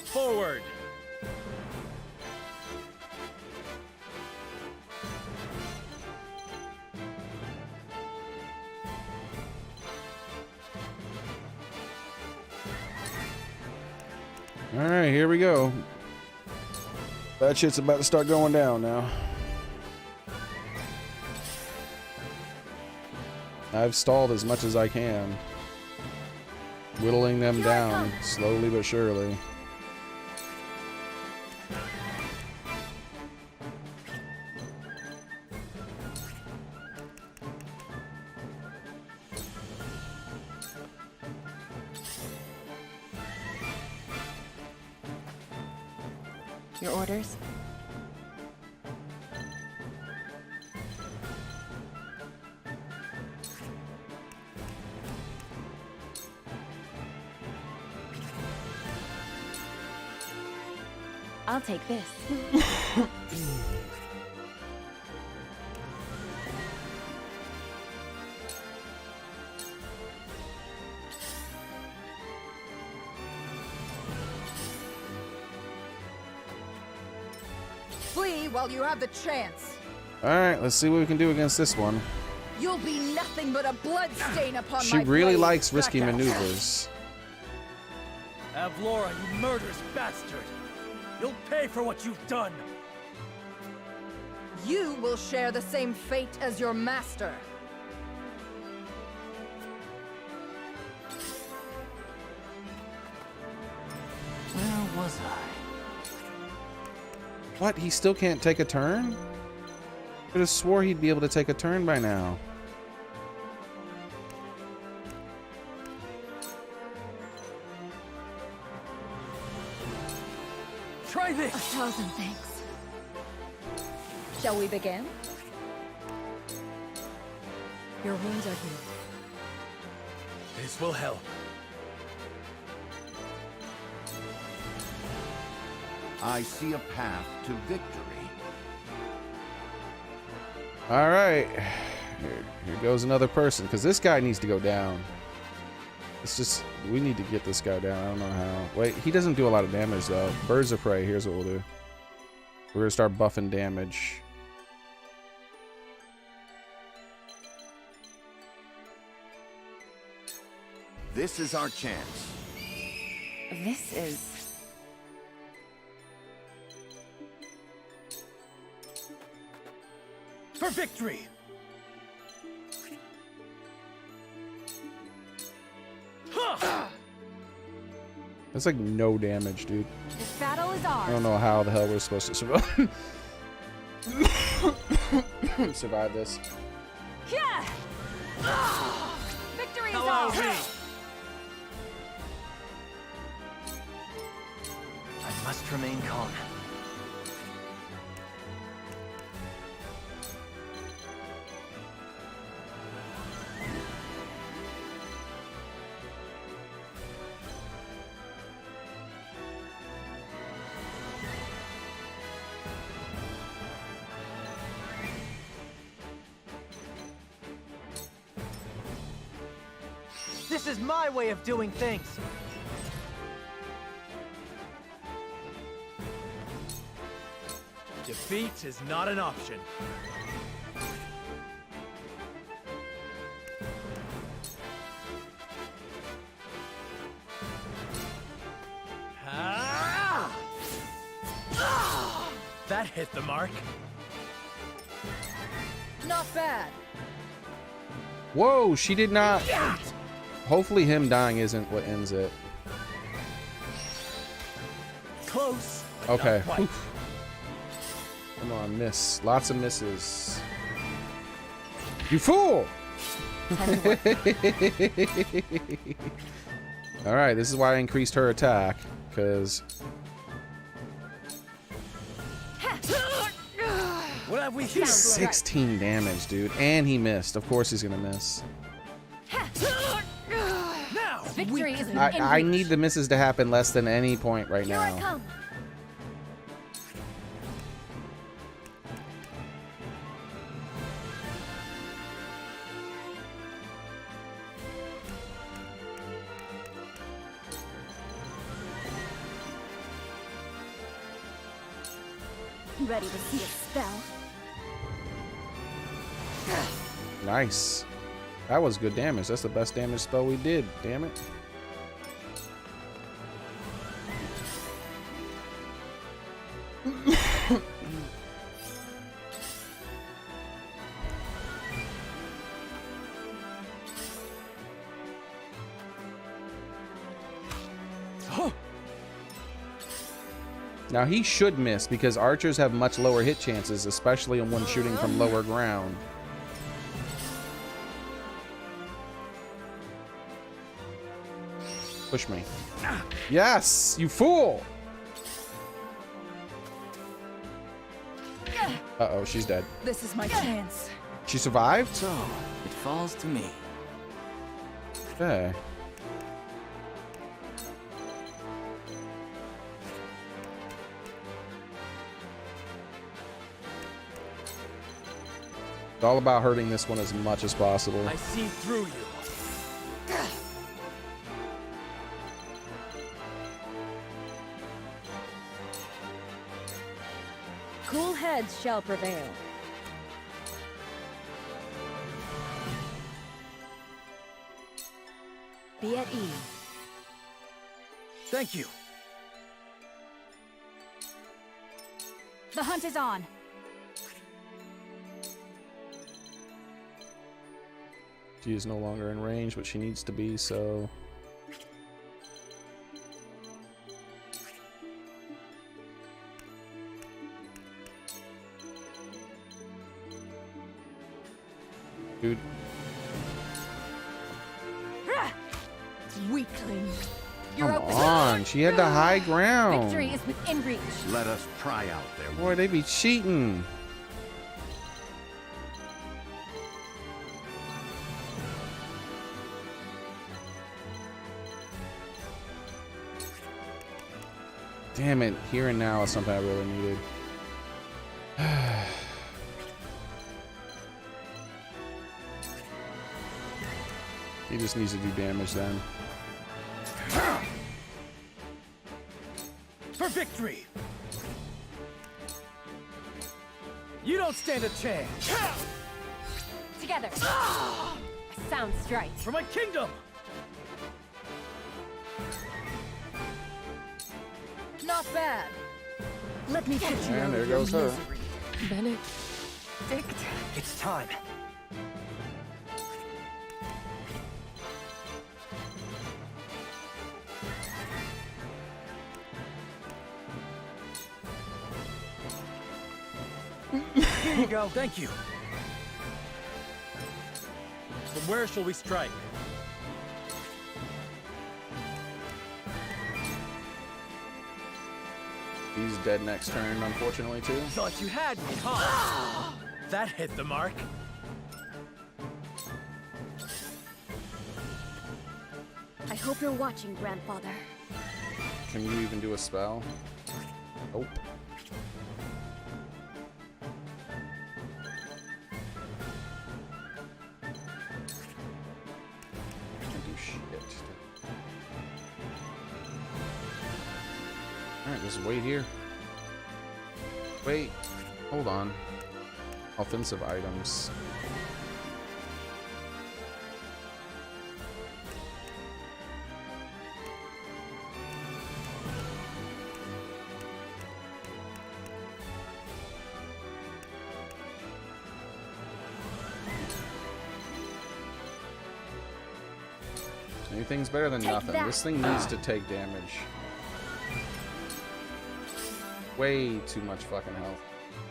Forward! All right, here we go. That shit's about to start going down now. I've stalled as much as I can, whittling them down slowly but surely. Your orders? I'll take this. Flee while you have the chance. All right, let's see what we can do against this one. You'll be nothing but a blood-stain upon She my really blade. likes risky Back out. maneuvers. Avlora, you murderous bastard! You'll pay for what you've done! You will share the same fate as your master. Where was I? What? He still can't take a turn? Could have swore he'd be able to take a turn by now. Try this! 1,000 thanks. Shall we begin? Your wounds are healed. This will help. I see a path to victory. All right, here goes another person, because this guy needs to go down. It's just, we need to get this guy down. I don't know how. Wait, he doesn't do a lot of damage though. Birds of prey, here's what we'll do. We're gonna start buffing damage. This is our chance. This is... For victory! That's like no damage, dude. This battle is I ours. don't know how the hell we're supposed to survive. Survive this. Yeah! Victory is Allow ours! me! I must remain calm. This is my way of doing things. Defeat is not an option. That hit the mark. Not bad. Whoa, she did not. Hopefully him dying isn't what ends it. Close. Okay. Oof. Come on, miss. Lots of misses. You fool! Alright, this is why I increased her attack, because... What have we He did 16 damage, dude. And he missed. Of course he's gonna miss. Now! Victory is I need the misses to happen less than any point right Here I now. come. Ready to see a spell? Nice. That was good damage. That's the best damage spell we did. Damn it. Now he should miss because archers have much lower hit chances, especially when shooting from lower ground. Push me. Yes, you fool! Uh-oh, she's dead. This is my chance. She survived? So, it falls to me. Okay. It's all about hurting this one as much as possible. I see through you. Cool heads shall prevail. Be at ease. Thank you. The hunt is on. She is no longer in range, but she needs to be, so... Dude. Weakling. Come on, she had the high ground. Victory is within reach. Let us pry out their Boy, they be cheating. Damn it, here and now is something I really needed. He just needs to do damage then. For victory! You don't stand a chance! Together. A sound strike. For my kingdom! Not bad. Let me put you out And there of your goes her. misery. Benedict. It's time. Here you go. Thank you. But where shall we strike? He's dead next turn, unfortunately, too. Thought you had me, huh? That hit the mark. I hope you're watching, Grandfather. Can you even do a spell? Nope. Can't do shit. Alright, just wait here. Wait. Hold on. Offensive items. Anything's better than nothing. This thing needs to take damage. Way too much fucking health.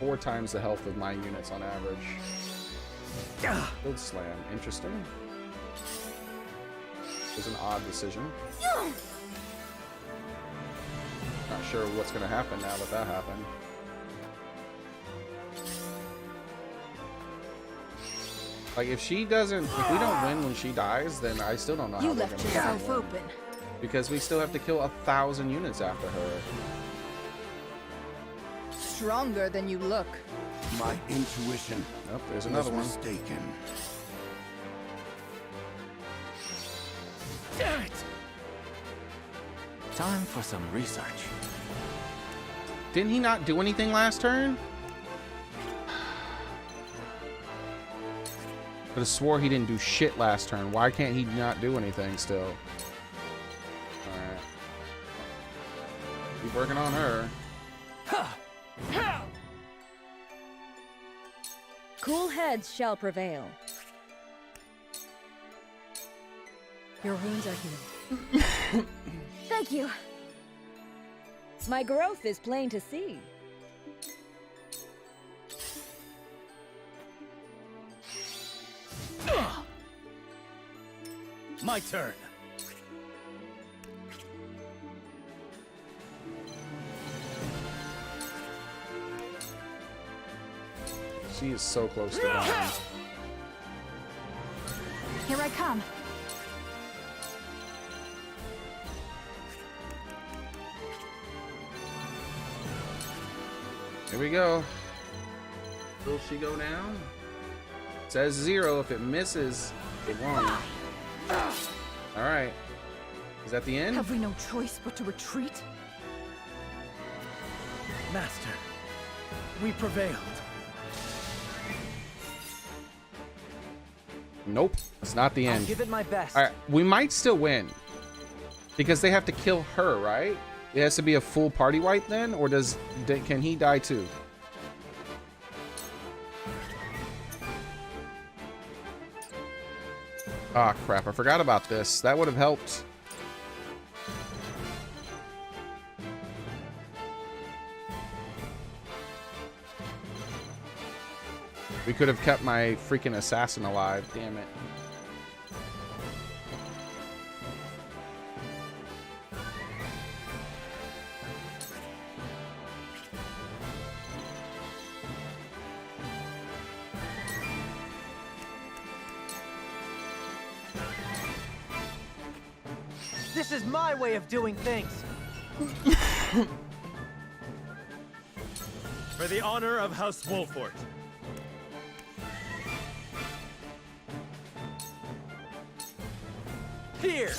4 times the health of my units on average. Field slam. Interesting. It was an odd decision. Not sure what's going to happen now that that happened. Like, if she doesn't, if we don't win when she dies, then I still don't know how You we're left going to yourself win. open. Because we still have to kill 1,000 units after her. Stronger than you look. My intuition. Oh, there's another one. Mistaken. Damn it! Time for some research. Didn't he not do anything last turn? But I swore he didn't do shit last turn. Why can't he not do anything still? Alright. Keep working on her. Cool heads shall prevail. Your wounds are healed. Thank you. My growth is plain to see. My turn. She is so close to dying. Here I come. Here we go. Will she go down? It says 0. If it misses, it won't. Alright. Is that the end? Have we no choice but to retreat? Master, we prevailed. Nope. It's not the I'll end. give it my best. Alright, we might still win. Because they have to kill her, right? It has to be a full party wipe then? Or can he die too? Ah, crap. I forgot about this. That would have helped. We could have kept my freaking assassin alive. Damn it. This is my way of doing things. For the honor of House Wolfort. Here!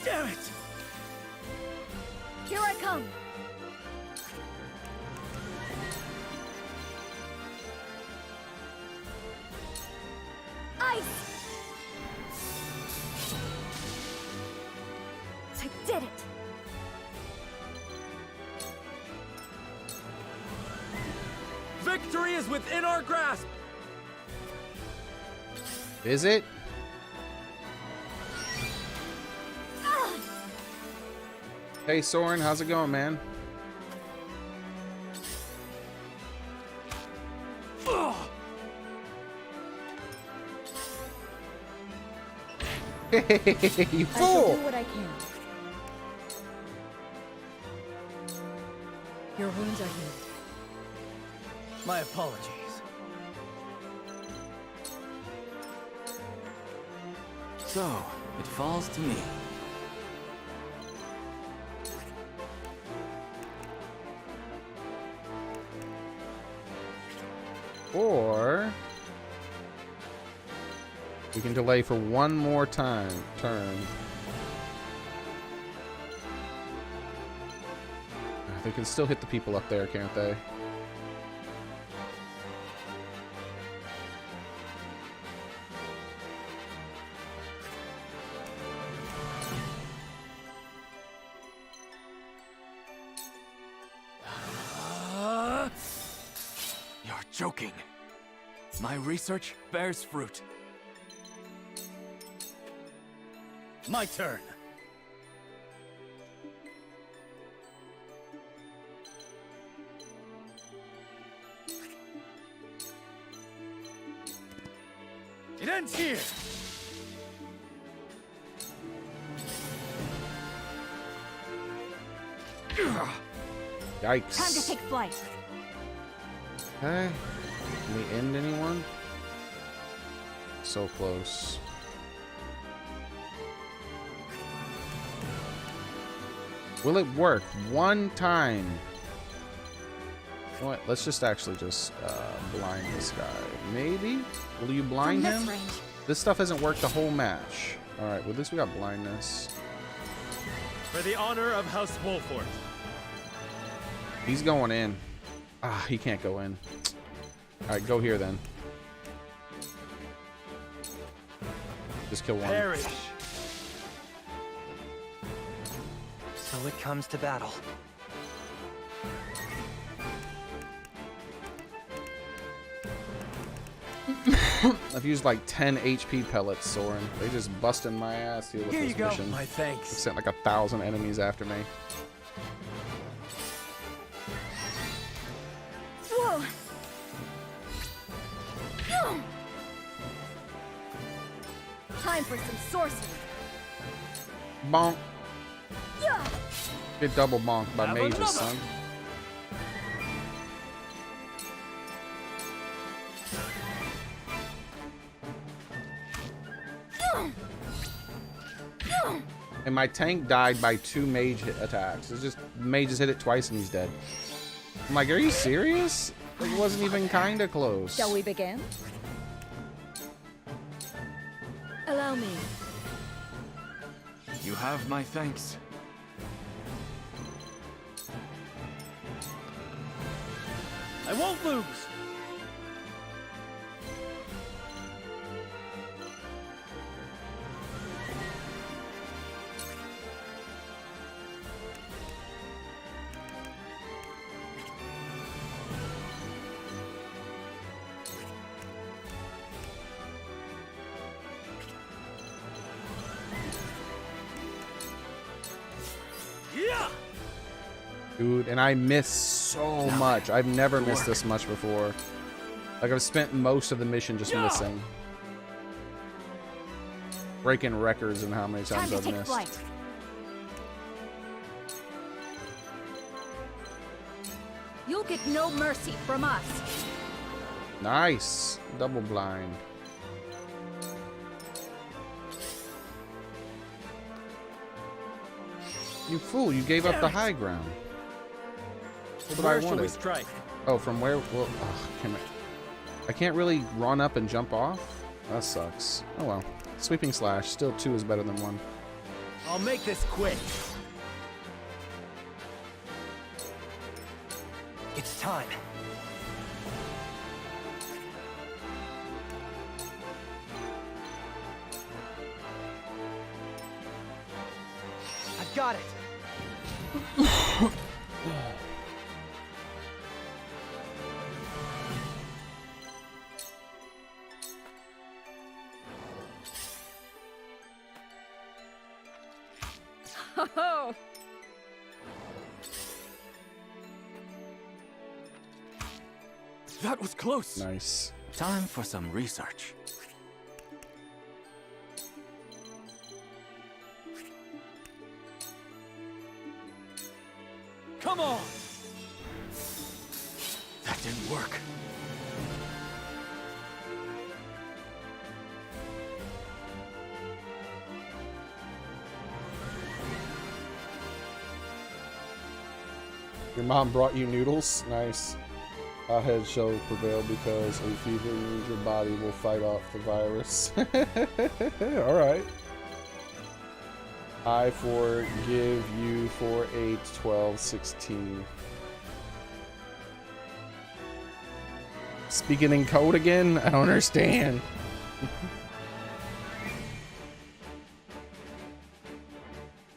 Damn it! Here I come. Victory is within our grasp! Is it? Hey Soren, how's it going, man? You I shall fool! do what I can. Your wounds are healed. My apologies. So, it falls to me. Or we can delay for one more turn. They can still hit the people up there, can't they? You're joking. My research bears fruit. My turn. It ends here. Yikes. Time to take flight. Okay. Can we end anyone? So close. Will it work one time? You know what? Let's just actually just blind this guy. Maybe? Will you blind him? This stuff hasn't worked the whole match. Alright, well, at least we got blindness. For the honor of House Wolfort. He's going in. Ah, he can't go in. Alright, go here then. Just kill one. Perish. So it comes to battle. I've used like 10 HP pellets, Soren. They just busting my ass here with Here this you go. mission. My thanks. They sent like 1,000 enemies after me. Whoa! Time for some sorcery. Bonk. Yeah. Get double bonked by Have mages, another. son. And my tank died by 2 mage attacks. It's just mages hit it twice and he's dead. I'm like, are you serious? It wasn't even kinda close. Shall we begin? Allow me. You have my thanks. I won't lose. Dude, and I miss so much. I've never missed this much before. Like, I've spent most of the mission just missing. Breaking records in how many times I've missed. Flight. You'll get no mercy from us. Nice. Double blind. You fool, you gave up the high ground. What did I Where shall we wanted? strike? Oh, from where? Well, I can't really run up and jump off? That sucks. Oh well. Sweeping slash. Still 2 is better than 1. I'll make this quick. It's time. I've got it. That was close. Nice. Time for some research. Come on! That didn't work. Your mom brought you noodles? Nice. Head shall prevail because a fever means your body will fight off the virus. Alright. I forgive you for 8, 12, 16. Speaking in code again? I don't understand.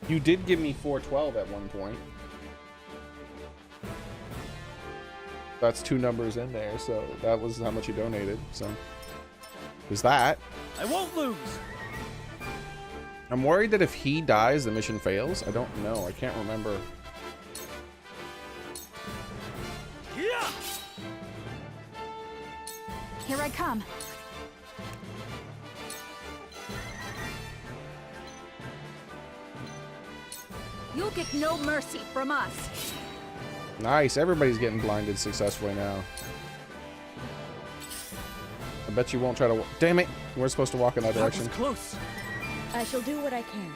You did give me 412 at one point. That's 2 numbers in there, so that was how much you donated. So there's that. I won't lose. I'm worried that if he dies, the mission fails. I don't know. I can't remember. Yeah. Here I come. You'll get no mercy from us. Nice. Everybody's getting blinded successfully now. I bet you won't try to... Damn it. We're supposed to walk in that direction. That was close. I shall do what I can.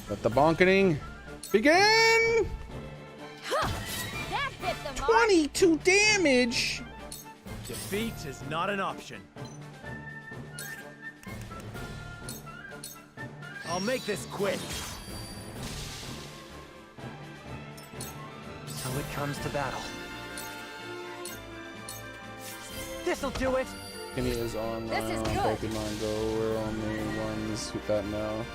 Let the bonketing begin! That hit the mark. 22 damage! Defeat is not an option. I'll make this quick. So it comes to battle. This'll do it. Kenny is on This is good. Pokemon Go. We're only ones that know.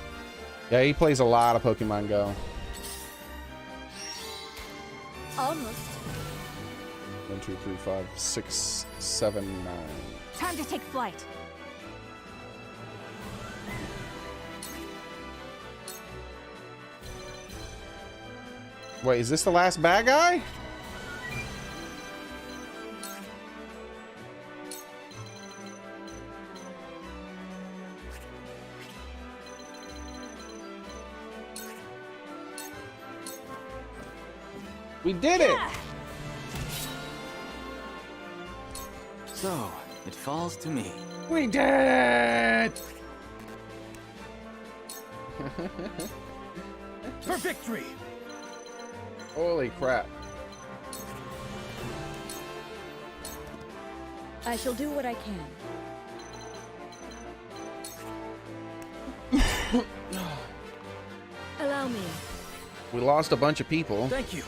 Yeah, he plays a lot of Pokemon Go. Almost. 1, 2, 3, 5, 6, 7, 9. Time to take flight. Wait, is this the last bad guy? We did it! So, it falls to me. We did it! For victory! Holy crap. I shall do what I can. Allow me. We lost a bunch of people. Thank you.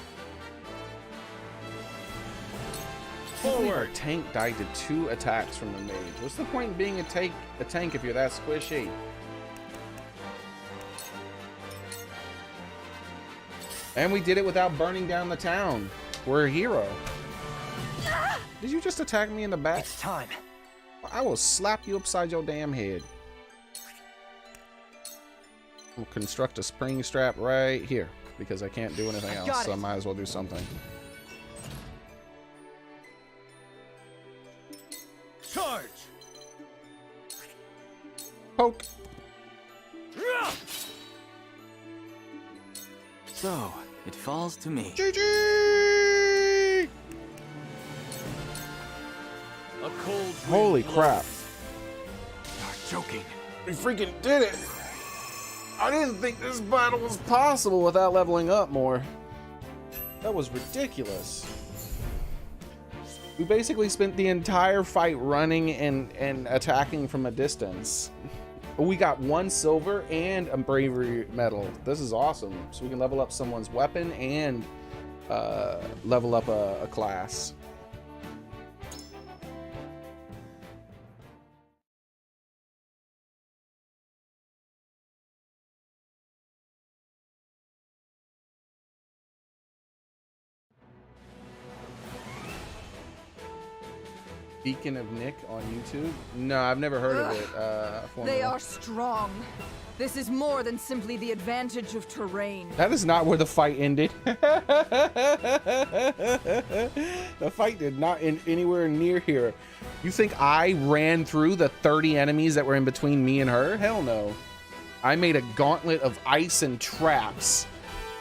Our tank died to 2 attacks from the mage. What's the point in being a tank if you're that squishy? And we did it without burning down the town. We're a hero. Did you just attack me in the back? It's time. I will slap you upside your damn head. We'll construct a spring strap right here because I can't do anything else, so I might as well do something. Charge! Poke! So, it falls to me. GG! A cold Holy crap. You're joking. We freaking did it! I didn't think this battle was possible without leveling up more. That was ridiculous. We basically spent the entire fight running and attacking from a distance. We got 1 silver and a bravery medal. This is awesome. So we can level up someone's weapon and level up a class. Beacon of Nick on YouTube? No, I've never heard of it. They Formula. are strong. This is more than simply the advantage of terrain. That is not where the fight ended. The fight did not end anywhere near here. You think I ran through the 30 enemies that were in between me and her? Hell no. I made a gauntlet of ice and traps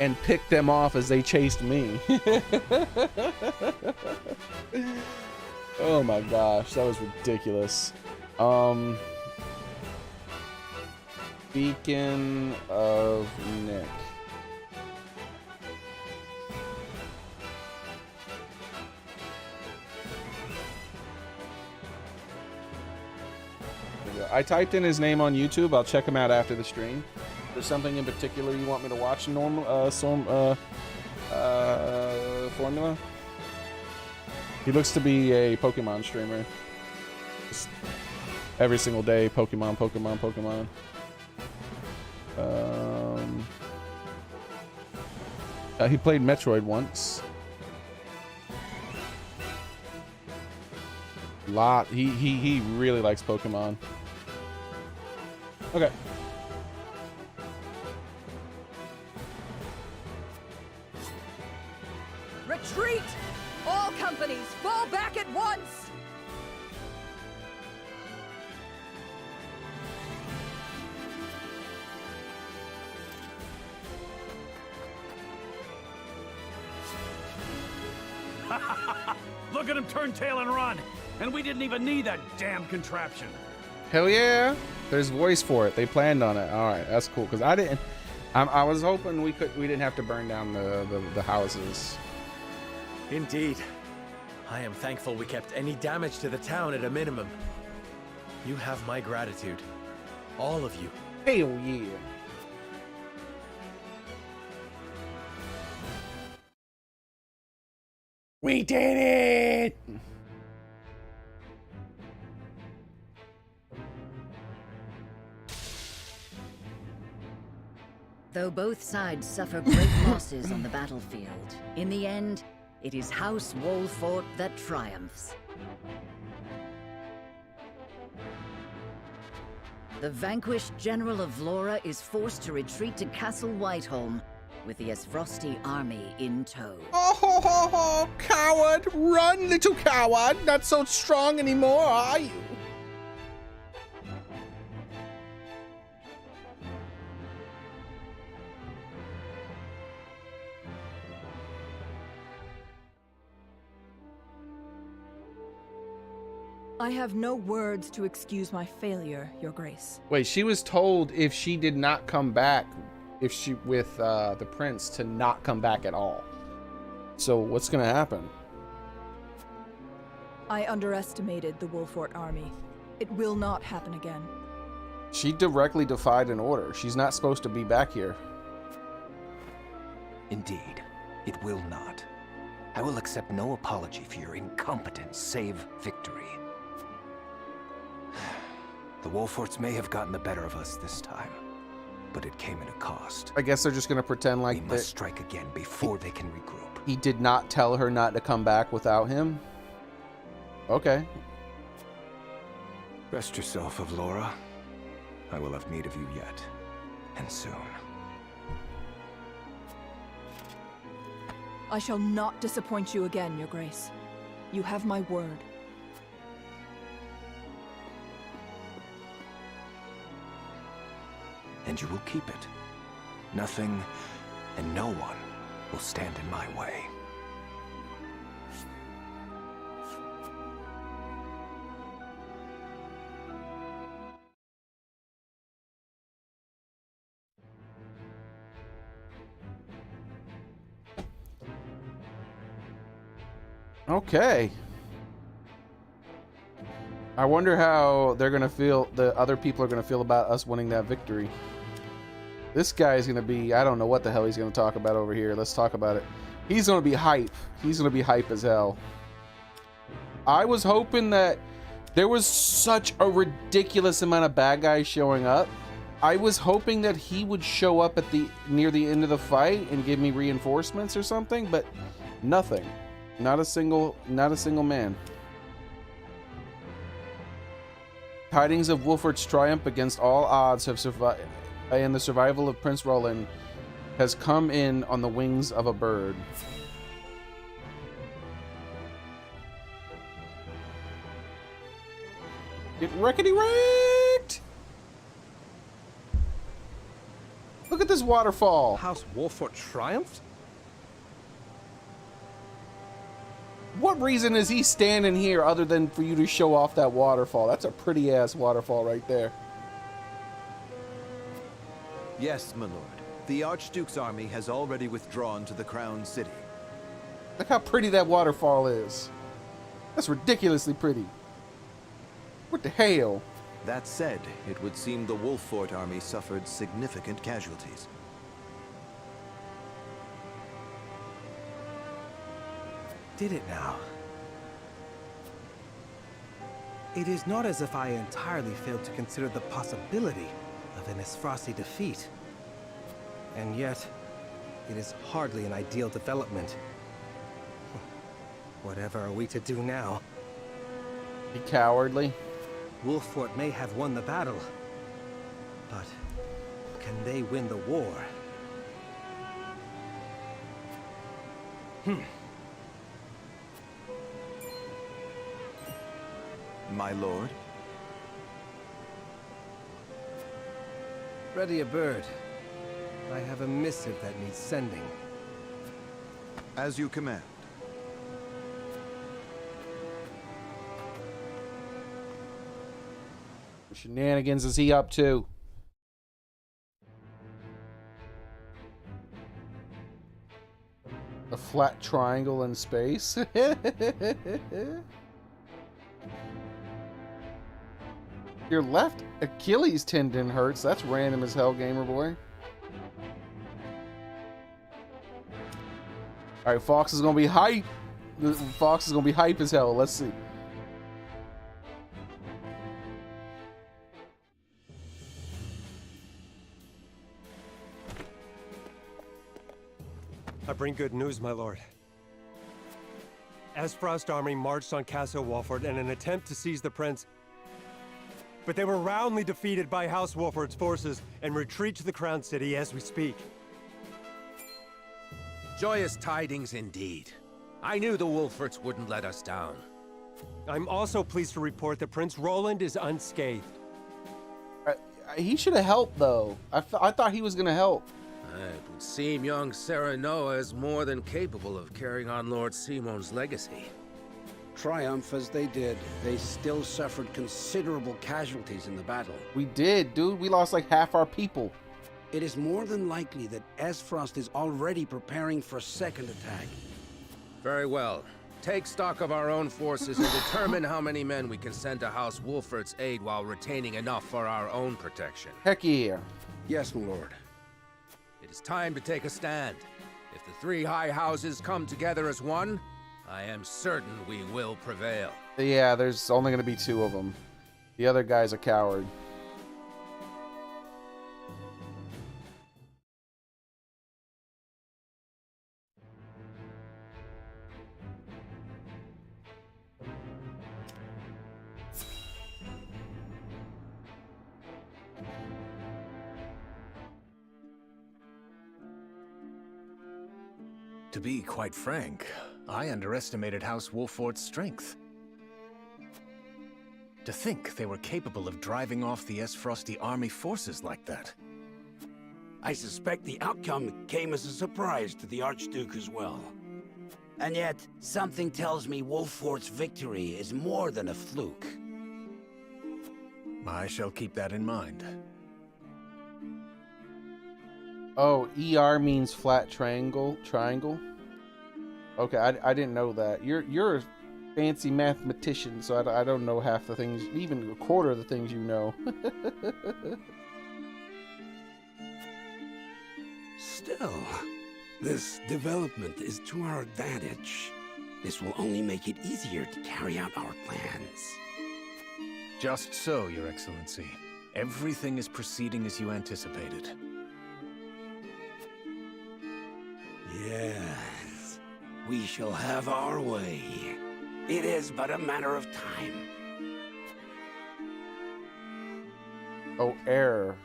and picked them off as they chased me. Oh my gosh, that was ridiculous. Beacon of Nick. I typed in his name on YouTube. I'll check him out after the stream. If there's something in particular you want me to watch? Formula. He looks to be a Pokemon streamer. Just every single day, Pokemon. He played Metroid once. He really likes Pokemon. Okay. Retreat! All companies, fall back at once! Look at him turn tail and run! And we didn't even need that damn contraption. Hell yeah! There's voice for it. They planned on it. All right, that's cool. Cause I didn't. I was hoping we didn't have to burn down the houses. Indeed. I am thankful we kept any damage to the town at a minimum. You have my gratitude. All of you. Hell yeah. We did it! Though both sides suffer great losses on the battlefield, in the end, it is House Wolfort that triumphs. The vanquished General of Lora is forced to retreat to Castle Whiteholm, with the Asfrosti army in tow. Oh, ho, ho, ho, coward! Run, little coward! Not so strong anymore, are you? I have no words to excuse my failure, Your Grace. Wait, she was told if she did not come back, if she with the prince, to not come back at all. So what's gonna happen? I underestimated the Wolfort army. It will not happen again. She directly defied an order. She's not supposed to be back here. Indeed, it will not. I will accept no apology for your incompetence, save victory. The Wolforts may have gotten the better of us this time, but it came at a cost. I guess they're just gonna pretend like we must strike again before they can regroup. He did not tell her not to come back without him. Okay. Rest yourself, Avlora. I will have need of you yet, and soon. I shall not disappoint you again, Your Grace. You have my word. And you will keep it. Nothing and no one will stand in my way. Okay. I wonder how they're gonna feel, the other people are gonna feel about us winning that victory. This guy's gonna be, I don't know what the hell he's gonna talk about over here. Let's talk about it. He's gonna be hype. He's gonna be hype as hell. I was hoping that there was such a ridiculous amount of bad guys showing up. I was hoping that he would show up at near the end of the fight and give me reinforcements or something, but nothing. Not a single man. Tidings of Wolfert's triumph against all odds have survived, and the survival of Prince Roland has come in on the wings of a bird. Get wreckety-wrecked! Look at this waterfall. House Wolfort triumphed? What reason is he standing here other than for you to show off that waterfall? That's a pretty ass waterfall right there. Yes, my lord. The Archduke's army has already withdrawn to the Crown City. Look how pretty that waterfall is. That's ridiculously pretty. What the hell? That said, it would seem the Wolfort army suffered significant casualties. Did it now? It is not as if I entirely failed to consider the possibility of an Xearrik defeat. And yet, it is hardly an ideal development. Whatever are we to do now? Be cowardly. Wolfort may have won the battle, but can they win the war? My lord? Ready a bird. I have a missive that needs sending. As you command. What shenanigans is he up to? A flat triangle in space? Your left Achilles tendon hurts. That's random as hell, gamer boy. Alright, Fox is gonna be hype. Fox is gonna be hype as hell. Let's see. I bring good news, my lord. Xearik's army marched on Castle Wolfort in an attempt to seize the prince, but they were roundly defeated by House Wolfort's forces and retreat to the Crown City as we speak. Joyous tidings indeed. I knew the Wolforts wouldn't let us down. I'm also pleased to report that Prince Roland is unscathed. He should have helped, though. I thought he was going to help. It would seem young Serenoa is more than capable of carrying on Lord Simon's legacy. Triumph as they did, they still suffered considerable casualties in the battle. We did, dude. We lost like half our people. It is more than likely that Xearrik is already preparing for a second attack. Very well. Take stock of our own forces and determine how many men we can send to House Wolfort's aid while retaining enough for our own protection. Heck yeah. Yes, my lord. It is time to take a stand. If the three high houses come together as one, I am certain we will prevail. Yeah, there's only going to be 2 of them. The other guy's a coward. To be quite frank, I underestimated House Wolfort's strength. To think they were capable of driving off the Xearrik army forces like that. I suspect the outcome came as a surprise to the Archduke as well. And yet, something tells me Wolfort's victory is more than a fluke. I shall keep that in mind. Oh, ER means flat triangle. Okay, I didn't know that. You're a fancy mathematician, so I don't know half the things, even a quarter of the things you know. Still, this development is to our advantage. This will only make it easier to carry out our plans. Just so, Your Excellency. Everything is proceeding as you anticipated. Yes, we shall have our way. It is but a matter of time. Oh, error.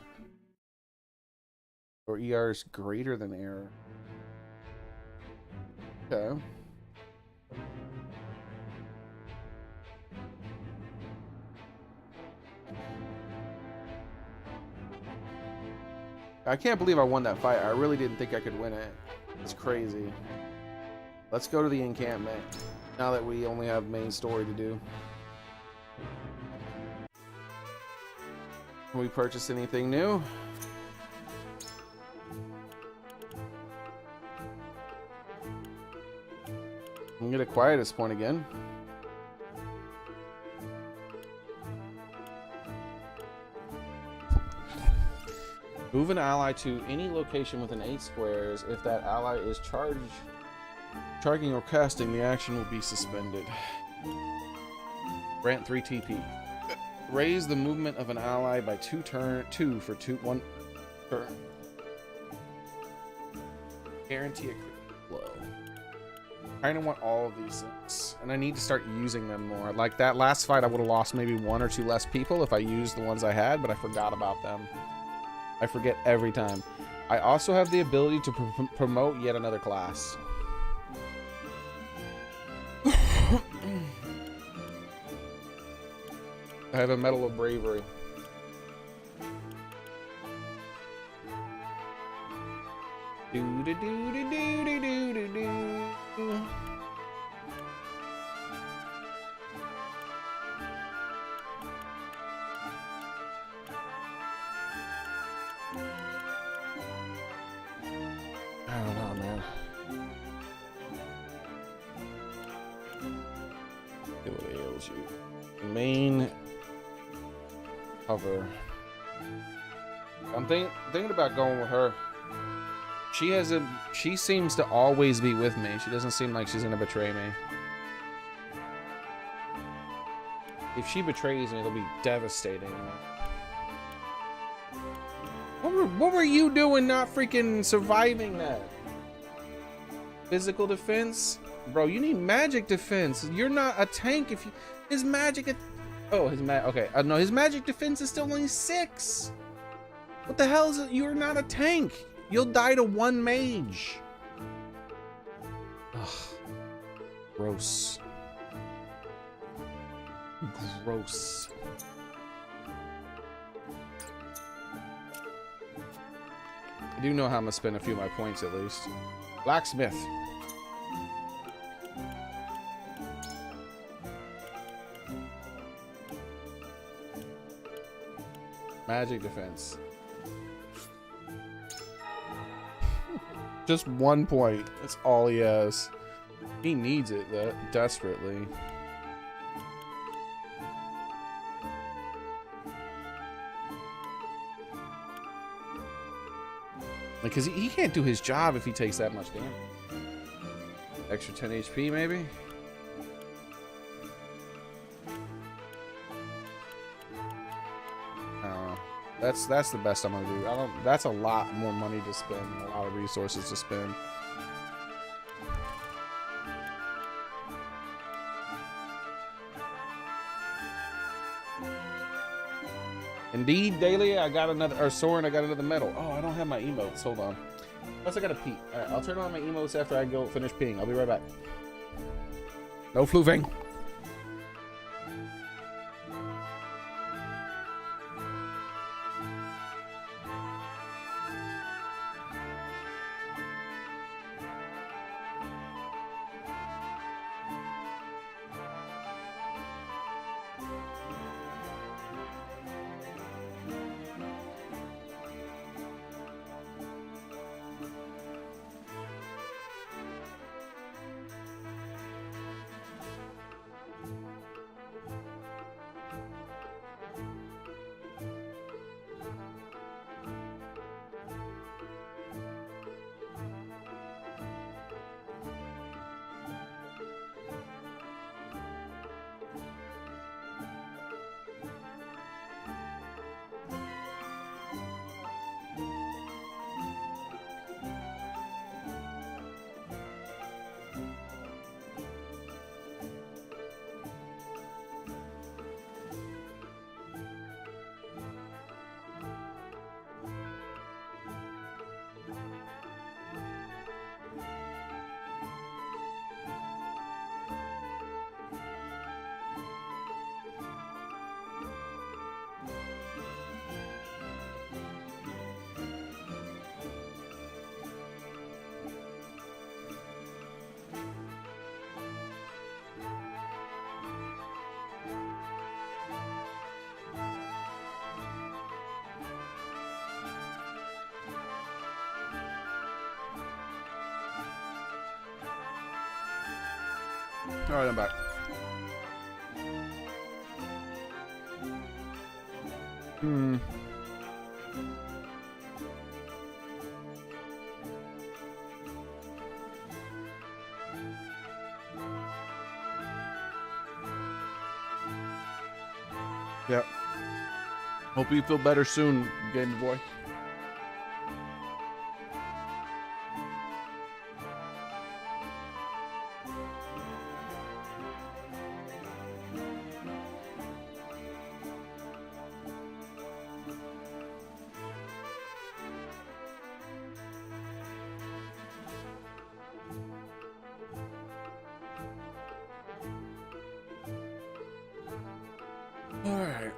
Or ER is greater than error. Okay. I can't believe I won that fight. I really didn't think I could win it. It's crazy. Let's go to the encampment now that we only have main story to do. Can we purchase anything new? I'm gonna get a quietest point again. Move an ally to any location within 8 squares. If that ally is charging or casting, the action will be suspended. Grant 3 TP. Raise the movement of an ally by 1 turn. Guarantee a crit blow. I kind of want all of these things, and I need to start using them more. Like that last fight, I would have lost maybe 1 or 2 less people if I used the ones I had, but I forgot about them. I forget every time. I also have the ability to promote yet another class. I have a Medal of Bravery. Do do do do do do do do. I don't know, man. See what ails you. Main cover. I'm thinking about going with her. She seems to always be with me. She doesn't seem like she's gonna betray me. If she betrays me, it'll be devastating. What were you doing not freaking surviving that? Physical defense? Bro, you need magic defense. You're not a tank if you... His magic... Oh, okay. No, his magic defense is still only 6. What the hell is it? You're not a tank. You'll die to 1 mage. Ugh. Gross. Gross. I do know how I'm gonna spend a few of my points at least. Blacksmith. Magic defense. Just 1 point. That's all he has. He needs it desperately. Because he can't do his job if he takes that much damage. Extra 10 HP maybe? I don't know. That's the best I'm gonna do. That's a lot more money to spend, a lot of resources to spend. Indeed, Daily, I got another, or Soren, I got another medal. Oh, I don't have my emotes. Hold on. Plus, I gotta pee. All right, I'll turn on my emotes after I go finish peeing. I'll be right back. No floofing. All right, I'm back. Yep. Hope you feel better soon, Game Boy. All right.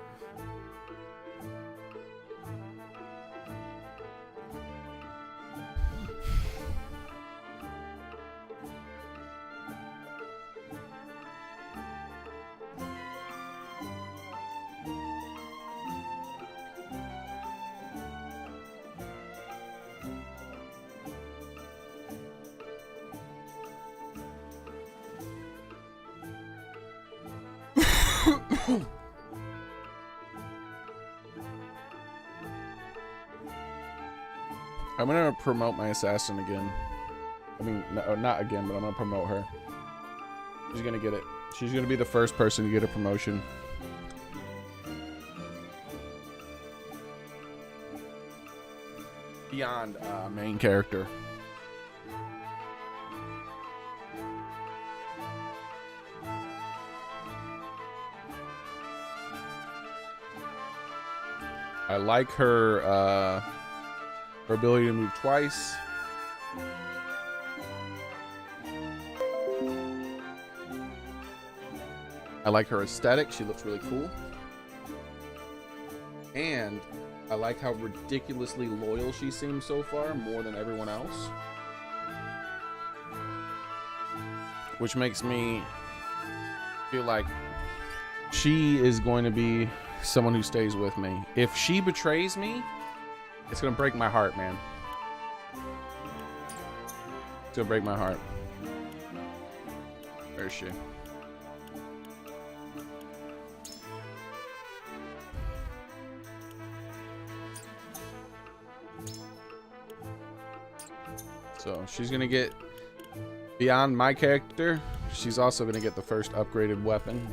I'm gonna promote my assassin again. I mean, no, not again, but I'm gonna promote her. She's gonna get it. She's gonna be the first person to get a promotion. Beyond main character. I like her her ability to move twice. I like her aesthetic. She looks really cool. And I like how ridiculously loyal she seems so far, more than everyone else. Which makes me feel like she is going to be someone who stays with me. If she betrays me, it's gonna break my heart, man. It's gonna break my heart. Where is she? So she's gonna get, beyond my character, she's also gonna get the first upgraded weapon.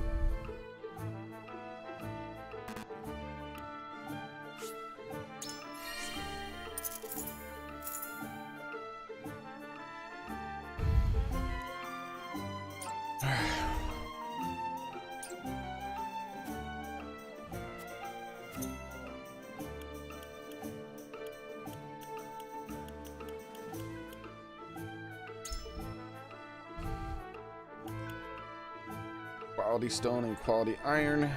Quality stone and quality iron.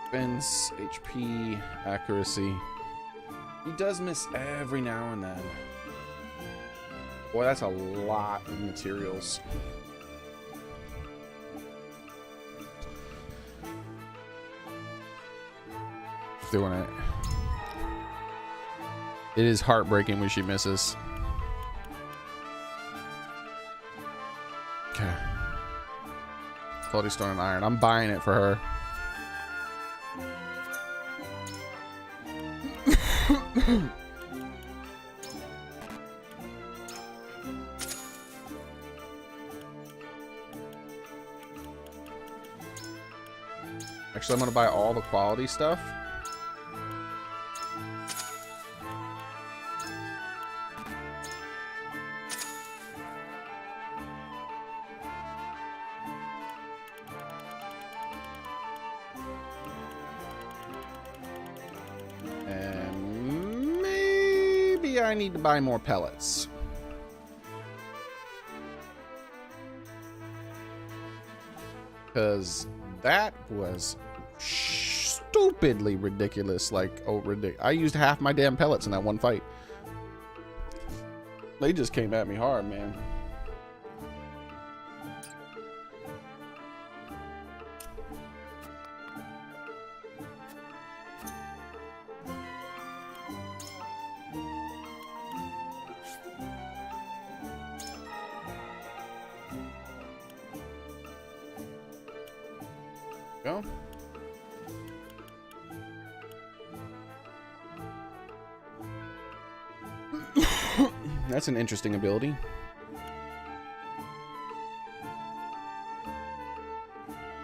Defense, HP, accuracy. He does miss every now and then. Boy, that's a lot of materials. Doing it. It is heartbreaking when she misses. Okay. Quality stone and iron. I'm buying it for her. Actually, I'm gonna buy all the quality stuff. And maybe I need to buy more pellets. Because that was stupidly ridiculous. Like, oh, ridiculous. I used half my damn pellets in that one fight. They just came at me hard, man. Go. That's an interesting ability.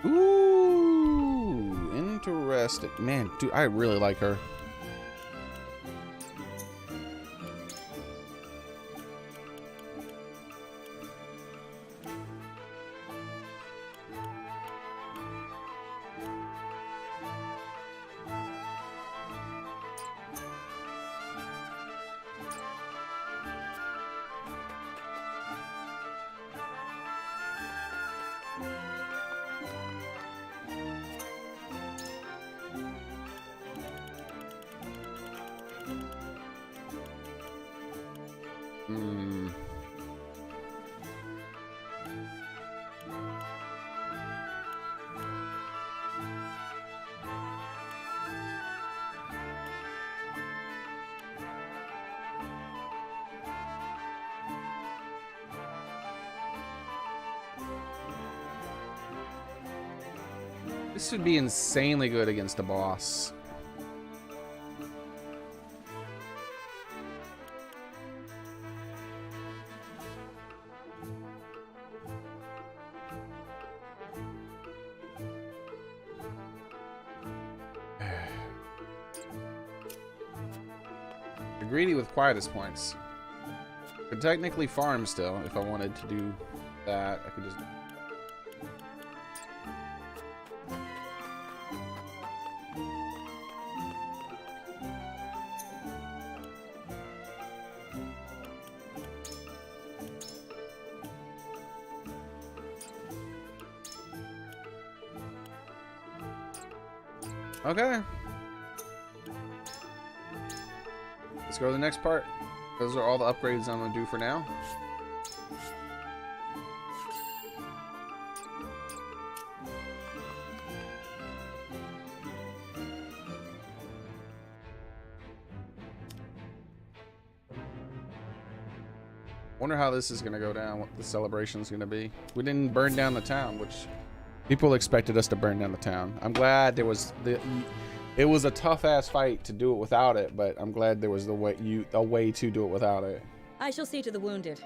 Ooh, interesting. Man, dude, I really like her. This would be insanely good against a boss. You're greedy with quietest points. Could technically farm still if I wanted to do that. I could just. Okay. Let's go to the next part. Those are all the upgrades I'm gonna do for now. Wonder how this is gonna go down, what the celebration's gonna be. We didn't burn down the town, which people expected us to burn down the town. I'm glad there was it was a tough ass fight to do it without it, but I'm glad there was a way to do it without it. I shall see to the wounded.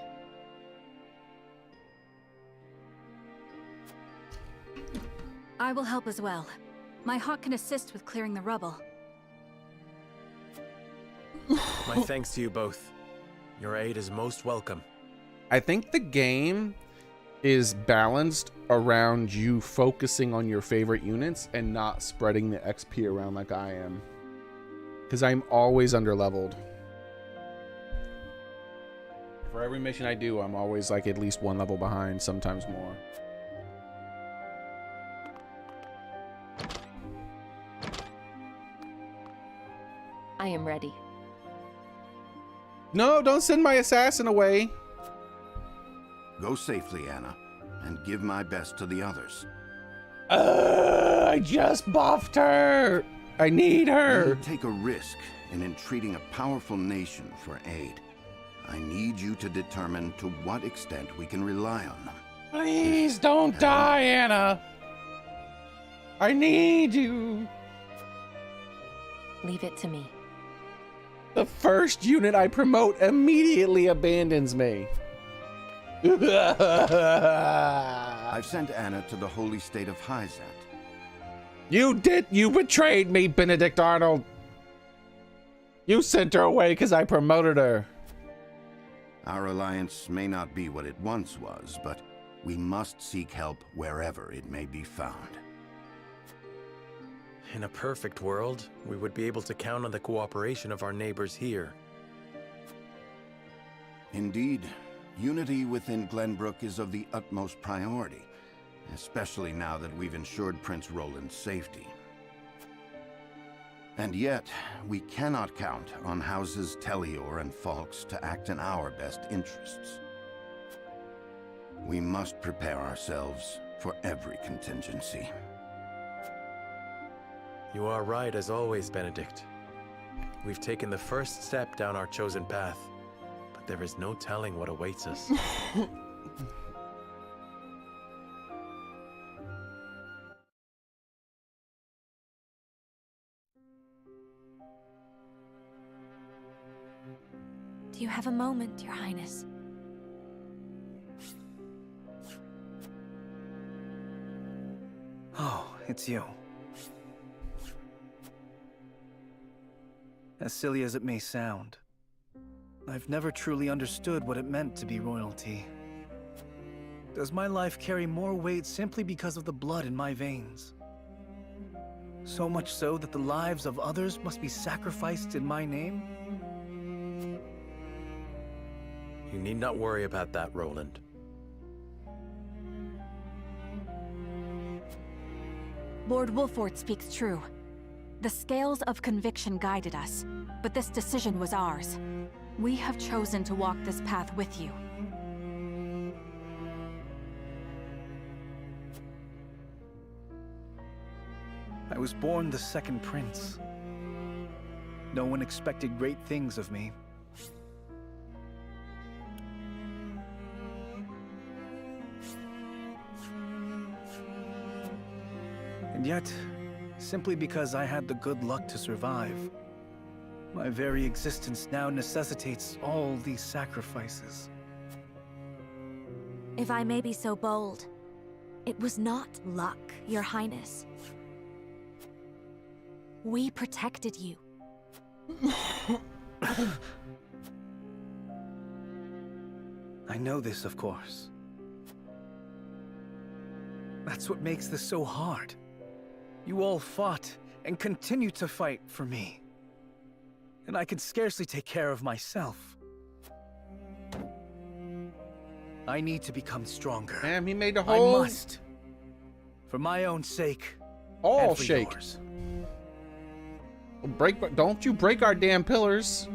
I will help as well. My hawk can assist with clearing the rubble. My thanks to you both. Your aid is most welcome. I think the game is balanced around you focusing on your favorite units and not spreading the XP around like I am. Because I'm always underleveled. For every mission I do, I'm always like at least one level behind, sometimes more. I am ready. No, don't send my assassin away. Go safely, Anna, and give my best to the others. I just buffed her. I need her. You take a risk in entreating a powerful nation for aid. I need you to determine to what extent we can rely on them. Please don't die, Anna. I need you. Leave it to me. The first unit I promote immediately abandons me. I've sent Anna to the holy state of Hyzat. You betrayed me, Benedict Arnold. You sent her away because I promoted her. Our alliance may not be what it once was, but we must seek help wherever it may be found. In a perfect world, we would be able to count on the cooperation of our neighbors here. Indeed. Unity within Glenbrook is of the utmost priority, especially now that we've ensured Prince Roland's safety. And yet, we cannot count on houses Tellior and Falks to act in our best interests. We must prepare ourselves for every contingency. You are right as always, Benedict. We've taken the first step down our chosen path. There is no telling what awaits us. Do you have a moment, Your Highness? Oh, it's you. As silly as it may sound, I've never truly understood what it meant to be royalty. Does my life carry more weight simply because of the blood in my veins? So much so that the lives of others must be sacrificed in my name? You need not worry about that, Roland. Lord Wolford speaks true. The scales of conviction guided us, but this decision was ours. We have chosen to walk this path with you. I was born the second prince. No one expected great things of me. And yet, simply because I had the good luck to survive, my very existence now necessitates all these sacrifices. If I may be so bold, it was not luck, Your Highness. We protected you. I know this, of course. That's what makes this so hard. You all fought and continue to fight for me. And I can scarcely take care of myself. I need to become stronger. Damn, he made the whole... I must. For my own sake. All and for shake. yours. Don't you break our damn pillars.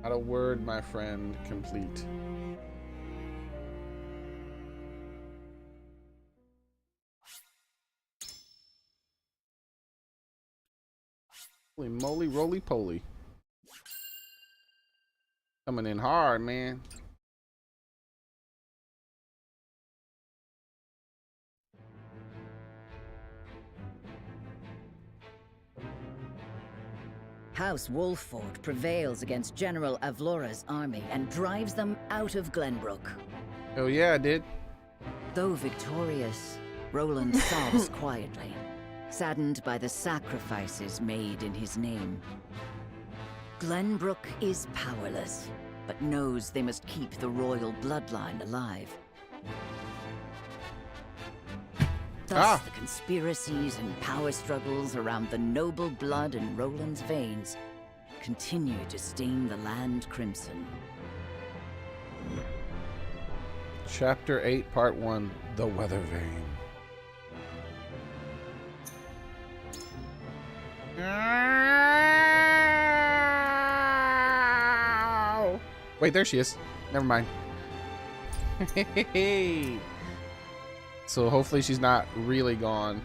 Not a word, my friend, complete. Holy moly, roly poly. Coming in hard, man. House Wolford prevails against General Avlora's army and drives them out of Glenbrook. Oh yeah, I did. Though victorious, Roland sobs quietly, saddened by the sacrifices made in his name. Glenbrook is powerless, but knows they must keep the royal bloodline alive. Thus, the conspiracies and power struggles around the noble blood in Roland's veins continue to stain the land crimson. Chapter 8, Part 1, The Weather Vane. Wait, there she is. Never mind. So hopefully she's not really gone.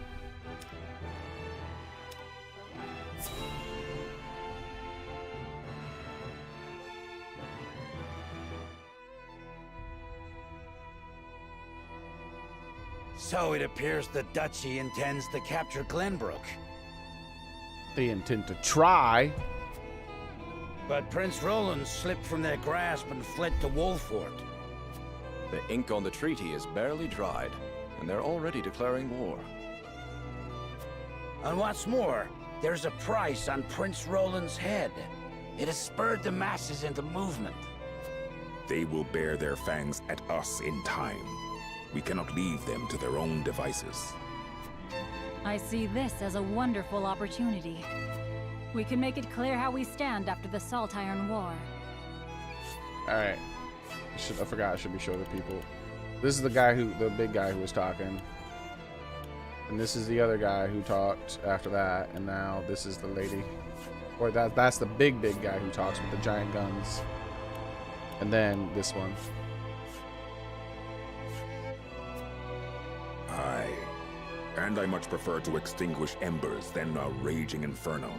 So it appears the Duchy intends to capture Glenbrook. They intend to try. But Prince Roland slipped from their grasp and fled to Wolford. The ink on the treaty is barely dried, and they're already declaring war. And what's more, there's a price on Prince Roland's head. It has spurred the masses into movement. They will bear their fangs at us in time. We cannot leave them to their own devices. I see this as a wonderful opportunity. We can make it clear how we stand after the Salt Iron War. Alright. I forgot I should be showing the people. This is the guy the big guy who was talking. And this is the other guy who talked after that. And now this is the lady. Or that's the big guy who talks with the giant guns. And then this one. Aye. And I much prefer to extinguish embers than a raging inferno.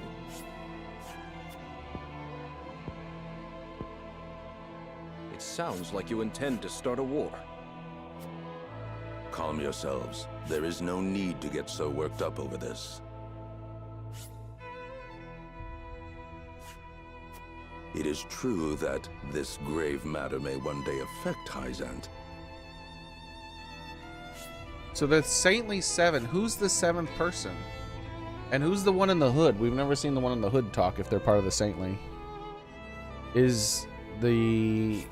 It sounds like you intend to start a war. Calm yourselves. There is no need to get so worked up over this. It is true that this grave matter may one day affect Hyzant. So the Saintly Seven, who's the seventh person? And who's the one in the hood? We've never seen the one in the hood talk if they're part of the Saintly. Is the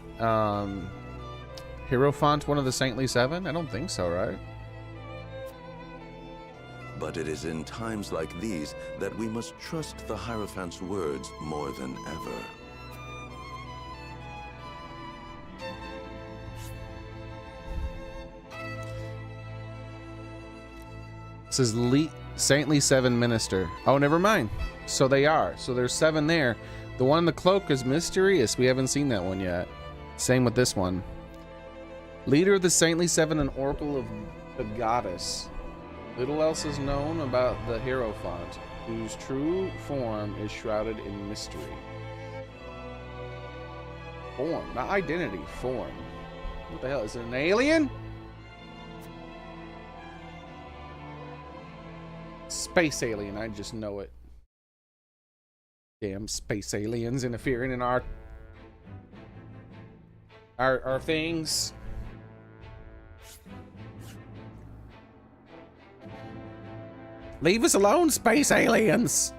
Hierophant one of the Saintly Seven? I don't think so, right? But it is in times like these that we must trust the Hierophant's words more than ever. This is Saintly Seven Minister. Oh, never mind. So they are. So there's seven there. The one in the cloak is mysterious. We haven't seen that one yet. Same with this one. Leader of the Saintly Seven and Oracle of the Goddess. Little else is known about the Hierophant, whose true form is shrouded in mystery. Form, not identity, form. What the hell? Is it an alien? Space alien, I just know it. Damn space aliens interfering in our things. Leave us alone, space aliens.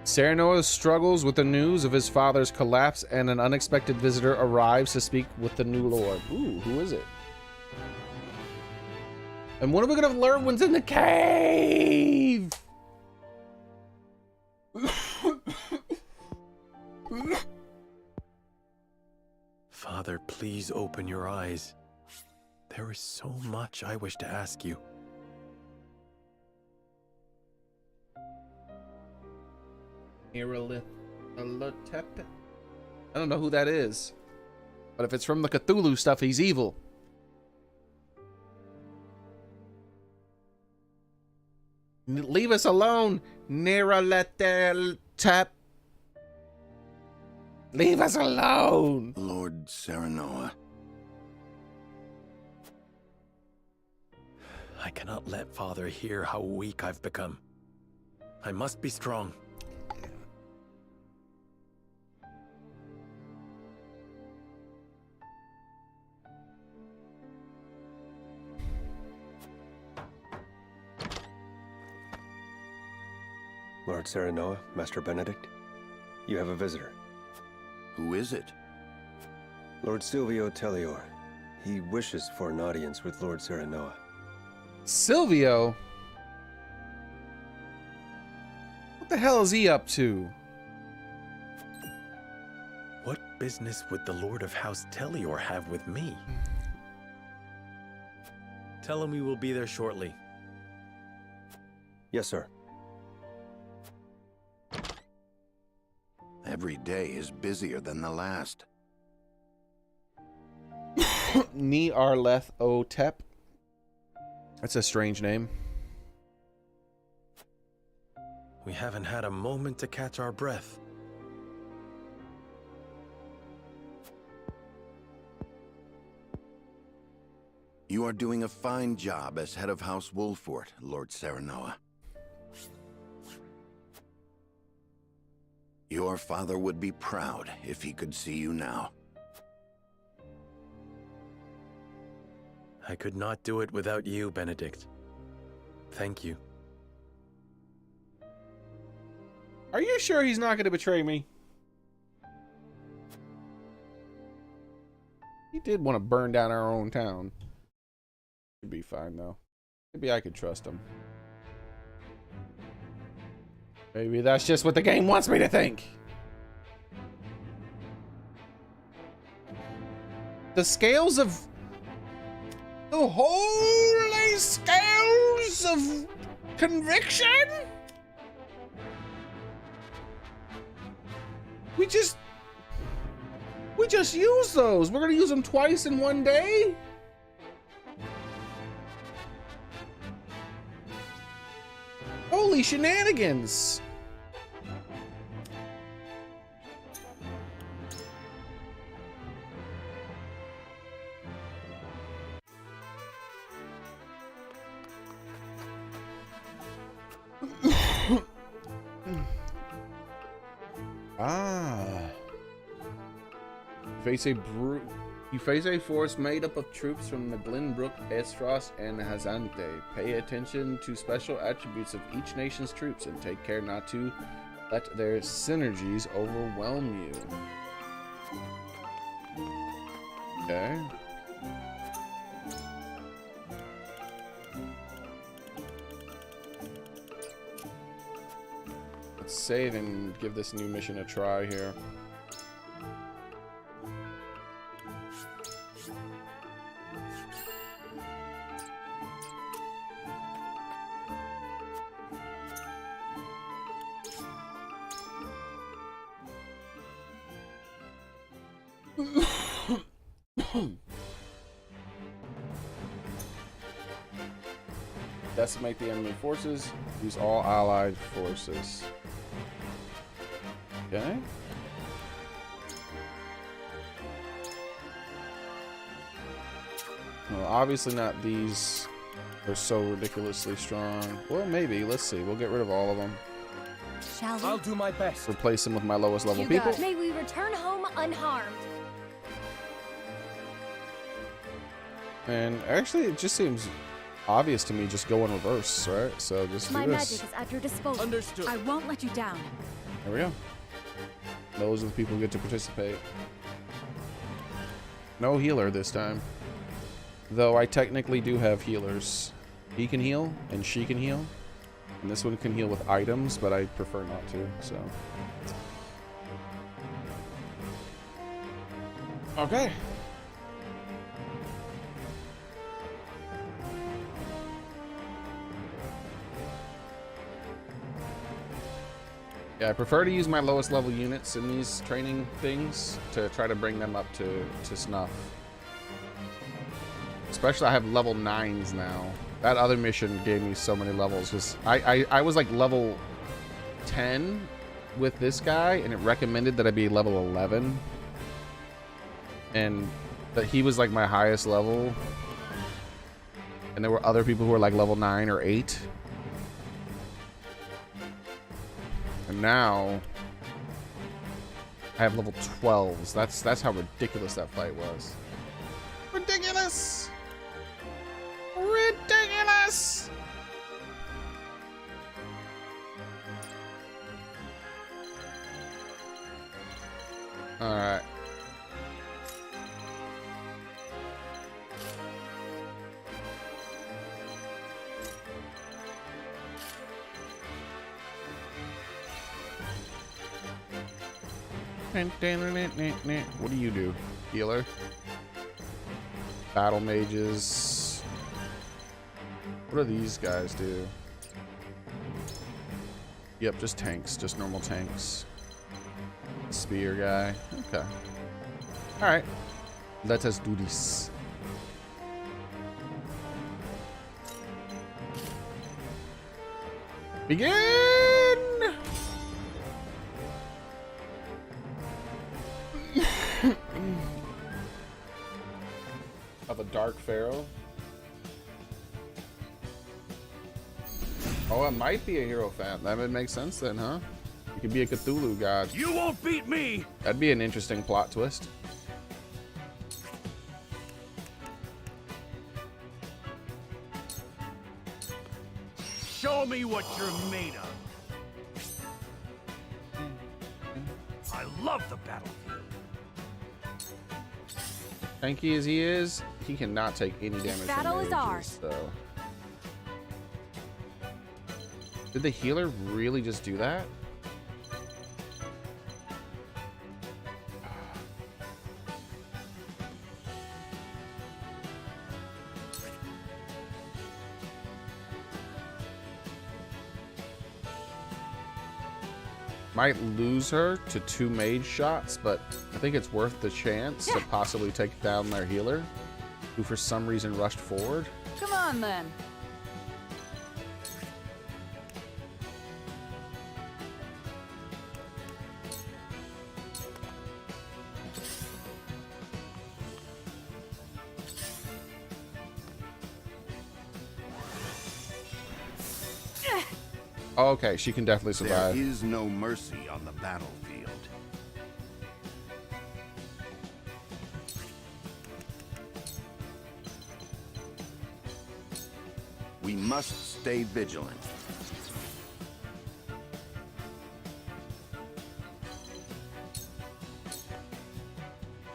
Serenoa struggles with the news of his father's collapse, and an unexpected visitor arrives to speak with the new lord. Ooh, who is it? And what are we gonna learn when's in the cave? Father, please open your eyes. There is so much I wish to ask you. I don't know who that is, but if it's from the Cthulhu stuff, he's evil. Leave us alone, Nyarlathotep. Leave us alone, Lord Serenoa. I cannot let Father hear how weak I've become. I must be strong. Lord Serenoa, Master Benedict, you have a visitor. Who is it? Lord Silvio Tellior. He wishes for an audience with Lord Serenoa. Silvio? What the hell is he up to? What business would the Lord of House Tellior have with me? Tell him we will be there shortly. Yes, sir. Every day is busier than the last. Nyarlathotep. That's a strange name. We haven't had a moment to catch our breath. You are doing a fine job as head of House Wolfort, Lord Serenoa. Your father would be proud if he could see you now. I could not do it without you, Benedict. Thank you. Are you sure he's not going to betray me? He did want to burn down our own town. Should be fine, though. Maybe I could trust him. Maybe that's just what the game wants me to think. The scales of... The holy scales of conviction? We just use those. We're gonna use them twice in one day? Holy shenanigans. face a force made up of troops from the Glenbrook, Estros, and Hazante. Pay attention to special attributes of each nation's troops and take care not to let their synergies overwhelm you. Okay. Let's save and give this new mission a try here. Decimate the enemy forces. Use all allied forces. Okay. Well, obviously not these. They're so ridiculously strong. Well, maybe. Let's see. We'll get rid of all of them. Shall we? I'll do my best. Replace them with my lowest level people. May we return home unharmed. And actually, it just seems obvious to me. Just go in reverse, right? So just do My this. magic is at your disposal. Understood. I won't let you down. There we go. Those are the people who get to participate. No healer this time. Though I technically do have healers. He can heal, and she can heal. And this one can heal with items, but I prefer not to, so. Okay. Yeah, I prefer to use my lowest level units in these training things to try to bring them up to snuff. Especially I have level 9s now. That other mission gave me so many levels because I was like level 10 with this guy and it recommended that I be level 11. And that he was like my highest level. And there were other people who were like level 9 or 8. And now I have level 12s. That's how ridiculous that fight was. Ridiculous! Ridiculous! Alright. What do you do? Healer? Battle mages. What do these guys do? Yep, just tanks. Just normal tanks. Spear guy. Okay. Alright. Let us do this. Begin! Of a dark pharaoh. Oh, it might be a hero fan. That would make sense then, huh? You could be a Cthulhu god. You won't beat me! That'd be an interesting plot twist. Show me what you're made of. I love the battlefield. Tanky as he is, he cannot take any damage from battle is mages, ours. so. Did the healer really just do that? Might lose her to 2 mage shots, but I think it's worth the chance to possibly take down their healer, who for some reason rushed forward. Come on, then. Okay, she can definitely survive. There is no mercy on the battlefield. We must stay vigilant.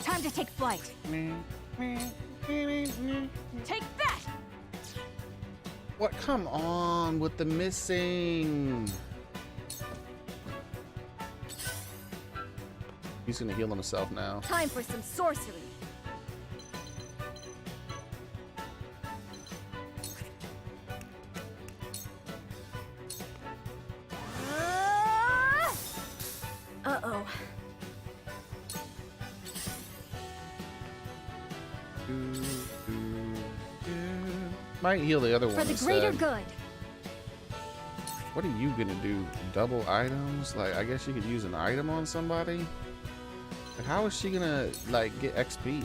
Time to take flight. Take that! What? Come on with the missing. He's gonna heal himself now. Time for some sorcery. Uh-oh. Might heal the other one For the instead. greater good. What are you gonna do? Double items? Like, I guess you could use an item on somebody? Like, how is she gonna, like, get XP?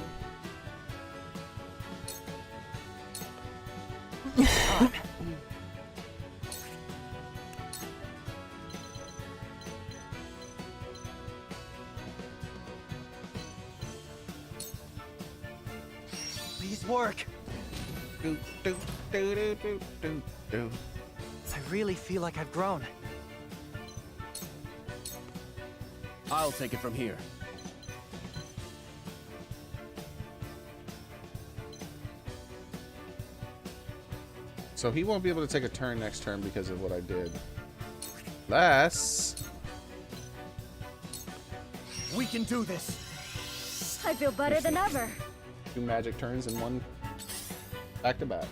Please work. I really feel like I've grown. I'll take it from here. So he won't be able to take a turn next turn because of what I did. Less. We can do this. I feel better than ever. 2 magic turns in one back to back.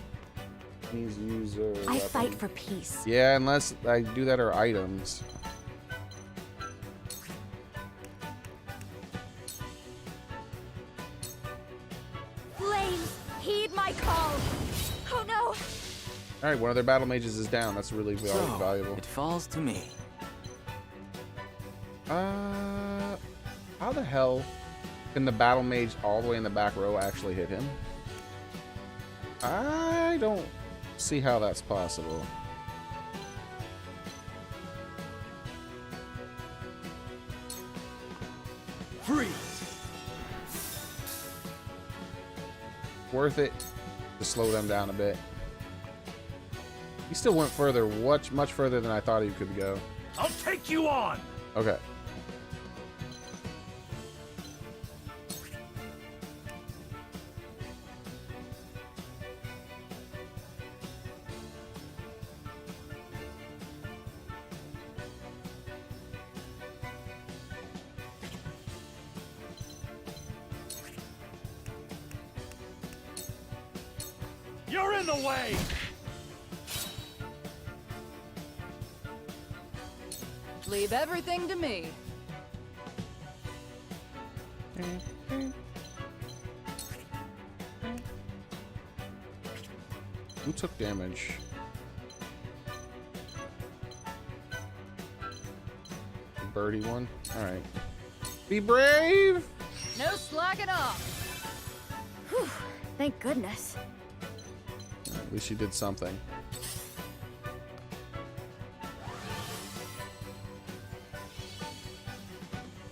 He's user. I weapon. fight for peace. Yeah, unless I do that or items. Flames, heed my call. Oh no! All right, one of their battle mages is down. That's really valuable. It falls to me. How the hell can the battle mage all the way in the back row actually hit him? I don't see how that's possible. Freeze. Worth it to slow them down a bit. He still went further, much further than I thought he could go. I'll take you on. Okay. You're in the way. Leave everything to me. Who took damage? The birdie one? Alright. Be brave! No slacking off. Whew, thank goodness. At least she did something.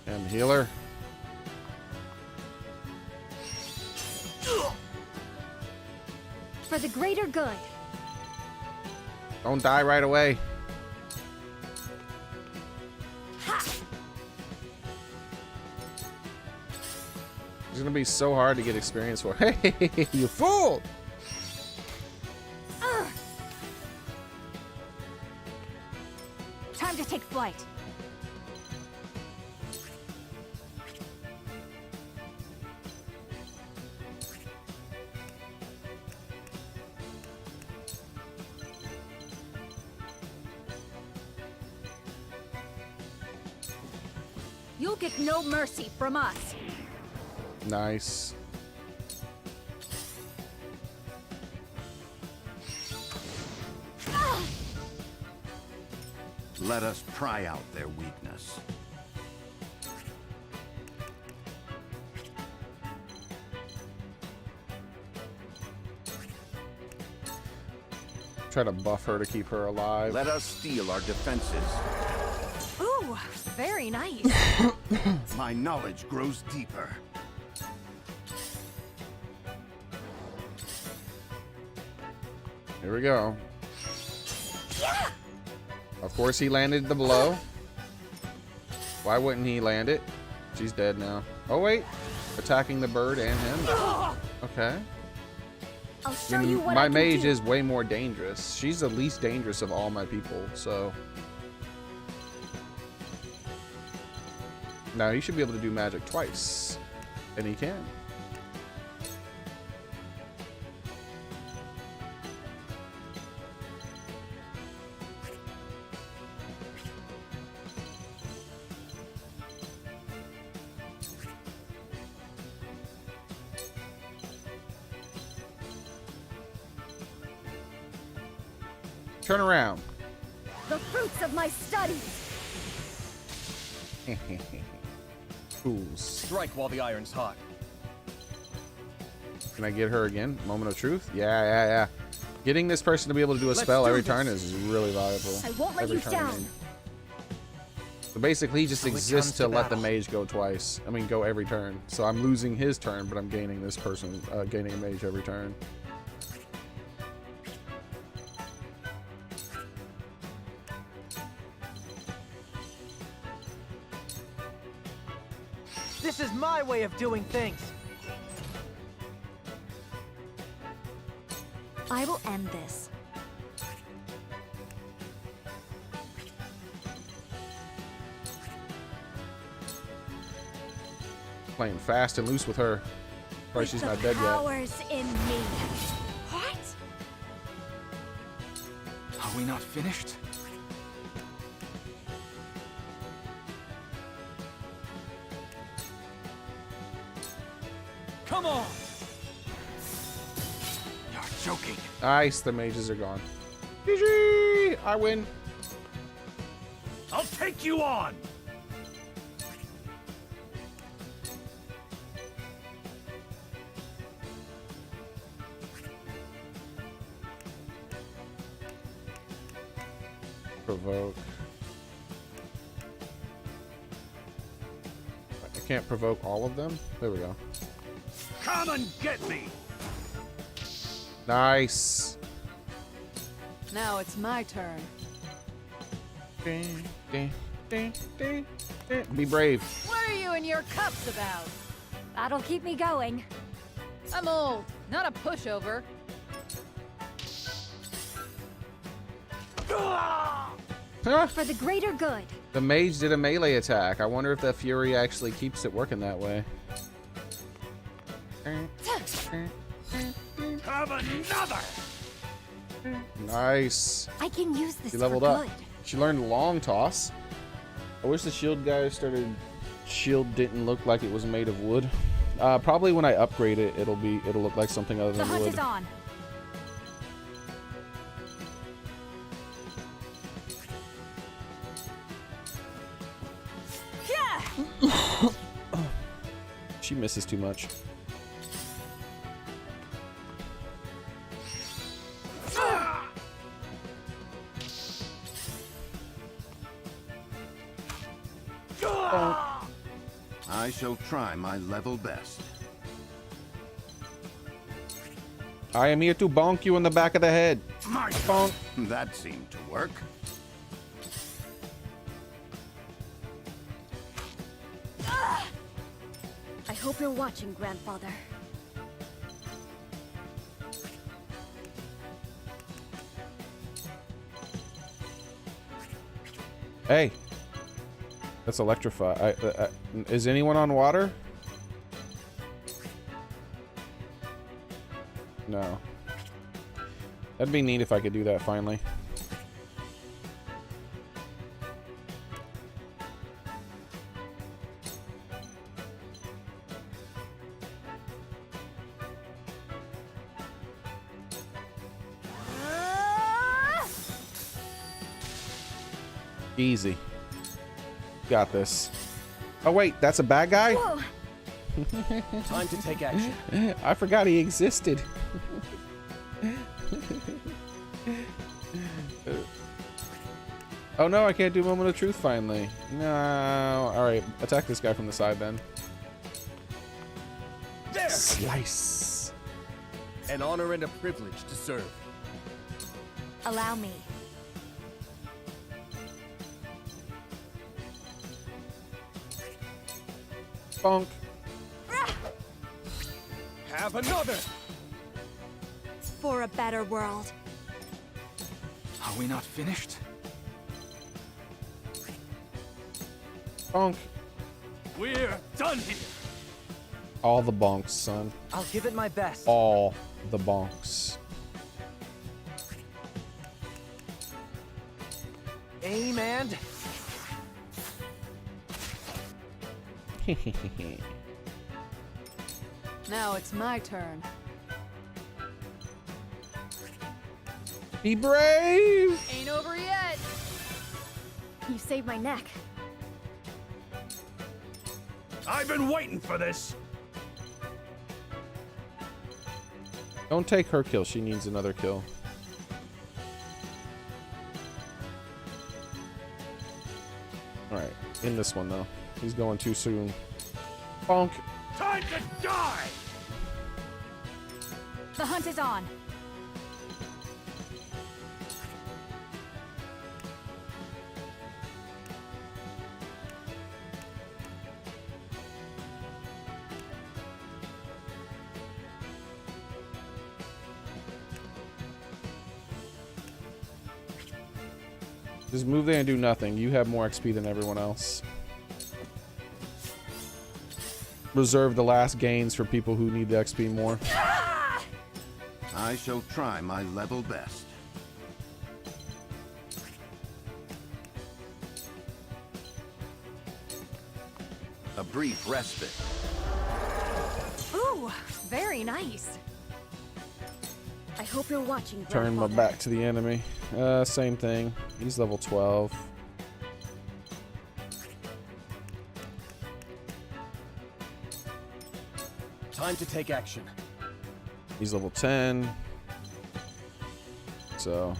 And healer. For the greater good. Don't die right away. It's gonna be so hard to get experience for. Hey, you fool! Time to take flight. You'll get no mercy from us. Nice. Let us pry out their weakness. Try to buff her to keep her alive. Let us steel our defenses. Ooh, very nice. My knowledge grows deeper. Here we go. Of course he landed the blow. Why wouldn't he land it? She's dead now. Oh wait, attacking the bird and him. Okay. I'll show you what my I can mage do. is way more dangerous. She's the least dangerous of all my people, so. Now he should be able to do magic twice. And he can. Turn around. The fruits of my studies. Fools. Strike while the iron's hot. Can I get her again? Moment of truth? Yeah. Getting this person to be able to do a spell every turn is really valuable. I won't let Every you turn, down. I mean. So basically, he just exists to let the mage go twice. I mean, go every turn. So I'm losing his turn, but I'm gaining this person, gaining a mage every turn. This is my way of doing things. I will end this. Playing fast and loose with her. Probably she's not dead yet. Powers in me. What? Are we not finished? Come on! You're joking. Nice, the mages are gone. GG! I win. I'll take you on! Provoke. I can't provoke all of them? There we go. Come and get me! Nice. Now it's my turn. Be brave. What are you and your cups about? That'll keep me going. I'm old, not a pushover. For the greater good. The mage did a melee attack. I wonder if that fury actually keeps it working that way. Have another! Nice. I can use this She leveled for up. good. She learned long toss. I wish the shield guy started. Shield didn't look like it was made of wood. Probably when I upgrade it, it'll look like something other The than hunt wood. is on. She misses too much. I shall try my level best. I am here to bonk you in the back of the head. Bonk. That seemed to work. I hope you're watching, Grandfather. Hey. That's electrify. Is anyone on water? No. That'd be neat if I could do that finally. Easy. Got this. Oh wait, that's a bad guy? Whoa. Time to take action. I forgot he existed. Oh no, I can't do Moment of Truth finally. No. Alright, attack this guy from the side then. There. Slice. An honor and a privilege to serve. Allow me. Bonk. Have another! For a better world. Are we not finished? Bonk. We're done here! All the bonks, son. I'll give it my best. All the bonks. Aim and... Now it's my turn. Be brave! Ain't over yet. You saved my neck. I've been waiting for this. Don't take her kill. She needs another kill. Alright. In this one, though. He's going too soon. Bonk. Time to die! The hunt is on. Just move there and do nothing. You have more XP than everyone else. Reserve the last gains for people who need the XP more. I shall try my level best. A brief respite. Ooh, very nice. I hope you're watching. Turn my back to the enemy. Same thing. He's level 12. Time to take action. He's level 10. So.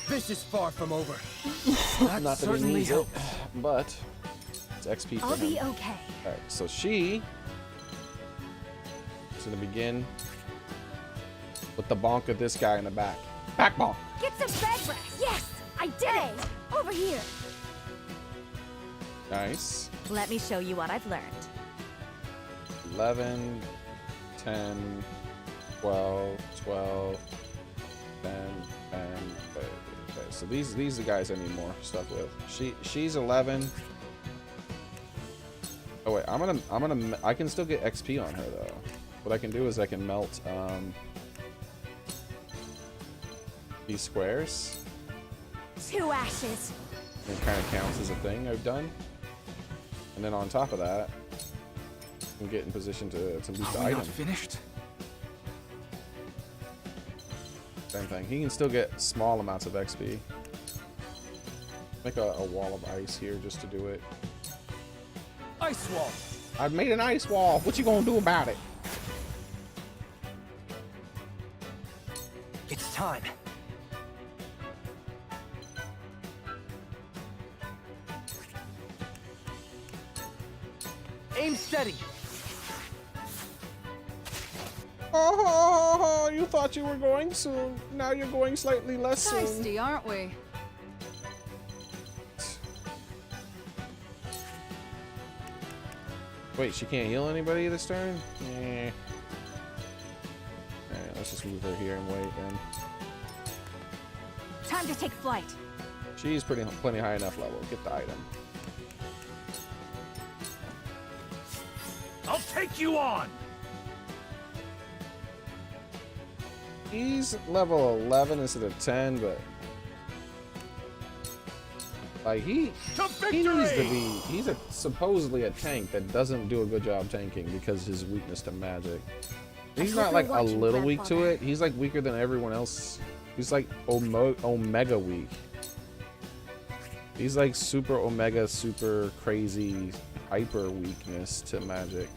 This is far from over. Not that he needs it, but it's XP for I'll him. be okay. Alright, so she is going to begin with the bonk of this guy in the back. Back bonk. Get some bed rest. Yes, I did it. Over here. Nice. Let me show you what I've learned. 11, 10, 12, 12, 10, 10. Okay, so these are the guys I need more stuff with. She's 11. Oh wait, I can still get XP on her though. What I can do is I can melt these squares. 2 ashes. It kind of counts as a thing I've done. And then on top of that, I can get in position to loot the Are we item. not finished? Same thing. He can still get small amounts of XP. Make a wall of ice here just to do it. Ice wall. I've made an ice wall. What you gonna do about it? It's time. Aim steady. Oh, you thought you were going soon. Now you're going slightly less soon. Feisty, aren't we? Wait, she can't heal anybody this turn? Eh. Alright, let's just move her here and wait then. Time to take flight. She's plenty high enough level. Get the item. I'll take you on! He's level 11 instead of 10, but like he needs to be. He's supposedly a tank that doesn't do a good job tanking because his weakness to magic. He's not like a little weak to it. He's like weaker than everyone else. He's like omega weak. He's like super omega, super crazy, hyper weakness to magic.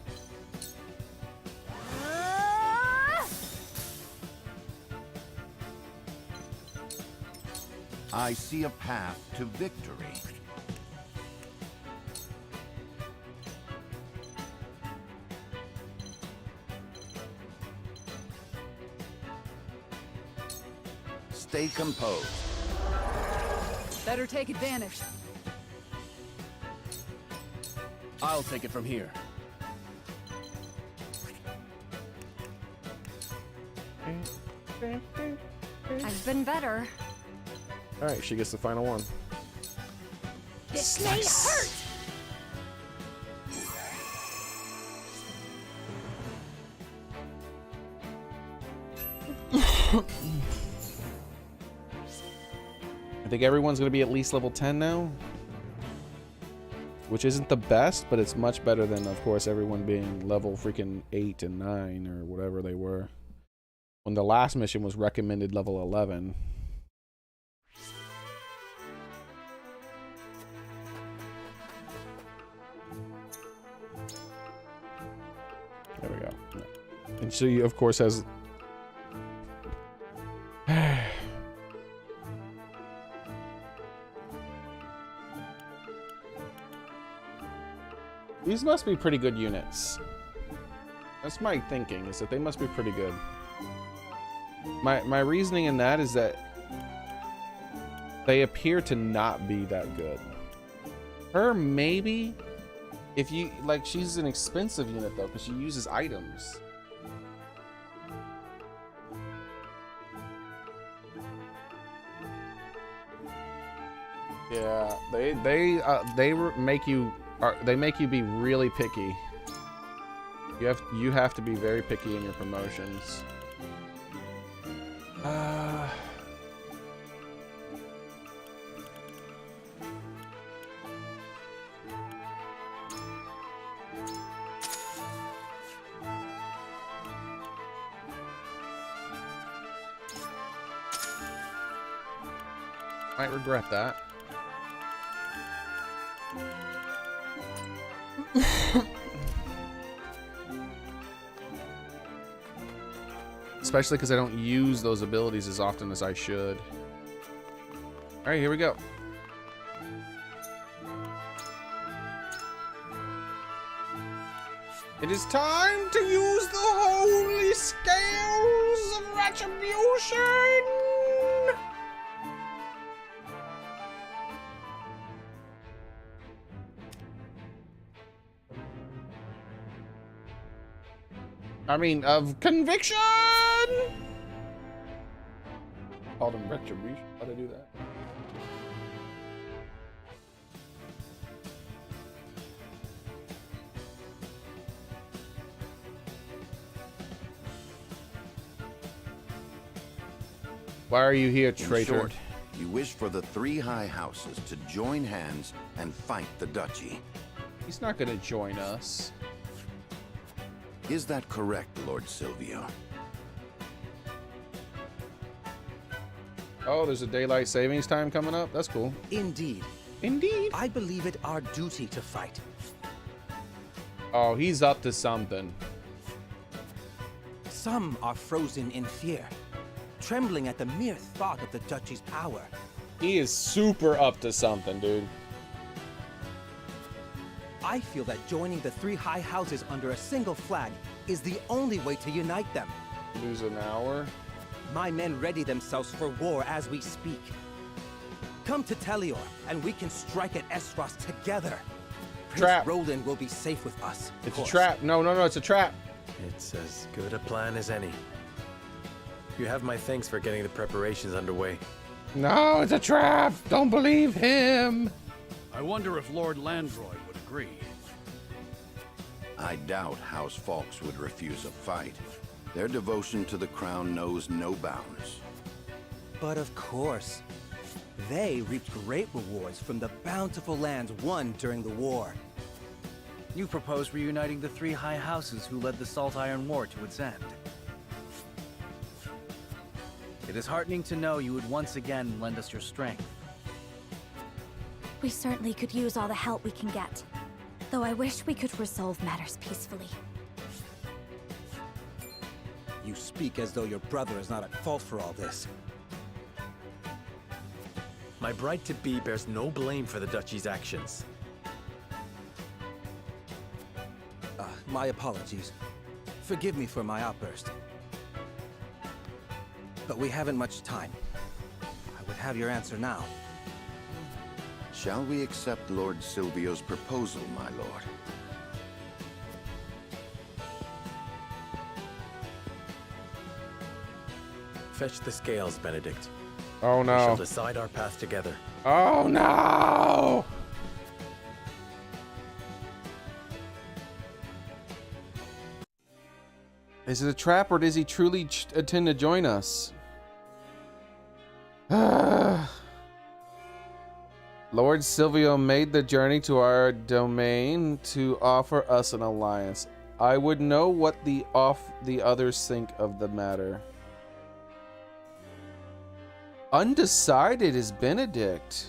I see a path to victory. stay composed. Better take advantage. I'll take it from here. I've been better. All right, she gets the final one. This may hurt! I think everyone's going to be at least level 10 now. Which isn't the best, but it's much better than, of course, everyone being level freaking 8 and 9 or whatever they were. When the last mission was recommended level 11. There we go. And she, of course, has... These must be pretty good units. That's my thinking, is that they must be pretty good. My reasoning in that is that they appear to not be that good. Her, maybe. If you, like, she's an expensive unit, though, because she uses items. Yeah, they make you... they make you be really picky. You have to be very picky in your promotions. Might regret that. Especially because I don't use those abilities as often as I should. Alright, here we go. It is time to use the holy scales of retribution! I mean, of conviction! Called him retribution. How to do that? Why are you here, traitor? In short, you wish for the 3 high houses to join hands and fight the duchy. He's not gonna join us. Is that correct, Lord Silvio? Oh, there's a daylight savings time coming up? That's cool. Indeed. Indeed. I believe it our duty to fight. Oh, he's up to something. Some are frozen in fear, trembling at the mere thought of the duchy's power. He is super up to something, dude. I feel that joining the 3 high houses under a single flag is the only way to unite them. Lose an hour? My men ready themselves for war as we speak. Come to Telior, and we can strike at Esros together. Trap. Prince Roland will be safe with us. It's a trap. No, it's a trap. It's as good a plan as any. You have my thanks for getting the preparations underway. No, it's a trap. Don't believe him. I wonder if Lord Landroy would agree. I doubt House Fawkes would refuse a fight. Their devotion to the crown knows no bounds. But of course, they reaped great rewards from the bountiful lands won during the war. You propose reuniting the 3 high houses who led the Salt Iron War to its end. It is heartening to know you would once again lend us your strength. We certainly could use all the help we can get. Though I wish we could resolve matters peacefully. You speak as though your brother is not at fault for all this. My bride-to-be bears no blame for the duchy's actions. My apologies. Forgive me for my outburst. But we haven't much time. could have your answer now. Shall we accept Lord Silvio's proposal, my lord? Fetch the scales, Benedict. Oh We shall no. decide our path together. Oh no! Is it a trap or does he truly intend to join us? Lord Silvio made the journey to our domain to offer us an alliance. I would know what the others think of the matter. Undecided is Benedict.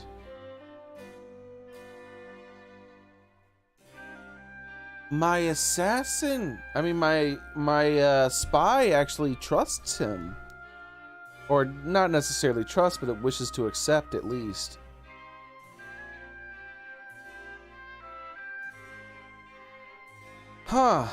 My assassin, my spy actually trusts him. Or not necessarily trust, but it wishes to accept at least. Huh.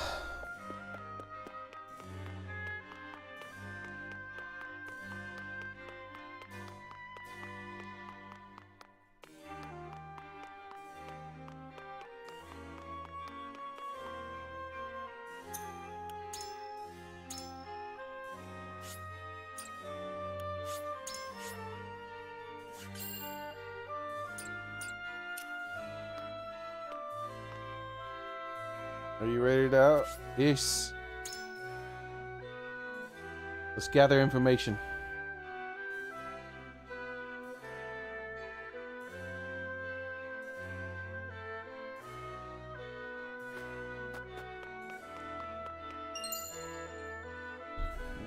Are you ready to out? Yes. Let's gather information.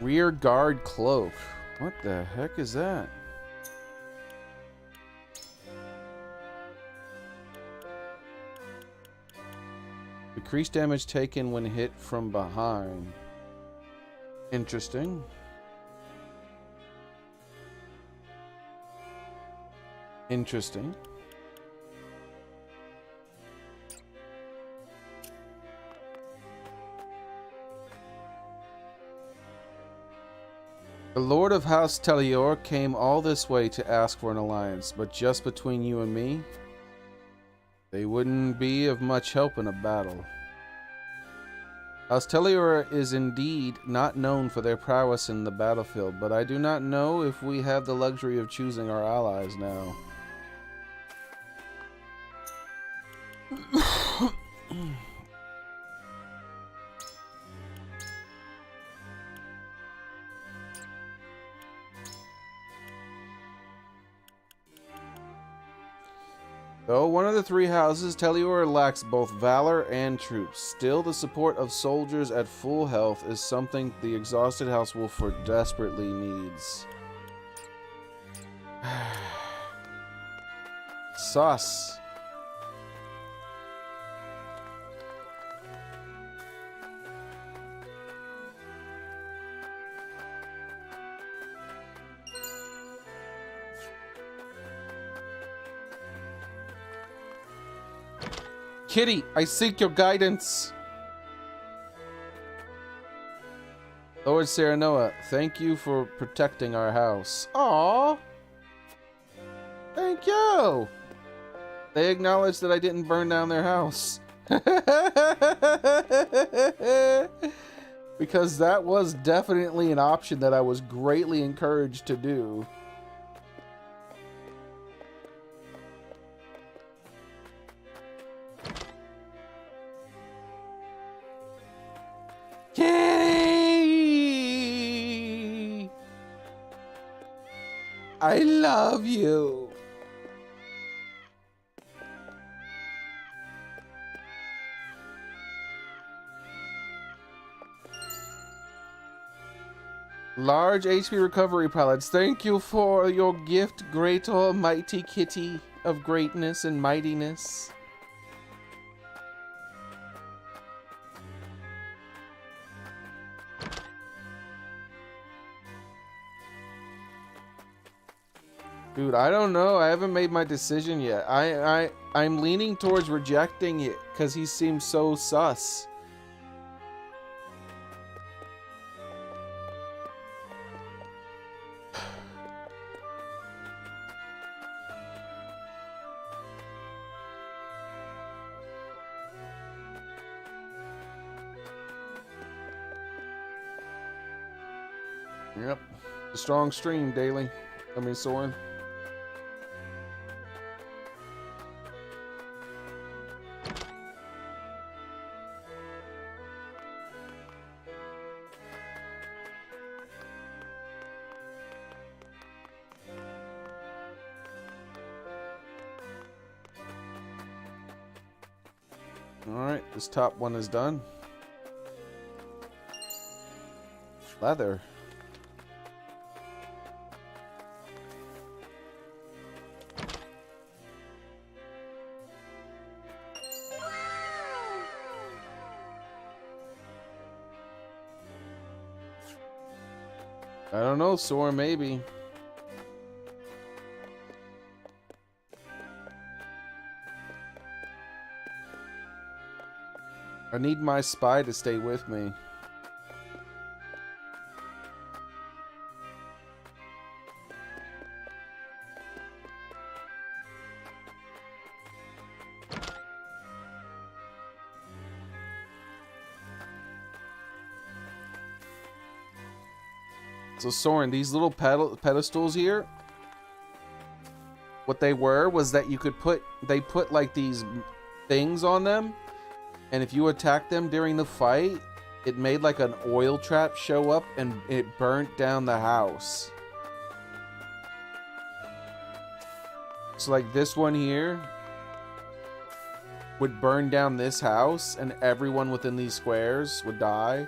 Rear guard cloak. What the heck is that? Decreased damage taken when hit from behind. Interesting. Interesting. The Lord of House Telior came all this way to ask for an alliance, but just between you and me, they wouldn't be of much help in a battle. House Telior is indeed not known for their prowess in the battlefield, but I do not know if we have the luxury of choosing our allies now. Though one of the three houses, Telior lacks both valor and troops. Still, the support of soldiers at full health is something the exhausted House Wolford desperately needs. Sus. Kitty, I seek your guidance. Lord Serenoa, thank you for protecting our house. Aww. Thank you. They acknowledged that I didn't burn down their house. Because that was definitely an option that I was greatly encouraged to do. Kitty! I love you. Large HP recovery pellets. Thank you for your gift, great almighty kitty of greatness and mightiness. Dude, I don't know. I haven't made my decision yet. I'm leaning towards rejecting it because he seems so sus. Yep. A strong stream daily. I mean, Soren. Alright, this top one is done. Leather. I don't know, Soren, maybe. I need my spy to stay with me. So Soren, these little pedestals here, what they were was that you could put, they put like these things on them, and if you attacked them during the fight, it made like an oil trap show up and it burnt down the house. So like this one here would burn down this house and everyone within these squares would die.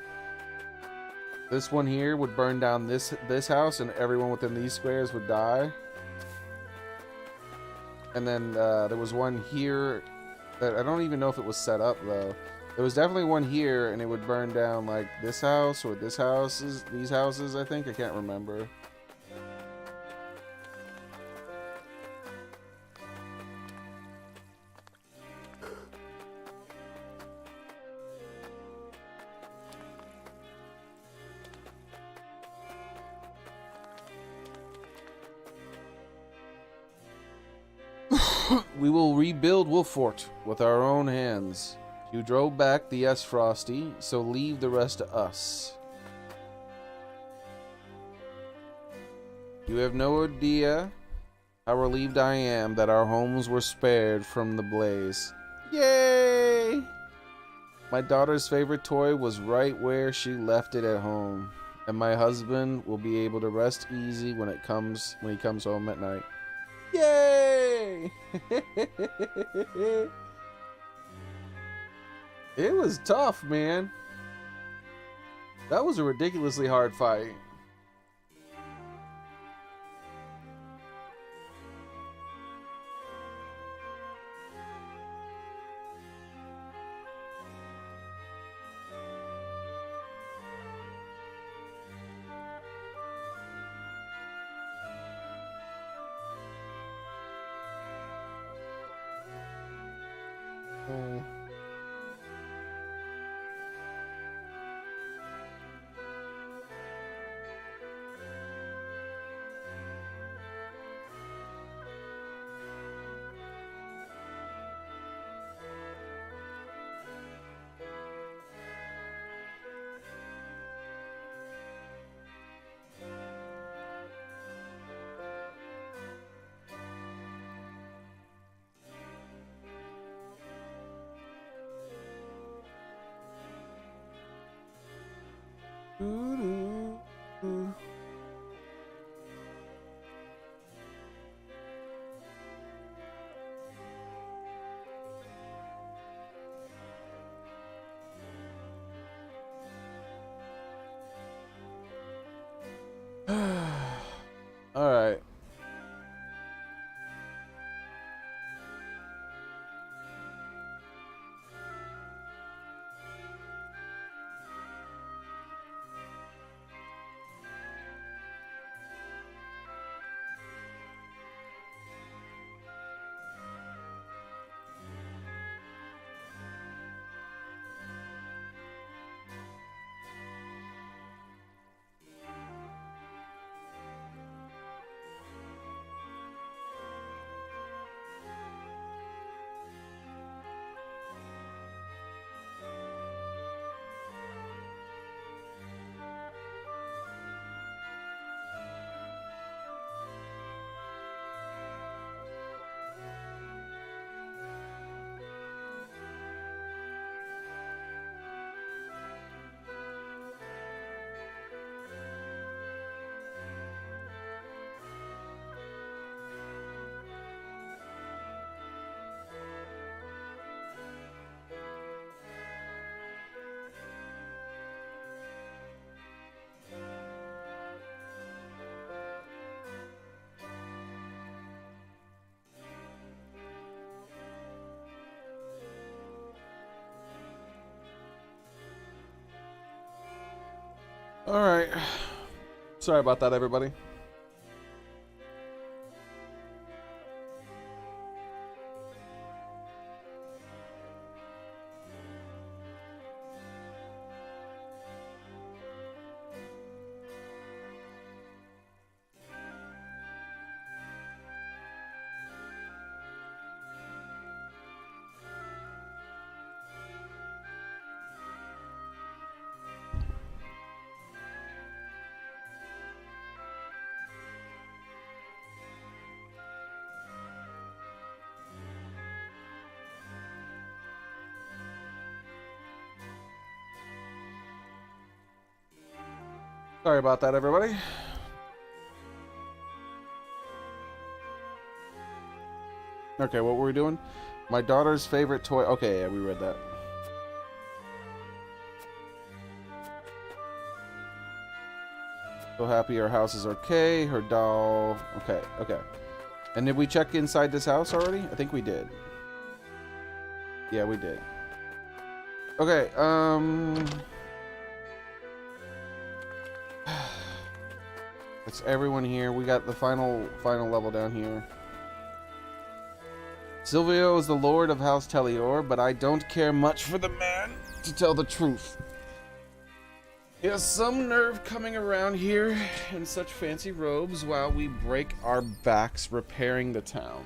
This one here would burn down this house and everyone within these squares would die. And then there was one here that I don't even know if it was set up though. There was definitely one here and it would burn down like this house or this houses, these houses, I think. I can't remember. We will rebuild Wolffort with our own hands. You drove back the Frosty, so leave the rest to us. You have no idea how relieved I am that our homes were spared from the blaze. Yay! My daughter's favorite toy was right where she left it at home, and my husband will be able to rest easy when he comes home at night. Yay! It was tough, man. That was a ridiculously hard fight. All right. All right. Sorry about that, everybody. Sorry about that, everybody. Okay, what were we doing? My daughter's favorite toy. Okay, yeah, we read that. So happy her house is okay. Her doll. Okay, okay. And did we check inside this house already? I think we did. Yeah, we did. Okay, it's everyone here. We got the final level down here. Silvio is the lord of House Telior, but I don't care much for the man, to tell the truth. He has some nerve coming around here in such fancy robes while we break our backs repairing the town.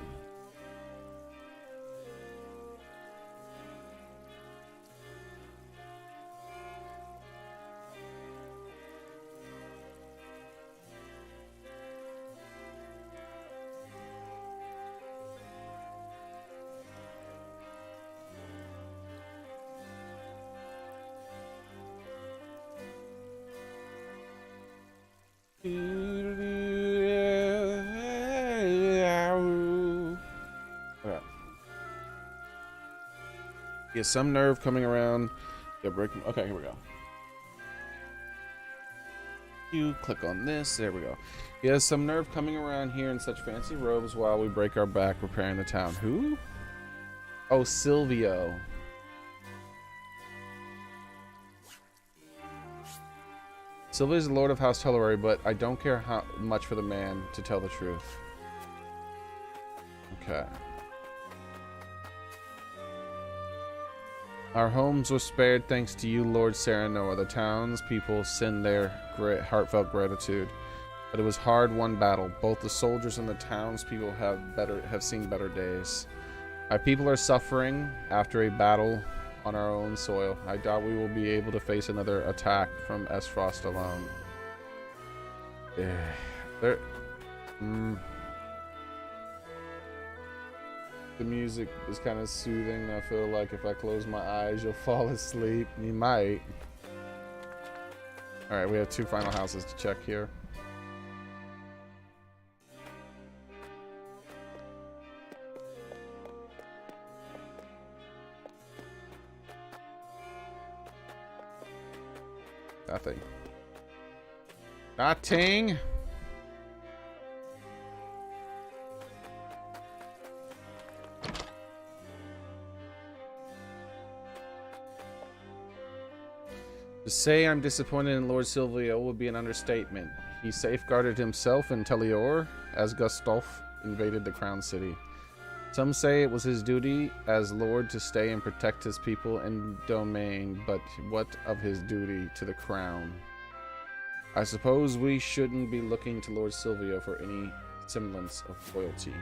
He has some nerve coming around. Yeah, break. Okay, here we go. You click on this. There we go. He has some nerve coming around here in such fancy robes while we break our back repairing the town. Who? Oh, Silvio. Silvio is the lord of House Tellurari, but I don't care how much for the man, to tell the truth. Okay. Our homes were spared thanks to you, Lord Serenoa. The townspeople send their heartfelt gratitude. But it was hard-won battle. Both the soldiers and the townspeople have seen better days. Our people are suffering after a battle on our own soil. I doubt we will be able to face another attack from Esfrost alone. The music is kind of soothing. I feel like if I close my eyes, you'll fall asleep. You might. Alright, we have 2 final houses to check here. Nothing. Nothing! To say I'm disappointed in Lord Silvio would be an understatement. He safeguarded himself in Telior as Gustulf invaded the Crown City. Some say it was his duty as Lord to stay and protect his people and domain, but what of his duty to the Crown? I suppose we shouldn't be looking to Lord Silvio for any semblance of loyalty.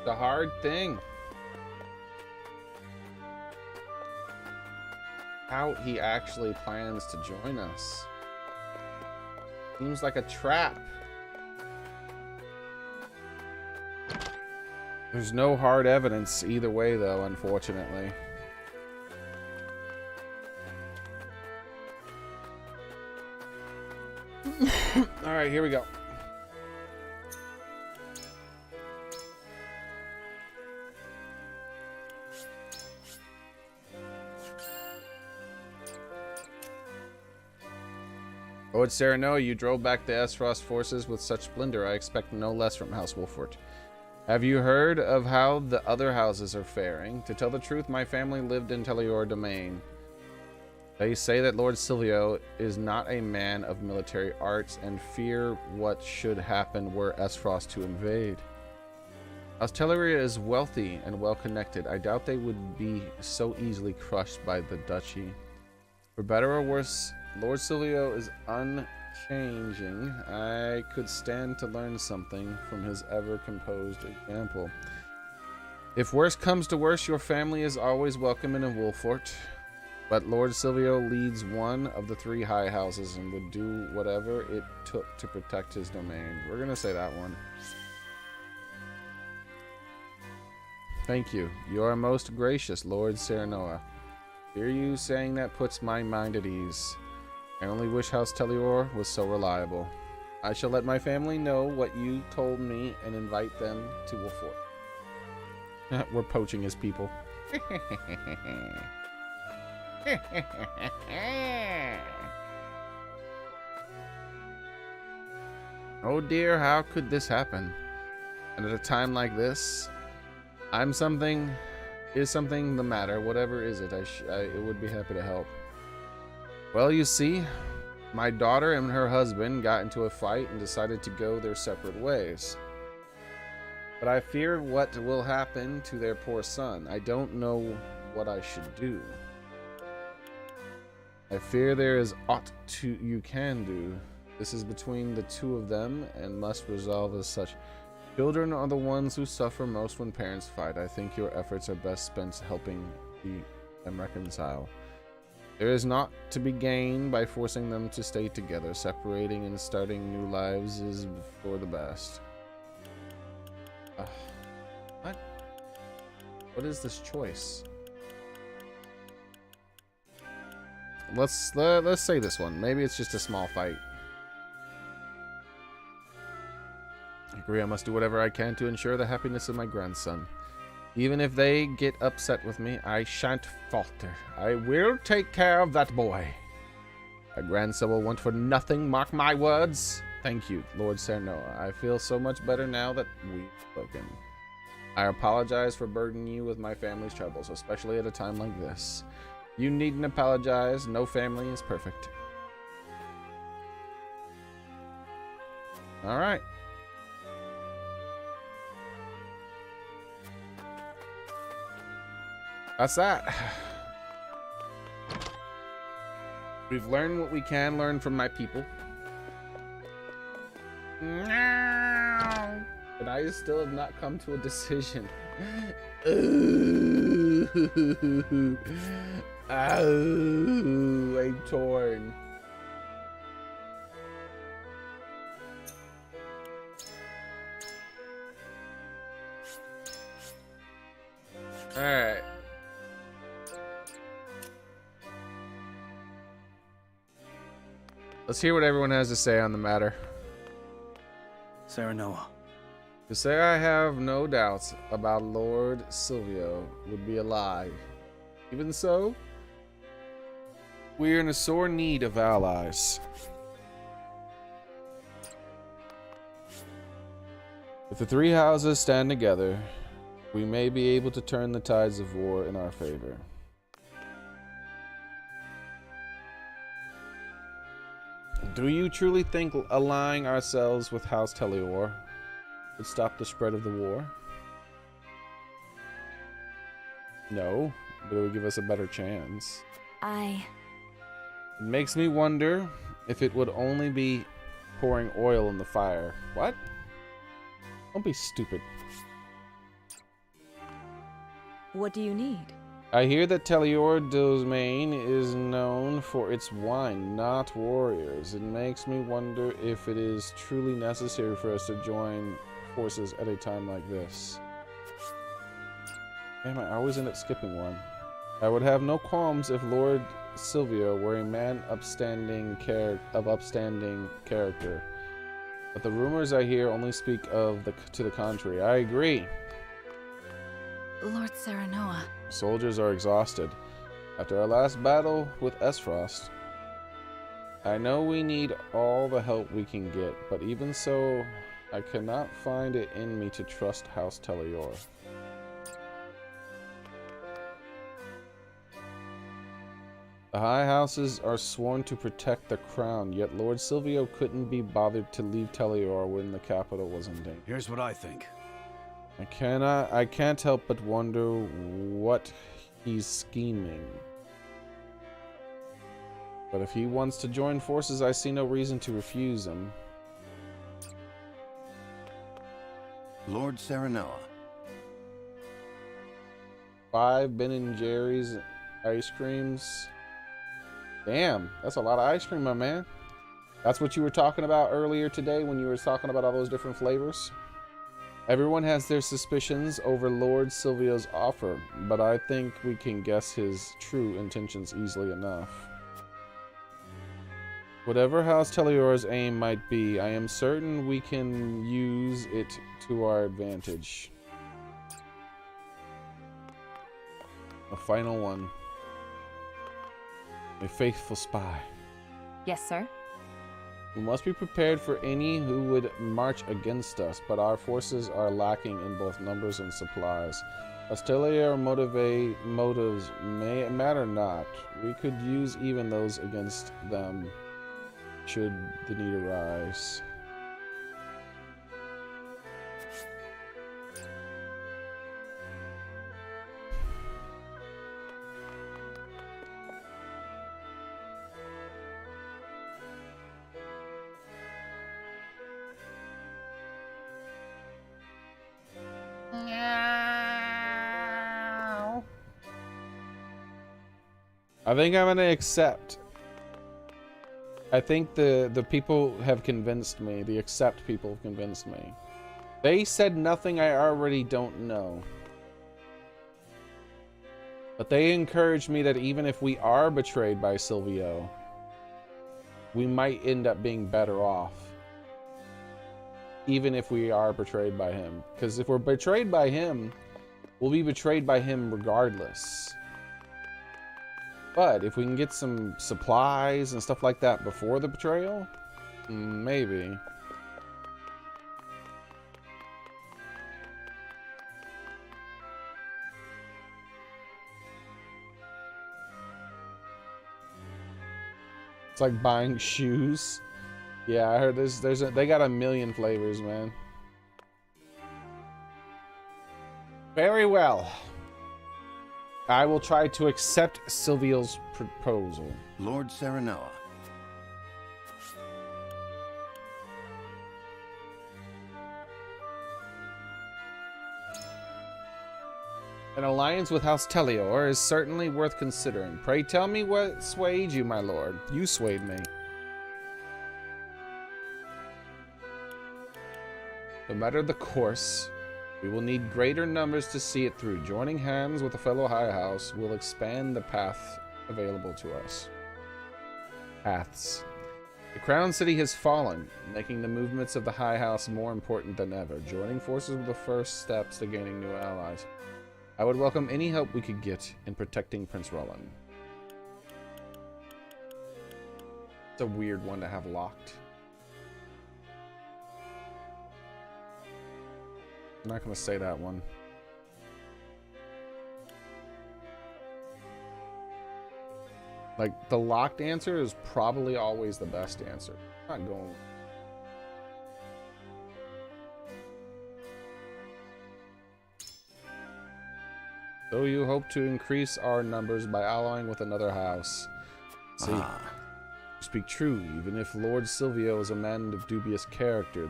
The hard thing. How he actually plans to join us. Seems like a trap. There's no hard evidence either way, though, unfortunately. All right, here we go. Lord Serenoa, you drove back the Esfrost forces with such splendor. I expect no less from House Wolfort. Have you heard of how the other houses are faring? To tell the truth, my family lived in Telior domain. They say that Lord Silvio is not a man of military arts and fear what should happen were Esfrost to invade. As Teleria is wealthy and well-connected, I doubt they would be so easily crushed by the duchy. For better or worse, Lord Silvio is unchanging. I could stand to learn something from his ever-composed example. If worse comes to worse, your family is always welcome in a Wolfort. But Lord Silvio leads one of the 3 high houses and would do whatever it took to protect his domain. We're going to say that one. Thank you. You are most gracious, Lord Serenoa. Hear you saying that puts my mind at ease. I only wish House Telior was so reliable. I shall let my family know what you told me and invite them to Wolfort. We're poaching his people. Oh dear, how could this happen? And at a time like this, is something the matter? Whatever is it, I would be happy to help. Well, you see, my daughter and her husband got into a fight and decided to go their separate ways. But I fear what will happen to their poor son. I don't know what I should do. I fear there is aught you can do. This is between the 2 of them and must resolve as such. Children are the ones who suffer most when parents fight. I think your efforts are best spent helping them reconcile. There is naught to be gained by forcing them to stay together. Separating and starting new lives is for the best. What? What is this choice? Let's say this one. Maybe it's just a small fight. I agree. I must do whatever I can to ensure the happiness of my grandson. Even if they get upset with me, I shan't falter. I will take care of that boy. My grandson will want for nothing, mark my words. Thank you, Lord Serenoa. I feel so much better now that we've spoken. I apologize for burdening you with my family's troubles, especially at a time like this. You needn't apologize. No family is perfect. All right. That's that. We've learned what we can learn from my people. But I still have not come to a decision. Ooh. Oh, I'm torn. All right. Let's hear what everyone has to say on the matter. Serenoa. To say I have no doubts about Lord Silvio would be a lie. Even so, we are in a sore need of allies. If the 3 houses stand together, we may be able to turn the tides of war in our favor. Do you truly think allying ourselves with House Telior would stop the spread of the war? No, but it would give us a better chance. It makes me wonder if it would only be pouring oil in the fire. What? Don't be stupid. What do you need? I hear that Telior domain is known for its wine, not warriors. It makes me wonder if it is truly necessary for us to join forces at a time like this. Damn, I always end up skipping one. I would have no qualms if Lord Silvio were a man of upstanding character. But the rumors I hear only speak to the contrary. I agree. Lord Serenoa. Soldiers are exhausted. After our last battle with Esfrost, I know we need all the help we can get, but even so, I cannot find it in me to trust House Telior. The High Houses are sworn to protect the crown, yet Lord Silvio couldn't be bothered to leave Telior when the capital was in danger. Here's what I think. I can't help but wonder what he's scheming. But if he wants to join forces, I see no reason to refuse him. Lord Serenoa. 5 Ben & Jerry's ice creams. Damn, that's a lot of ice cream, my man. That's what you were talking about earlier today when you were talking about all those different flavors. Everyone has their suspicions over Lord Silvio's offer, but I think we can guess his true intentions easily enough. Whatever House Telior's aim might be, I am certain we can use it to our advantage. A final one. A faithful spy. Yes, sir. We must be prepared for any who would march against us, but our forces are lacking in both numbers and supplies. As Telior motives may matter not, we could use even those against them should the need arise. I think I'm gonna accept. I think the people have convinced me. The accept people have convinced me. They said nothing I already don't know. But they encouraged me that even if we are betrayed by Silvio, we might end up being better off. Even if we are betrayed by him. Because if we're betrayed by him, we'll be betrayed by him regardless. But if we can get some supplies and stuff like that before the betrayal, maybe. It's like buying shoes. Yeah, I heard they got a million flavors, man. Very well. I will try to accept Silvio's proposal. Lord Serenoa. An alliance with House Telior is certainly worth considering. Pray tell me what swayed you, my lord. You swayed me. No matter the course, we will need greater numbers to see it through. Joining hands with a fellow High House will expand the path available to us. Paths. The Crown City has fallen, making the movements of the High House more important than ever. Joining forces were the first steps to gaining new allies. I would welcome any help we could get in protecting Prince Roland. It's a weird one to have locked. I'm not going to say that one. Like, the locked answer is probably always the best answer. I'm not going. So you hope to increase our numbers by allying with another house. See, you speak true. Even if Lord Silvio is a man of dubious character,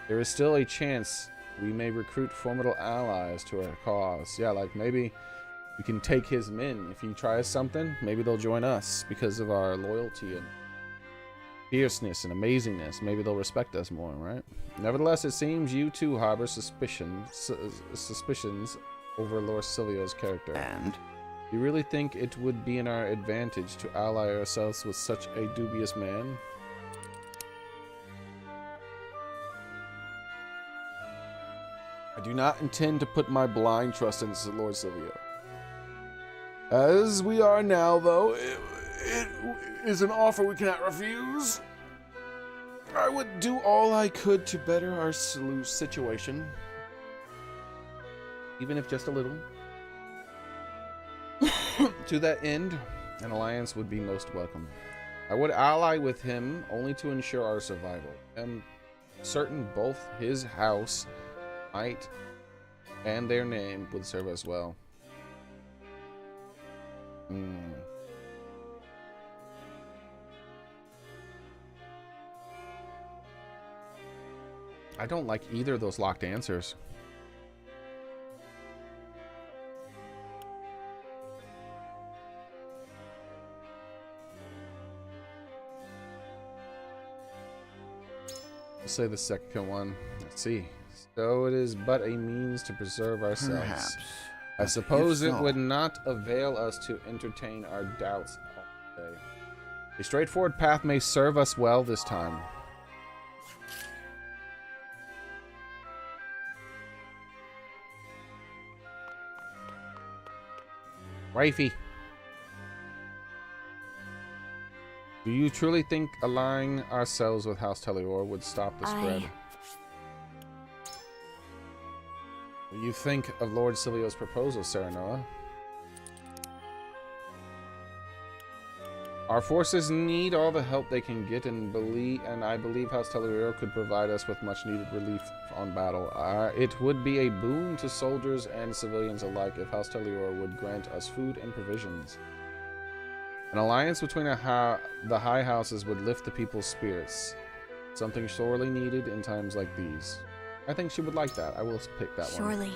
there is still a chance we may recruit formidable allies to our cause. Yeah, like maybe we can take his men. If he tries something, maybe they'll join us because of our loyalty and fierceness and amazingness. Maybe they'll respect us more, right? Nevertheless, it seems you too harbor suspicions over Lord Silvio's character. And? You really think it would be in our advantage to ally ourselves with such a dubious man? I do not intend to put my blind trust in Lord Silvio. As we are now, though, It is an offer we cannot refuse. I would do all I could to better our situation, even if just a little. To that end, an alliance would be most welcome. I would ally with him only to ensure our survival. I'm certain both his house, might, and their name would serve us well. I don't like either of those locked answers. I'll say the second one. Let's see. So it is but a means to preserve ourselves. Perhaps. I suppose it so. would not avail us to entertain our doubts all day. A straightforward path may serve us well this time. Wifey. Do you truly think aligning ourselves with House Telior would stop the spread? What do you think of Lord Silvio's proposal, Serenoa? Our forces need all the help they can get, and I believe House Telior could provide us with much needed relief on battle. It would be a boon to soldiers and civilians alike if House Telior would grant us food and provisions. An alliance between the high houses would lift the people's spirits. Something sorely needed in times like these. I think she would like that. I will pick that one. Surely.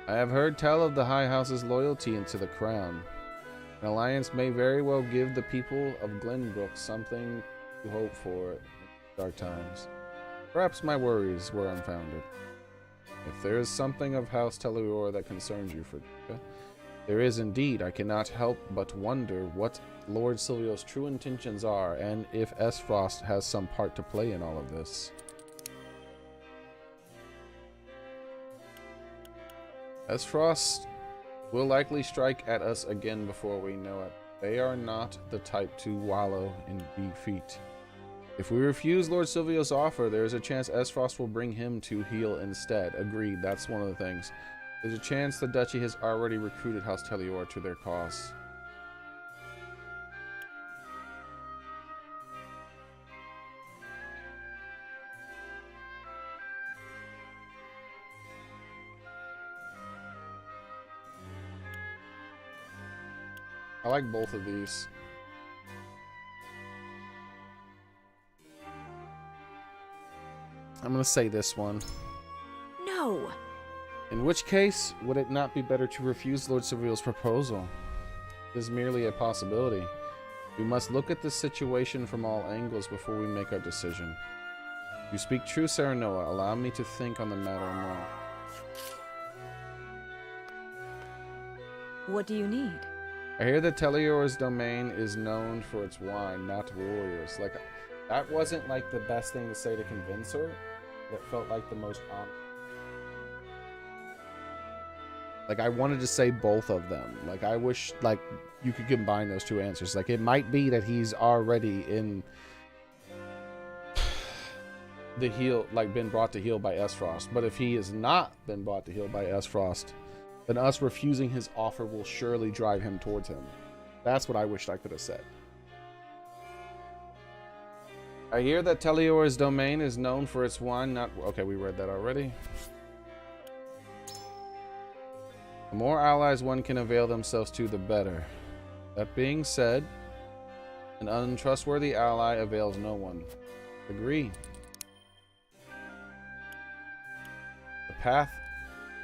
I have heard tell of the high house's loyalty to the crown. An alliance may very well give the people of Glenbrook something to hope for in dark times. Perhaps my worries were unfounded. If there is something of House Telior that concerns you, Frederica, there is indeed. I cannot help but wonder what Lord Silvio's true intentions are, and if Frost has some part to play in all of this. Frost will likely strike at us again before we know it. They are not the type to wallow in defeat. If we refuse Lord Silvio's offer, there is a chance Frost will bring him to heel instead. Agreed, that's one of the things. There's a chance the Duchy has already recruited House Telior to their cause. I like both of these. I'm gonna say this one. No. In which case, would it not be better to refuse Lord Silvio's proposal? It is merely a possibility. We must look at the situation from all angles before we make our decision. You speak true, Serenoa. Allow me to think on the matter more. What do you need? I hear that Telior's domain is known for its wine, not warriors. Like, that wasn't like the best thing to say to convince her. That felt like the most honest. Like, I wanted to say both of them. Like, I wish, like, you could combine those two answers. Like, it might be that he's already in the heel, like, been brought to heel by Frost. But if he has not been brought to heel by Frost, then us refusing his offer will surely drive him towards him. That's what I wished I could have said. I hear that Telior's domain is known for its wine, not... Okay, we read that already. The more allies one can avail themselves to, the better. That being said, an untrustworthy ally avails no one. Agree. The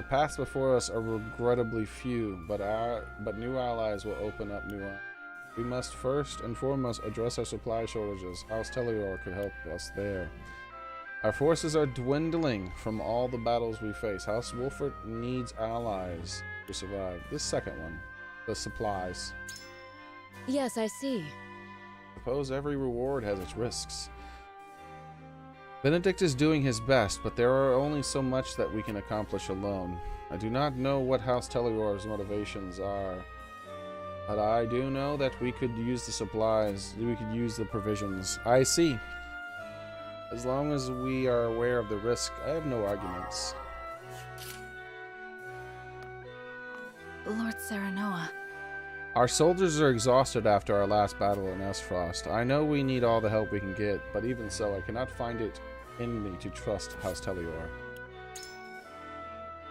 paths before us are regrettably few, but new allies will open up new eyes. We must first and foremost address our supply shortages. House Telior could help us there. Our forces are dwindling from all the battles we face. House Wolfert needs allies to survive. This second one, the supplies. Yes, I see. Suppose every reward has its risks. Benedict is doing his best, but there are only so much that we can accomplish alone. I do not know what House Telior's motivations are. But I do know that we could use the supplies. We could use the provisions. I see. As long as we are aware of the risk, I have no arguments. Lord Serenoa. Our soldiers are exhausted after our last battle in Esfrost. I know we need all the help we can get, but even so, I cannot find it in me to trust House Telior.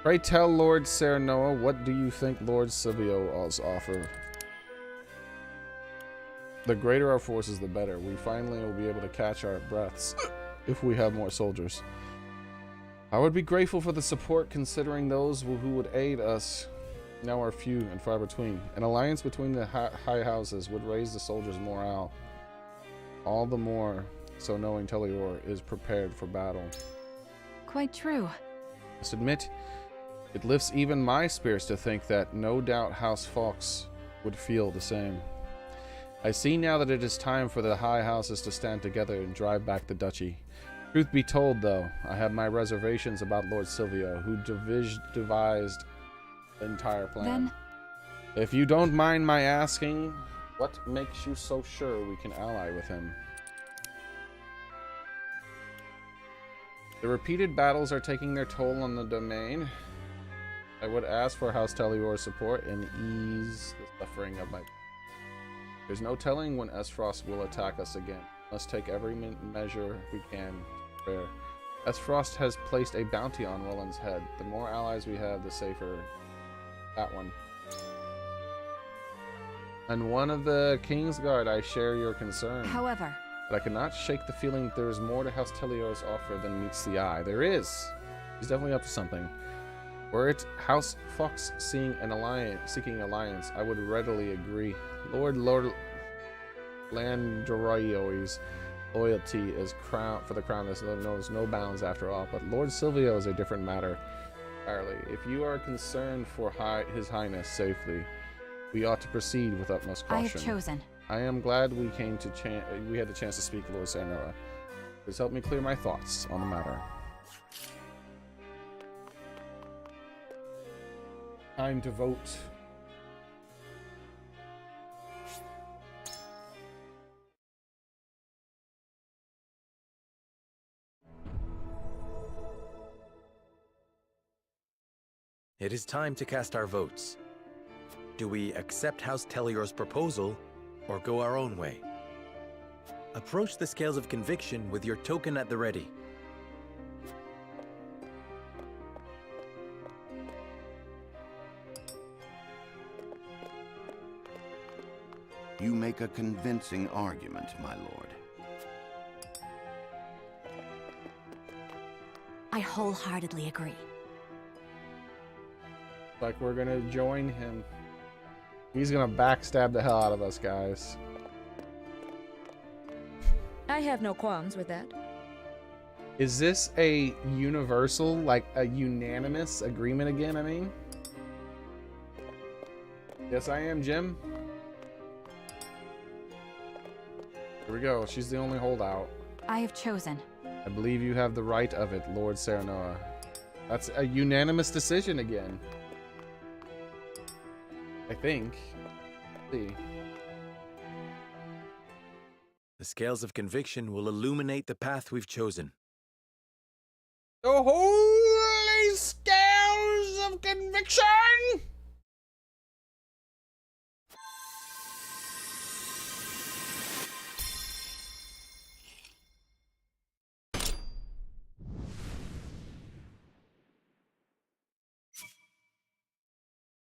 Pray tell Lord Serenoa, what do you think Lord Silvio's offer? The greater our forces, the better. We finally will be able to catch our breaths if we have more soldiers. I would be grateful for the support, considering those who would aid us now are few and far between. An alliance between the high houses would raise the soldiers' morale. All the more so knowing Telior is prepared for battle. Quite true. I must admit, it lifts even my spirits to think that no doubt House Fox would feel the same. I see now that it is time for the high houses to stand together and drive back the duchy. Truth be told, though, I have my reservations about Lord Silvio, who devised the entire plan. Then, if you don't mind my asking, what makes you so sure we can ally with him? The repeated battles are taking their toll on the domain. I would ask for House Telior's support and ease the suffering of my... There's no telling when Esfrost will attack us again. Must take every measure we can to prepare. Esfrost has placed a bounty on Roland's head. The more allies we have, the safer. That one. And one of the King's Guard, I share your concern. however, But I cannot shake the feeling that there is more to House Telior's offer than meets the eye. There is. He's definitely up to something. Were it House Fox seeking alliance, I would readily agree. Lord Landroyo's loyalty is for the crown knows no bounds after all, but Lord Silvio is a different matter entirely. If you are concerned for His Highness safely, we ought to proceed with utmost caution. I have chosen. I am glad we came to we had the chance to speak with Lord Serenoa. It's helped me clear my thoughts on the matter. Time to vote. It is time to cast our votes. Do we accept House Telior's proposal, or go our own way? Approach the scales of conviction with your token at the ready. You make a convincing argument, my lord. I wholeheartedly agree. Like we're gonna join him. He's gonna backstab the hell out of us, guys. I have no qualms with that. Is this a universal, like a unanimous agreement again, I mean? Yes, I am, Jim. Here we go. She's the only holdout. I have chosen. I believe you have the right of it, Lord Serenoa. That's a unanimous decision again. I think. Let's see. The scales of conviction will illuminate the path we've chosen. The holy scales of conviction!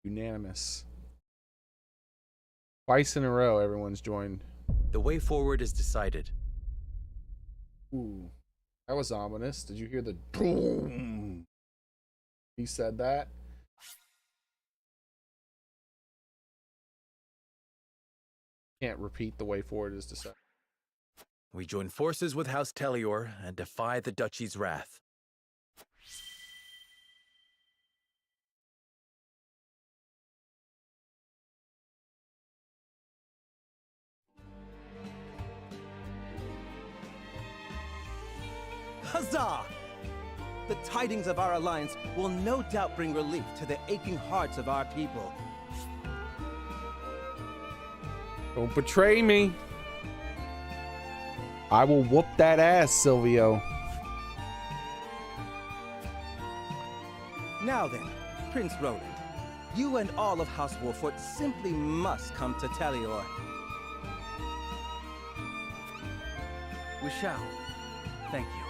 Unanimous. Twice in a row, everyone's joined. The way forward is decided. Ooh, that was ominous. Did you hear the boom? He said that. Can't repeat the way forward is decided. We join forces with House Telior and defy the Duchy's wrath. Huzzah! The tidings of our alliance will no doubt bring relief to the aching hearts of our people. Don't betray me. I will whoop that ass, Silvio. Now then, Prince Roland, you and all of House Wolford simply must come to Talior. We shall. Thank you.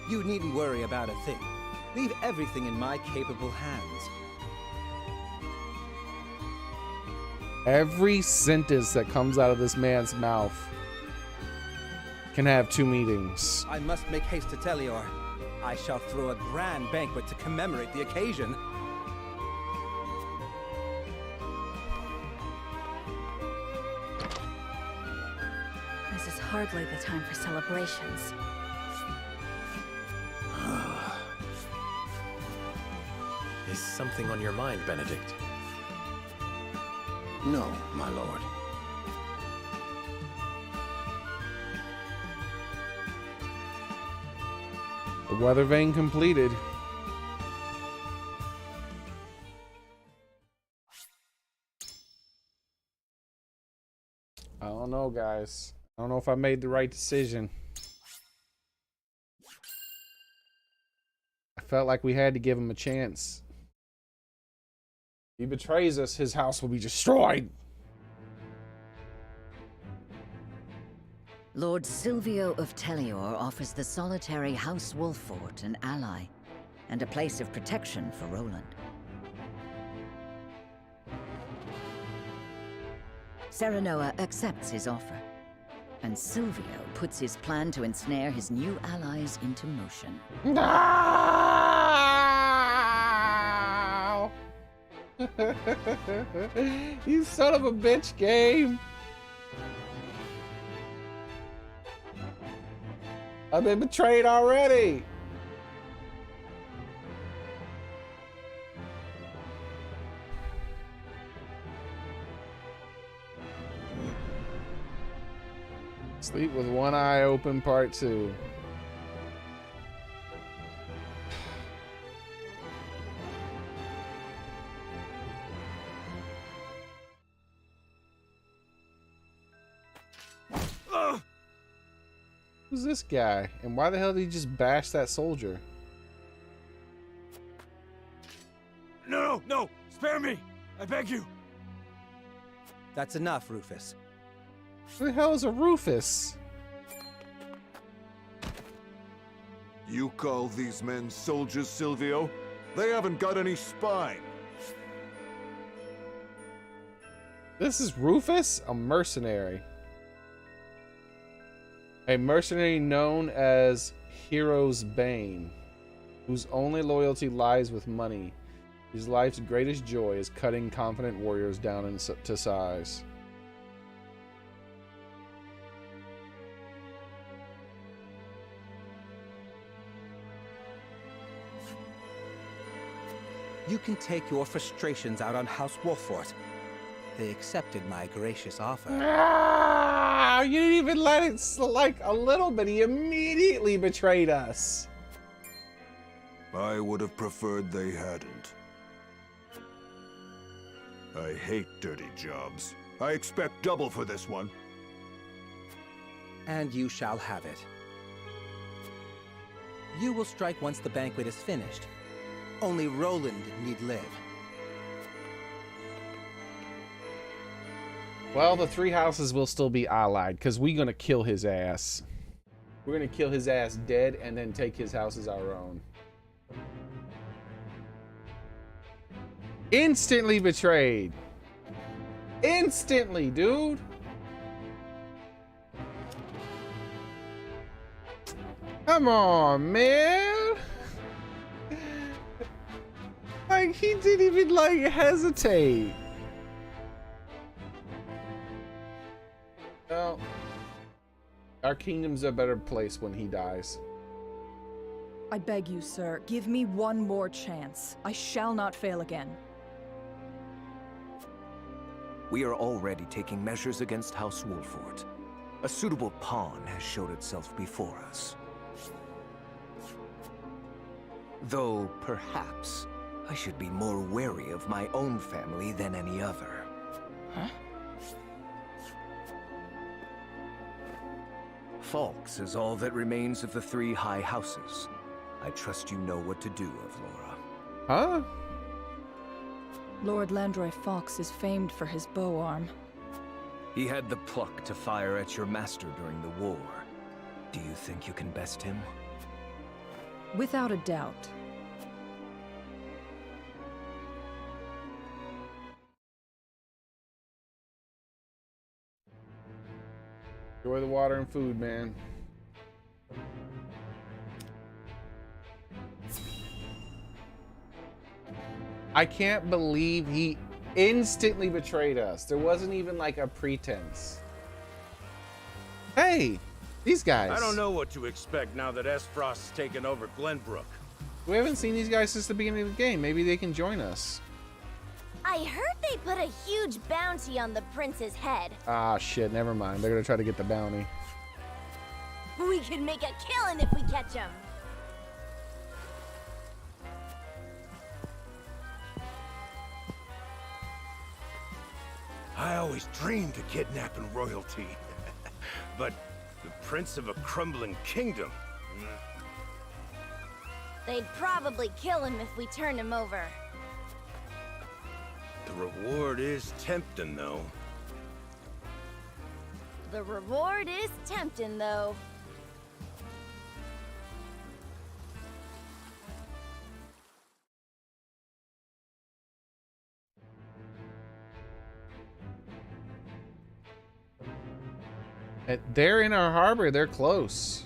You needn't worry about a thing. Leave everything in my capable hands. Every sentence that comes out of this man's mouth can have two meanings. I must make haste to Talior. I shall throw a grand banquet to commemorate the occasion. This is hardly the time for celebrations. Is something on your mind, Benedict? No, my lord. The weather vane completed. I don't know, guys. I don't know if I made the right decision. I felt like we had to give him a chance. If he betrays us, his house will be destroyed. Lord Silvio of Talior offers the solitary House Wolfort an ally and a place of protection for Roland. Serenoa accepts his offer, and Silvio puts his plan to ensnare his new allies into motion. No! You son of a bitch, game! I've been betrayed already! Sleep with one eye open, part 2. Who's this guy? And why the hell did he just bash that soldier? No, no! Spare me! I beg you! That's enough, Rufus. Who the hell is a Rufus? You call these men soldiers, Silvio? They haven't got any spine. This is Rufus, a mercenary. A mercenary known as Hero's Bane, whose only loyalty lies with money. His life's greatest joy is cutting confident warriors down to size. You can take your frustrations out on House Wolfort. They accepted my gracious offer. Ah, you didn't even let it like a little bit. He immediately betrayed us. I would have preferred they hadn't. I hate dirty jobs. I expect double for this one. And you shall have it. You will strike once the banquet is finished. Only Roland need live. Well, the three houses will still be allied because we're gonna kill his ass. We're gonna kill his ass dead and then take his house as our own. Instantly betrayed. Instantly, dude. Come on, man. Like, he didn't even, like, hesitate. Well, our kingdom's a better place when he dies. I beg you, sir, give me one more chance. I shall not fail again. We are already taking measures against House Wolfort. A suitable pawn has showed itself before us. Though, perhaps, I should be more wary of my own family than any other. Huh? Falks is all that remains of the 3 high houses. I trust you know what to do, Avlora. Huh? Lord Landroy Fox is famed for his bow arm. He had the pluck to fire at your master during the war. Do you think you can best him? Without a doubt. Enjoy the water and food, man. I can't believe he instantly betrayed us. There wasn't even like a pretense. Hey, these guys. I don't know what to expect now that Frost's taken over Glenbrook. We haven't seen these guys since the beginning of the game. Maybe they can join us. I heard they put a huge bounty on the prince's head. Ah, shit. Never mind. They're gonna try to get the bounty. We could make a killing if we catch him. I always dreamed of kidnapping royalty. But the prince of a crumbling kingdom. They'd probably kill him if we turn him over. The reward is tempting, though. The reward is tempting, though. They're in our harbor. They're close.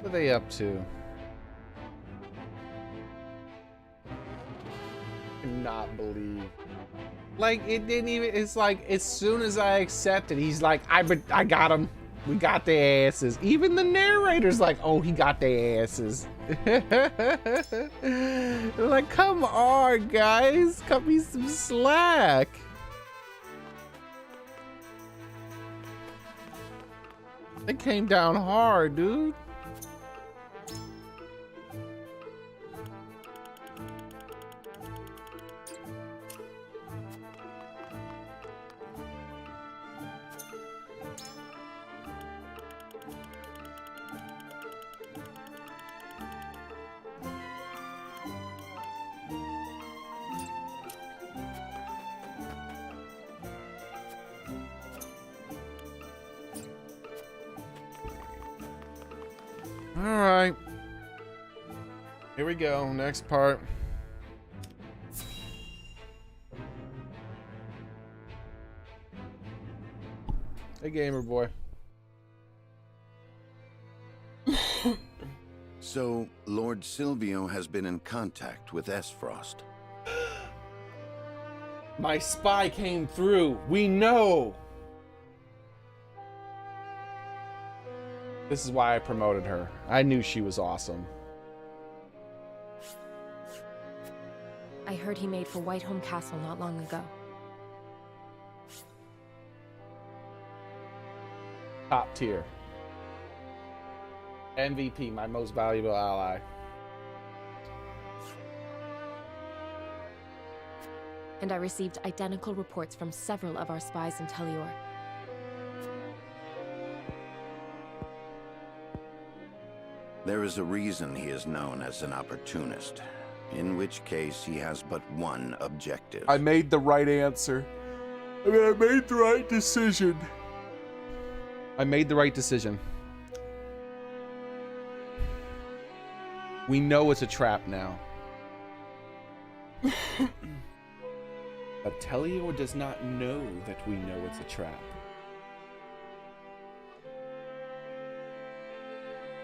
What are they up to? I cannot believe. Like, it didn't even... It's like, as soon as I accepted, he's like, I got him. We got their asses. Even the narrator's like, oh, he got their asses. Like, come on, guys. Cut me some slack. It came down hard, dude. All right. Here we go. Next part. Hey, gamer boy. So, Lord Silvio has been in contact with Frost. My spy came through. We know. This is why I promoted her. I knew she was awesome. I heard he made for Whiteholm Castle not long ago. Top tier. MVP, my most valuable ally. And I received identical reports from several of our spies in Telior. There is a reason he is known as an opportunist, in which case he has but one objective. I made the right answer. I mean, I made the right decision. I made the right decision. We know it's a trap now. But Telior does not know that we know it's a trap.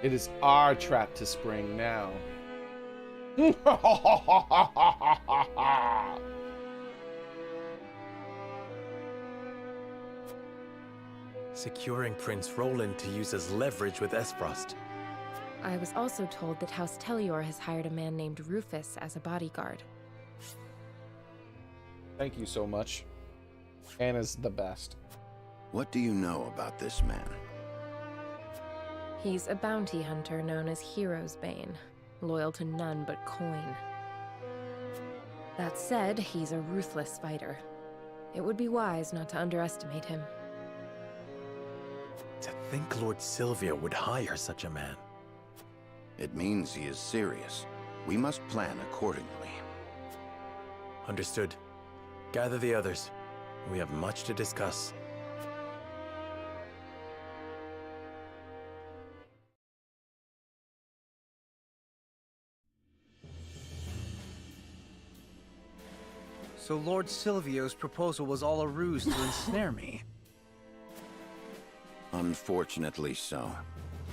It is our trap to spring now. Securing Prince Roland to use as leverage with Frost. I was also told that House Telior has hired a man named Rufus as a bodyguard. Thank you so much. Anna's the best. What do you know about this man? He's a bounty hunter known as Hero's Bane, loyal to none but coin. That said, he's a ruthless fighter. It would be wise not to underestimate him. To think Lord Silvio would hire such a man. It means he is serious. We must plan accordingly. Understood. Gather the others. We have much to discuss. So Lord Silvio's proposal was all a ruse to ensnare me. Unfortunately so.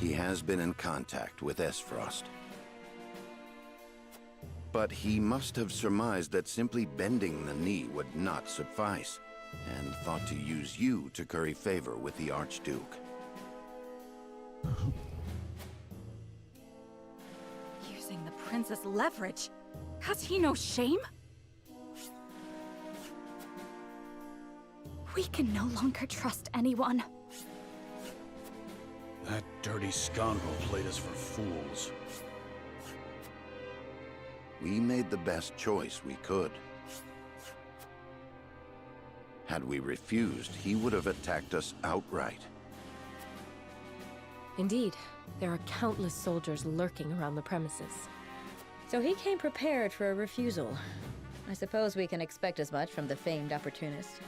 He has been in contact with Esfrost. But he must have surmised that simply bending the knee would not suffice, and thought to use you to curry favor with the Archduke. Using the prince as leverage? Has he no shame? We can no longer trust anyone. That dirty scoundrel played us for fools. We made the best choice we could. Had we refused, he would have attacked us outright. Indeed, there are countless soldiers lurking around the premises. So he came prepared for a refusal. I suppose we can expect as much from the famed opportunist.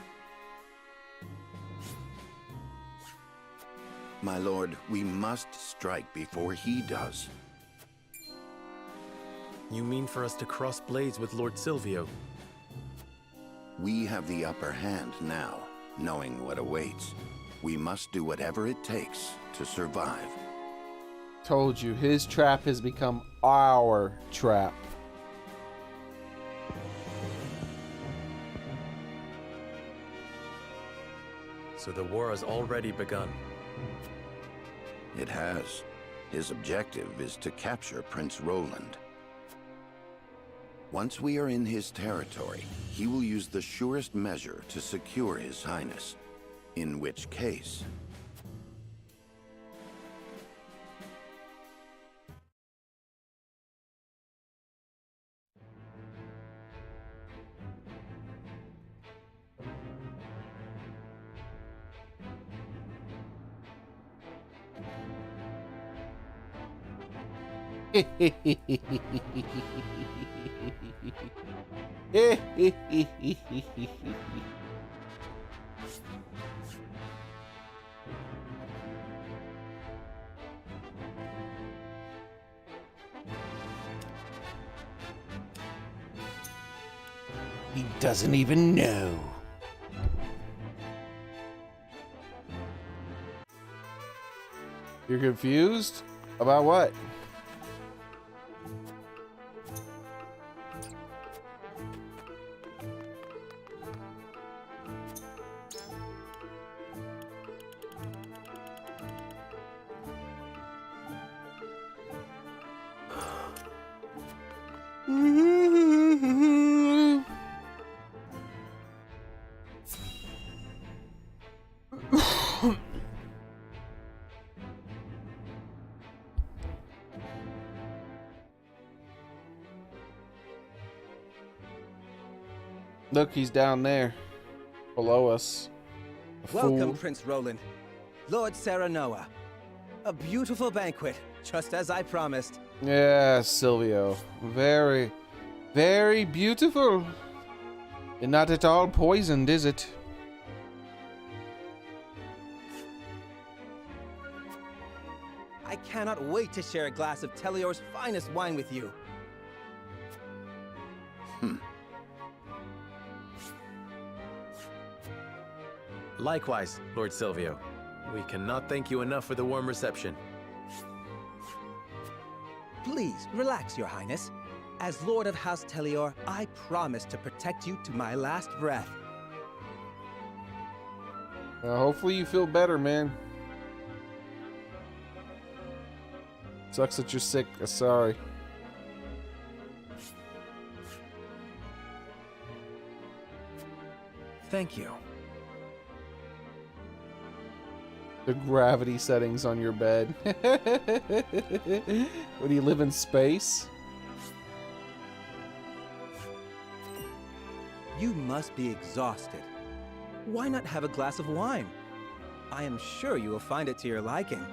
My lord, we must strike before he does. You mean for us to cross blades with Lord Silvio? We have the upper hand now, knowing what awaits. We must do whatever it takes to survive. Told you, his trap has become our trap. So the war has already begun. It has. His objective is to capture Prince Roland. Once we are in his territory, he will use the surest measure to secure His Highness. In which case... He doesn't even know. You're confused? About what? Look, he's down there, below us. Welcome, Fool. Prince Roland. Lord Serenoa. A beautiful banquet, just as I promised. Yeah, Silvio. Very, very beautiful. And not at all poisoned, is it? I cannot wait to share a glass of Telior's finest wine with you. Likewise, Lord Silvio. We cannot thank you enough for the warm reception. Please, relax, Your Highness. As Lord of House Telior, I promise to protect you to my last breath. Hopefully you feel better, man. Sucks that you're sick. Sorry. Thank you. The gravity settings on your bed. What, do you live in space? You must be exhausted. Why not have a glass of wine? I am sure you will find it to your liking.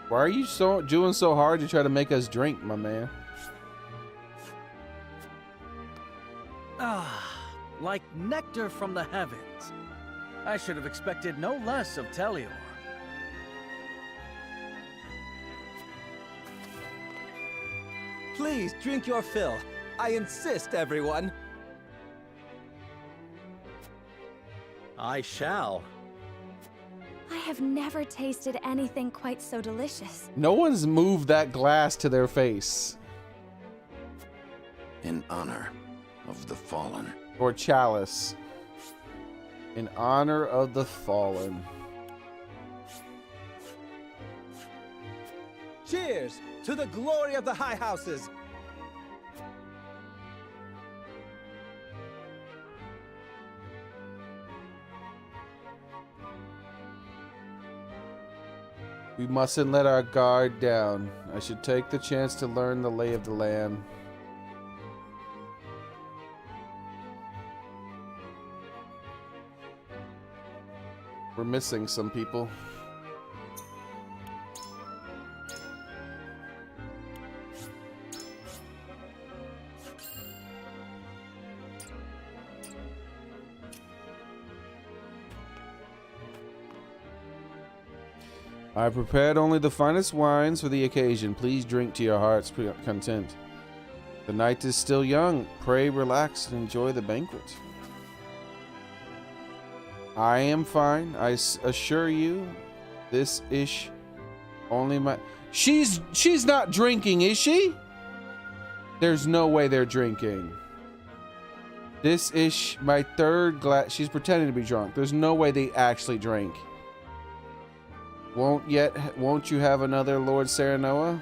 Why are you doing so hard to try to make us drink, my man? Ah, like nectar from the heavens. I should have expected no less of Telior. Please drink your fill. I insist, everyone. I shall. I have never tasted anything quite so delicious. No one's moved that glass to their face. In honor of the fallen. Or chalice. In honor of the fallen. Cheers to the glory of the high houses. We mustn't let our guard down. I should take the chance to learn the lay of the land. We're missing some people. I prepared only the finest wines for the occasion. Please drink to your heart's content. The night is still young. Pray relax and enjoy the banquet. I am fine. I assure you, this ish only my... She's not drinking, is she? There's no way they're drinking. This ish my third glass. She's pretending to be drunk. There's no way they actually drink. Won't you have another Lord Serenoa?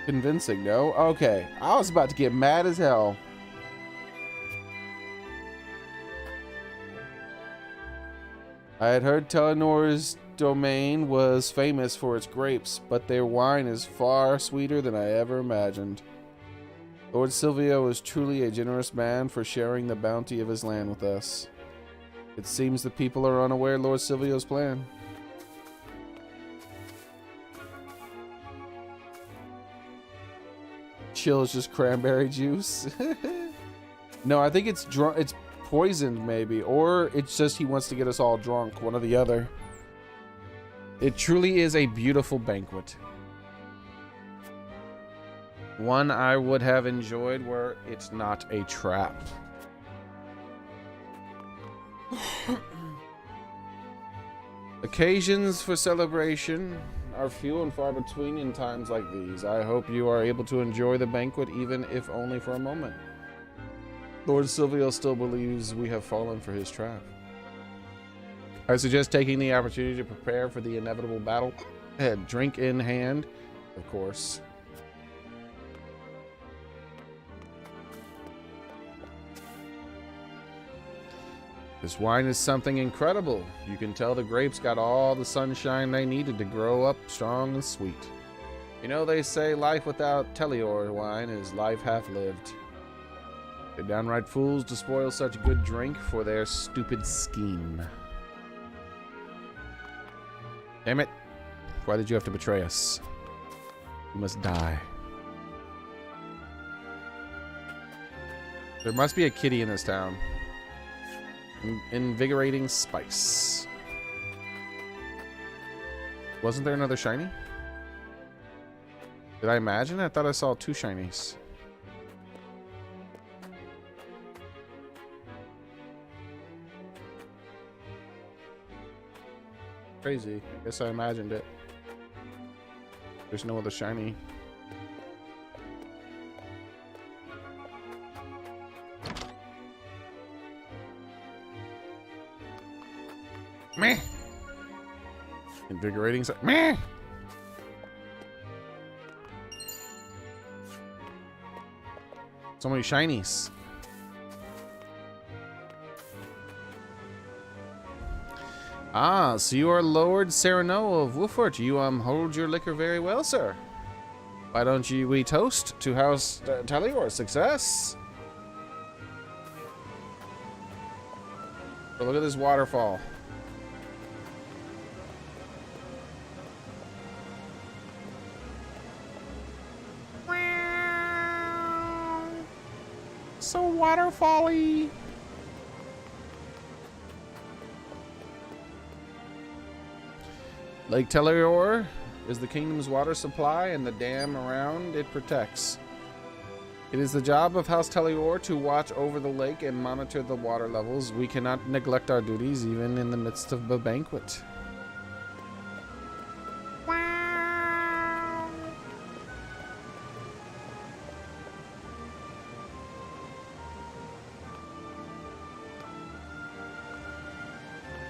Convincing, no? Okay. I was about to get mad as hell. I had heard Telenor's domain was famous for its grapes, but their wine is far sweeter than I ever imagined. Lord Silvio is truly a generous man for sharing the bounty of his land with us. It seems the people are unaware of Lord Silvio's plan. Chill is just cranberry juice. No, I think it's poisoned maybe, or it's just he wants to get us all drunk, one or the other. It truly is a beautiful banquet. One I would have enjoyed were it's not a trap. Occasions for celebration are few and far between in times like these. I hope you are able to enjoy the banquet, even if only for a moment. Lord Silvio still believes we have fallen for his trap. I suggest taking the opportunity to prepare for the inevitable battle. Drink in hand, of course. This wine is something incredible. You can tell the grapes got all the sunshine they needed to grow up strong and sweet. You know, they say life without Telior wine is life half-lived. They're downright fools to spoil such good drink for their stupid scheme. Damn it. Why did you have to betray us? You must die. There must be a kitty in this town. Invigorating spice. Wasn't there another shiny? Did I imagine? I thought I saw 2 shinies. Crazy. I guess I imagined it. There's no other shiny. Meh. Invigorating. Meh. So many shinies. Ah, so you are Lord Serenoa of Wolfort. You hold your liquor very well, sir. Why don't we toast to House Talior's success? But look at this waterfall. So waterfall-y. Lake Telior is the kingdom's water supply and the dam around it protects. It is the job of House Telior to watch over the lake and monitor the water levels. We cannot neglect our duties even in the midst of a banquet.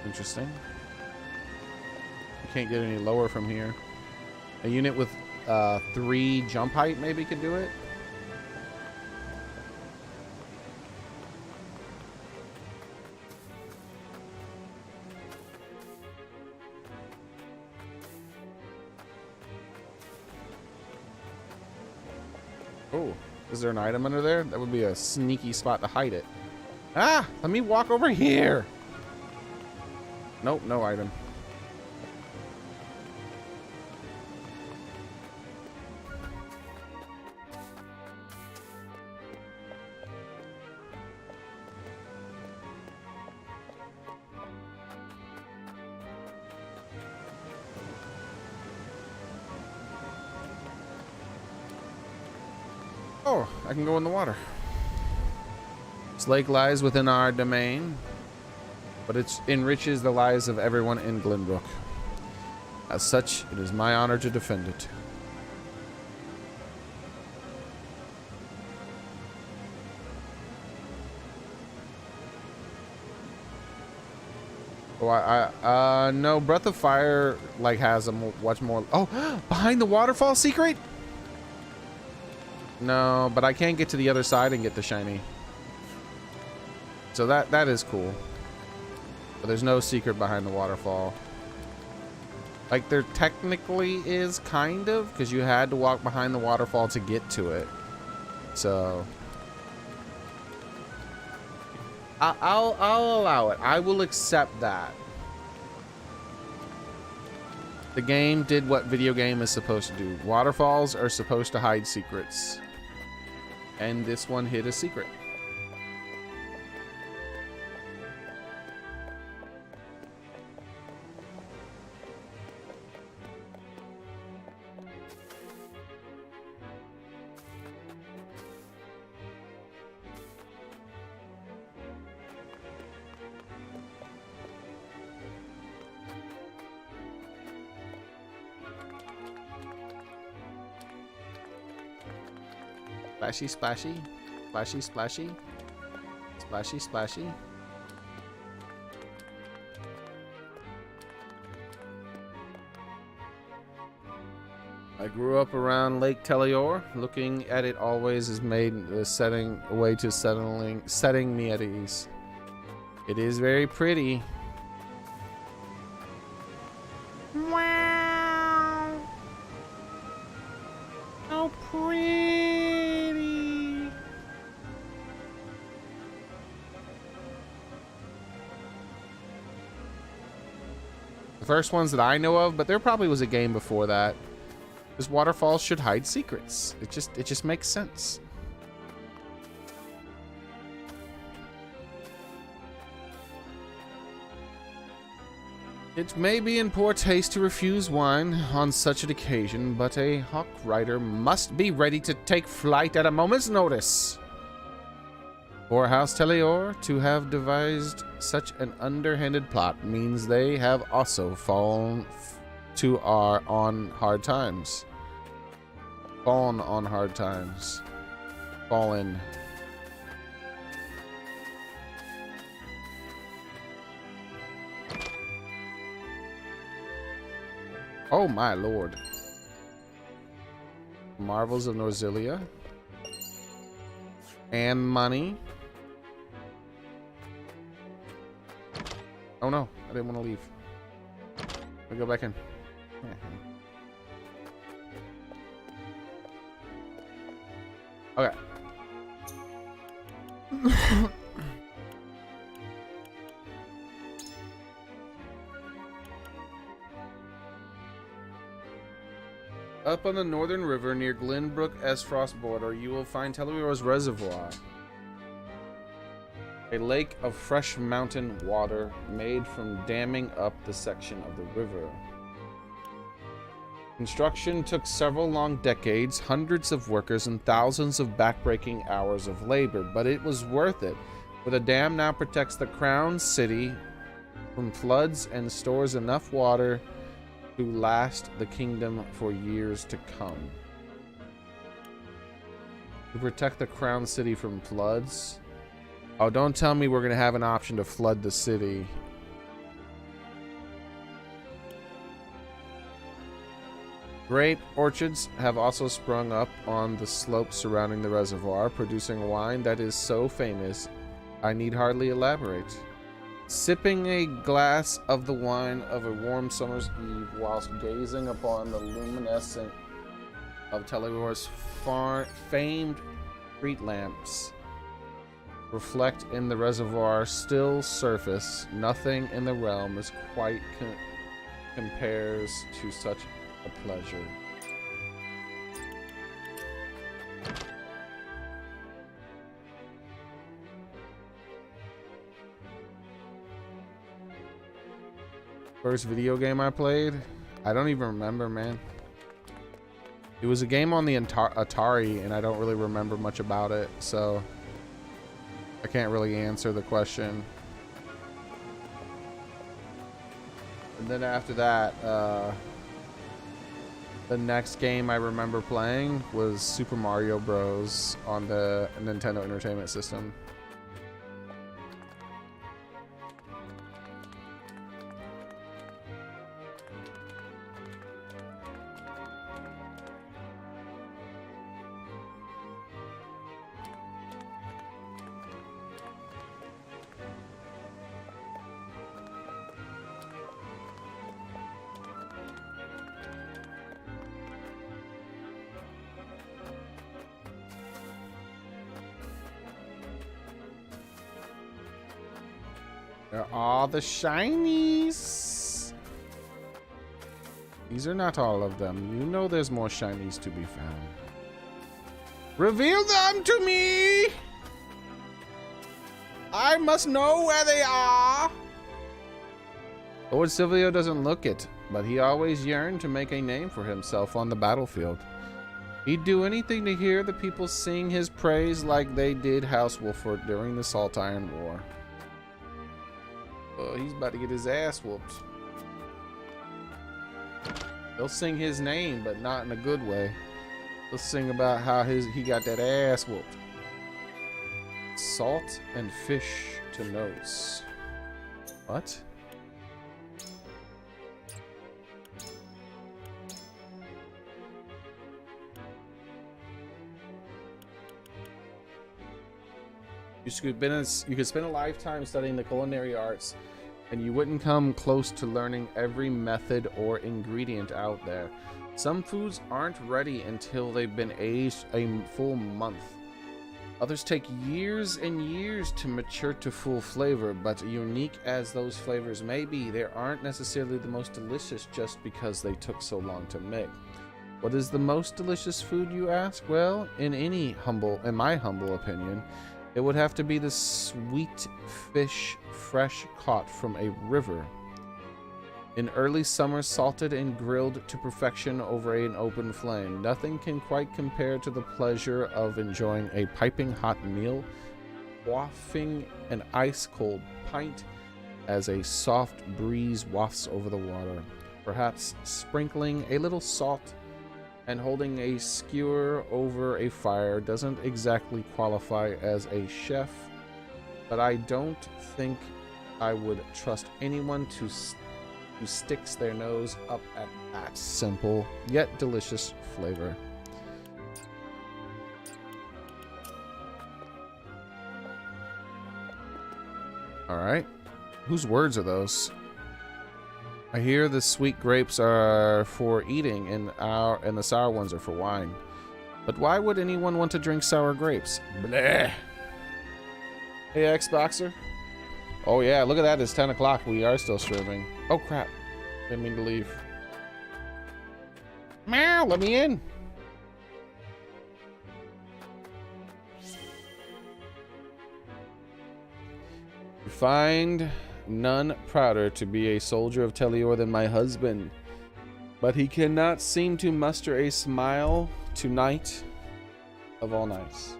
Interesting. You can't get any lower from here. A unit with 3 jump height maybe could do it. Oh, is there an item under there? That would be a sneaky spot to hide it. Ah, let me walk over here. Nope, no item. Oh, I can go in the water. This lake lies within our domain, but it enriches the lives of everyone in Glenbrook. As such, it is my honor to defend it. Oh, no, Breath of Fire like has a much more. Oh, behind the waterfall secret? No, but I can't get to the other side and get the shiny. So that is cool. But there's no secret behind the waterfall. Like there technically is, kind of, because you had to walk behind the waterfall to get to it. So I'll allow it. I will accept that. The game did what video game is supposed to do. Waterfalls are supposed to hide secrets. And this one hid a secret. Splashy, splashy, splashy, splashy, splashy, splashy. I grew up around Lake Telior. Looking at it always has made the setting a way to setting me at ease. It is very pretty. Wow. How pretty. The first ones that I know of, but there probably was a game before that. Because waterfalls should hide secrets. It just makes sense. It may be in poor taste to refuse wine on such an occasion, but a hawk rider must be ready to take flight at a moment's notice. For House Telior to have devised such an underhanded plot means they have also fallen on hard times. Fallen on hard times. Fallen. Oh my lord. Marvels of Norzilia. And money. Oh no, I didn't want to leave. Let me go back in. Okay. Up on the northern river near Glenbrook Esfrost border, you will find Telior's Reservoir, a lake of fresh mountain water made from damming up the section of the river. Construction took several long decades, hundreds of workers, and thousands of backbreaking hours of labor, but it was worth it, for the dam now protects the crown city from floods and stores enough water to last the kingdom for years to come. To protect the crown city from floods? Oh, don't tell me we're going to have an option to flood the city. Grape orchards have also sprung up on the slopes surrounding the reservoir, producing wine that is so famous I need hardly elaborate. Sipping a glass of the wine of a warm summer's eve whilst gazing upon the luminescence of Telior's famed street lamps reflect in the reservoir's still surface, nothing in the realm is quite compares to such a pleasure. First video game I played? I don't even remember, man. It was a game on the Atari, and I don't really remember much about it, so I can't really answer the question. And then after that, the next game I remember playing was Super Mario Bros. On the Nintendo Entertainment System. There are the shinies. These are not all of them. You know there's more shinies to be found. Reveal them to me! I must know where they are! Lord Silvio doesn't look it, but he always yearned to make a name for himself on the battlefield. He'd do anything to hear the people sing his praise like they did House Wolford during the Salt Iron War. Oh, he's about to get his ass whooped. They'll sing his name, but not in a good way. They'll sing about how he got that ass whooped. Salt and fish to notes. What? You could spend a lifetime studying the culinary arts, and you wouldn't come close to learning every method or ingredient out there. Some foods aren't ready until they've been aged a full month. Others take years and years to mature to full flavor, but unique as those flavors may be, they aren't necessarily the most delicious just because they took so long to make. What is the most delicious food, you ask? Well, in my humble opinion, it would have to be the sweet fish fresh caught from a river. In early summer, salted and grilled to perfection over an open flame. Nothing can quite compare to the pleasure of enjoying a piping hot meal, quaffing an ice-cold pint as a soft breeze wafts over the water, perhaps sprinkling a little salt and holding a skewer over a fire doesn't exactly qualify as a chef, but I don't think I would trust anyone who sticks their nose up at that simple yet delicious flavor. All right, whose words are those? I hear the sweet grapes are for eating and the sour ones are for wine. But why would anyone want to drink sour grapes? Bleh. Hey, Xboxer. Oh yeah, look at that. It's 10 o'clock. We are still streaming. Oh crap. Didn't mean to leave. Meow, let me in. You find none prouder to be a soldier of Telior than my husband, but he cannot seem to muster a smile tonight of all nights.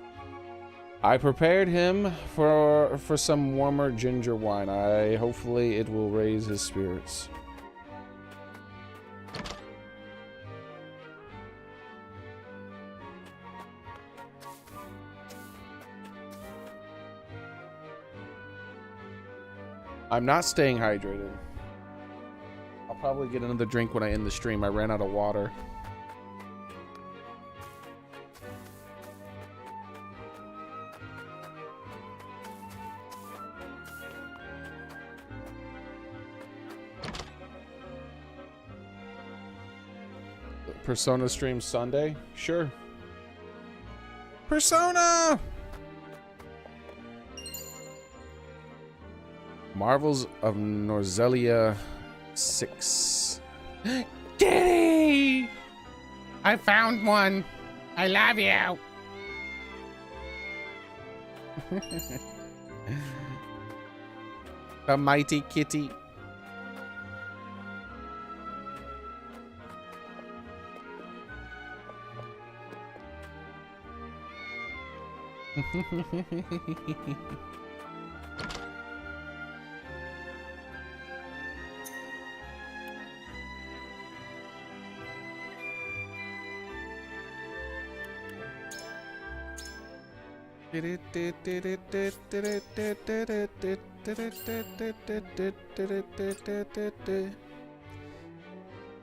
I prepared him for some warmer ginger wine. Hopefully it will raise his spirits. I'm not staying hydrated. I'll probably get another drink when I end the stream. I ran out of water. Persona stream Sunday? Sure. Persona! Marvels of Norzelia 6. Kitty! I found one. I love you. A mighty kitty.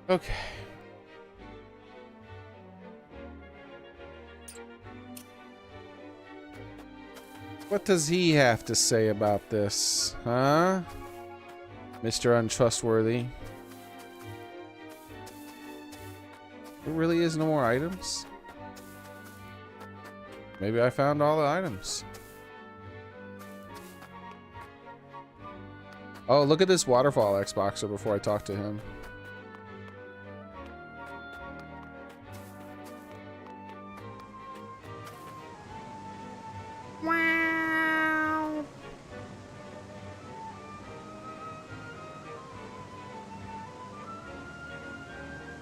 Okay. What does he have to say about this, huh? Mr. Untrustworthy. There really is no more items? Maybe I found all the items. Oh, look at this waterfall Xboxer before I talk to him. Wow.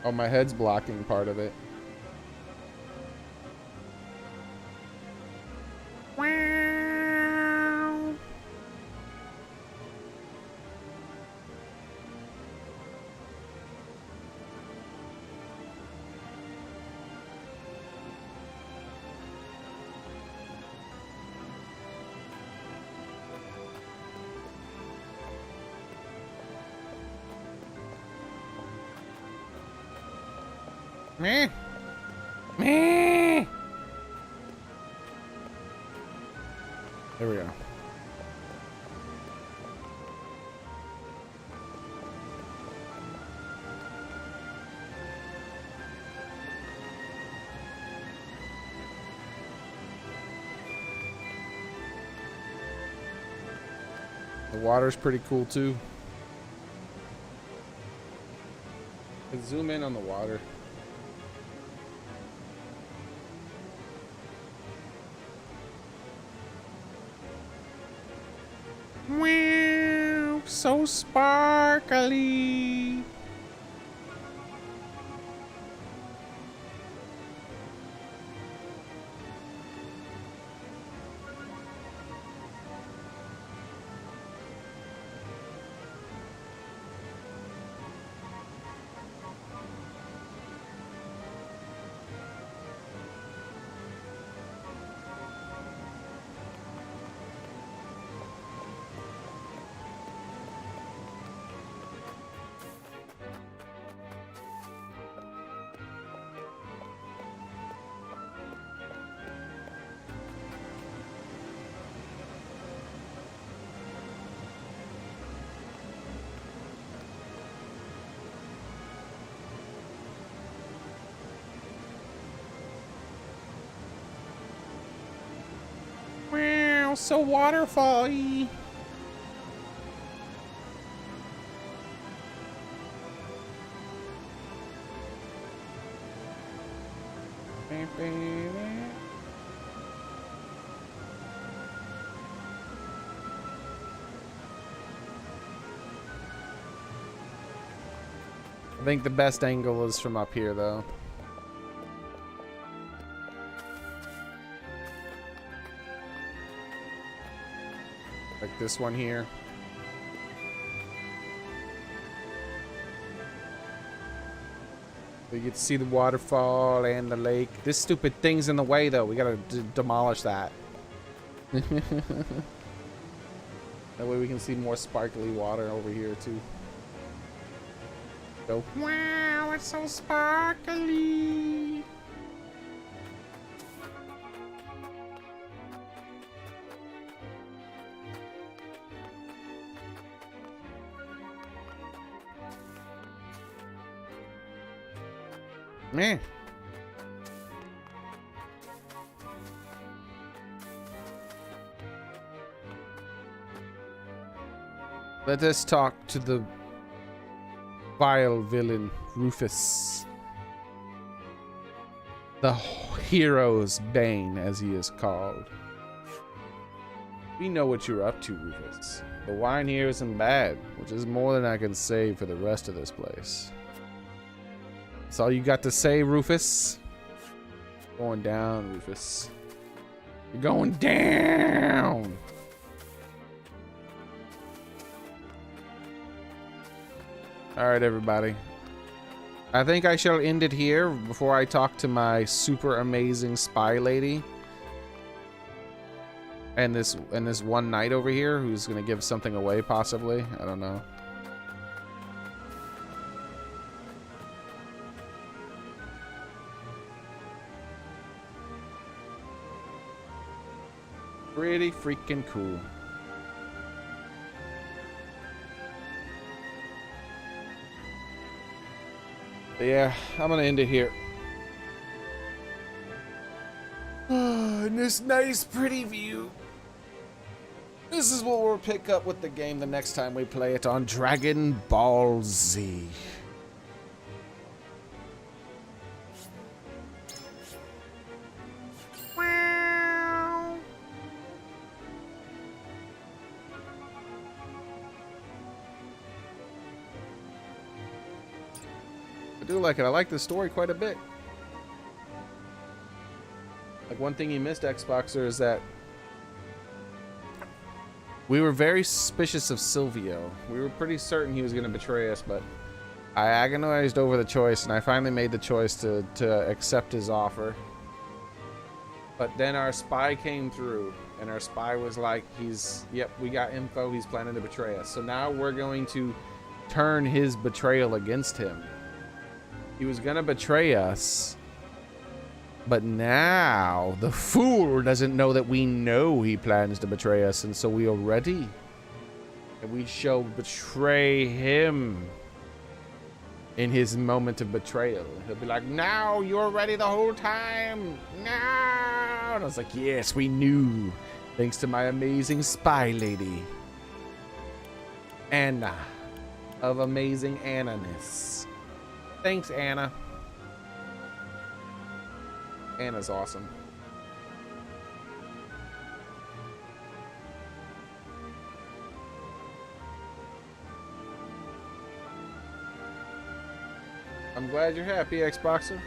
Oh, my head's blocking part of it. Meh. Meh. There we go. The water's pretty cool too. Let's zoom in on the water. Wow, so sparkly. Wow, so waterfall-y. I think the best angle is from up here, though. Like this one here. We get to see the waterfall and the lake. This stupid thing's in the way, though. We gotta demolish that. That way we can see more sparkly water over here, too. So, wow, it's so sparkly. Man. Let us talk to the vile villain, Rufus. The hero's bane, as he is called. We know what you're up to, Rufus. The wine here isn't bad, which is more than I can say for the rest of this place. That's all you got to say, Rufus? Going down, Rufus. You're going down! Alright, everybody. I think I shall end it here before I talk to my super amazing spy lady. And this one knight over here who's gonna give something away, possibly. I don't know. Pretty freaking cool. But yeah, I'm gonna end it here. In this nice, pretty view. This is what we'll pick up with the game the next time we play it on Dragon Ball Z. I do like it. I like the story quite a bit. Like, one thing you missed, Xboxer, is that we were very suspicious of Silvio. We were pretty certain he was going to betray us, but I agonized over the choice, and I finally made the choice to accept his offer. But then our spy came through, and our spy was like, yep, we got info, he's planning to betray us. So now we're going to turn his betrayal against him. He was gonna betray us, but now the fool doesn't know that we know he plans to betray us, and so we are ready. And we shall betray him in his moment of betrayal. He'll be like, "Now you're ready the whole time. Now." And I was like, "Yes, we knew. Thanks to my amazing spy lady, Anna, of amazing Anna-ness." Thanks, Anna. Anna's awesome. I'm glad you're happy, Xboxer.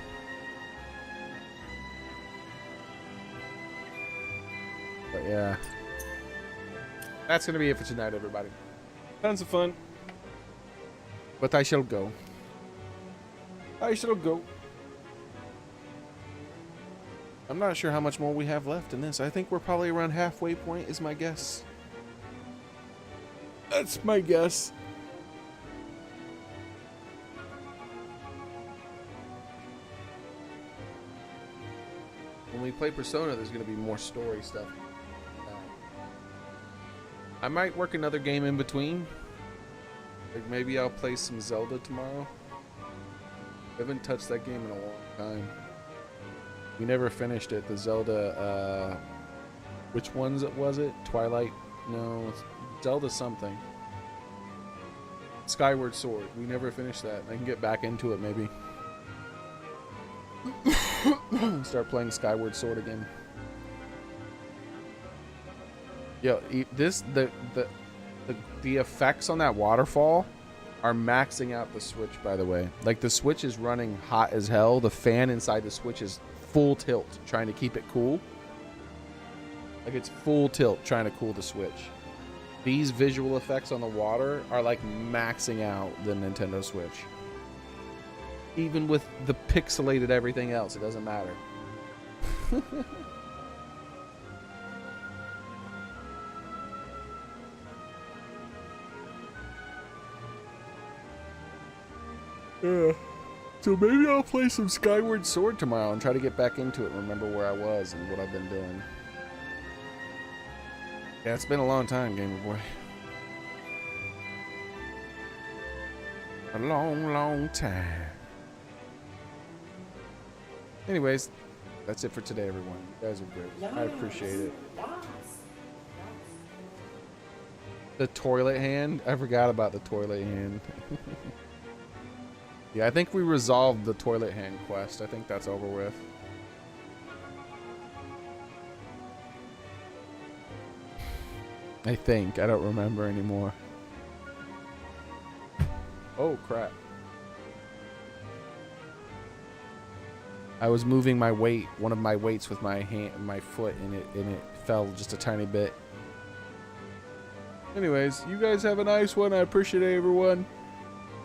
But yeah. That's gonna be it for tonight, everybody. Tons of fun. But I shall go. I shall go. I'm not sure how much more we have left in this. I think we're probably around halfway point is my guess. That's my guess. When we play Persona, there's going to be more story stuff. I might work another game in between. Like maybe I'll play some Zelda tomorrow. I haven't touched that game in a long time. We never finished it. The Zelda, which ones was it? Twilight? No, Zelda something. Skyward Sword. We never finished that. I can get back into it maybe. Start playing Skyward Sword again. Yo, the effects on that waterfall are maxing out the Switch, by the way. Like, the Switch is running hot as hell. The fan inside the Switch is full tilt, trying to keep it cool. Like, it's full tilt, trying to cool the Switch. These visual effects on the water are, like, maxing out the Nintendo Switch. Even with the pixelated everything else, it doesn't matter. Yeah. So maybe I'll play some Skyward Sword tomorrow and try to get back into it and remember where I was and what I've been doing. Yeah, it's been a long time, Gamer Boy. A long, long time. Anyways, that's it for today, everyone. You guys are great. I appreciate it. The toilet hand? I forgot about the toilet hand. Yeah, I think we resolved the toilet hand quest. I think that's over with. I think. I don't remember anymore. Oh, crap. I was moving my weight, one of my weights with my hand, my foot, and it fell just a tiny bit. Anyways, you guys have a nice one. I appreciate it, everyone.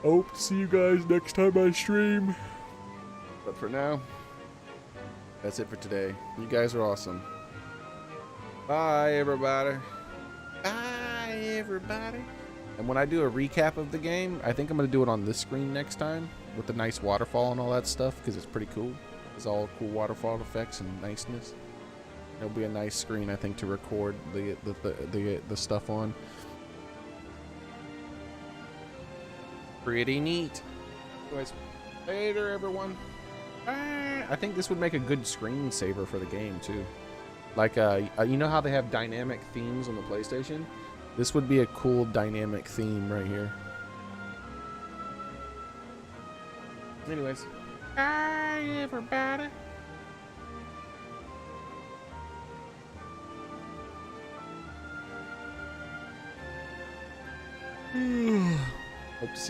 Hope to see you guys next time I stream. But for now, that's it for today. You guys are awesome. Bye, everybody. Bye, everybody. And when I do a recap of the game, I think I'm going to do it on this screen next time with the nice waterfall and all that stuff because it's pretty cool. It's all cool waterfall effects and niceness. It'll be a nice screen, I think, to record the stuff on. Pretty neat. Anyways, later, everyone. I think this would make a good screensaver for the game too. Like, you know how they have dynamic themes on the PlayStation? This would be a cool dynamic theme right here. Anyways, hi everybody. Hope to see